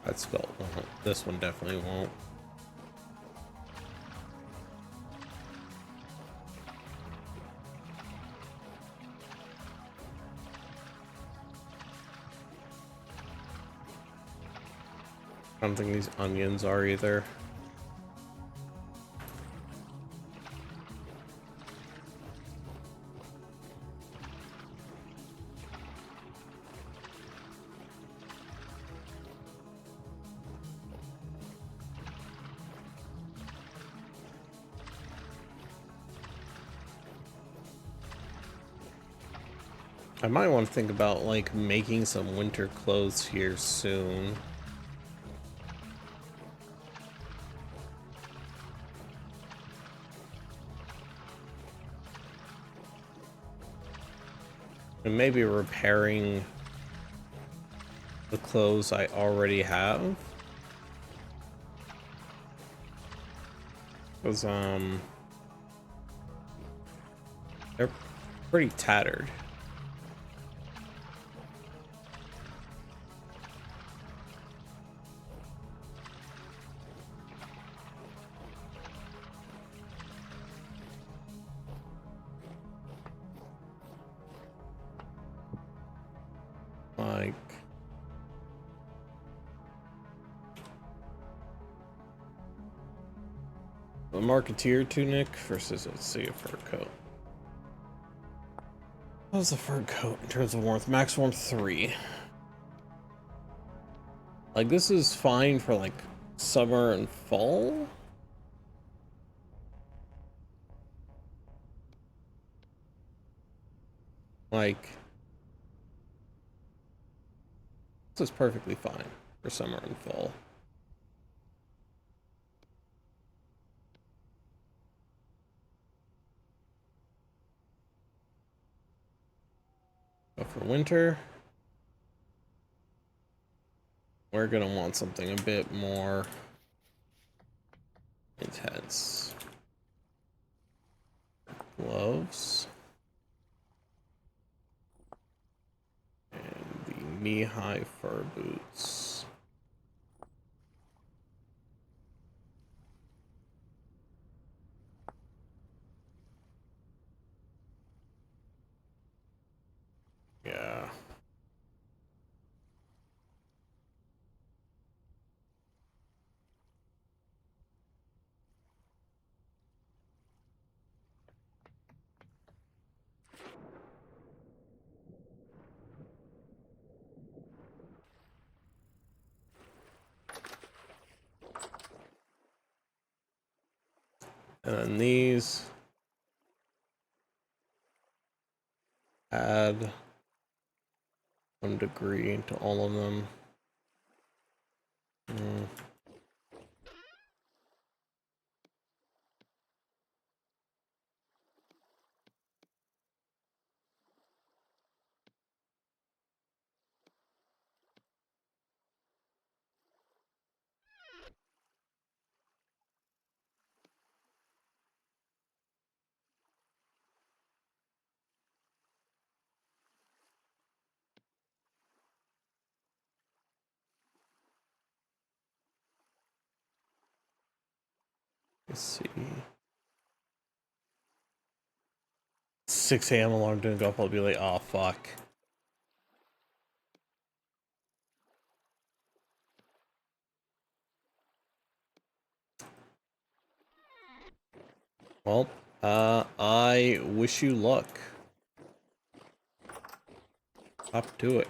That spell won't. This one definitely won't. I don't think these onions are either. I might want to think about like making some winter clothes here soon. And maybe repairing the clothes I already have. Because they're pretty tattered. Like a marketeer tunic versus, let's see, a fur coat. How's the fur coat in terms of warmth? Max warmth 3. Like, this is fine for like summer and fall. Like, this is perfectly fine for summer and fall. But for winter, we're gonna want something a bit more intense. Gloves. And the knee-high fur boots. Yeah. And then these, add 1 degree to all of them. Let's see. 6 a.m. alarm didn't go up. I'll be like, oh fuck. Well, I wish you luck. Up to it.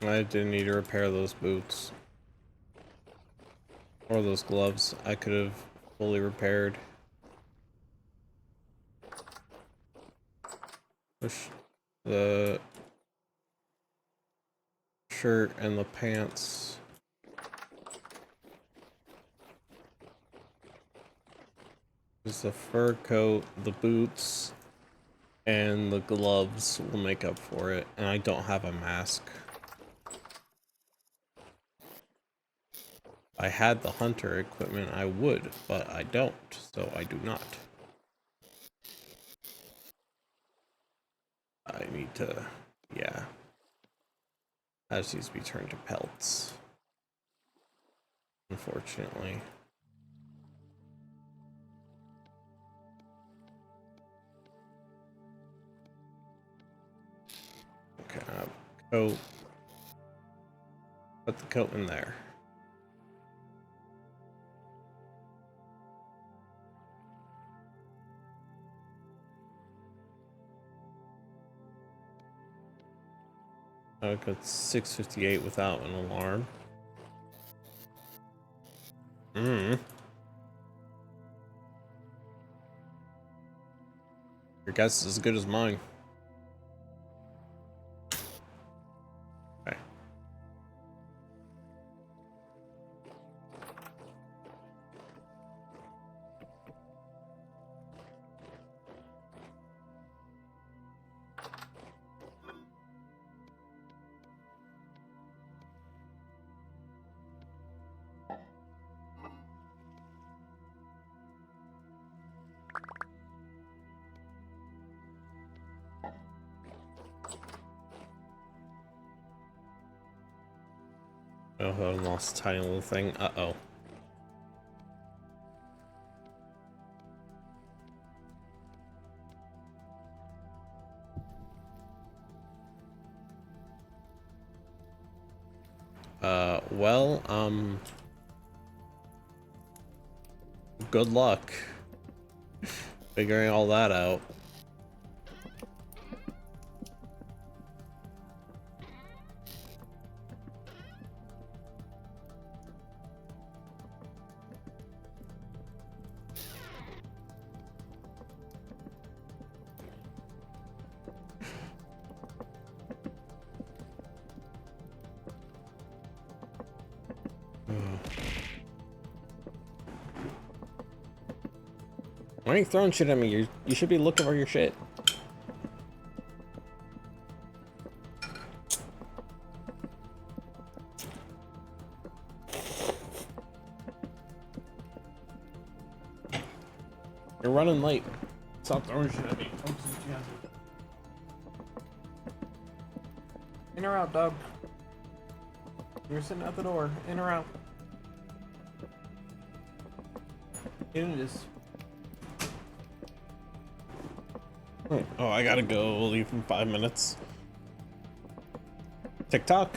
I didn't need to repair those boots. Or those gloves. I could have fully repaired. Push the shirt and the pants. Just the fur coat, the boots, and the gloves will make up for it. And I don't have a mask. If I had the hunter equipment, I would, but I don't, so I do not. I need to, yeah. That just needs to be turned to pelts. Unfortunately. Okay, I have a coat. Put the coat in there. I got 658 without an alarm. Your guess is as good as mine. Okay. Oh, I lost a tiny little thing. Uh-oh. Well, good luck figuring all that out. Why are you throwing shit at me? You should be looking for your shit. You're running late. Stop throwing shit at me. In or out, Dub? You're sitting at the door. In or out? In it is. Oh, I gotta go. We'll leave in 5 minutes. TikTok.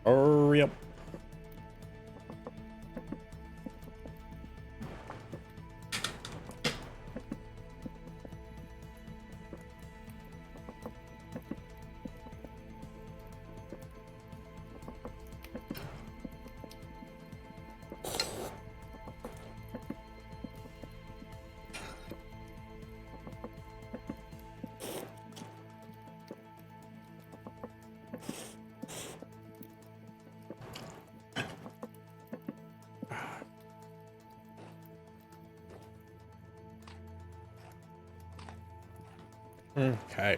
Hurry up. Okay.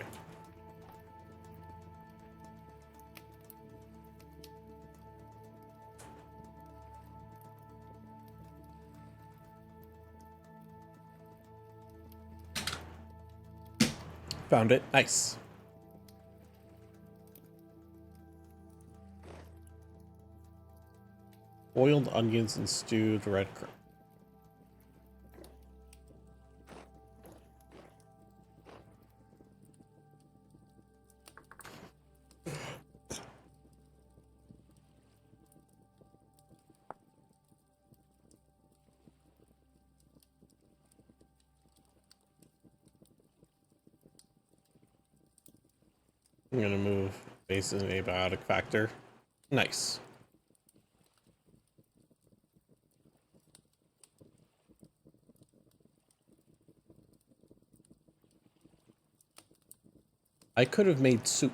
Found it. Nice. Boiled onions and stewed red currant. I'm gonna move base and abiotic factor. Nice. I could have made soup.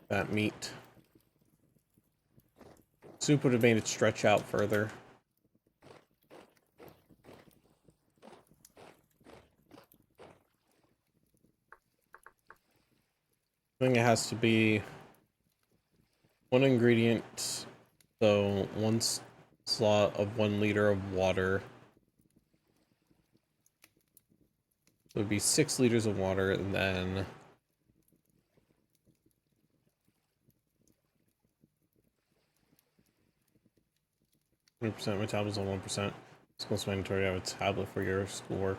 That meat. Soup would have made it stretch out further. I think it has to be one ingredient, so one slot of 1 liter of water. It would be 6 liters of water, and then 100% metabolism, 1%. School's mandatory. I have a tablet for your schoolwork.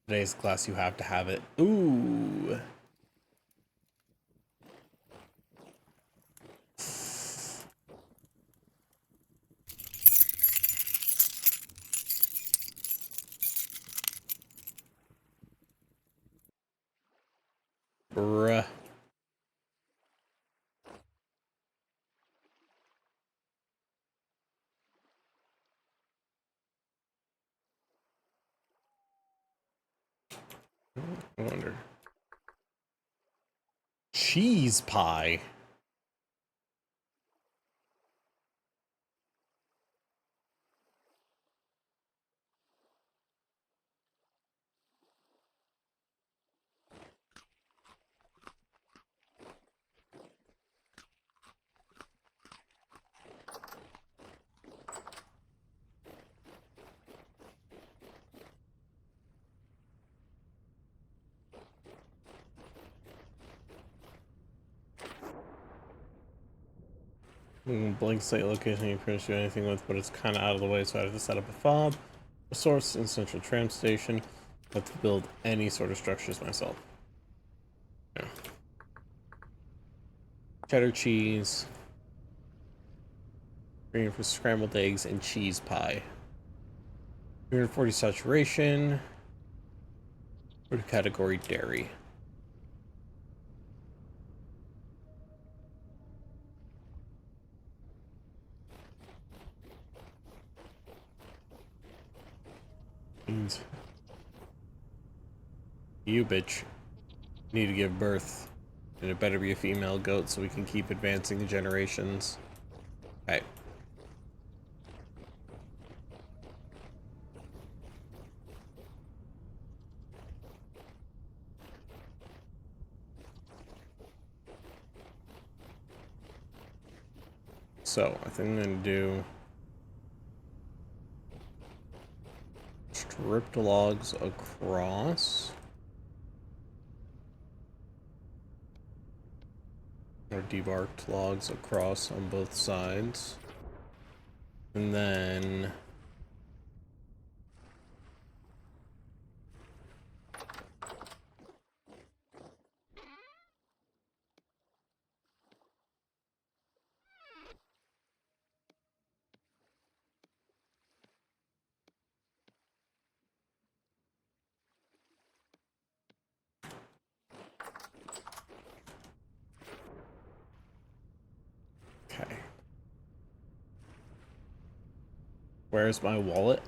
Today's class, you have to have it. Ooh. Bruh. I wonder. Cheese pie. Blank site location you couldn't do anything with, but it's kind of out of the way, so I have to set up a fob, a source, and central tram station. I have to build any sort of structures myself. Yeah. Cheddar cheese, green for scrambled eggs, and cheese pie. 340 saturation. Food category dairy. Means you bitch need to give birth, and it better be a female goat so we can keep advancing the generations. Okay. So I think I'm gonna do stripped logs across, or debarked logs across on both sides, and then okay. Where's my wallet?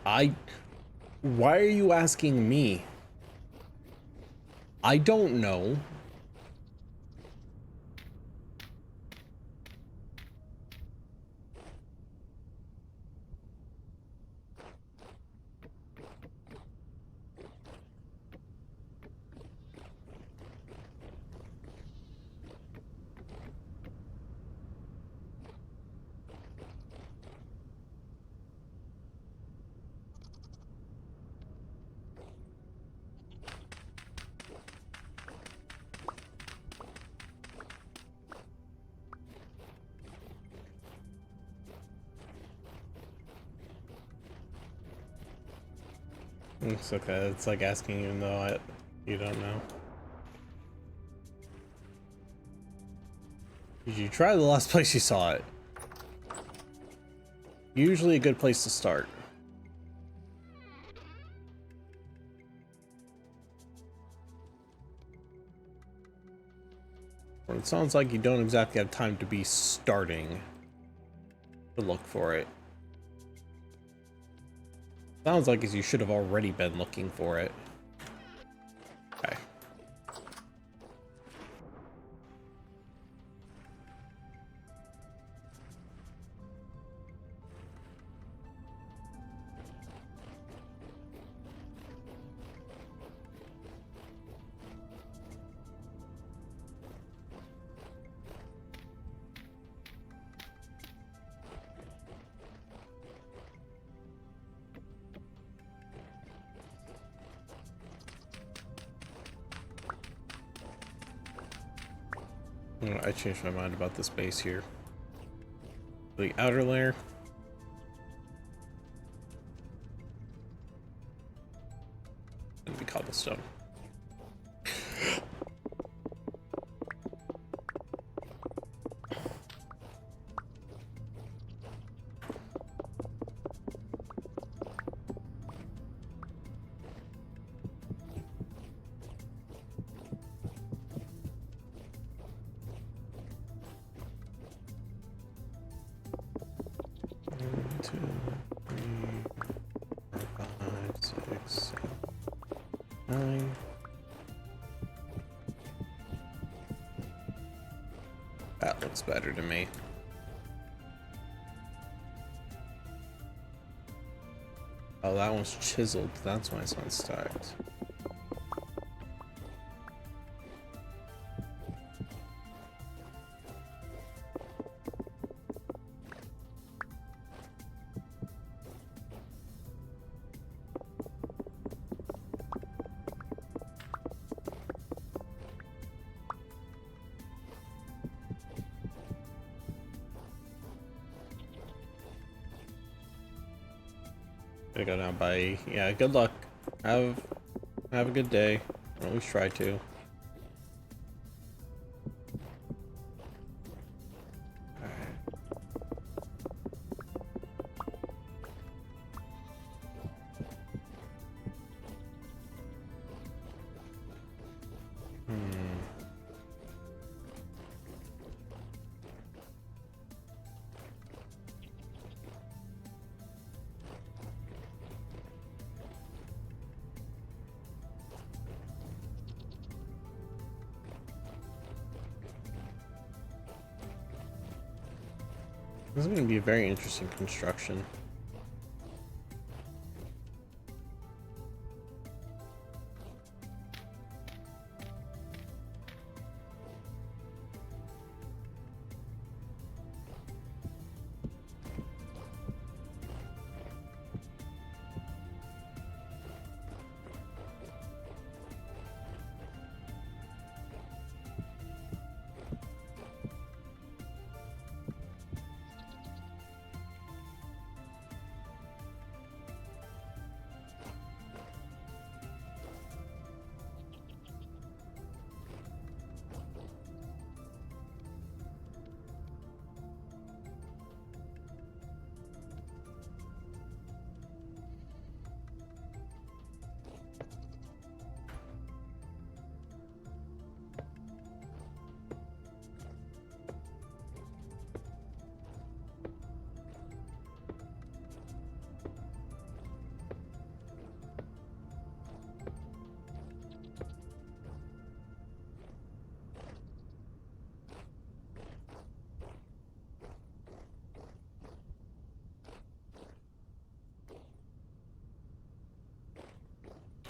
Why are you asking me? I don't know. It's okay. It's like asking even though you don't know. Did you try the last place you saw it? Usually a good place to start. Well, it sounds like you don't exactly have time to be starting to look for it. Sounds like as you should have already been looking for it. Okay. I changed my mind about this base here. The outer layer. Gonna be cobblestone. better to me. Oh, that one's chiseled. That's why it's not stacked. Gonna go down by, yeah, good luck. Have a good day. Or at least try to. This is going to be a very interesting construction.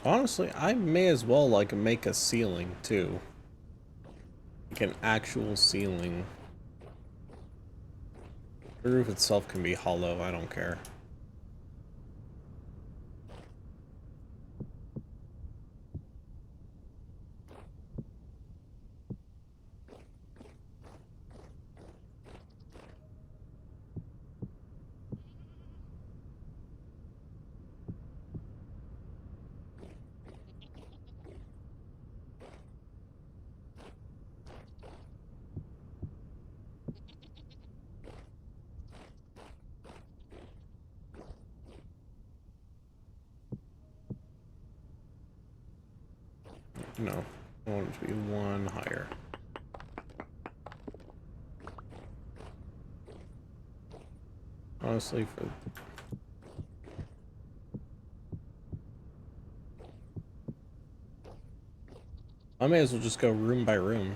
Honestly, I may as well like make a ceiling too. Like an actual ceiling. The roof itself can be hollow, I don't care. No, I want it to be one higher. Honestly, for I may as well just go room by room.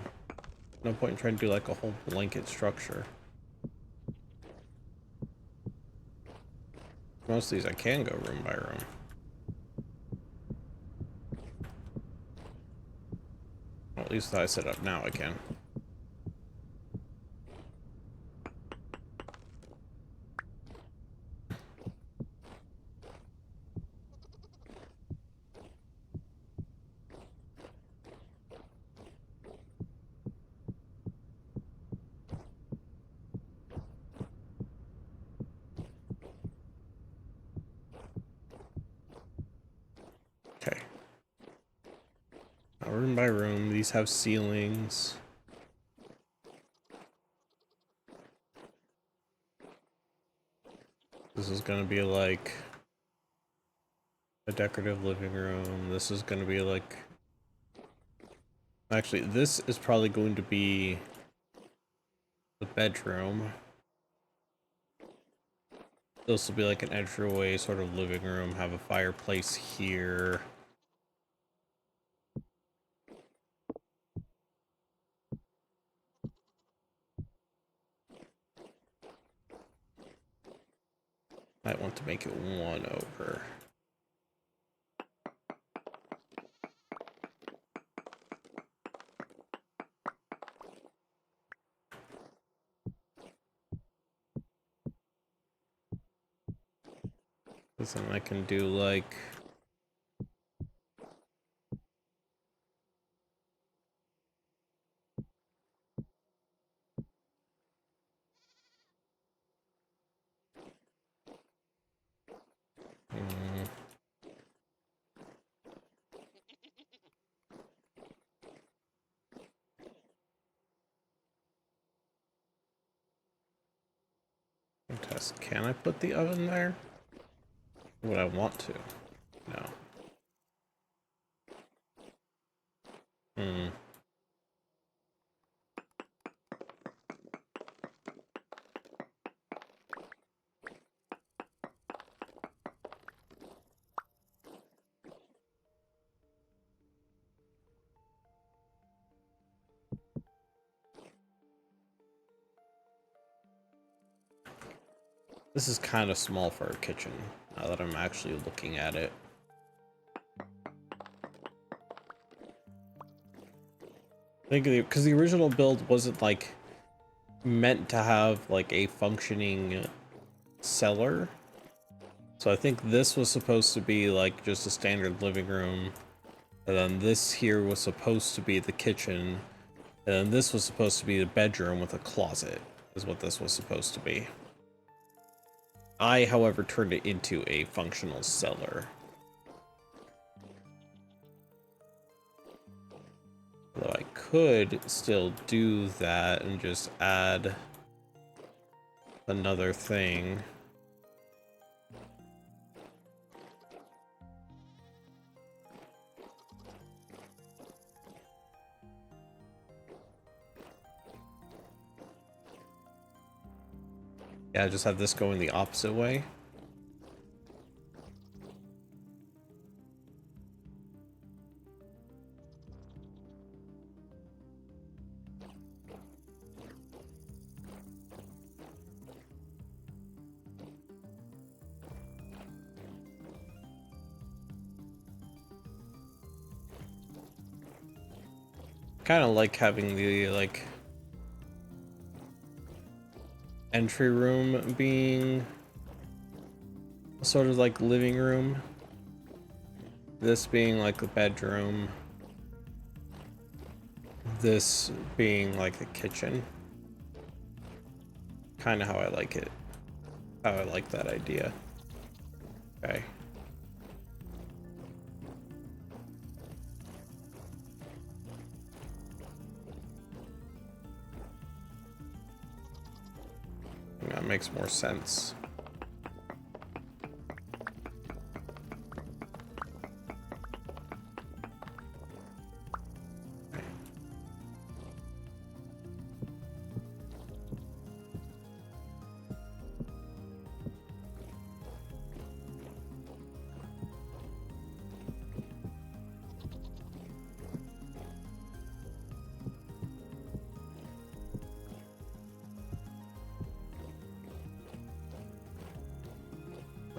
No point in trying to do like a whole blanket structure. Most of these I can go room by room. Well, at least that I set up now I can. Okay. Now room by room, these have ceilings. This is gonna be like a decorative living room. This is gonna be like... Actually, this is probably going to be the bedroom. This will be like an entryway sort of living room, have a fireplace here. Might want to make it 1 over. Because then I can do like... Test. Can I put the oven there? Would I want to? No. This is kind of small for a kitchen, now that I'm actually looking at it. I think because the original build wasn't like meant to have like a functioning cellar. So I think this was supposed to be like just a standard living room. And then this here was supposed to be the kitchen. And then this was supposed to be the bedroom with a closet, is what this was supposed to be. I, however, turned it into a functional cellar. Although I could still do that and just add another thing. Yeah, just have this go in the opposite way. Kind of like having the like entry room being sort of like living room, this being like the bedroom, this being like the kitchen. Kind of how I like it, how I like that idea. Okay. That makes more sense.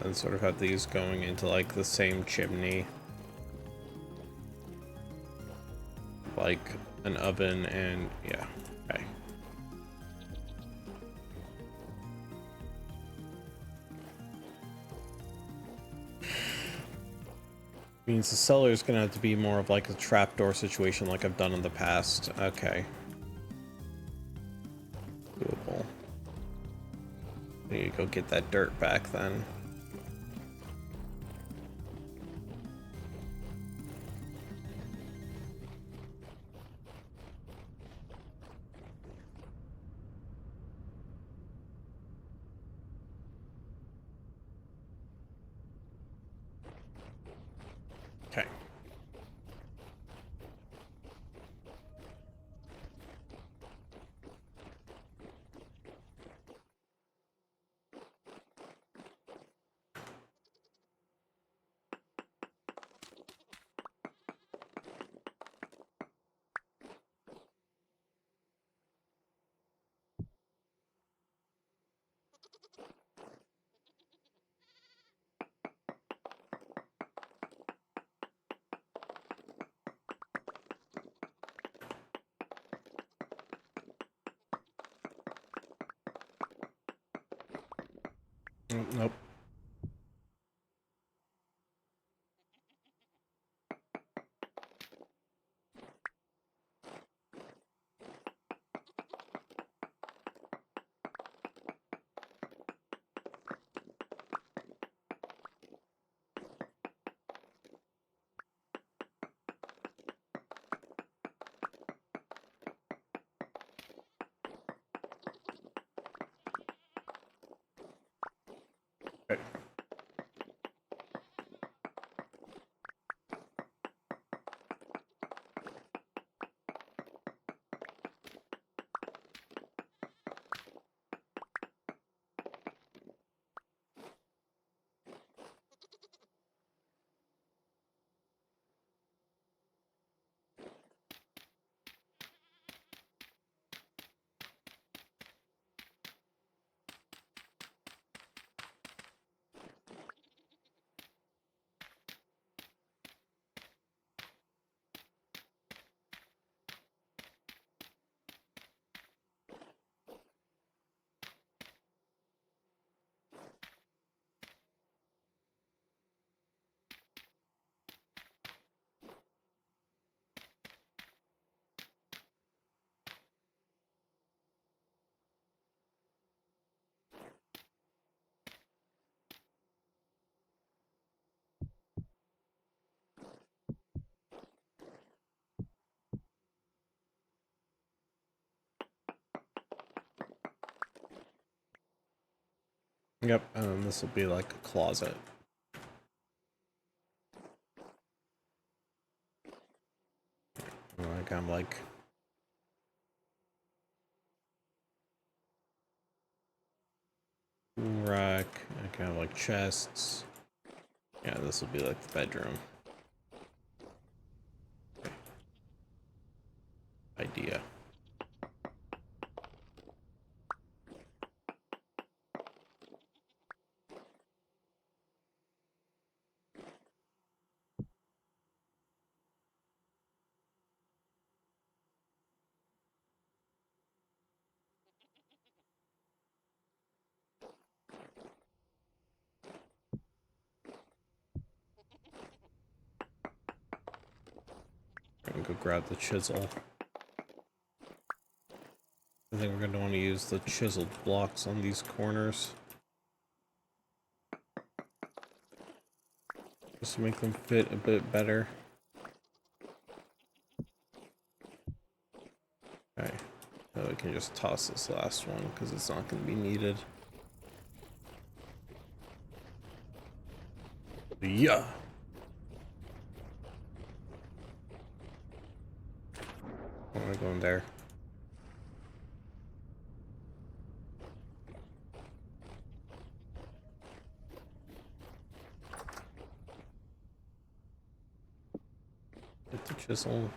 And sort of have these going into like the same chimney, like an oven, and yeah, okay. Means the cellar is gonna have to be more of like a trapdoor situation like I've done in the past. Okay. Doable. I need to go get that dirt back then. Okay. Nope. Okay. Yep, and this will be like a closet. Like I'm like rack, and kind of like chests. Yeah, this will be like the bedroom. Okay. Idea. I'm gonna go grab the chisel. I think we're gonna want to use the chiseled blocks on these corners. Just to make them fit a bit better. Okay. Now we can just toss this last one because it's not gonna be needed. Yeah. I wanna go in there. Get the chisel.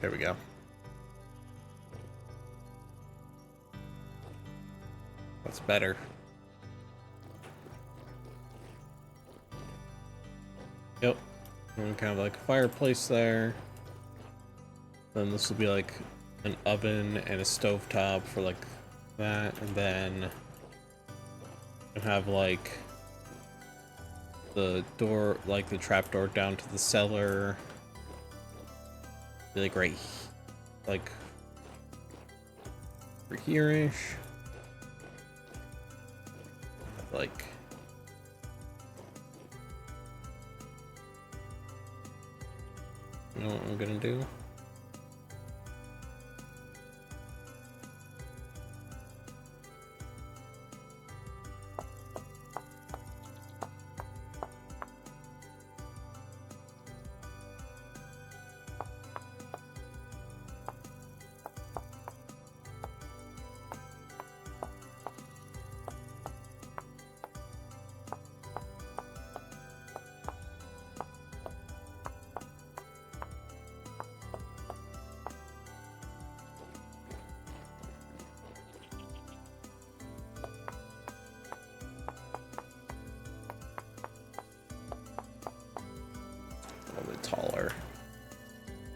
There we go. That's better. Yep. And kind of like a fireplace there. Then this will be like an oven and a stovetop for like that. And then I have like the door, like the trap door down to the cellar. Be like right, like over here-ish. Like, you know what I'm gonna do?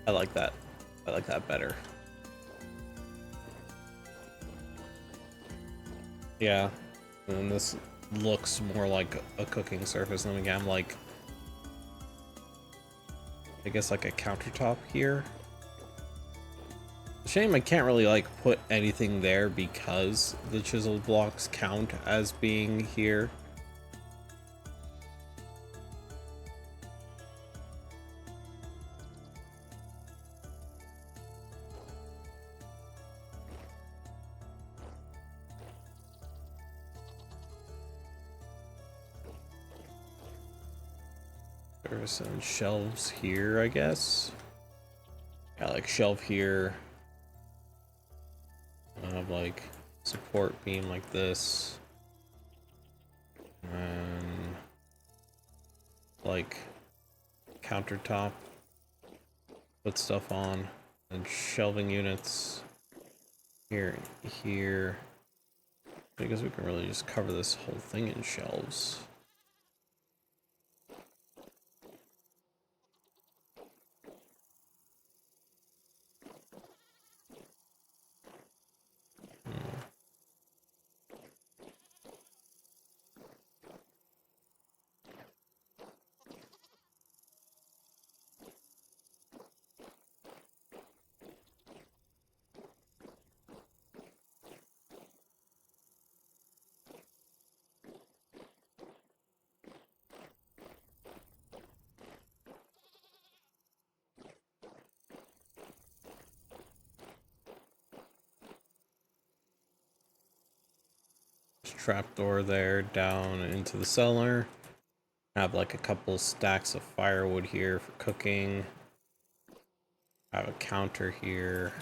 I like that. I like that better. Yeah, and this looks more like a cooking surface. And again, like, I guess like a countertop here. Shame I can't really like put anything there because the chiseled blocks count as being here. There's some shelves here, I guess. Yeah, like shelf here. I have like support beam like this. And like countertop. Put stuff on. And shelving units here and here. I guess we can really just cover this whole thing in shelves. Trapdoor there down into the cellar. Have like a couple stacks of firewood here for cooking. Have a counter here.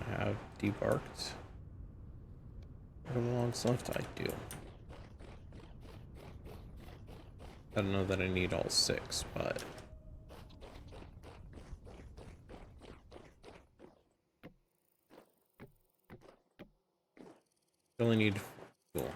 I have debarked. What are the logs left? I do. I don't know that I need all 6, but I only need fuel.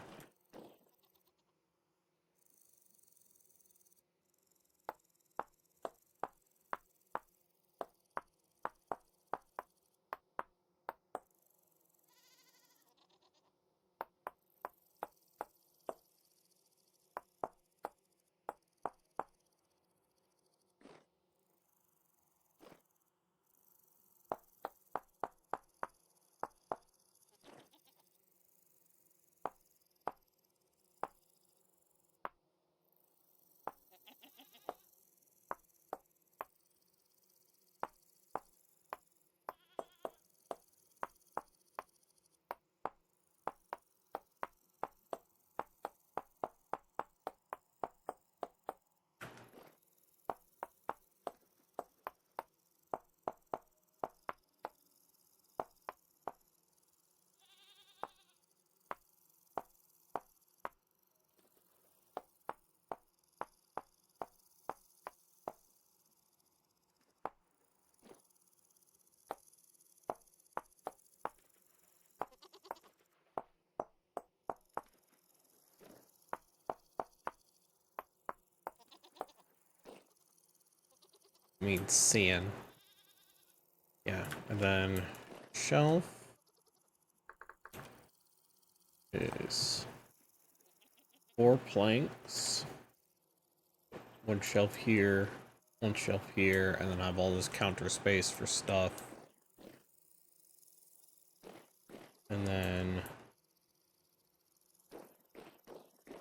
I mean sand. Yeah, and then shelf is 4 planks. 1 shelf here, 1 shelf here, and then I have all this counter space for stuff. And then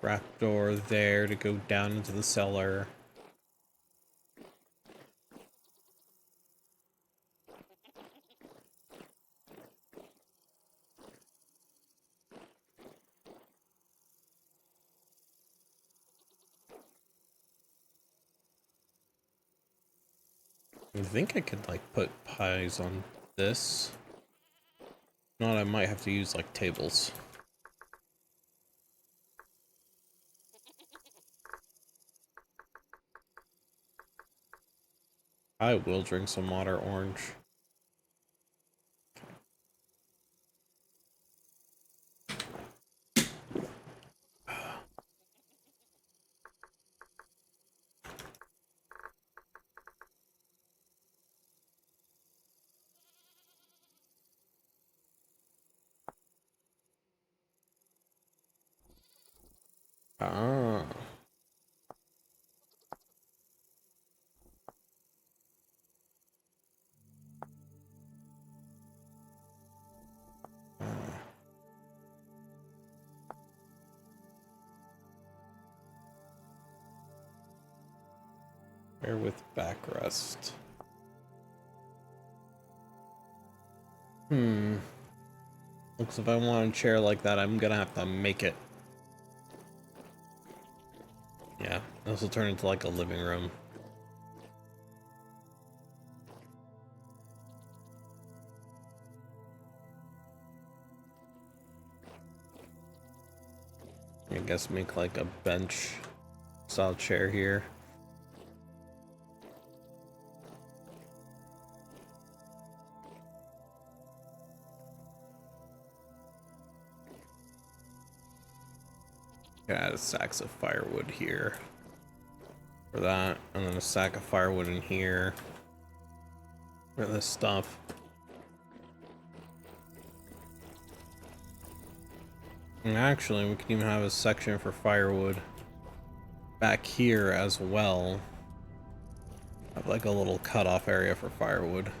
trap door there to go down into the cellar. I think I could like put pies on this. If not, I might have to use like tables. I will drink some water, Orange. Ah. Bear with backrest. Looks if I want a chair like that, I'm gonna have to make it. Yeah, this will turn into like a living room. I guess make like a bench style chair here. Add stacks of firewood here for that, and then a stack of firewood in here for this stuff. And actually, we can even have a section for firewood back here as well. Have like a little cutoff area for firewood.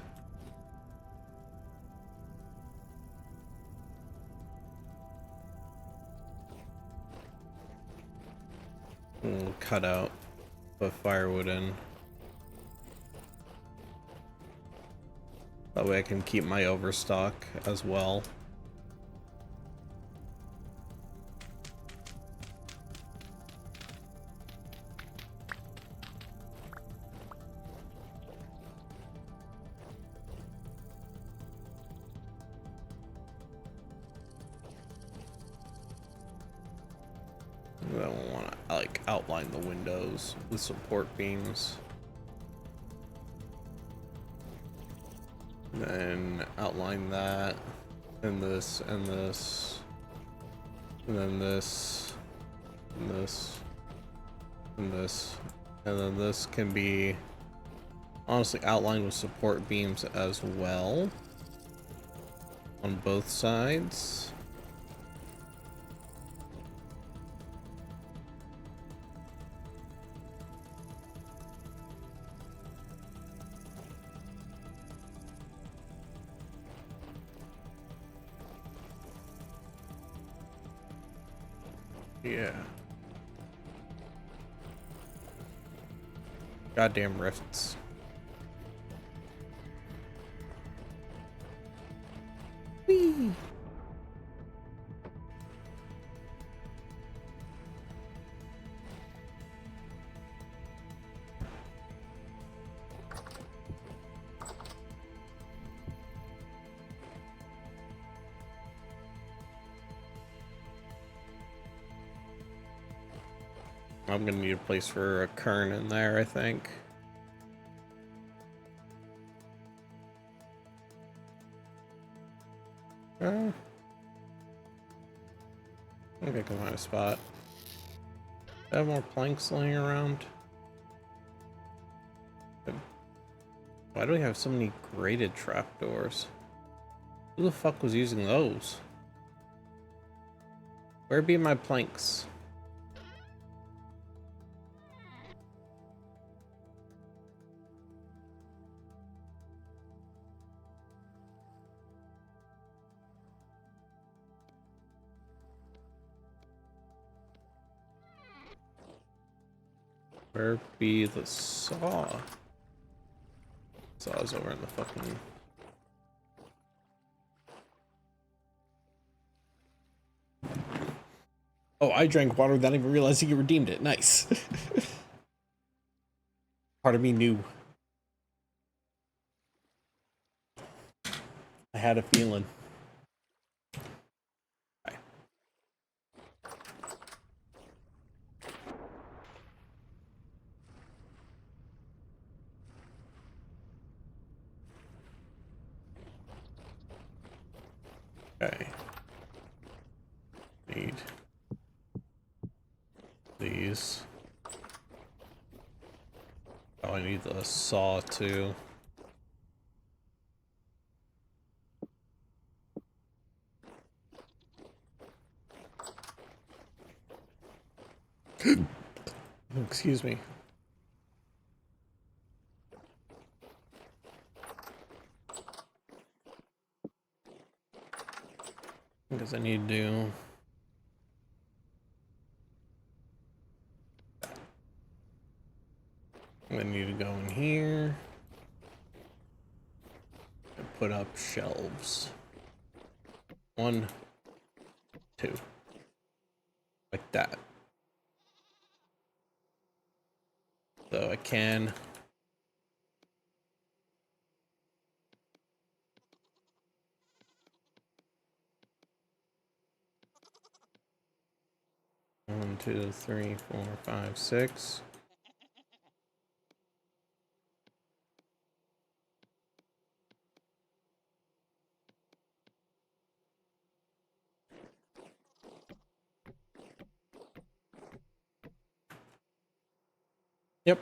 We'll cut out, put firewood in. That way I can keep my overstock as well. I don't want to like outline the windows with support beams. Then outline that, and this, and this, and then this, and this, and this, and then this can be honestly outlined with support beams as well on both sides. Yeah. Goddamn rifts. Whee! I'm gonna need a place for a kern in there, I think. I think I can find a spot. I have more planks laying around. Why do we have so many grated trapdoors? Who the fuck was using those? Where be my planks? Where be the saw? Saw's over in the fucking... Oh, I drank water without even realizing you redeemed it. Nice. Part of me knew. I had a feeling. these. Oh, I need the saw too. Excuse me. Because I need to do... I need to go in here and put up shelves. 1, 2. Like that. So I can... One, 2, 3, 4, 5, 6. Yep.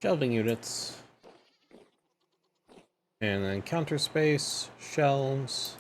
Shelving units. And then counter space, shelves.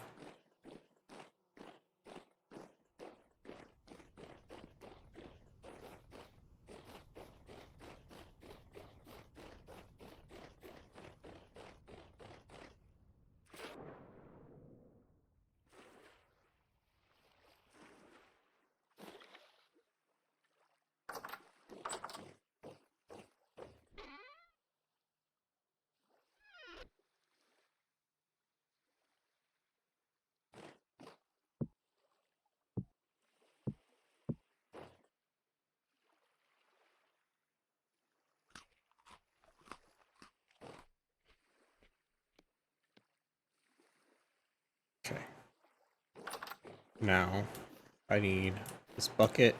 Okay. Now, I need this bucket.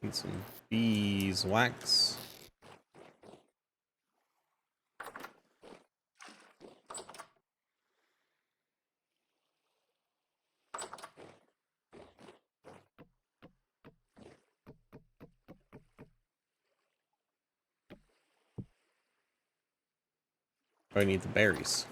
Need some beeswax. I need the berries.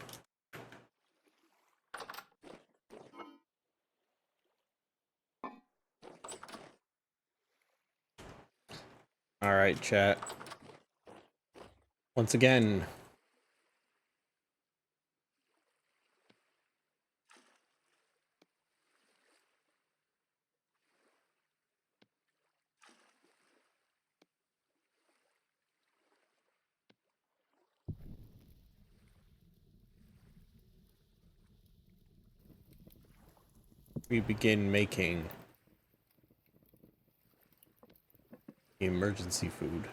All right, chat. Once again, we begin making emergency food.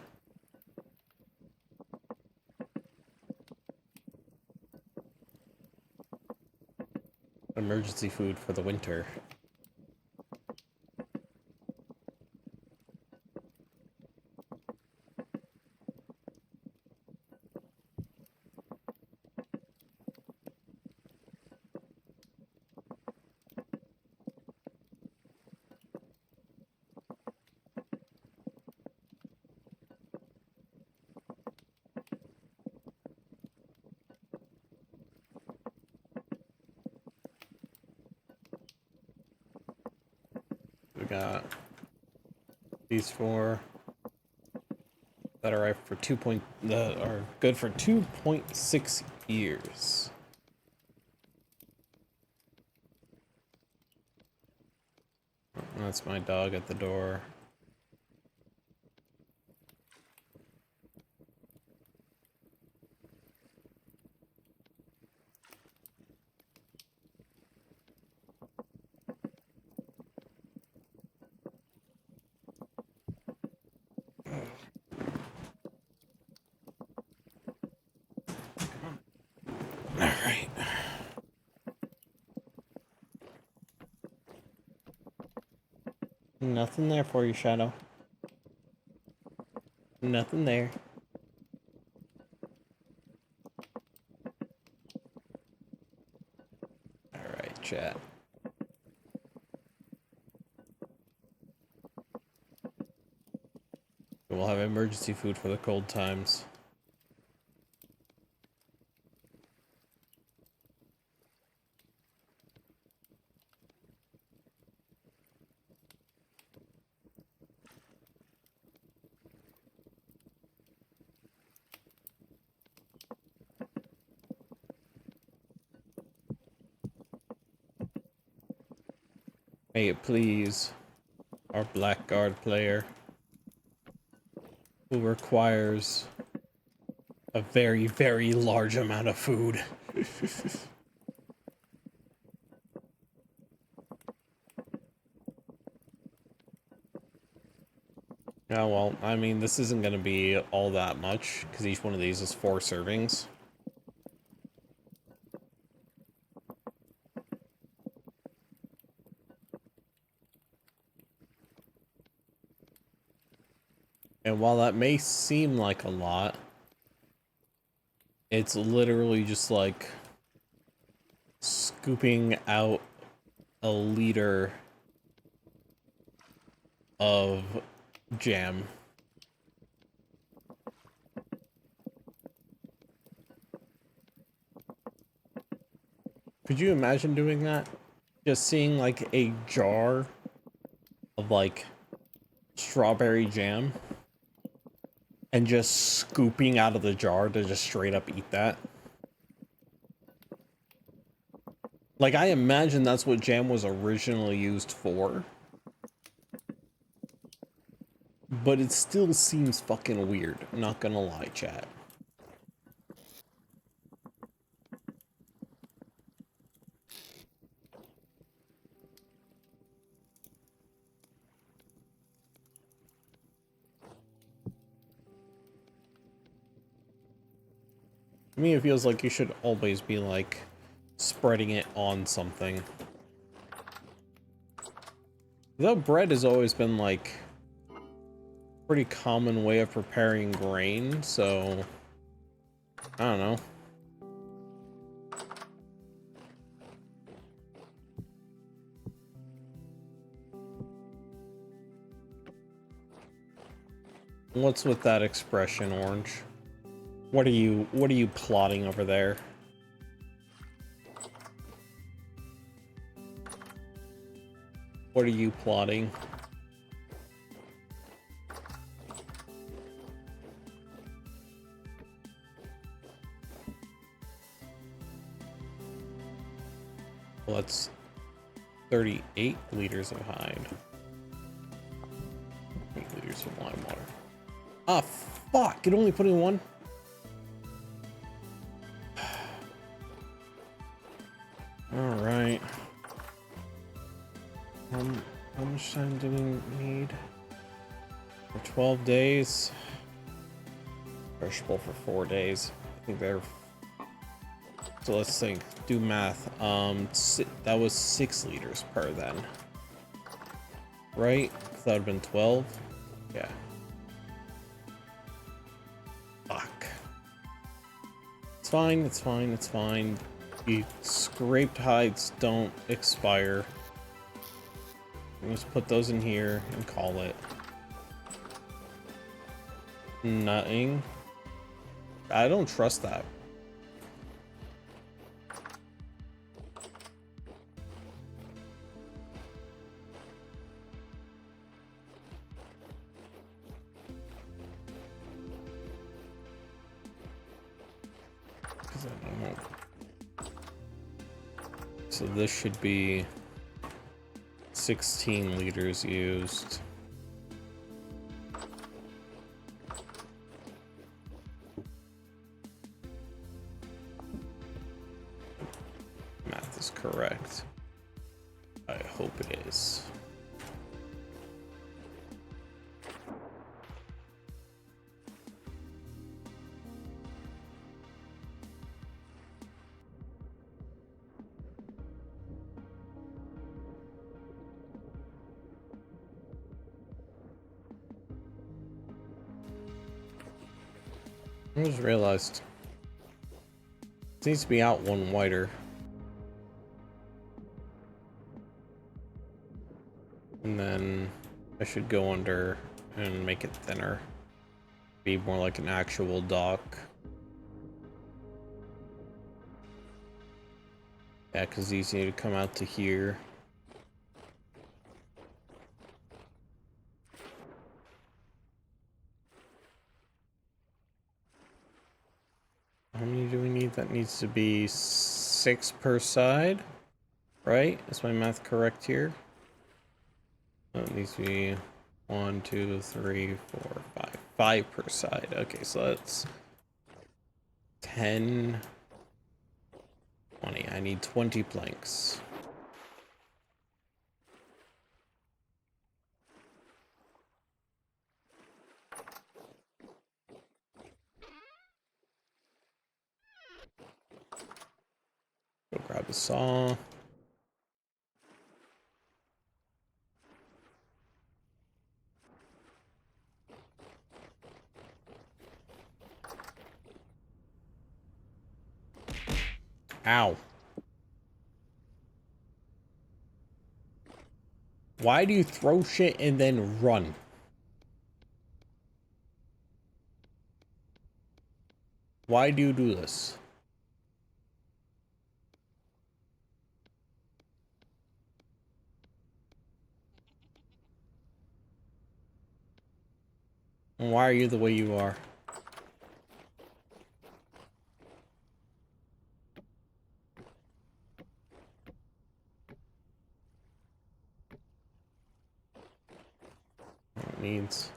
Emergency food for the winter. We got these 4 that are for that are good for 2.6 years. That's my dog at the door. All right. Nothing there for you, Shadow. Nothing there. All right, chat. We'll have emergency food for the cold times. May it please our Blackguard player, who requires a very, very large amount of food. Yeah, well, I mean, this isn't going to be all that much, because each one of these is 4 servings. And while that may seem like a lot, it's literally just like scooping out a liter of jam. Could you imagine doing that? Just seeing like a jar of like strawberry jam and just scooping out of the jar to just straight up eat that. Like, I imagine that's what jam was originally used for. But it still seems fucking weird, I'm not gonna lie, chat. To me, it feels like you should always be, like, spreading it on something. Though bread has always been, like, pretty common way of preparing grain, so I don't know. What's with that expression, Orange? What are you plotting over there? What are you plotting? Well, that's 38 liters of hide. 8 liters of lime water. Ah, fuck! It only put in one? Alright. How much time do we need? For 12 days? Perishable for 4 days. I think they're... So let's think. Do math. That was 6 liters per then. Right? That would have been 12? Yeah. Fuck. It's fine, it's fine, it's fine. The scraped hides don't expire. Just put those in here and call it. Nothing. I don't trust that. So this should be 16 liters used. Math is correct. I hope it is. I just realized it needs to be out one wider. And then I should go under and make it thinner. Be more like an actual dock. Yeah, because these need to come out to here. How many do we need? That needs to be 6 per side, right? Is my math correct here? That needs to be 1, 2, 3, 4, 5. 5 per side. Okay, so that's 10, 20. I need 20 planks. Go grab a saw. Ow. Why do you throw shit and then run? Why do you do this? And why are you the way you are? It needs.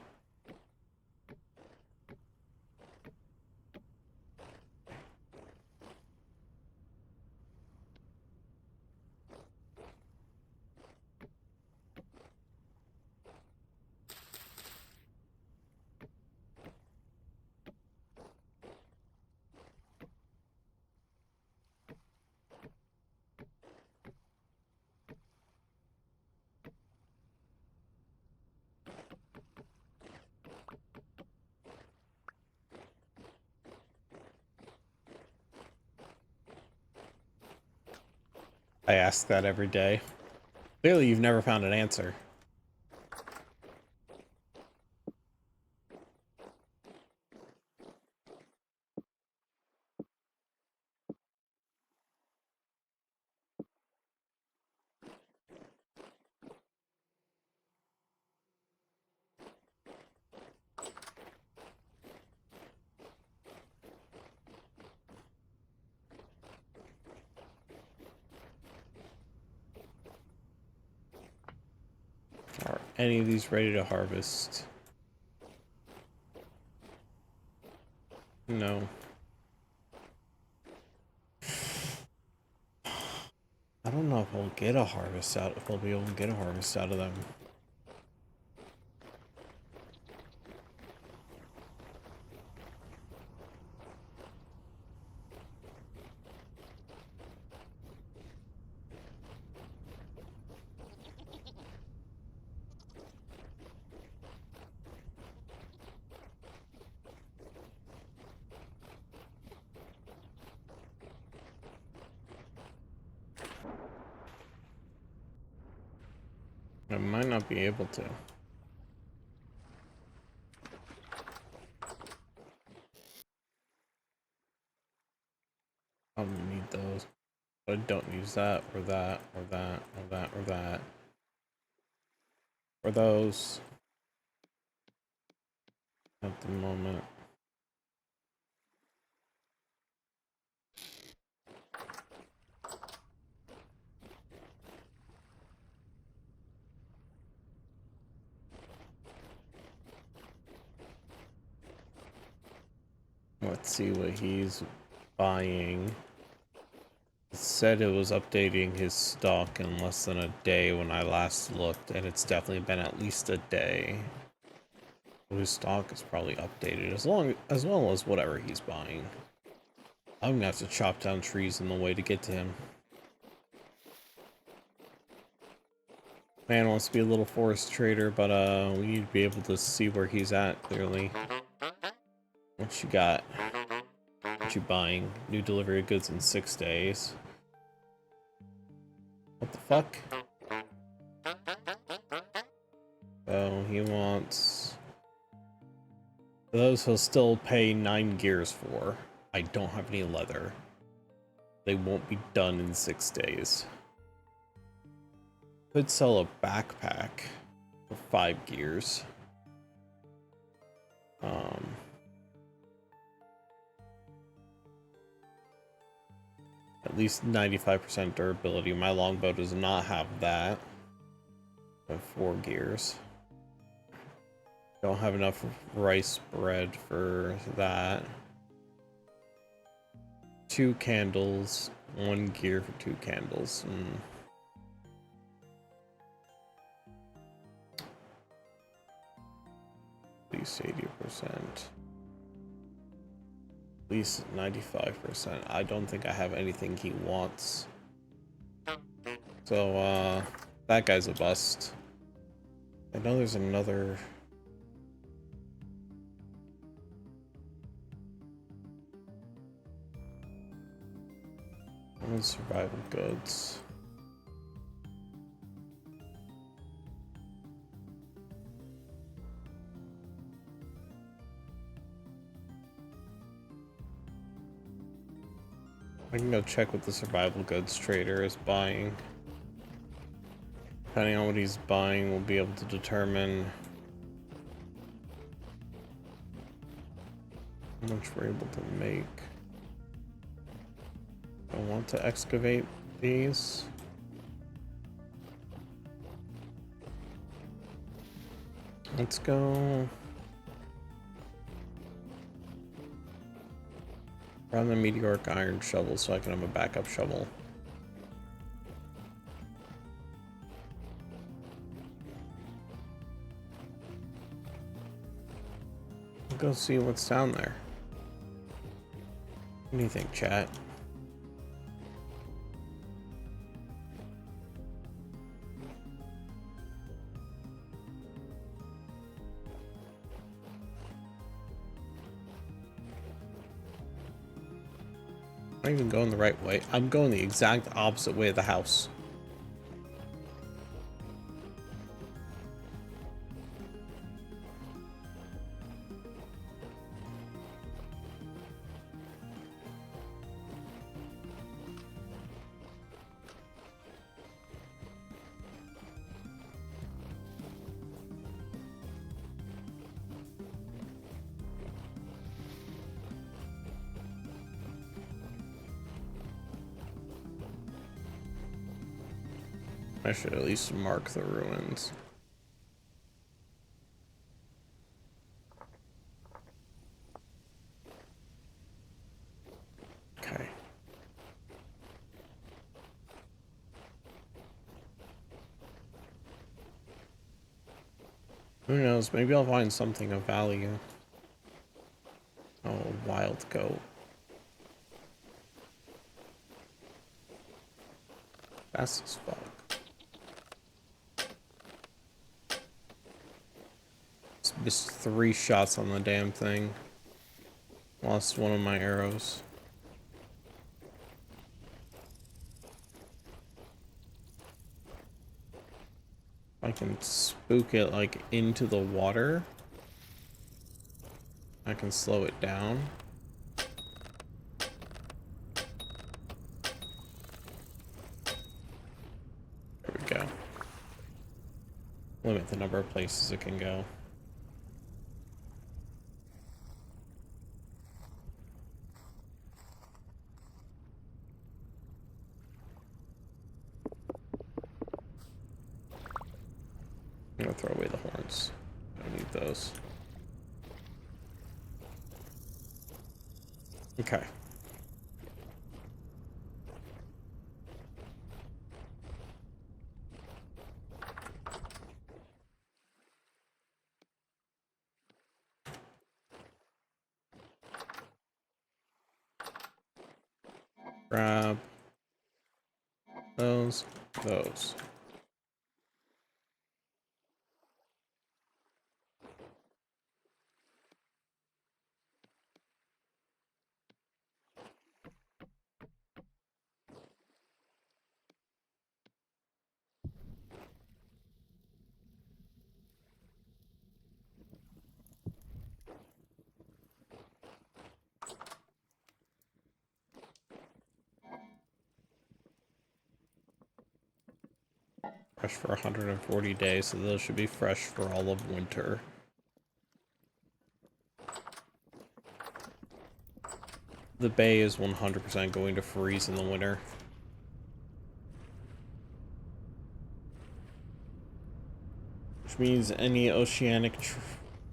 I ask that every day. Clearly, you've never found an answer. Are any of these ready to harvest? No. I don't know if we'll get a harvest out, if we'll be able to get a harvest out of them. I might not be able to. I'll need those. But I don't use that, or that, or that, or that, or that. Or those. At the moment. Let's see what he's buying. It said it was updating his stock in less than a day when I last looked, and it's definitely been at least a day. His stock is probably updated as well as whatever he's buying. I'm gonna have to chop down trees in the way to get to him. Man wants to be a little forest trader, but we need to be able to see where he's at clearly. What you got? What you buying? New delivery of goods in 6 days. What the fuck? Oh, he wants Those he'll still pay 9 gears for. I don't have any leather. They won't be done in 6 days. Could sell a backpack for 5 gears. At least 95% durability. My longbow does not have that. I have 4 gears. Don't have enough rice bread for that. 2 candles. 1 gear for 2 candles. At least 80%. At least 95%. I don't think I have anything he wants. So, that guy's a bust. I know there's another... survival goods. I can go check what the survival goods trader is buying. Depending on what he's buying, we'll be able to determine how much we're able to make. I want to excavate these. Let's go around the meteoric iron shovel so I can have a backup shovel. We'll go see what's down there. What do you think, chat? I'm not even going the right way. I'm going the exact opposite way of the house. I should at least mark the ruins. Okay. Who knows? Maybe I'll find something of value. Oh, wild goat. Fast as fuck. Just 3 shots on the damn thing. Lost one of my arrows. I can spook it like into the water. I can slow it down. There we go. Limit the number of places it can go. I'm gonna throw away the horns. I don't need those. Okay. Grab those. Fresh for 140 days, so those should be fresh for all of winter. The bay is 100% going to freeze in the winter. Which means any oceanic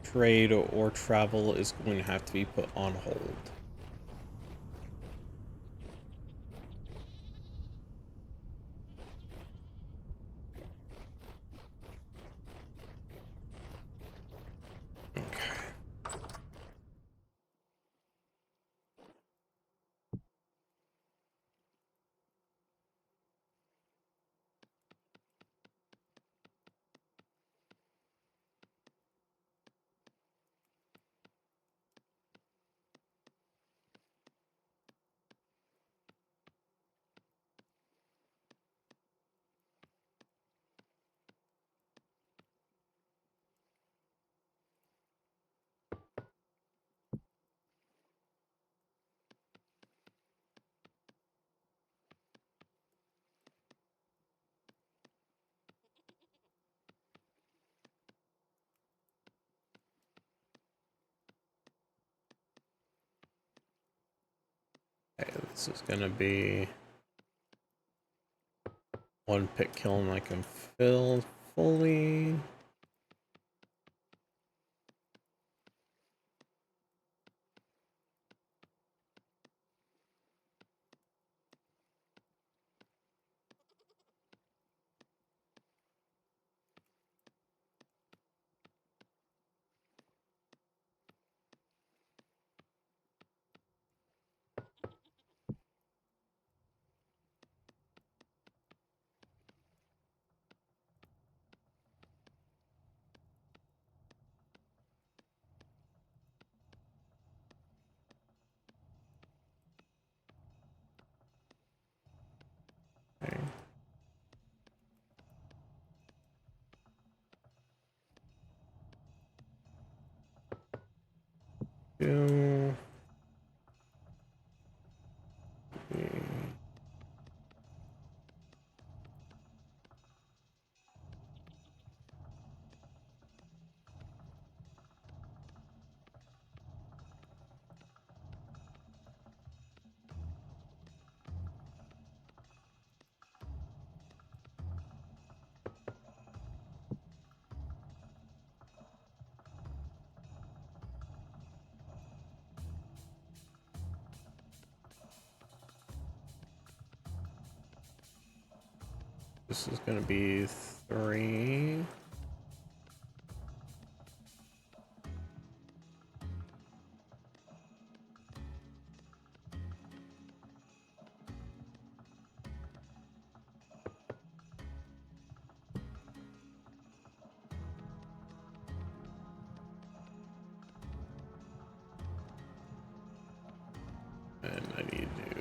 trade or travel is going to have to be put on hold. Okay, this is gonna be one pit kiln I can fill fully. Okay. Two. Three. This is gonna be 3. And I need to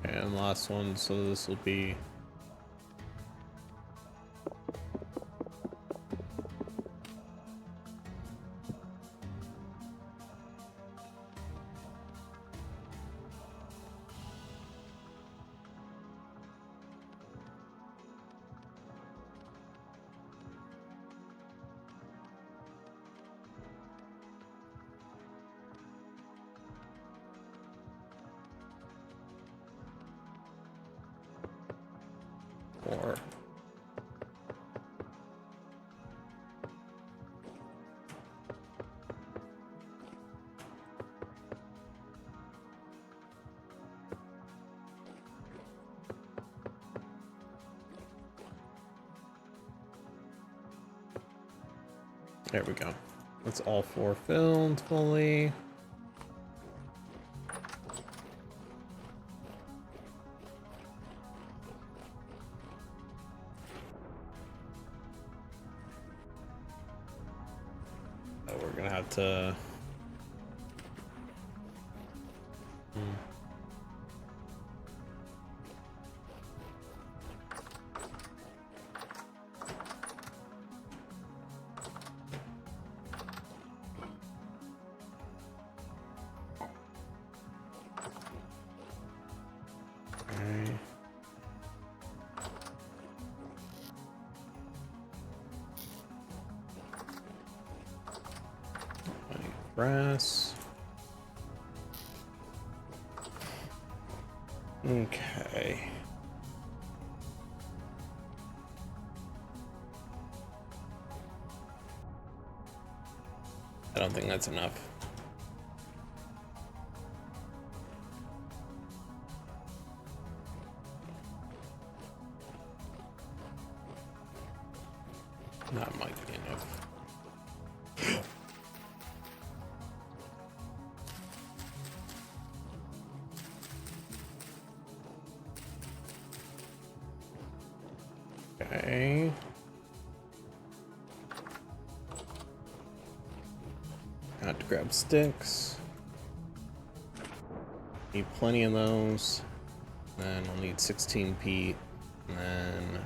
and last one, so this will be four. There we go. That's all 4 filled fully. We're gonna have to grass. Okay. I don't think that's enough. That might be enough. Okay. Got to grab sticks. Need plenty of those. Then I'll need 16 peat. And then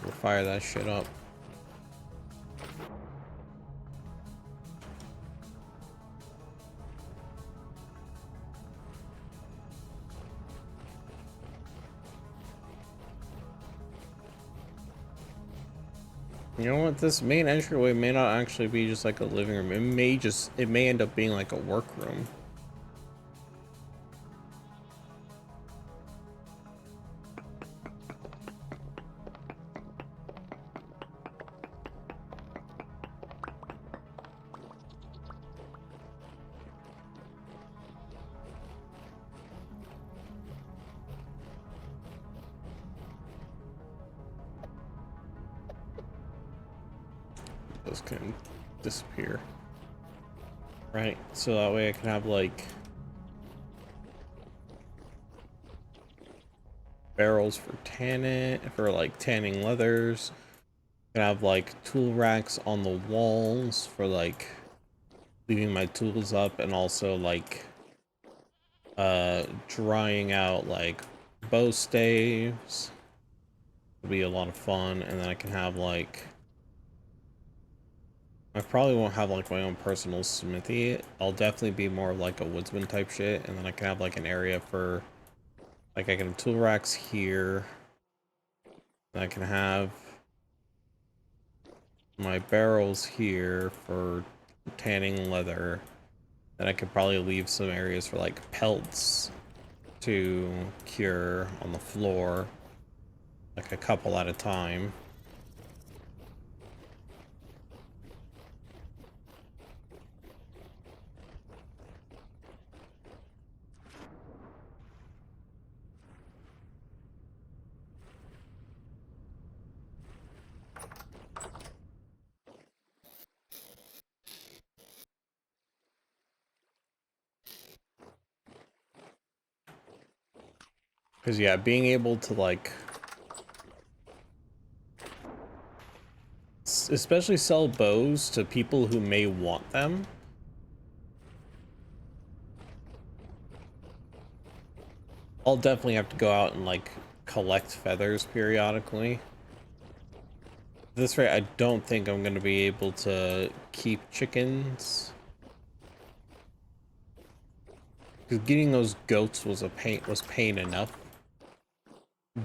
we'll fire that shit up. You know what? This main entryway may not actually be just like a living room. It may end up being like a workroom. Those can disappear. Right, so that way I can have like barrels for tanning leathers. I can have like tool racks on the walls for like leaving my tools up, and also like drying out like bow staves. It'll be a lot of fun. And then I can have like, I probably won't have like my own personal smithy. I'll definitely be more of like a woodsman type shit, and then I can have like an area for like, I can have tool racks here. I can have my barrels here for tanning leather. Then I could probably leave some areas for like pelts to cure on the floor, like a couple at a time. Because yeah, being able to like, especially sell bows to people who may want them. I'll definitely have to go out and like collect feathers periodically. At this rate, I don't think I'm going to be able to keep chickens. Because getting those goats was pain enough.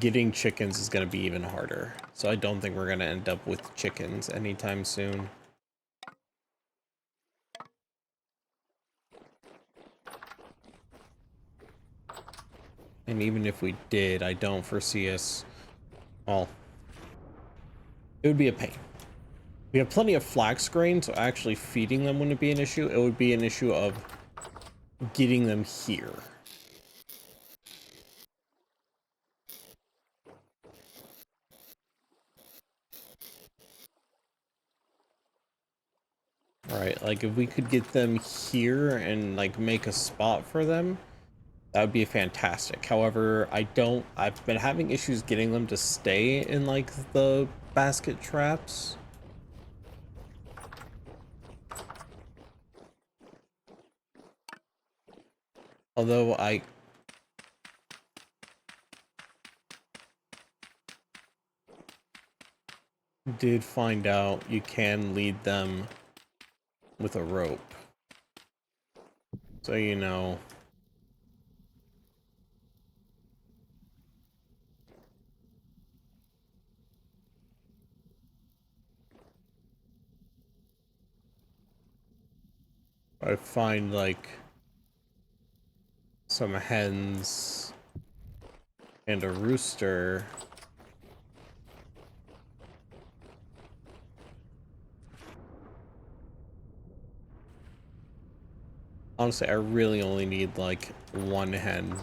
Getting chickens is going to be even harder. So I don't think we're going to end up with chickens anytime soon. And even if we did, I don't foresee us, well, it would be a pain. We have plenty of flax grain, so actually feeding them wouldn't be an issue. It would be an issue of getting them here. Right, like if we could get them here and like make a spot for them, that would be fantastic. However, I've been having issues getting them to stay in like the basket traps. Although I did find out you can lead them with a rope. So, you know, I find like some hens and a rooster. Honestly, I really only need like one hen.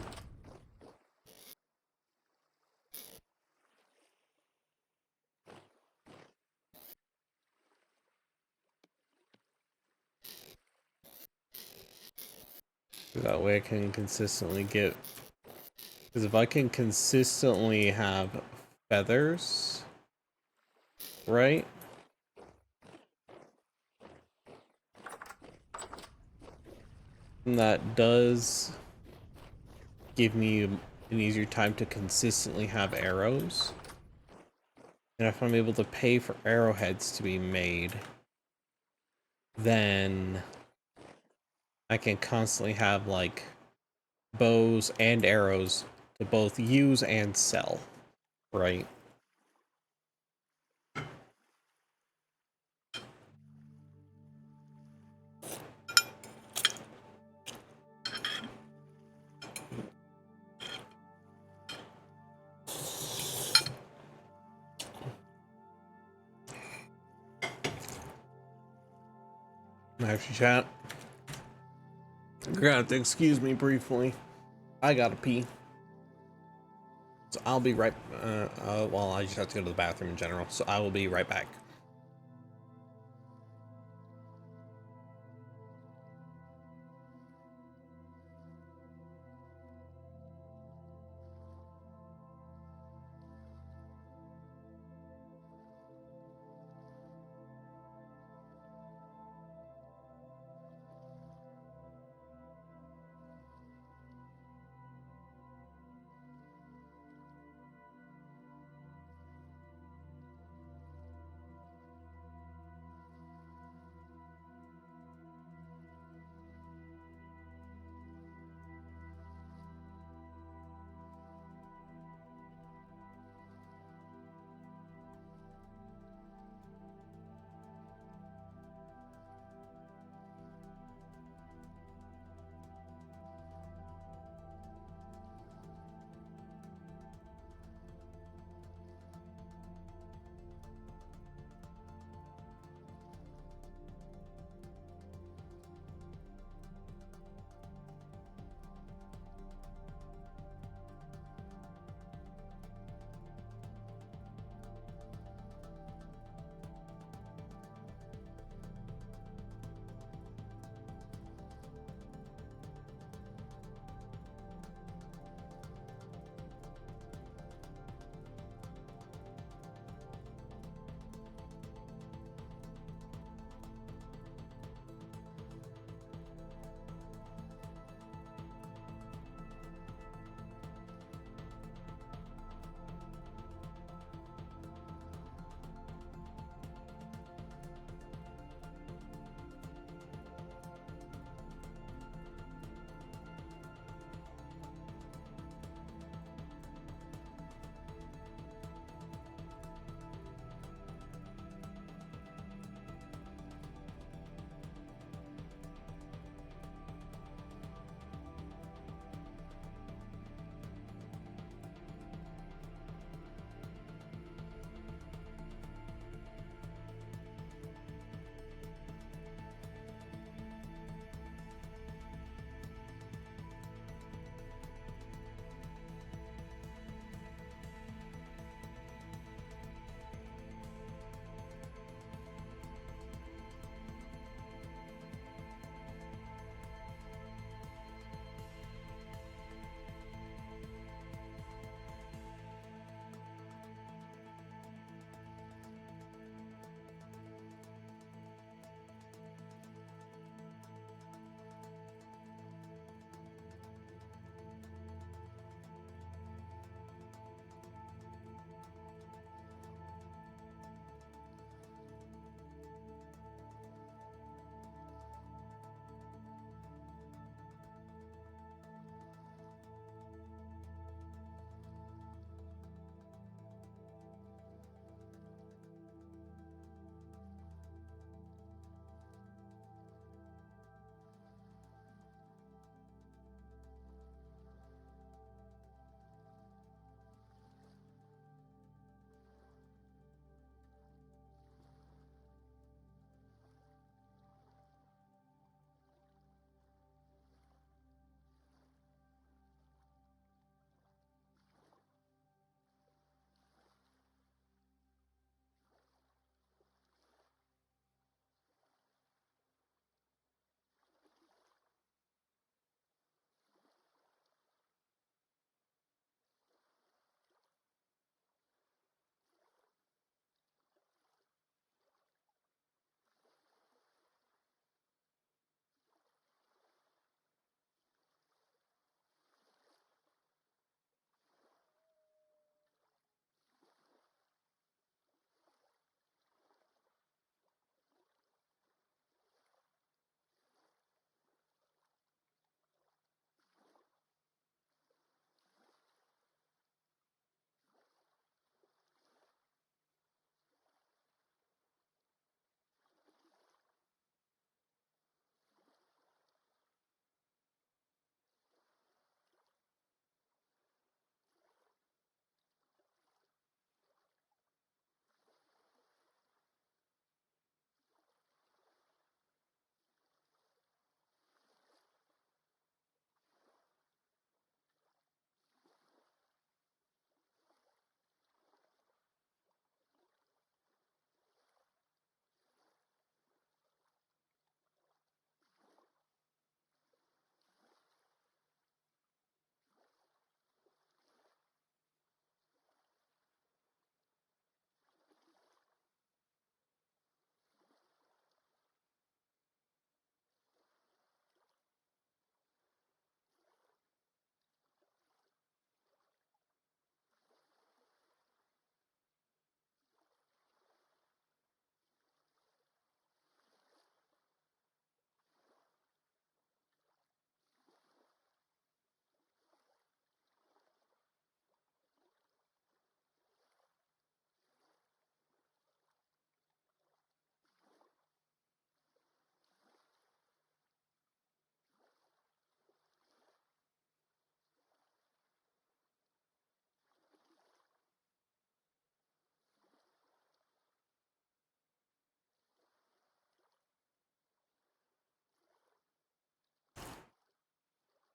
That way I can consistently get... Because if I can consistently have feathers, right? And that does give me an easier time to consistently have arrows. And if I'm able to pay for arrowheads to be made, then I can constantly have like bows and arrows to both use and sell, right? Actually, chat, you're gonna have to excuse me briefly. I gotta pee. So I'll be right, well, I just have to go to the bathroom in general, so I will be right back.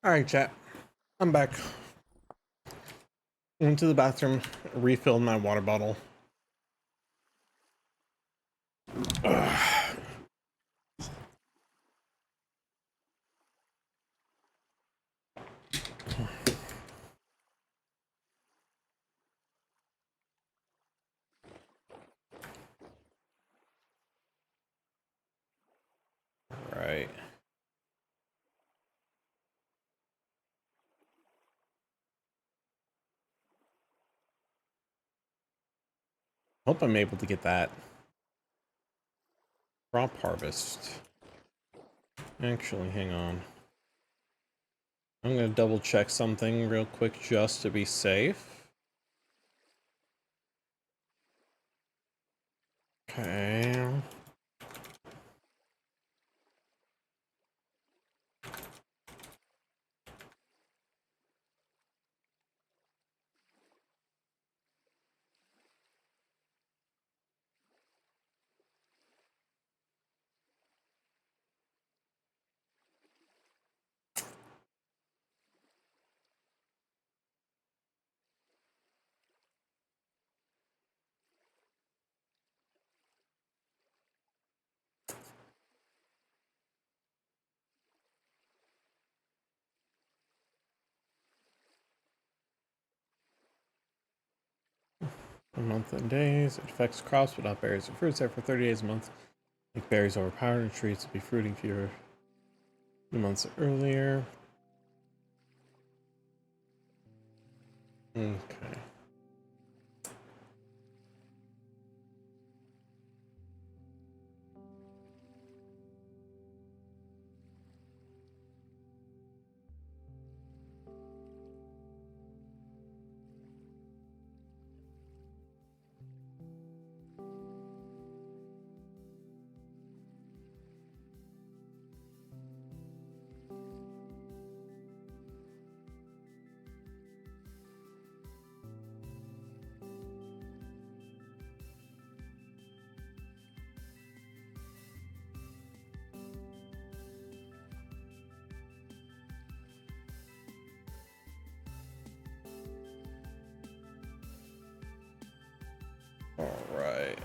All right, chat. I'm back. Went to the bathroom, refilled my water bottle. Right. Hope I'm able to get that crop harvest. Actually, hang on. I'm gonna double check something real quick just to be safe. Okay. A month and days. It affects crops but not berries and fruits. After 30 days a month, make berries overpowered and trees will be fruiting fewer months earlier. Okay. All right.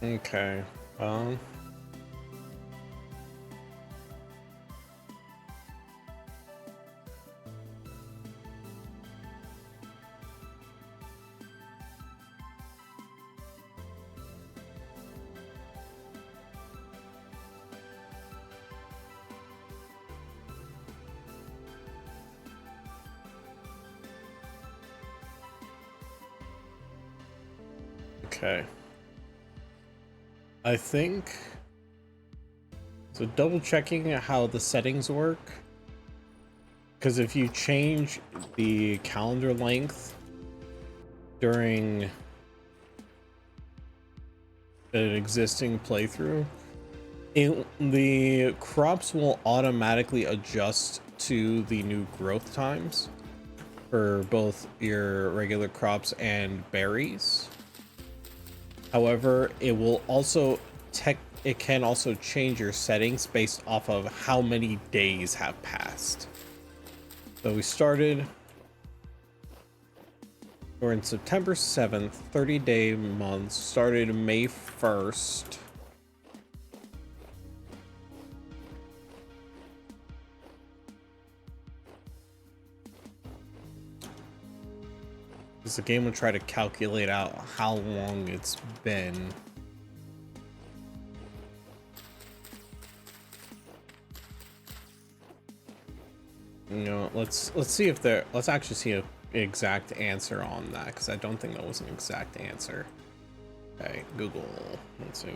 Okay. Okay. I think so. Double checking how the settings work, because if you change the calendar length during an existing playthrough, the crops will automatically adjust to the new growth times for both your regular crops and berries. However, it will also it can also change your settings based off of how many days have passed. So we're in September 7th, 30-day month, started May 1st. Because the game will try to calculate out how long it's been. You know, let's see if let's actually see an exact answer on that, because I don't think that was an exact answer. Okay, Google, let's see.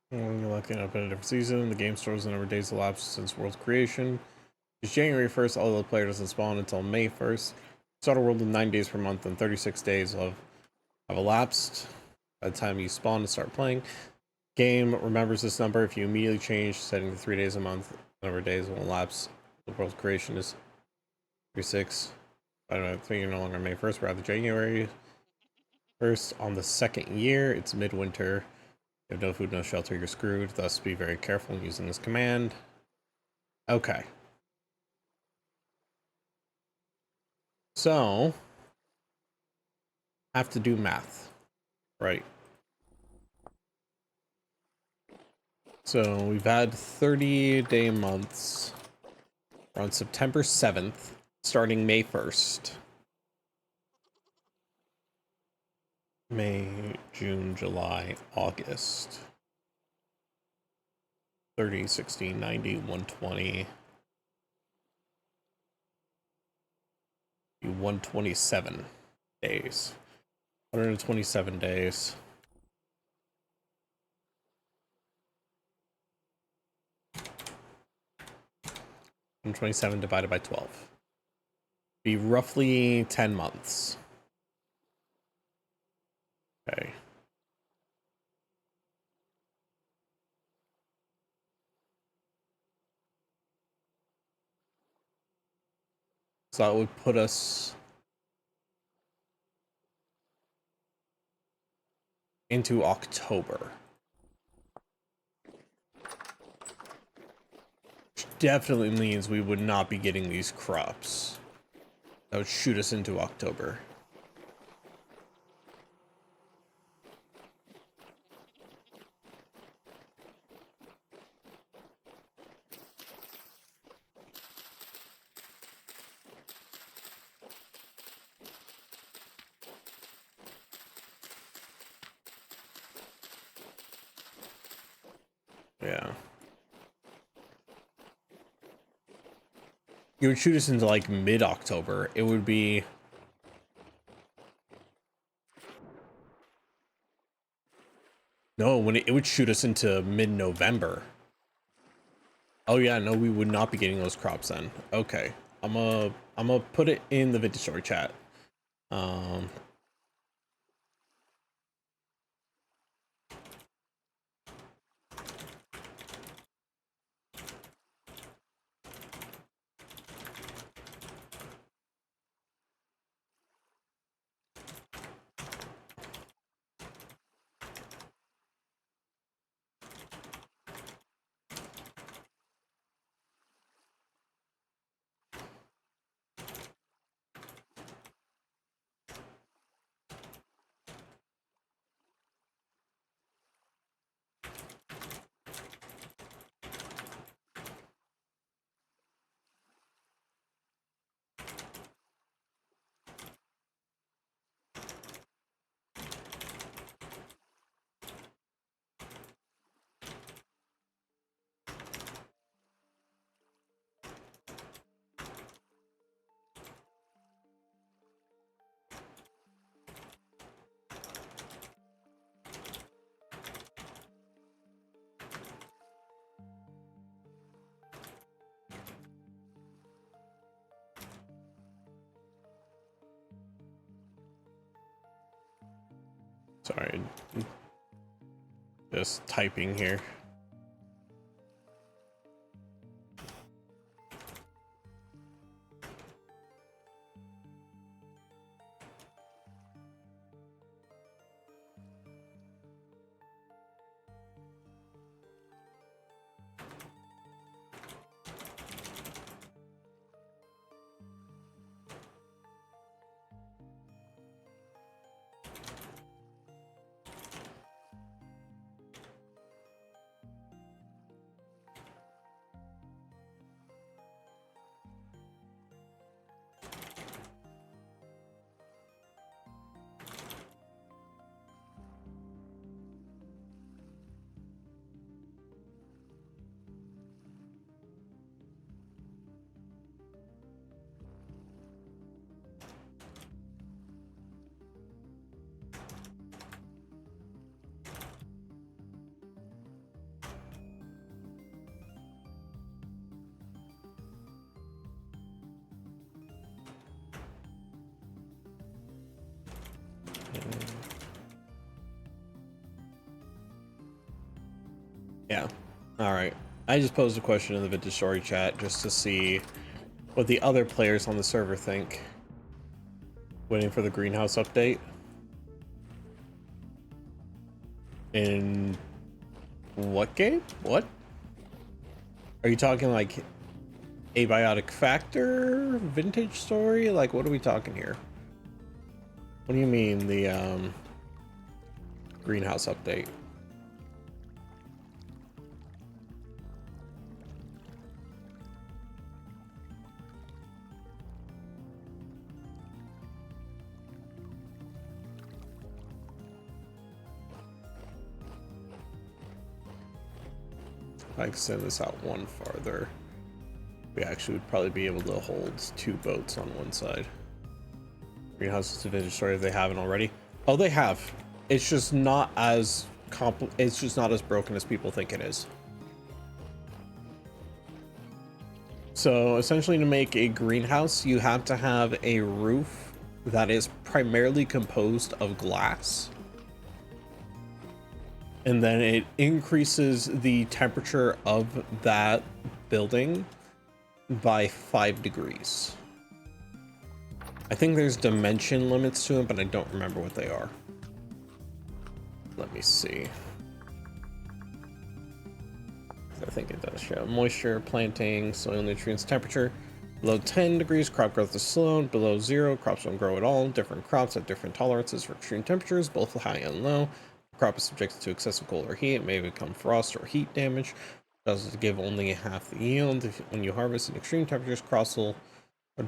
When you're looking up in a different season, the game stores the number of days elapsed since world's creation. It's January 1st, although the player doesn't spawn until May 1st. Start a world in 9 days per month, and 36 days have elapsed by the time you spawn and start playing. Game remembers this number. If you immediately change setting to 3 days a month, the number of days will elapse. The world's creation is 36. I don't think you're no longer May 1st, rather January 1st. On the second year, it's midwinter. You have no food, no shelter, you're screwed. Thus, be very careful in using this command. Okay. So, have to do math, right? So we've had 30-day months. We're on September 7th, starting May 1st. May, June, July, August. 30, 60, 90, 120. 127 days. 127 days. And 27 divided by 12. Be roughly 10 months. Okay. So that would put us into October. Which definitely means we would not be getting these crops. That would shoot us into October. Yeah. You would shoot us into like mid-October. It would be... No, when it would shoot us into mid-November. Oh yeah, no, we would not be getting those crops then. Okay. I'm gonna put it in the Vintage Story chat. Sorry. Just typing here. Yeah. All right. I just posed a question in the Vintage Story chat just to see what the other players on the server think. Waiting for the greenhouse update. In what game? What? Are you talking like Abiotic Factor? Vintage Story? Like, what are we talking here? What do you mean the greenhouse update? If I extend this out one farther, we actually would probably be able to hold 2 boats on one side. Greenhouse is a Vintage Story if they haven't already. Oh, they have. It's just not as it's just not as broken as people think it is. So essentially, to make a greenhouse, you have to have a roof that is primarily composed of glass. And then it increases the temperature of that building by 5 degrees. I think there's dimension limits to it, but I don't remember what they are. Let me see. I think it does show moisture, planting, soil nutrients, temperature. Below 10 degrees, crop growth is slowed. Below 0, crops don't grow at all. Different crops have different tolerances for extreme temperatures, both high and low. Crop is subjected to excessive cold or heat. It may become frost or heat damage. Does give only half the yield. When you harvest in extreme temperatures, crops will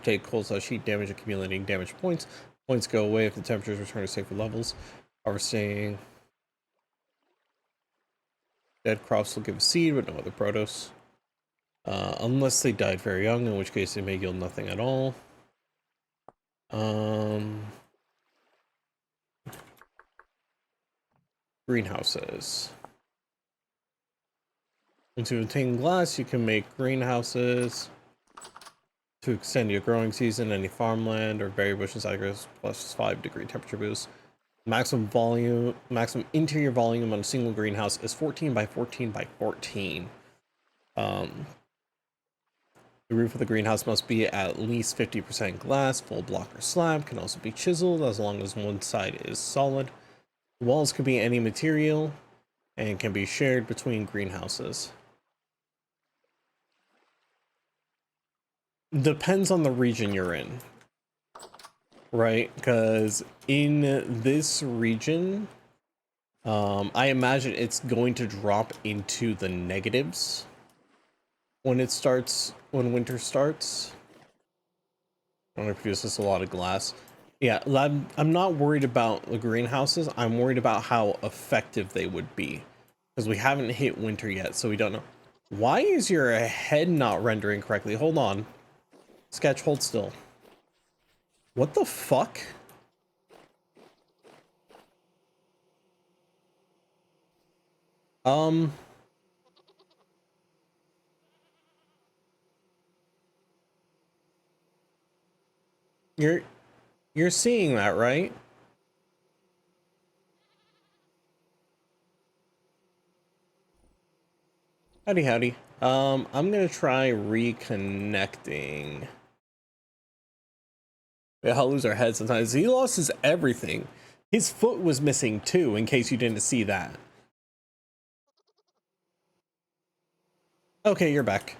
take cold/heat damage, accumulating damage points. Points go away if the temperatures return to safer levels. Harvesting dead crops will give a seed, but no other produce. Unless they died very young, in which case they may yield nothing at all. Greenhouses. And to obtain glass, you can make greenhouses to extend your growing season, any farmland or berry bushes, plus 5 degree temperature boost. Maximum interior volume on a single greenhouse is 14 by 14 by 14. The roof of the greenhouse must be at least 50% glass. Full block or slab can also be chiseled as long as one side is solid. The walls can be any material and can be shared between greenhouses. Depends on the region you're in, right? Because in this region, I imagine it's going to drop into the negatives when winter starts. I don't know if it uses a lot of glass. Yeah, I'm not worried about the greenhouses. I'm worried about how effective they would be, because we haven't hit winter yet, so we don't know. Why is your head not rendering correctly? Hold on. Sketch, hold still. What the fuck? You're seeing that, right? Howdy, howdy. I'm gonna try reconnecting. We all lose our heads sometimes. He lost his everything. His foot was missing too, in case you didn't see that. Okay, you're back.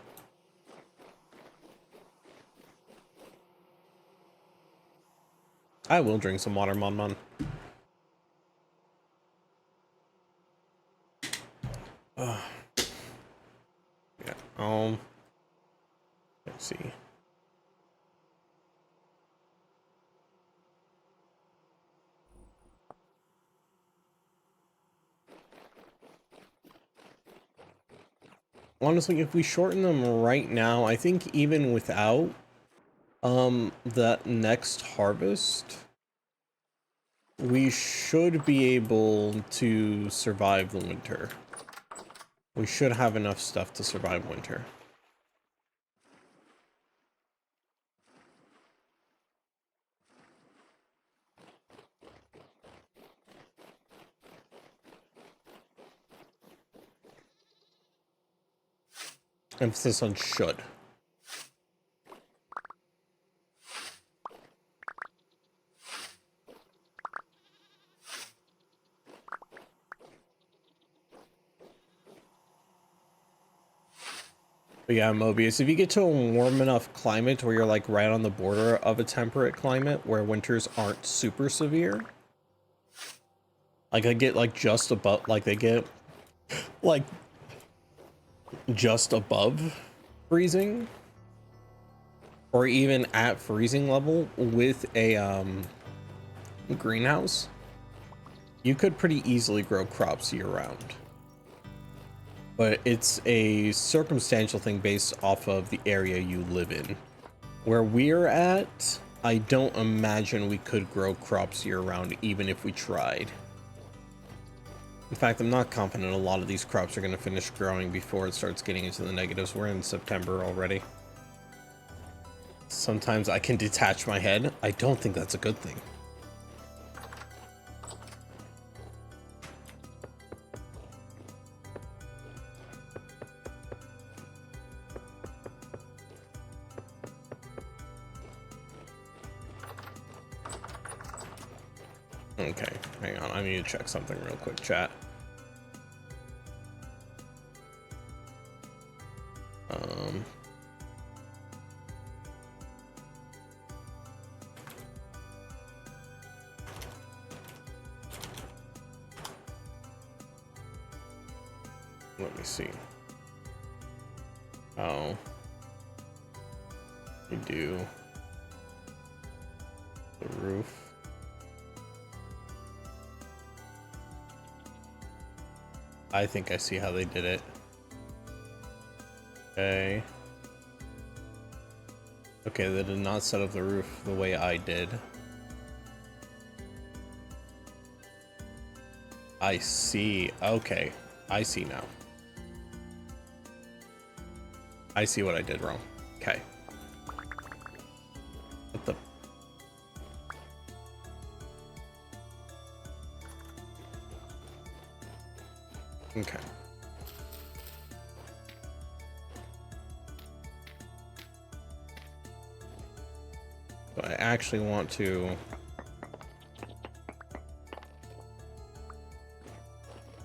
I will drink some water, Mon. Yeah, let's see. Honestly, if we shorten them right now, I think even without that next harvest, we should be able to survive the winter. We should have enough stuff to survive winter. Emphasis on should. But yeah, Mobius, if you get to a warm enough climate where you're like right on the border of a temperate climate where winters aren't super severe, like I get like just above, like they get like just above freezing or even at freezing level with a greenhouse, you could pretty easily grow crops year round. But it's a circumstantial thing based off of the area you live in. Where we're at, I don't imagine we could grow crops year round even if we tried. In fact, I'm not confident a lot of these crops are going to finish growing before it starts getting into the negatives. We're in September already. Sometimes I can detach my head. I don't think that's a good thing. Okay, hang on. I need to check something real quick, chat. Let me see. Oh. We do the roof. I think I see how they did it. Okay. Okay, they did not set up the roof the way I did. I see. Okay. I see now. I see what I did wrong. Okay. What the... Okay. So I actually want to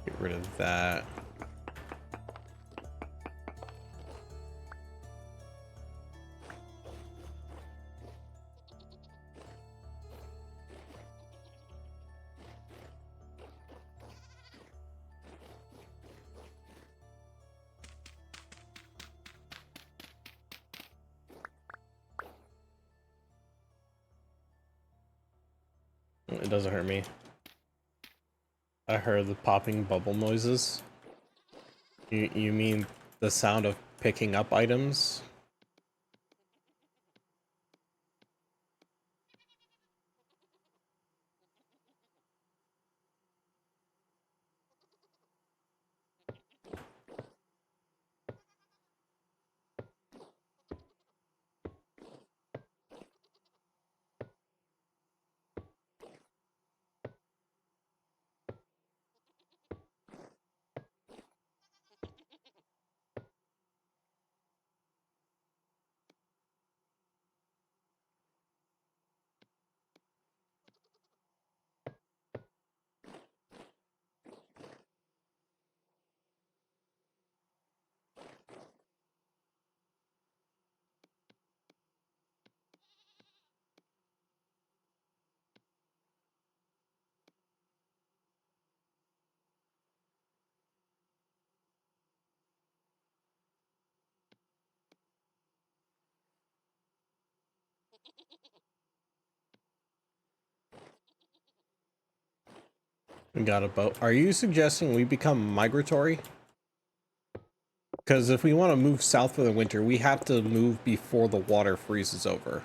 get rid of that. It doesn't hurt me. I heard the popping bubble noises. You mean the sound of picking up items? We got a boat. Are you suggesting we become migratory? Because if we want to move south for the winter, we have to move before the water freezes over.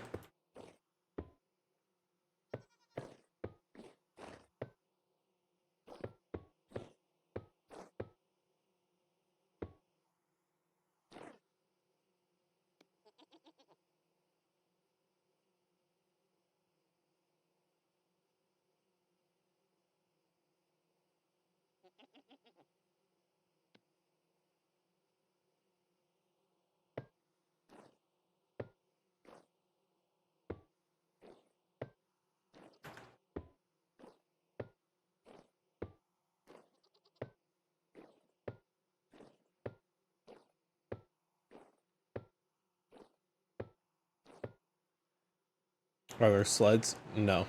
Are there sleds? No.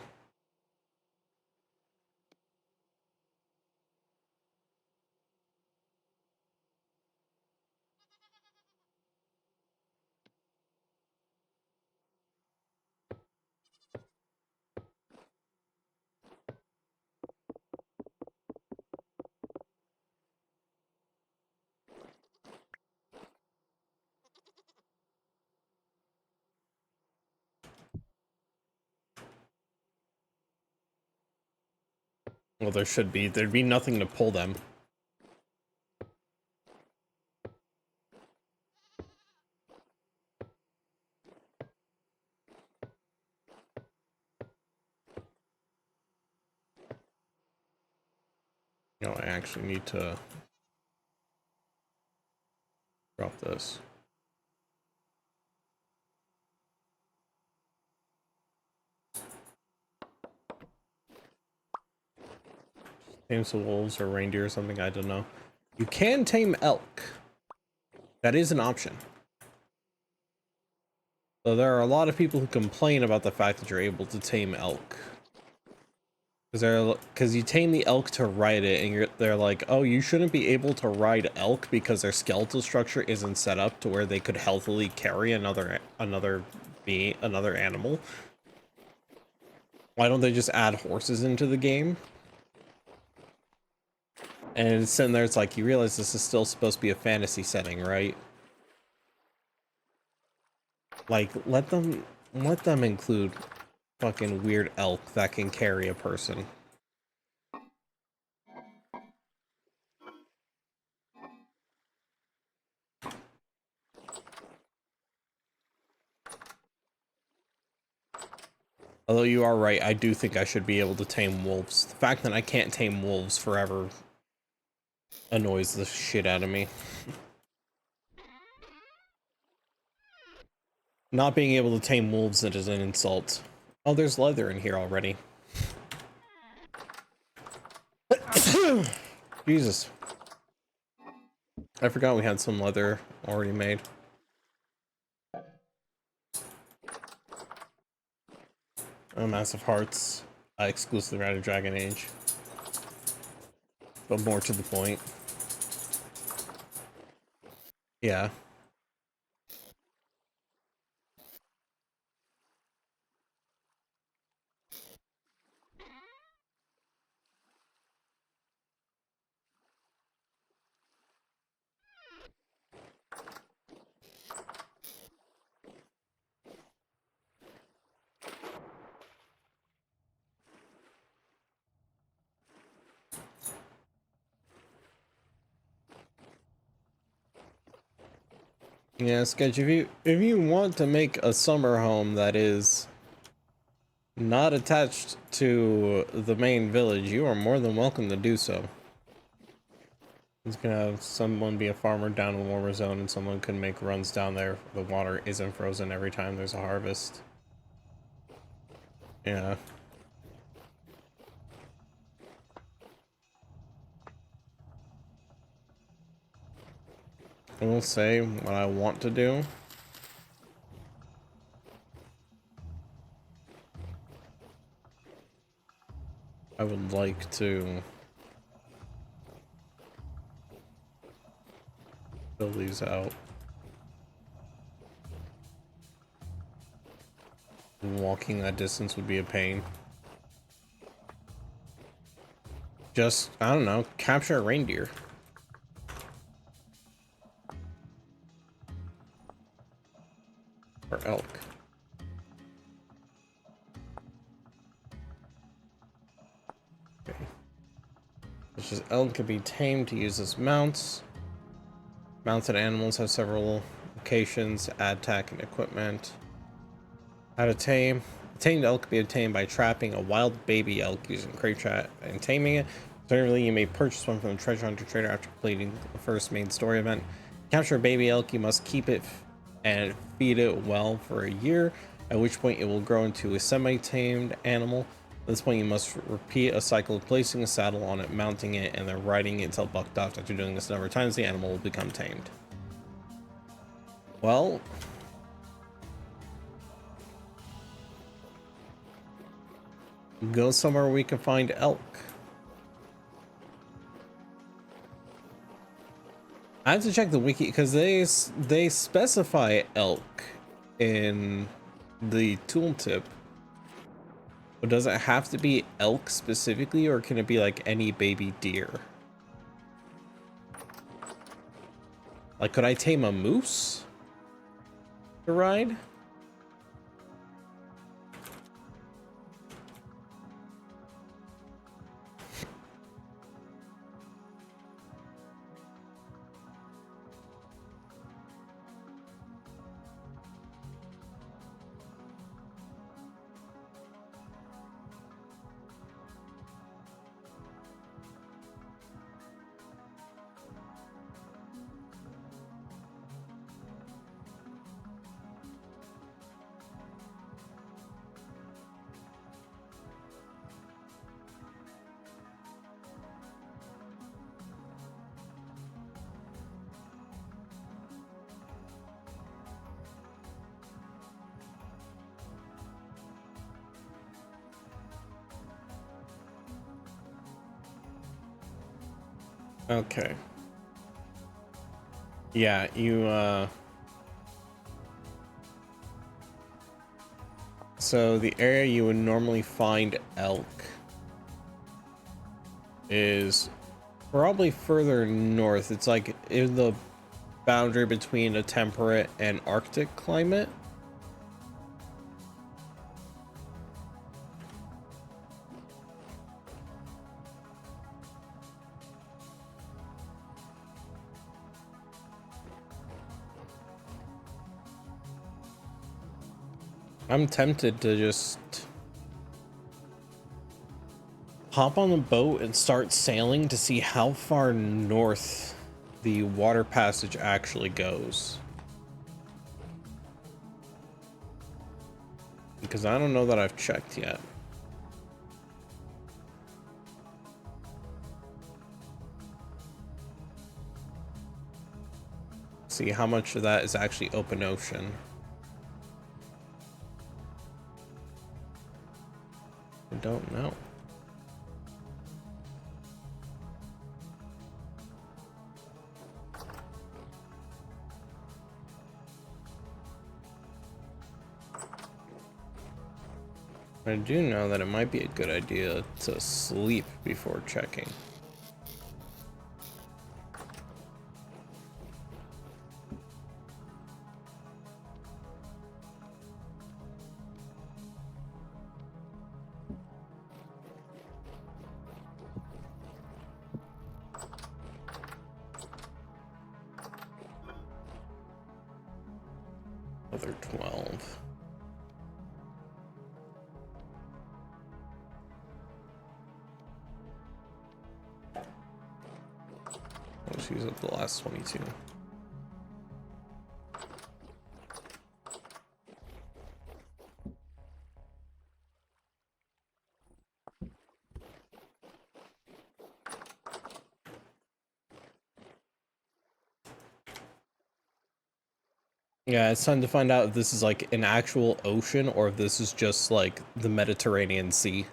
Well, there should be. There'd be nothing to pull them. No, I actually need to drop this. Tame some wolves or reindeer or something, I don't know. You can tame elk. That is an option. So there are a lot of people who complain about the fact that you're able to tame elk. Because you tame the elk to ride it, and they're like, oh, you shouldn't be able to ride elk because their skeletal structure isn't set up to where they could healthily carry another animal. Why don't they just add horses into the game? And it's sitting there, it's like, you realize this is still supposed to be a fantasy setting, right? Like, let them include fucking weird elk that can carry a person. Although you are right, I do think I should be able to tame wolves. The fact that I can't tame wolves forever annoys the shit out of me. Not being able to tame wolves is an insult. Oh, there's leather in here already. Jesus. I forgot we had some leather already made. Oh, Massive Hearts. Exclusively out of Dragon Age. But more to the point. Yeah. Yeah, Sketch, if you want to make a summer home that is not attached to the main village, you are more than welcome to do so. It's gonna have someone be a farmer down in a warmer zone, and someone can make runs down there. The water isn't frozen every time there's a harvest. Yeah. I will say what I want to do. I would like to fill these out. Walking that distance would be a pain. Just, I don't know, capture a reindeer. Or elk. Okay. It's just elk can be tamed to use as mounts. Mounted animals have several locations, add tack and equipment. How to tame. A tamed elk can be obtained by trapping a wild baby elk using crate trap and taming it. Alternatively, you may purchase one from the treasure hunter trader after completing the first main story event. To capture a baby elk, you must keep it and feed it well for a year, at which point it will grow into a semi-tamed animal. At this point, you must repeat a cycle of placing a saddle on it, mounting it, and then riding it until bucked off. After doing this a number of times, the animal will become tamed. Well, go somewhere we can find elk. I have to check the wiki because they specify elk in the tooltip. But does it have to be elk specifically, or can it be like any baby deer? Like, could I tame a moose to ride? Okay. Yeah, so the area you would normally find elk is probably further north. It's like in the boundary between a temperate and Arctic climate. I'm tempted to just hop on the boat and start sailing to see how far north the water passage actually goes. Because I don't know that I've checked yet. See how much of that is actually open ocean. I don't know. I do know that it might be a good idea to sleep before checking. Other 12. Let's use up the last 22. Yeah, it's time to find out if this is like an actual ocean or if this is just like the Mediterranean Sea.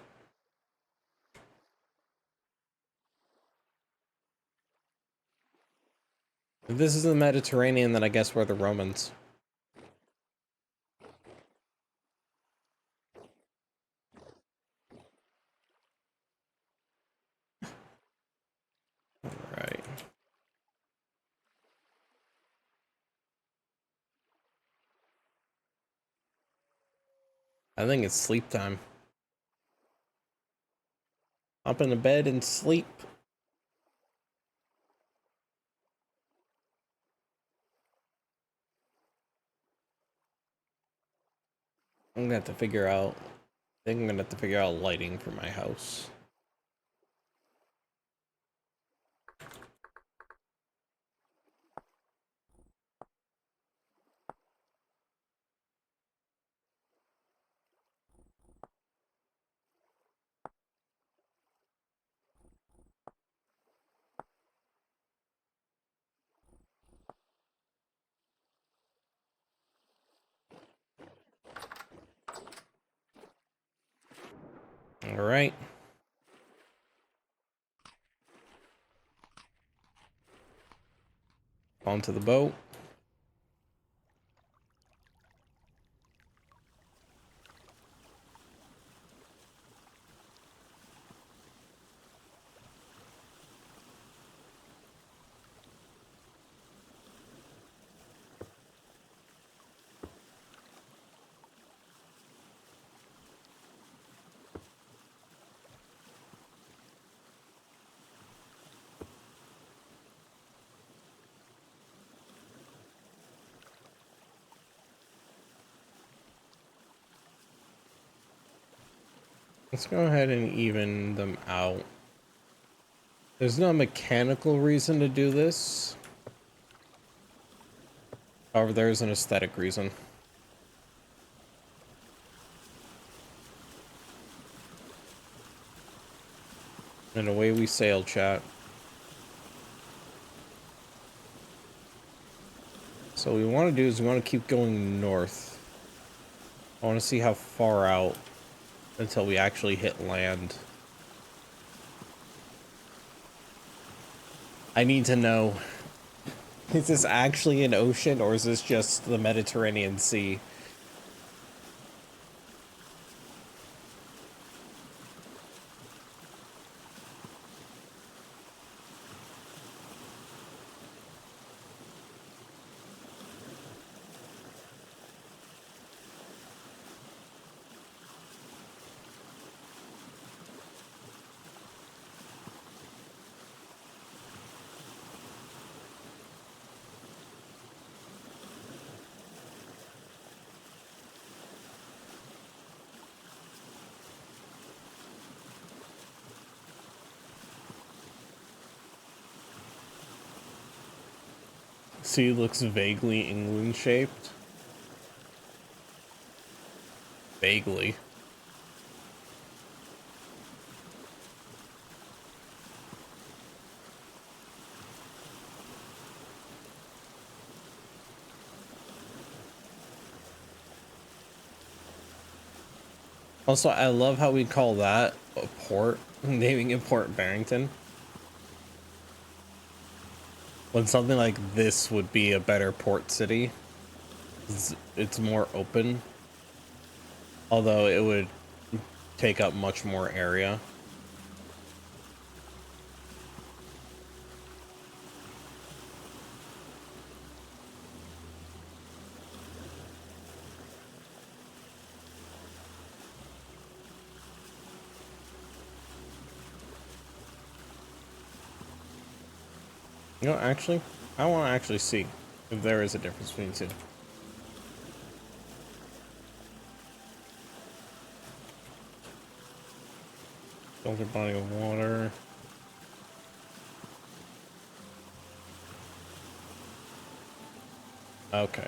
If this is the Mediterranean, then I guess we're the Romans. Right. I think it's sleep time. Hop into bed and sleep. I'm gonna have to figure out. I think I'm gonna have to figure out lighting for my house. All right. Onto the boat. Let's go ahead and even them out. There's no mechanical reason to do this. However, there is an aesthetic reason. And away we sail, chat. So what we want to do is we want to keep going north. I want to see how far out until we actually hit land. I need to know, is this actually an ocean or is this just the Mediterranean Sea? See, it looks vaguely England shaped. Vaguely. Also, I love how we call that a port, naming it Port Barrington. When something like this would be a better port city. It's more open. Although it would take up much more area. You know, actually, I want to actually see if there is a difference between the two. Filtered body of water. Okay.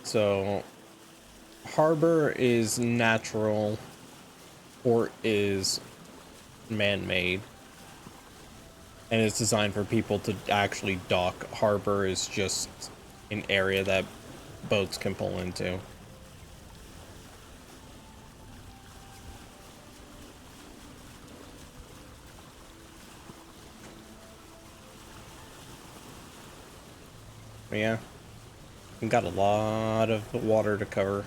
So, harbor is natural, port is man-made. And it's designed for people to actually dock. Harbor is just an area that boats can pull into. But yeah, we've got a lot of water to cover.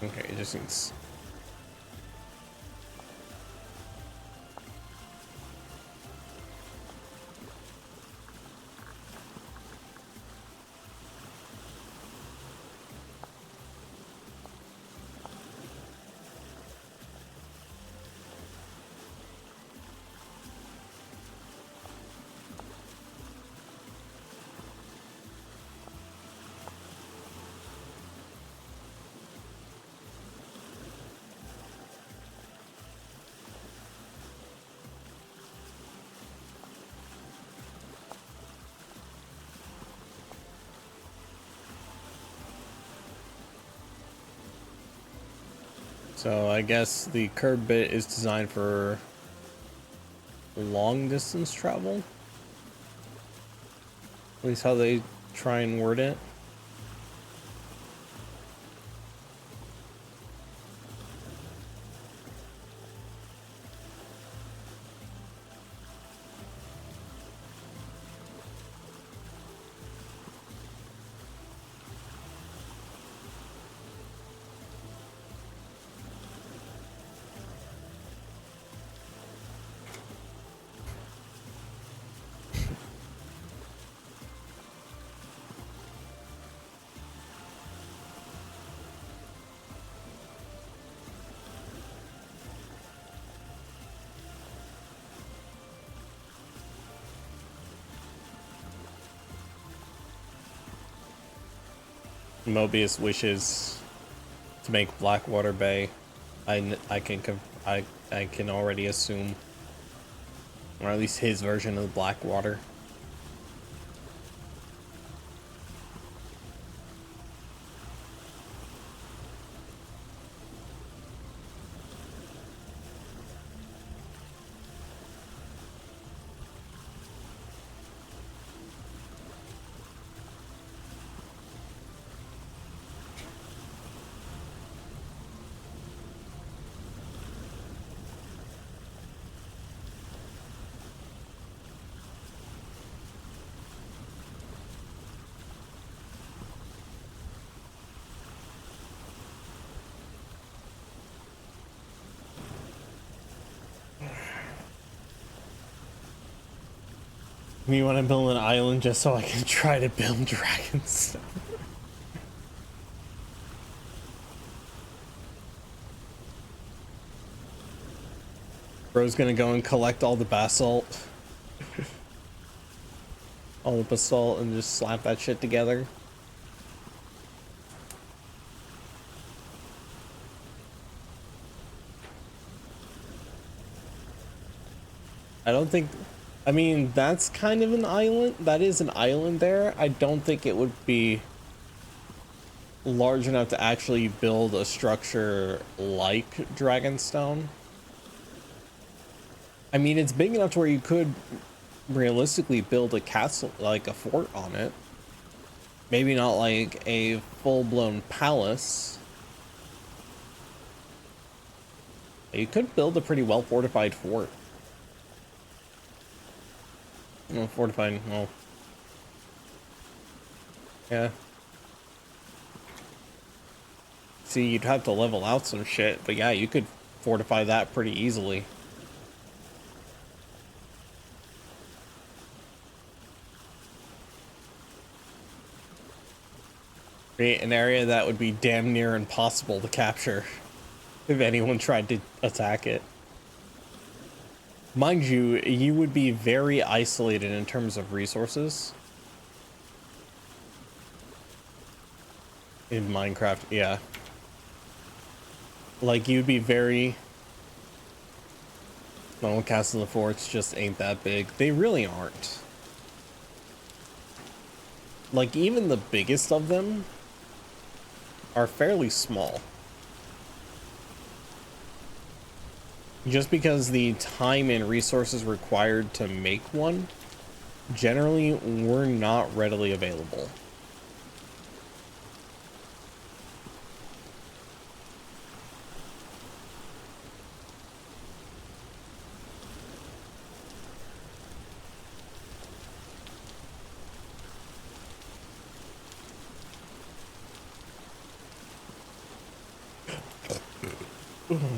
Okay, it just needs... So I guess the curb bit is designed for long distance travel. At least how they try and word it. Mobius wishes to make Blackwater Bay. I can already assume, or at least his version of Blackwater. Me want to build an island just so I can try to build dragons. Bro's gonna go and collect all the basalt. All the basalt and just slap that shit together. I don't think... I mean, that's kind of an island. That is an island there. I don't think it would be large enough to actually build a structure like Dragonstone. I mean, it's big enough to where you could realistically build a castle, like a fort on it. Maybe not like a full-blown palace. You could build a pretty well-fortified fort. Well, fortified, well. Yeah. See, you'd have to level out some shit, but yeah, you could fortify that pretty easily. Create an area that would be damn near impossible to capture if anyone tried to attack it. Mind you, you would be very isolated in terms of resources. In Minecraft, yeah. Like, you'd be very... No, Castle of the Forts just ain't that big. They really aren't. Like, even the biggest of them are fairly small. Just because the time and resources required to make one generally were not readily available.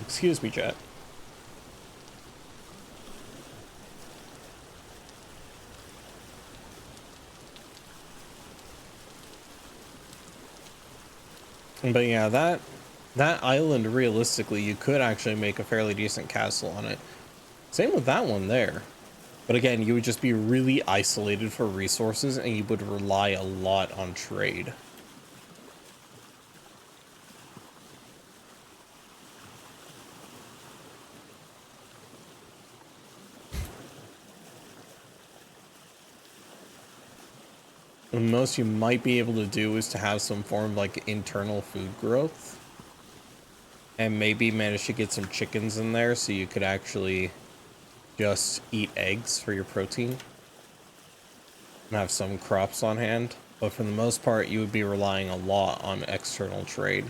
Excuse me, chat. But yeah, that island, realistically, you could actually make a fairly decent castle on it. Same with that one there. But again, you would just be really isolated for resources, and you would rely a lot on trade. The most you might be able to do is to have some form of like internal food growth. And maybe manage to get some chickens in there so you could actually just eat eggs for your protein. And have some crops on hand. But for the most part, you would be relying a lot on external trade.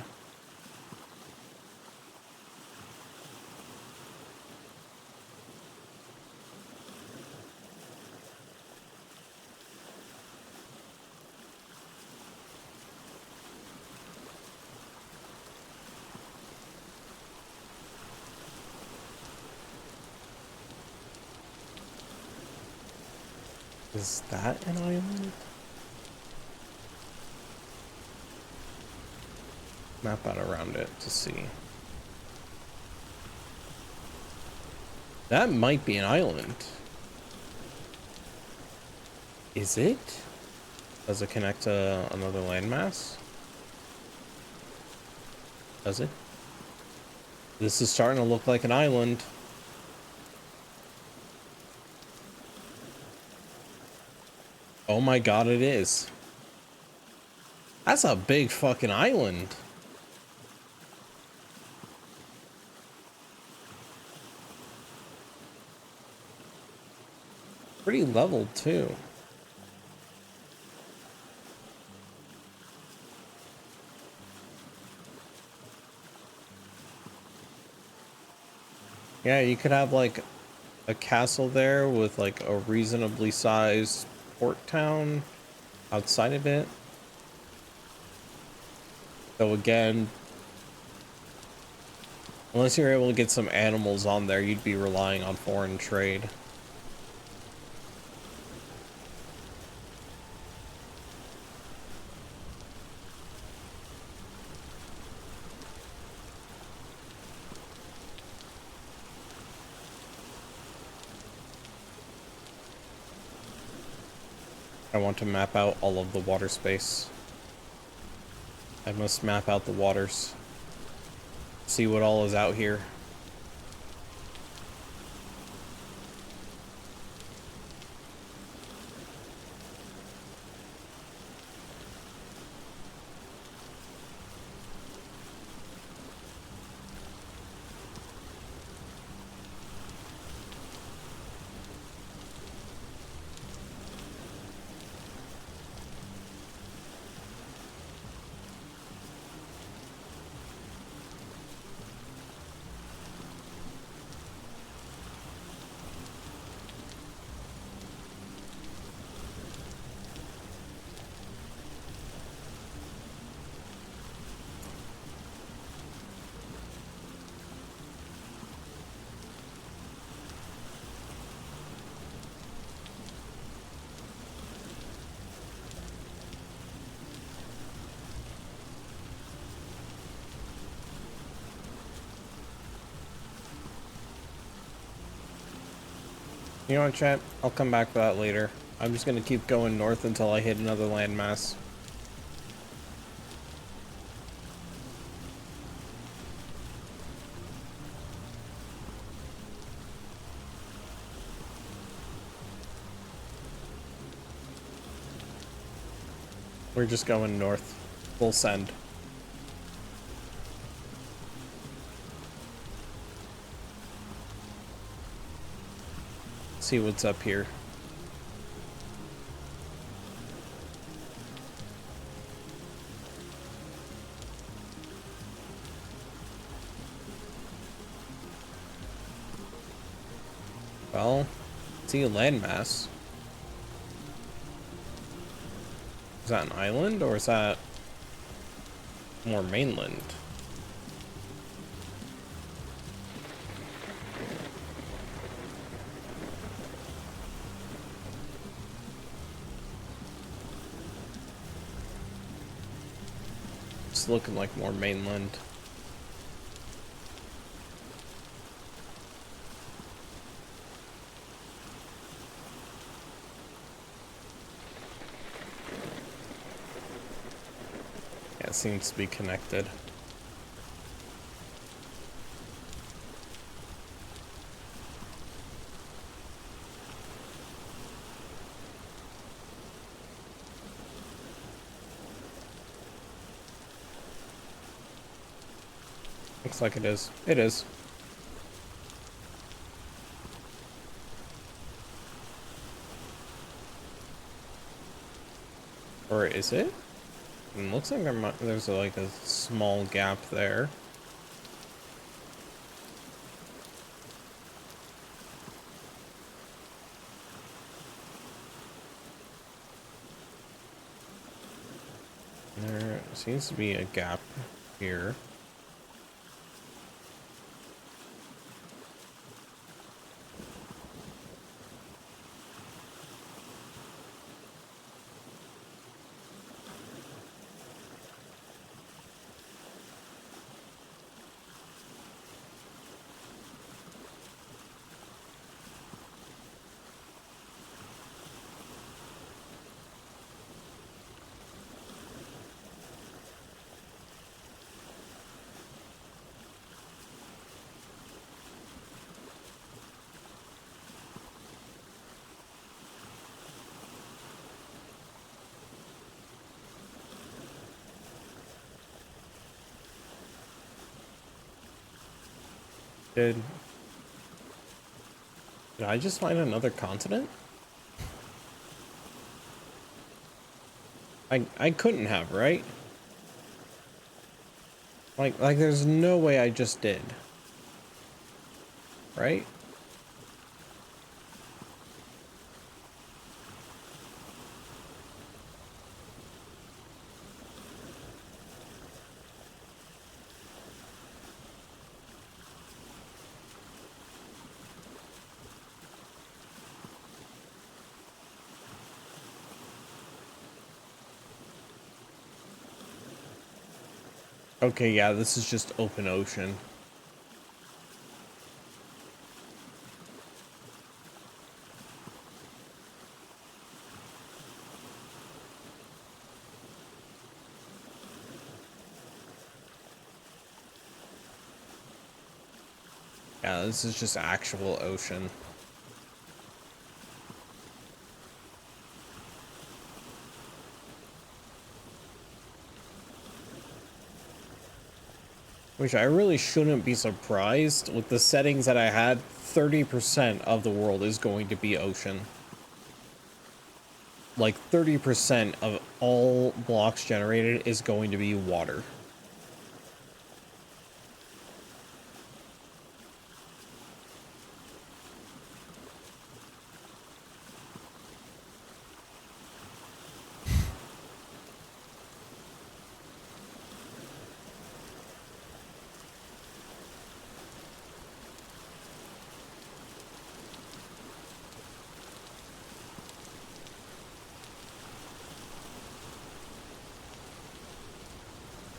Is that an island? Map out around it to see. That might be an island. Is it? Does it connect to another landmass? Does it? This is starting to look like an island. Oh my god, it is. That's a big fucking island. Pretty leveled too. Yeah, you could have like a castle there with like a reasonably sized port town outside of it. So again, unless you're able to get some animals on there, you'd be relying on foreign trade. I want to map out all of the water space. I must map out the waters. See what all is out here. You know what, chat? I'll come back to that later. I'm just gonna keep going north until I hit another landmass. We're just going north. Full send. See what's up here. Well, see a landmass. Is that an island or is that more mainland? It's looking like more mainland. Yeah, it seems to be connected. Looks like it is. It is. Or is it? It looks like there's like a small gap there. There seems to be a gap here. Did I just find another continent? I couldn't have, right? Like there's no way I just did. Right? Okay, yeah, this is just open ocean. Yeah, this is just actual ocean. Which I really shouldn't be surprised with the settings that I had. 30% of the world is going to be ocean. Like 30% of all blocks generated is going to be water.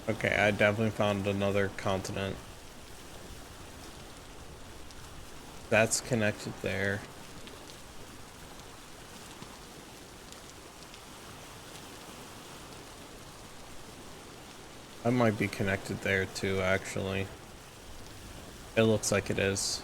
Okay, I definitely found another continent. That's connected there. That might be connected there too, actually. It looks like it is.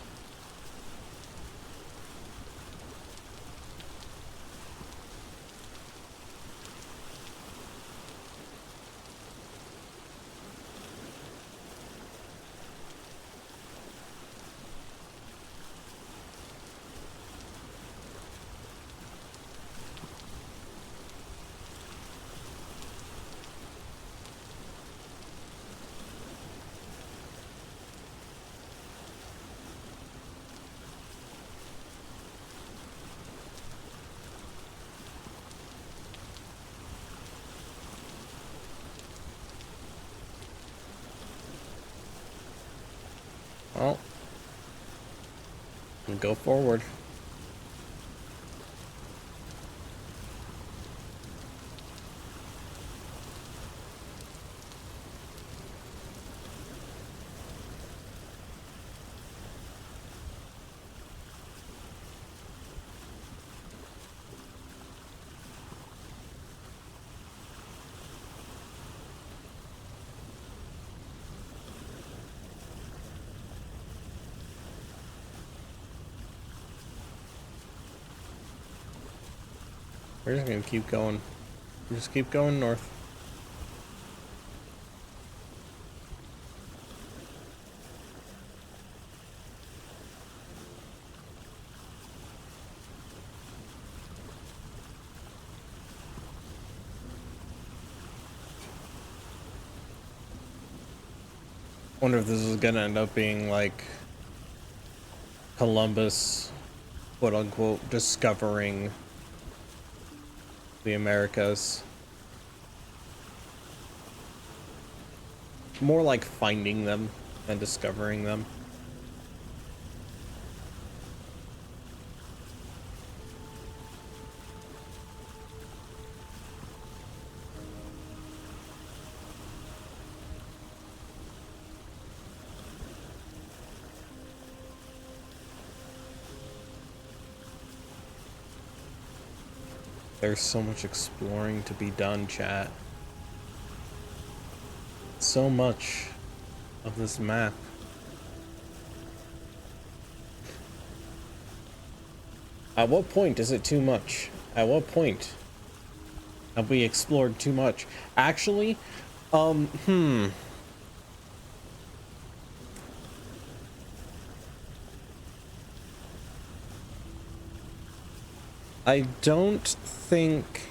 Well, we'll go forward. We're just gonna keep going. Just keep going north. Wonder if this is gonna end up being like Columbus, quote unquote, discovering the Americas. More like finding them than discovering them. There's so much exploring to be done, chat. So much of this map. At what point is it too much? At what point have we explored too much? Actually, I don't think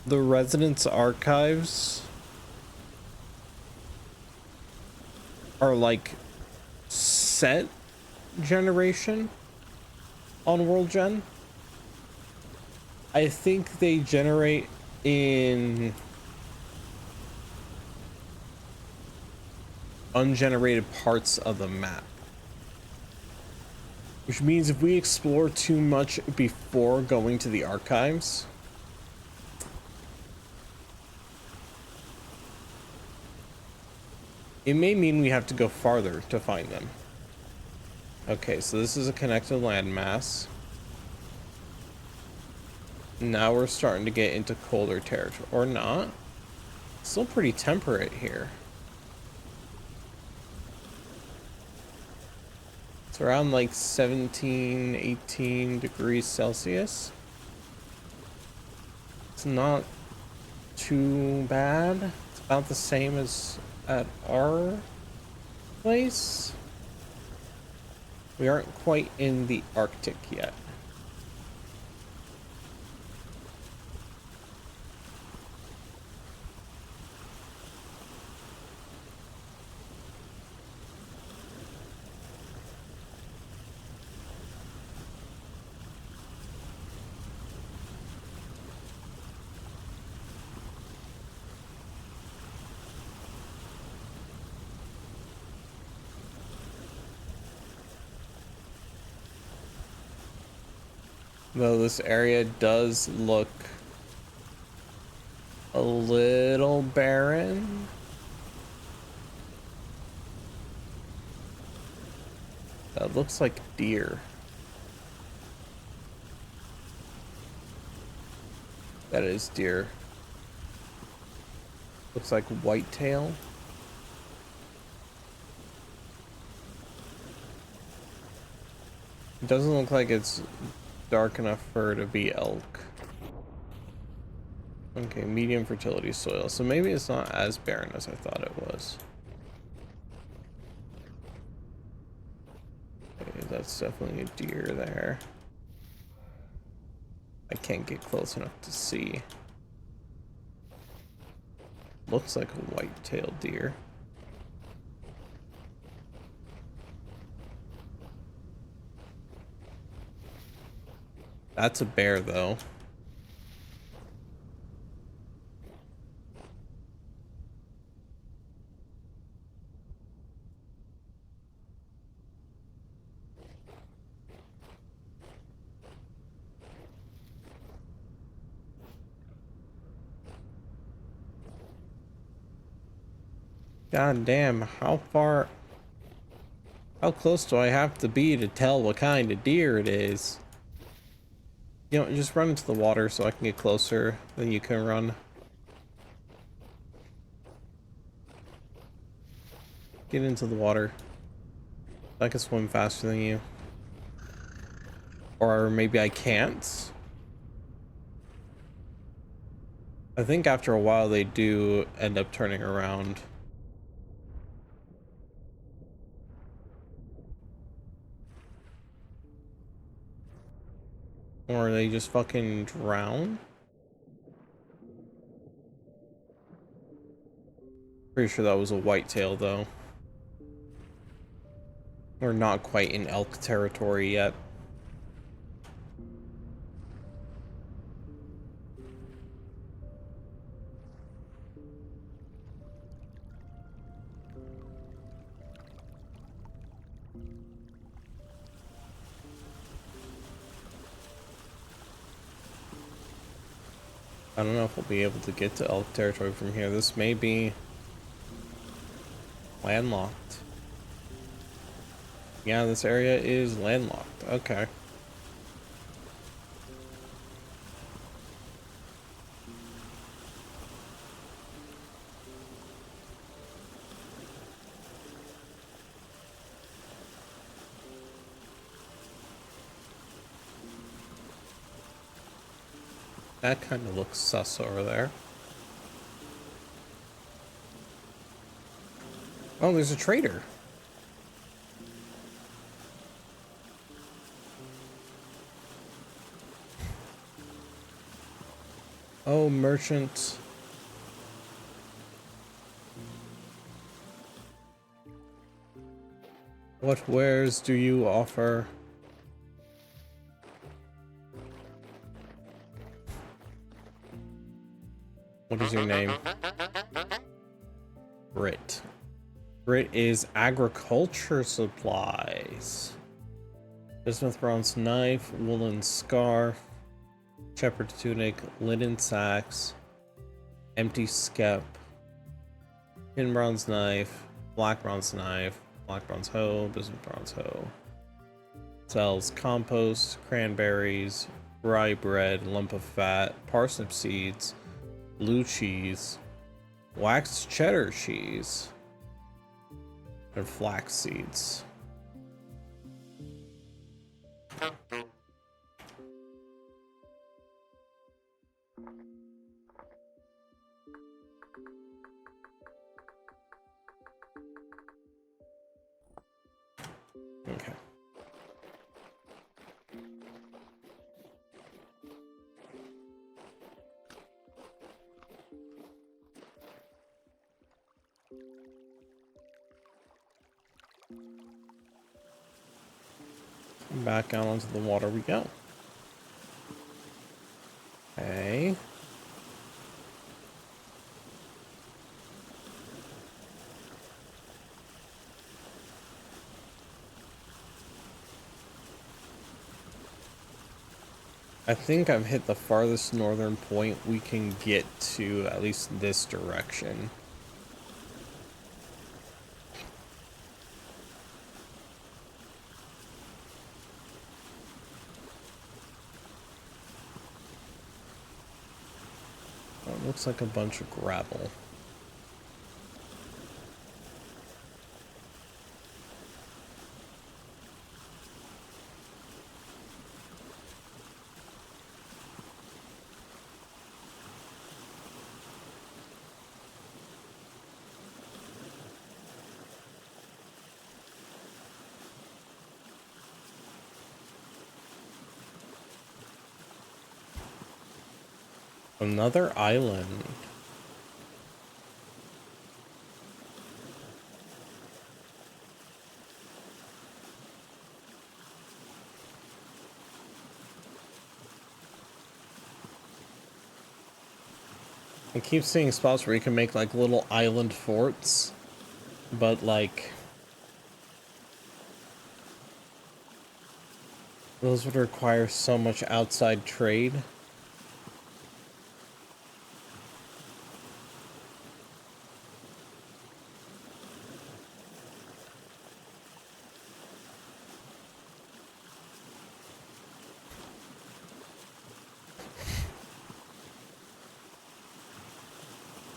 the Residence Archives are like set generation on World Gen. I think they generate in ungenerated parts of the map. Which means if we explore too much before going to the archives, it may mean we have to go farther to find them. Okay, so this is a connected landmass. Now we're starting to get into colder territory. Or not. Still pretty temperate here. It's around like 17, 18 degrees Celsius. It's not too bad. It's about the same as at our place. We aren't quite in the Arctic yet. Though this area does look a little barren. That looks like deer. That is deer. Looks like whitetail. It doesn't look like it's dark enough for it to be elk. Okay, medium fertility soil. So maybe it's not as barren as I thought it was. Okay, that's definitely a deer there. I can't get close enough to see. Looks like a white-tailed deer. That's a bear, though. God damn, how close do I have to be to tell what kind of deer it is? You know, just run into the water so I can get closer than you can run. Get into the water. I can swim faster than you. Or maybe I can't. I think after a while they do end up turning around. Or they just fucking drown? Pretty sure that was a whitetail, though. We're not quite in elk territory yet. I don't know if we'll be able to get to elk territory from here. This may be landlocked. Yeah, this area is landlocked. Okay. That kind of looks sus over there. Oh, there's a trader. Oh, merchant. What wares do you offer? What is your name? Brit. Brit is agriculture supplies. Bismuth bronze knife, woolen scarf, shepherd tunic, linen sacks, empty skep, tin bronze knife, black bronze hoe, bismuth bronze hoe. Sells compost, cranberries, rye bread, lump of fat, parsnip seeds, blue cheese, waxed cheddar cheese, and flax seeds. Okay. Back out onto the water we go. Okay. I think I've hit the farthest northern point we can get to, at least this direction. It looks like a bunch of gravel. Another island. I keep seeing spots where you can make like little island forts, but like those would require so much outside trade.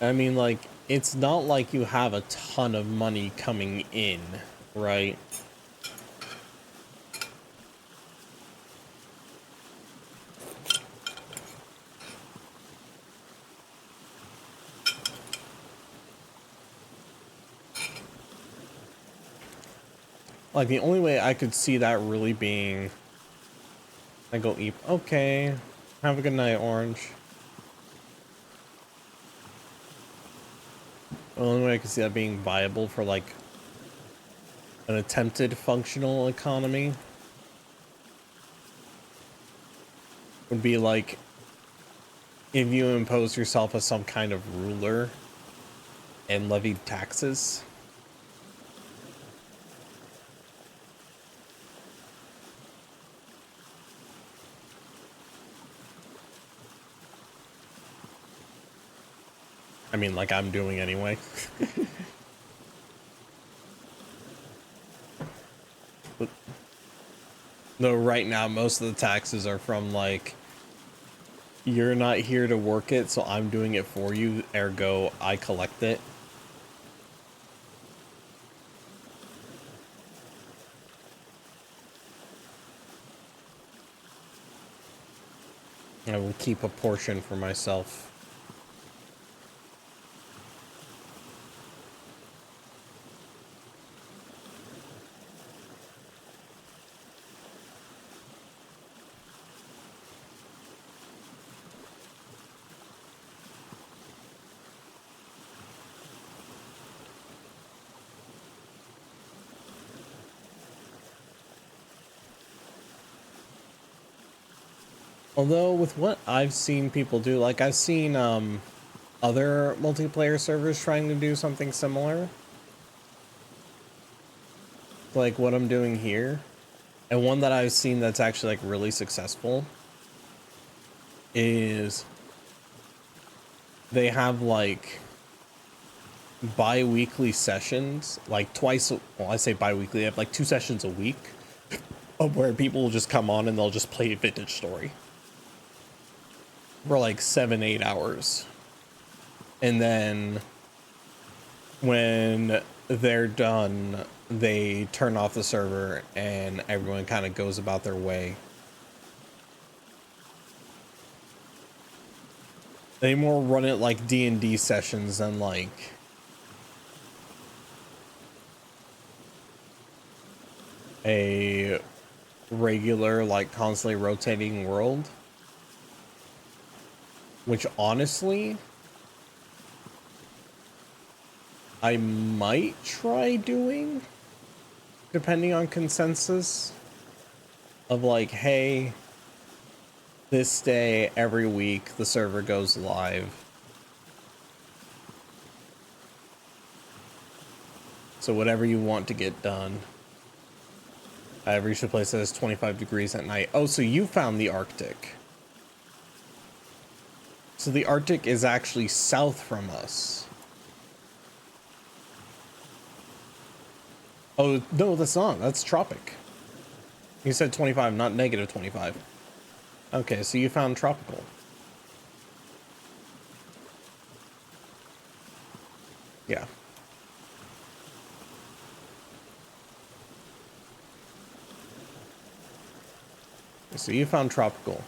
I mean, like, it's not like you have a ton of money coming in, right? Like, the only way I could see that really being... I go eat... Okay. Have a good night, Orange. The only way I can see that being viable for like an attempted functional economy would be like if you impose yourself as some kind of ruler and levied taxes. I mean, like I'm doing anyway. But, no, right now, most of the taxes are from like, you're not here to work it, so I'm doing it for you, ergo, I collect it. I will keep a portion for myself. Although with what I've seen people do, like I've seen other multiplayer servers trying to do something similar. Like what I'm doing here. And one that I've seen that's actually like really successful is they have like bi-weekly sessions, like twice, well I say bi-weekly, they have like 2 sessions a week of where people will just come on and they'll just play Vintage Story for like 7-8 hours. And then when they're done, they turn off the server and everyone kind of goes about their way. They more run it like D&D sessions than like a regular, like constantly rotating world. Which honestly, I might try doing, depending on consensus, of like, hey, this day every week the server goes live. So whatever you want to get done. I've reached a place that is 25 degrees at night. Oh, so you found the Arctic. So the Arctic is actually south from us. Oh, no, that's not. That's tropic. You said 25, not negative 25. Okay, so you found tropical. Yeah. So you found tropical.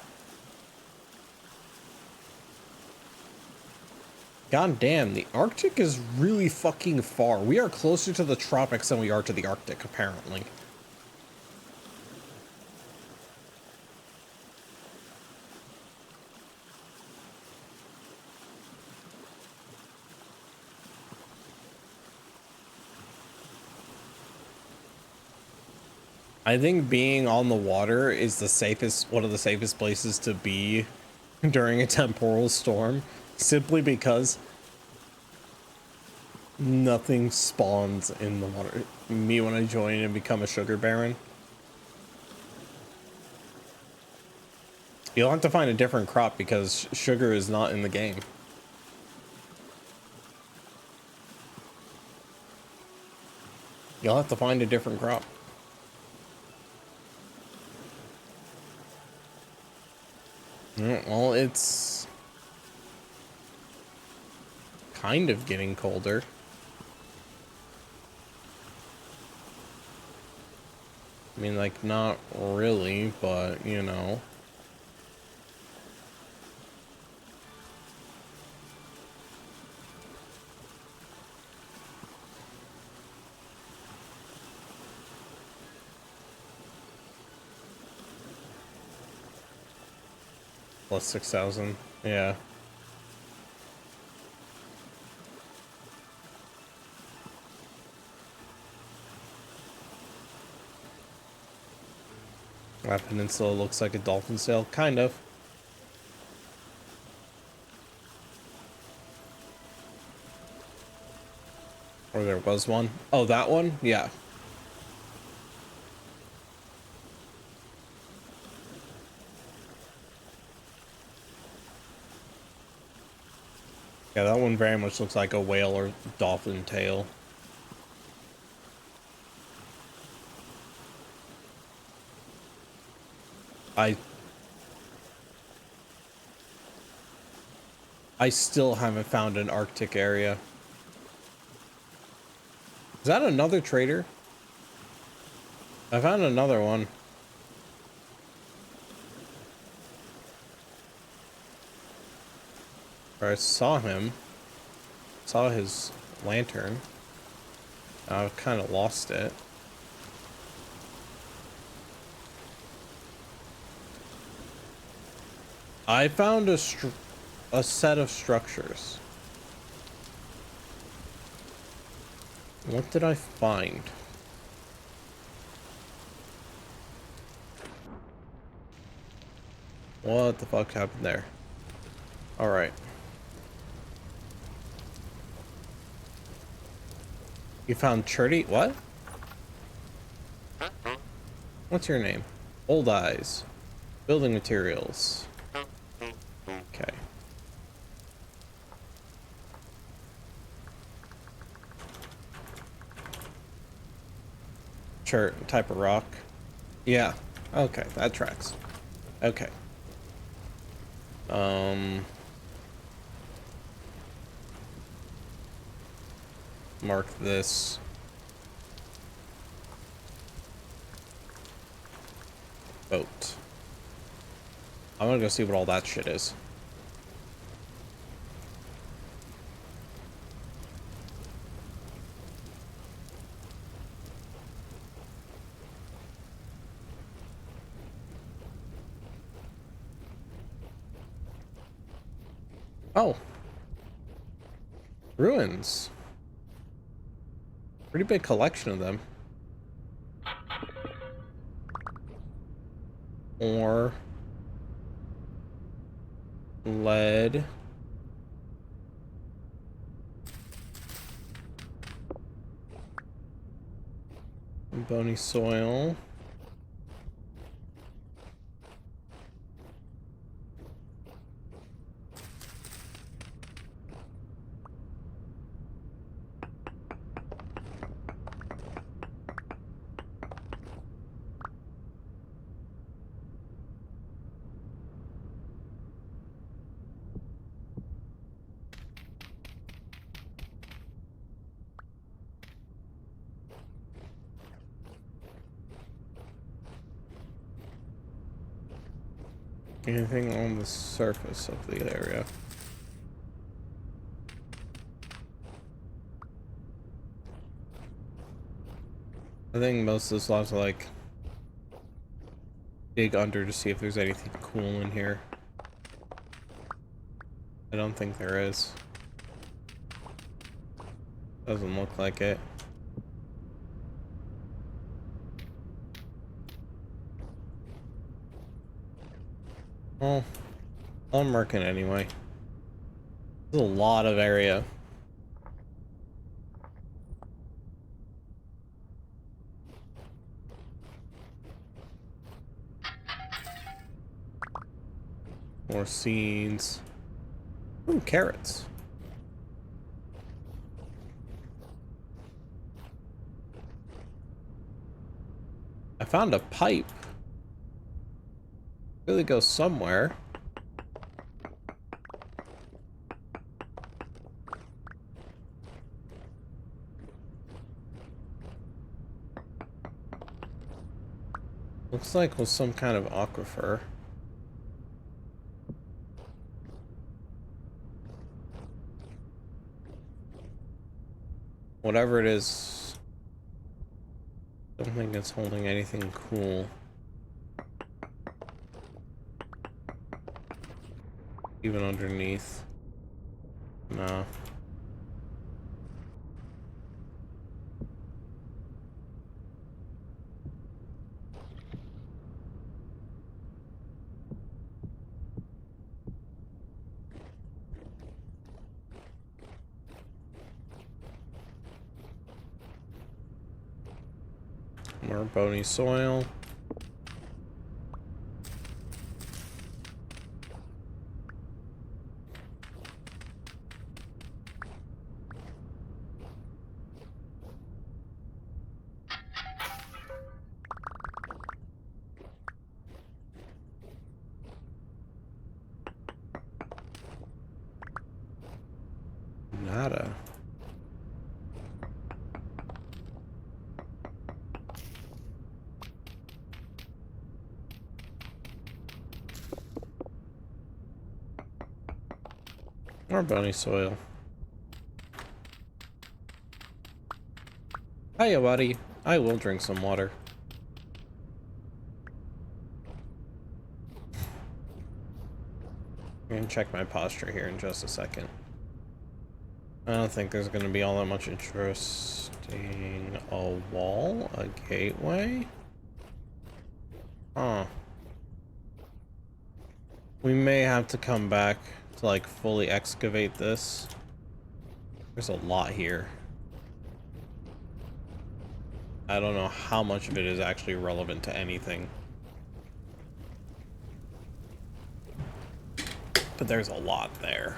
God damn, the Arctic is really fucking far. We are closer to the tropics than we are to the Arctic, apparently. I think being on the water is the safest, one of the safest places to be during a temporal storm, simply because nothing spawns in the water. Me, when I join and become a sugar baron, you'll have to find a different crop because sugar is not in the game. You'll have to find a different crop. Well, it's kind of getting colder. I mean, like, not really, but, you know. Plus 6,000, yeah. That peninsula looks like a dolphin sail, kind of. Or there was one. Oh, that one? Yeah. Yeah, that one very much looks like a whale or dolphin tail. I still haven't found an Arctic area. Is that another trader? I found another one. Or I saw him. Saw his lantern. I kind of lost it. I found a set of structures. What did I find? What the fuck happened there? All right. You found Churdy? What? What's your name? Old Eyes. Building materials. Okay. Chert, type of rock. Yeah. Okay, that tracks. Okay. Mark this. Boat. I'm gonna go see what all that shit is. Oh. Ruins. Pretty big collection of them. Ore. Lead. Bony soil. Anything on the surface of the area? I think most of the slots are like dig under to see if there's anything cool in here. I don't think there is. Doesn't look like it. Well, I'm working anyway. There's a lot of area. More seeds. Ooh, carrots. I found a pipe. Really go somewhere. Looks like it was some kind of aquifer. Whatever it is, I don't think it's holding anything cool. Even underneath. No. More bony soil. Nada. More bony soil. Hiya, buddy. I will drink some water. I'm gonna check my posture here in just a second. I don't think there's gonna be all that much interesting. A wall? A gateway? Huh. We may have to come back to like fully excavate this. There's a lot here. I don't know how much of it is actually relevant to anything. But there's a lot there.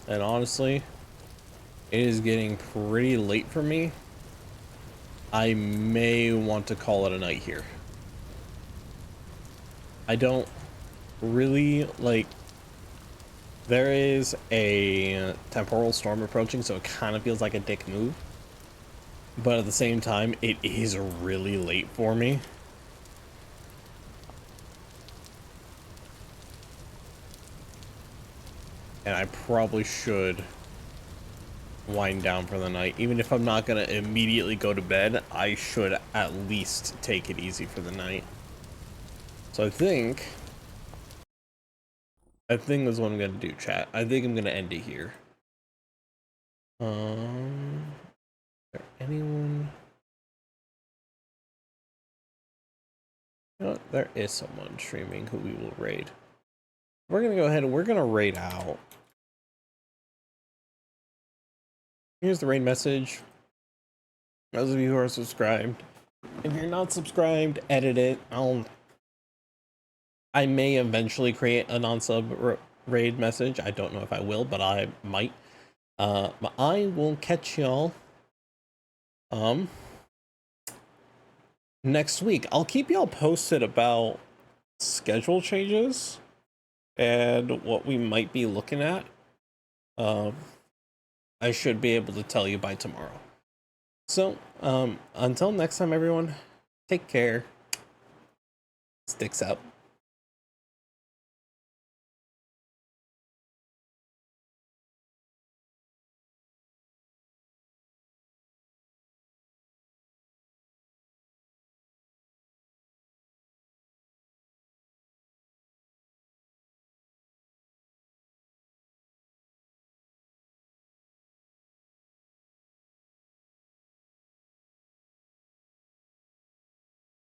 And honestly, it is getting pretty late for me. I may want to call it a night here. I don't really like. There is a temporal storm approaching, so it kind of feels like a dick move. But at the same time, it is really late for me. And I probably should wind down for the night. Even if I'm not going to immediately go to bed, I should at least take it easy for the night. So I think that's what I'm going to do, chat. I think I'm going to end it here. Is there anyone? You know what? There is someone streaming who we will raid. We're going to go ahead and we're going to raid out. Here's the raid message. Those of you who are subscribed. If you're not subscribed, edit it. I may eventually create a non-sub raid message. I don't know if I will, but I might. But I will catch y'all next week. I'll keep y'all posted about schedule changes and what we might be looking at. I should be able to tell you by tomorrow. So, until next time, everyone, take care. Sticks out.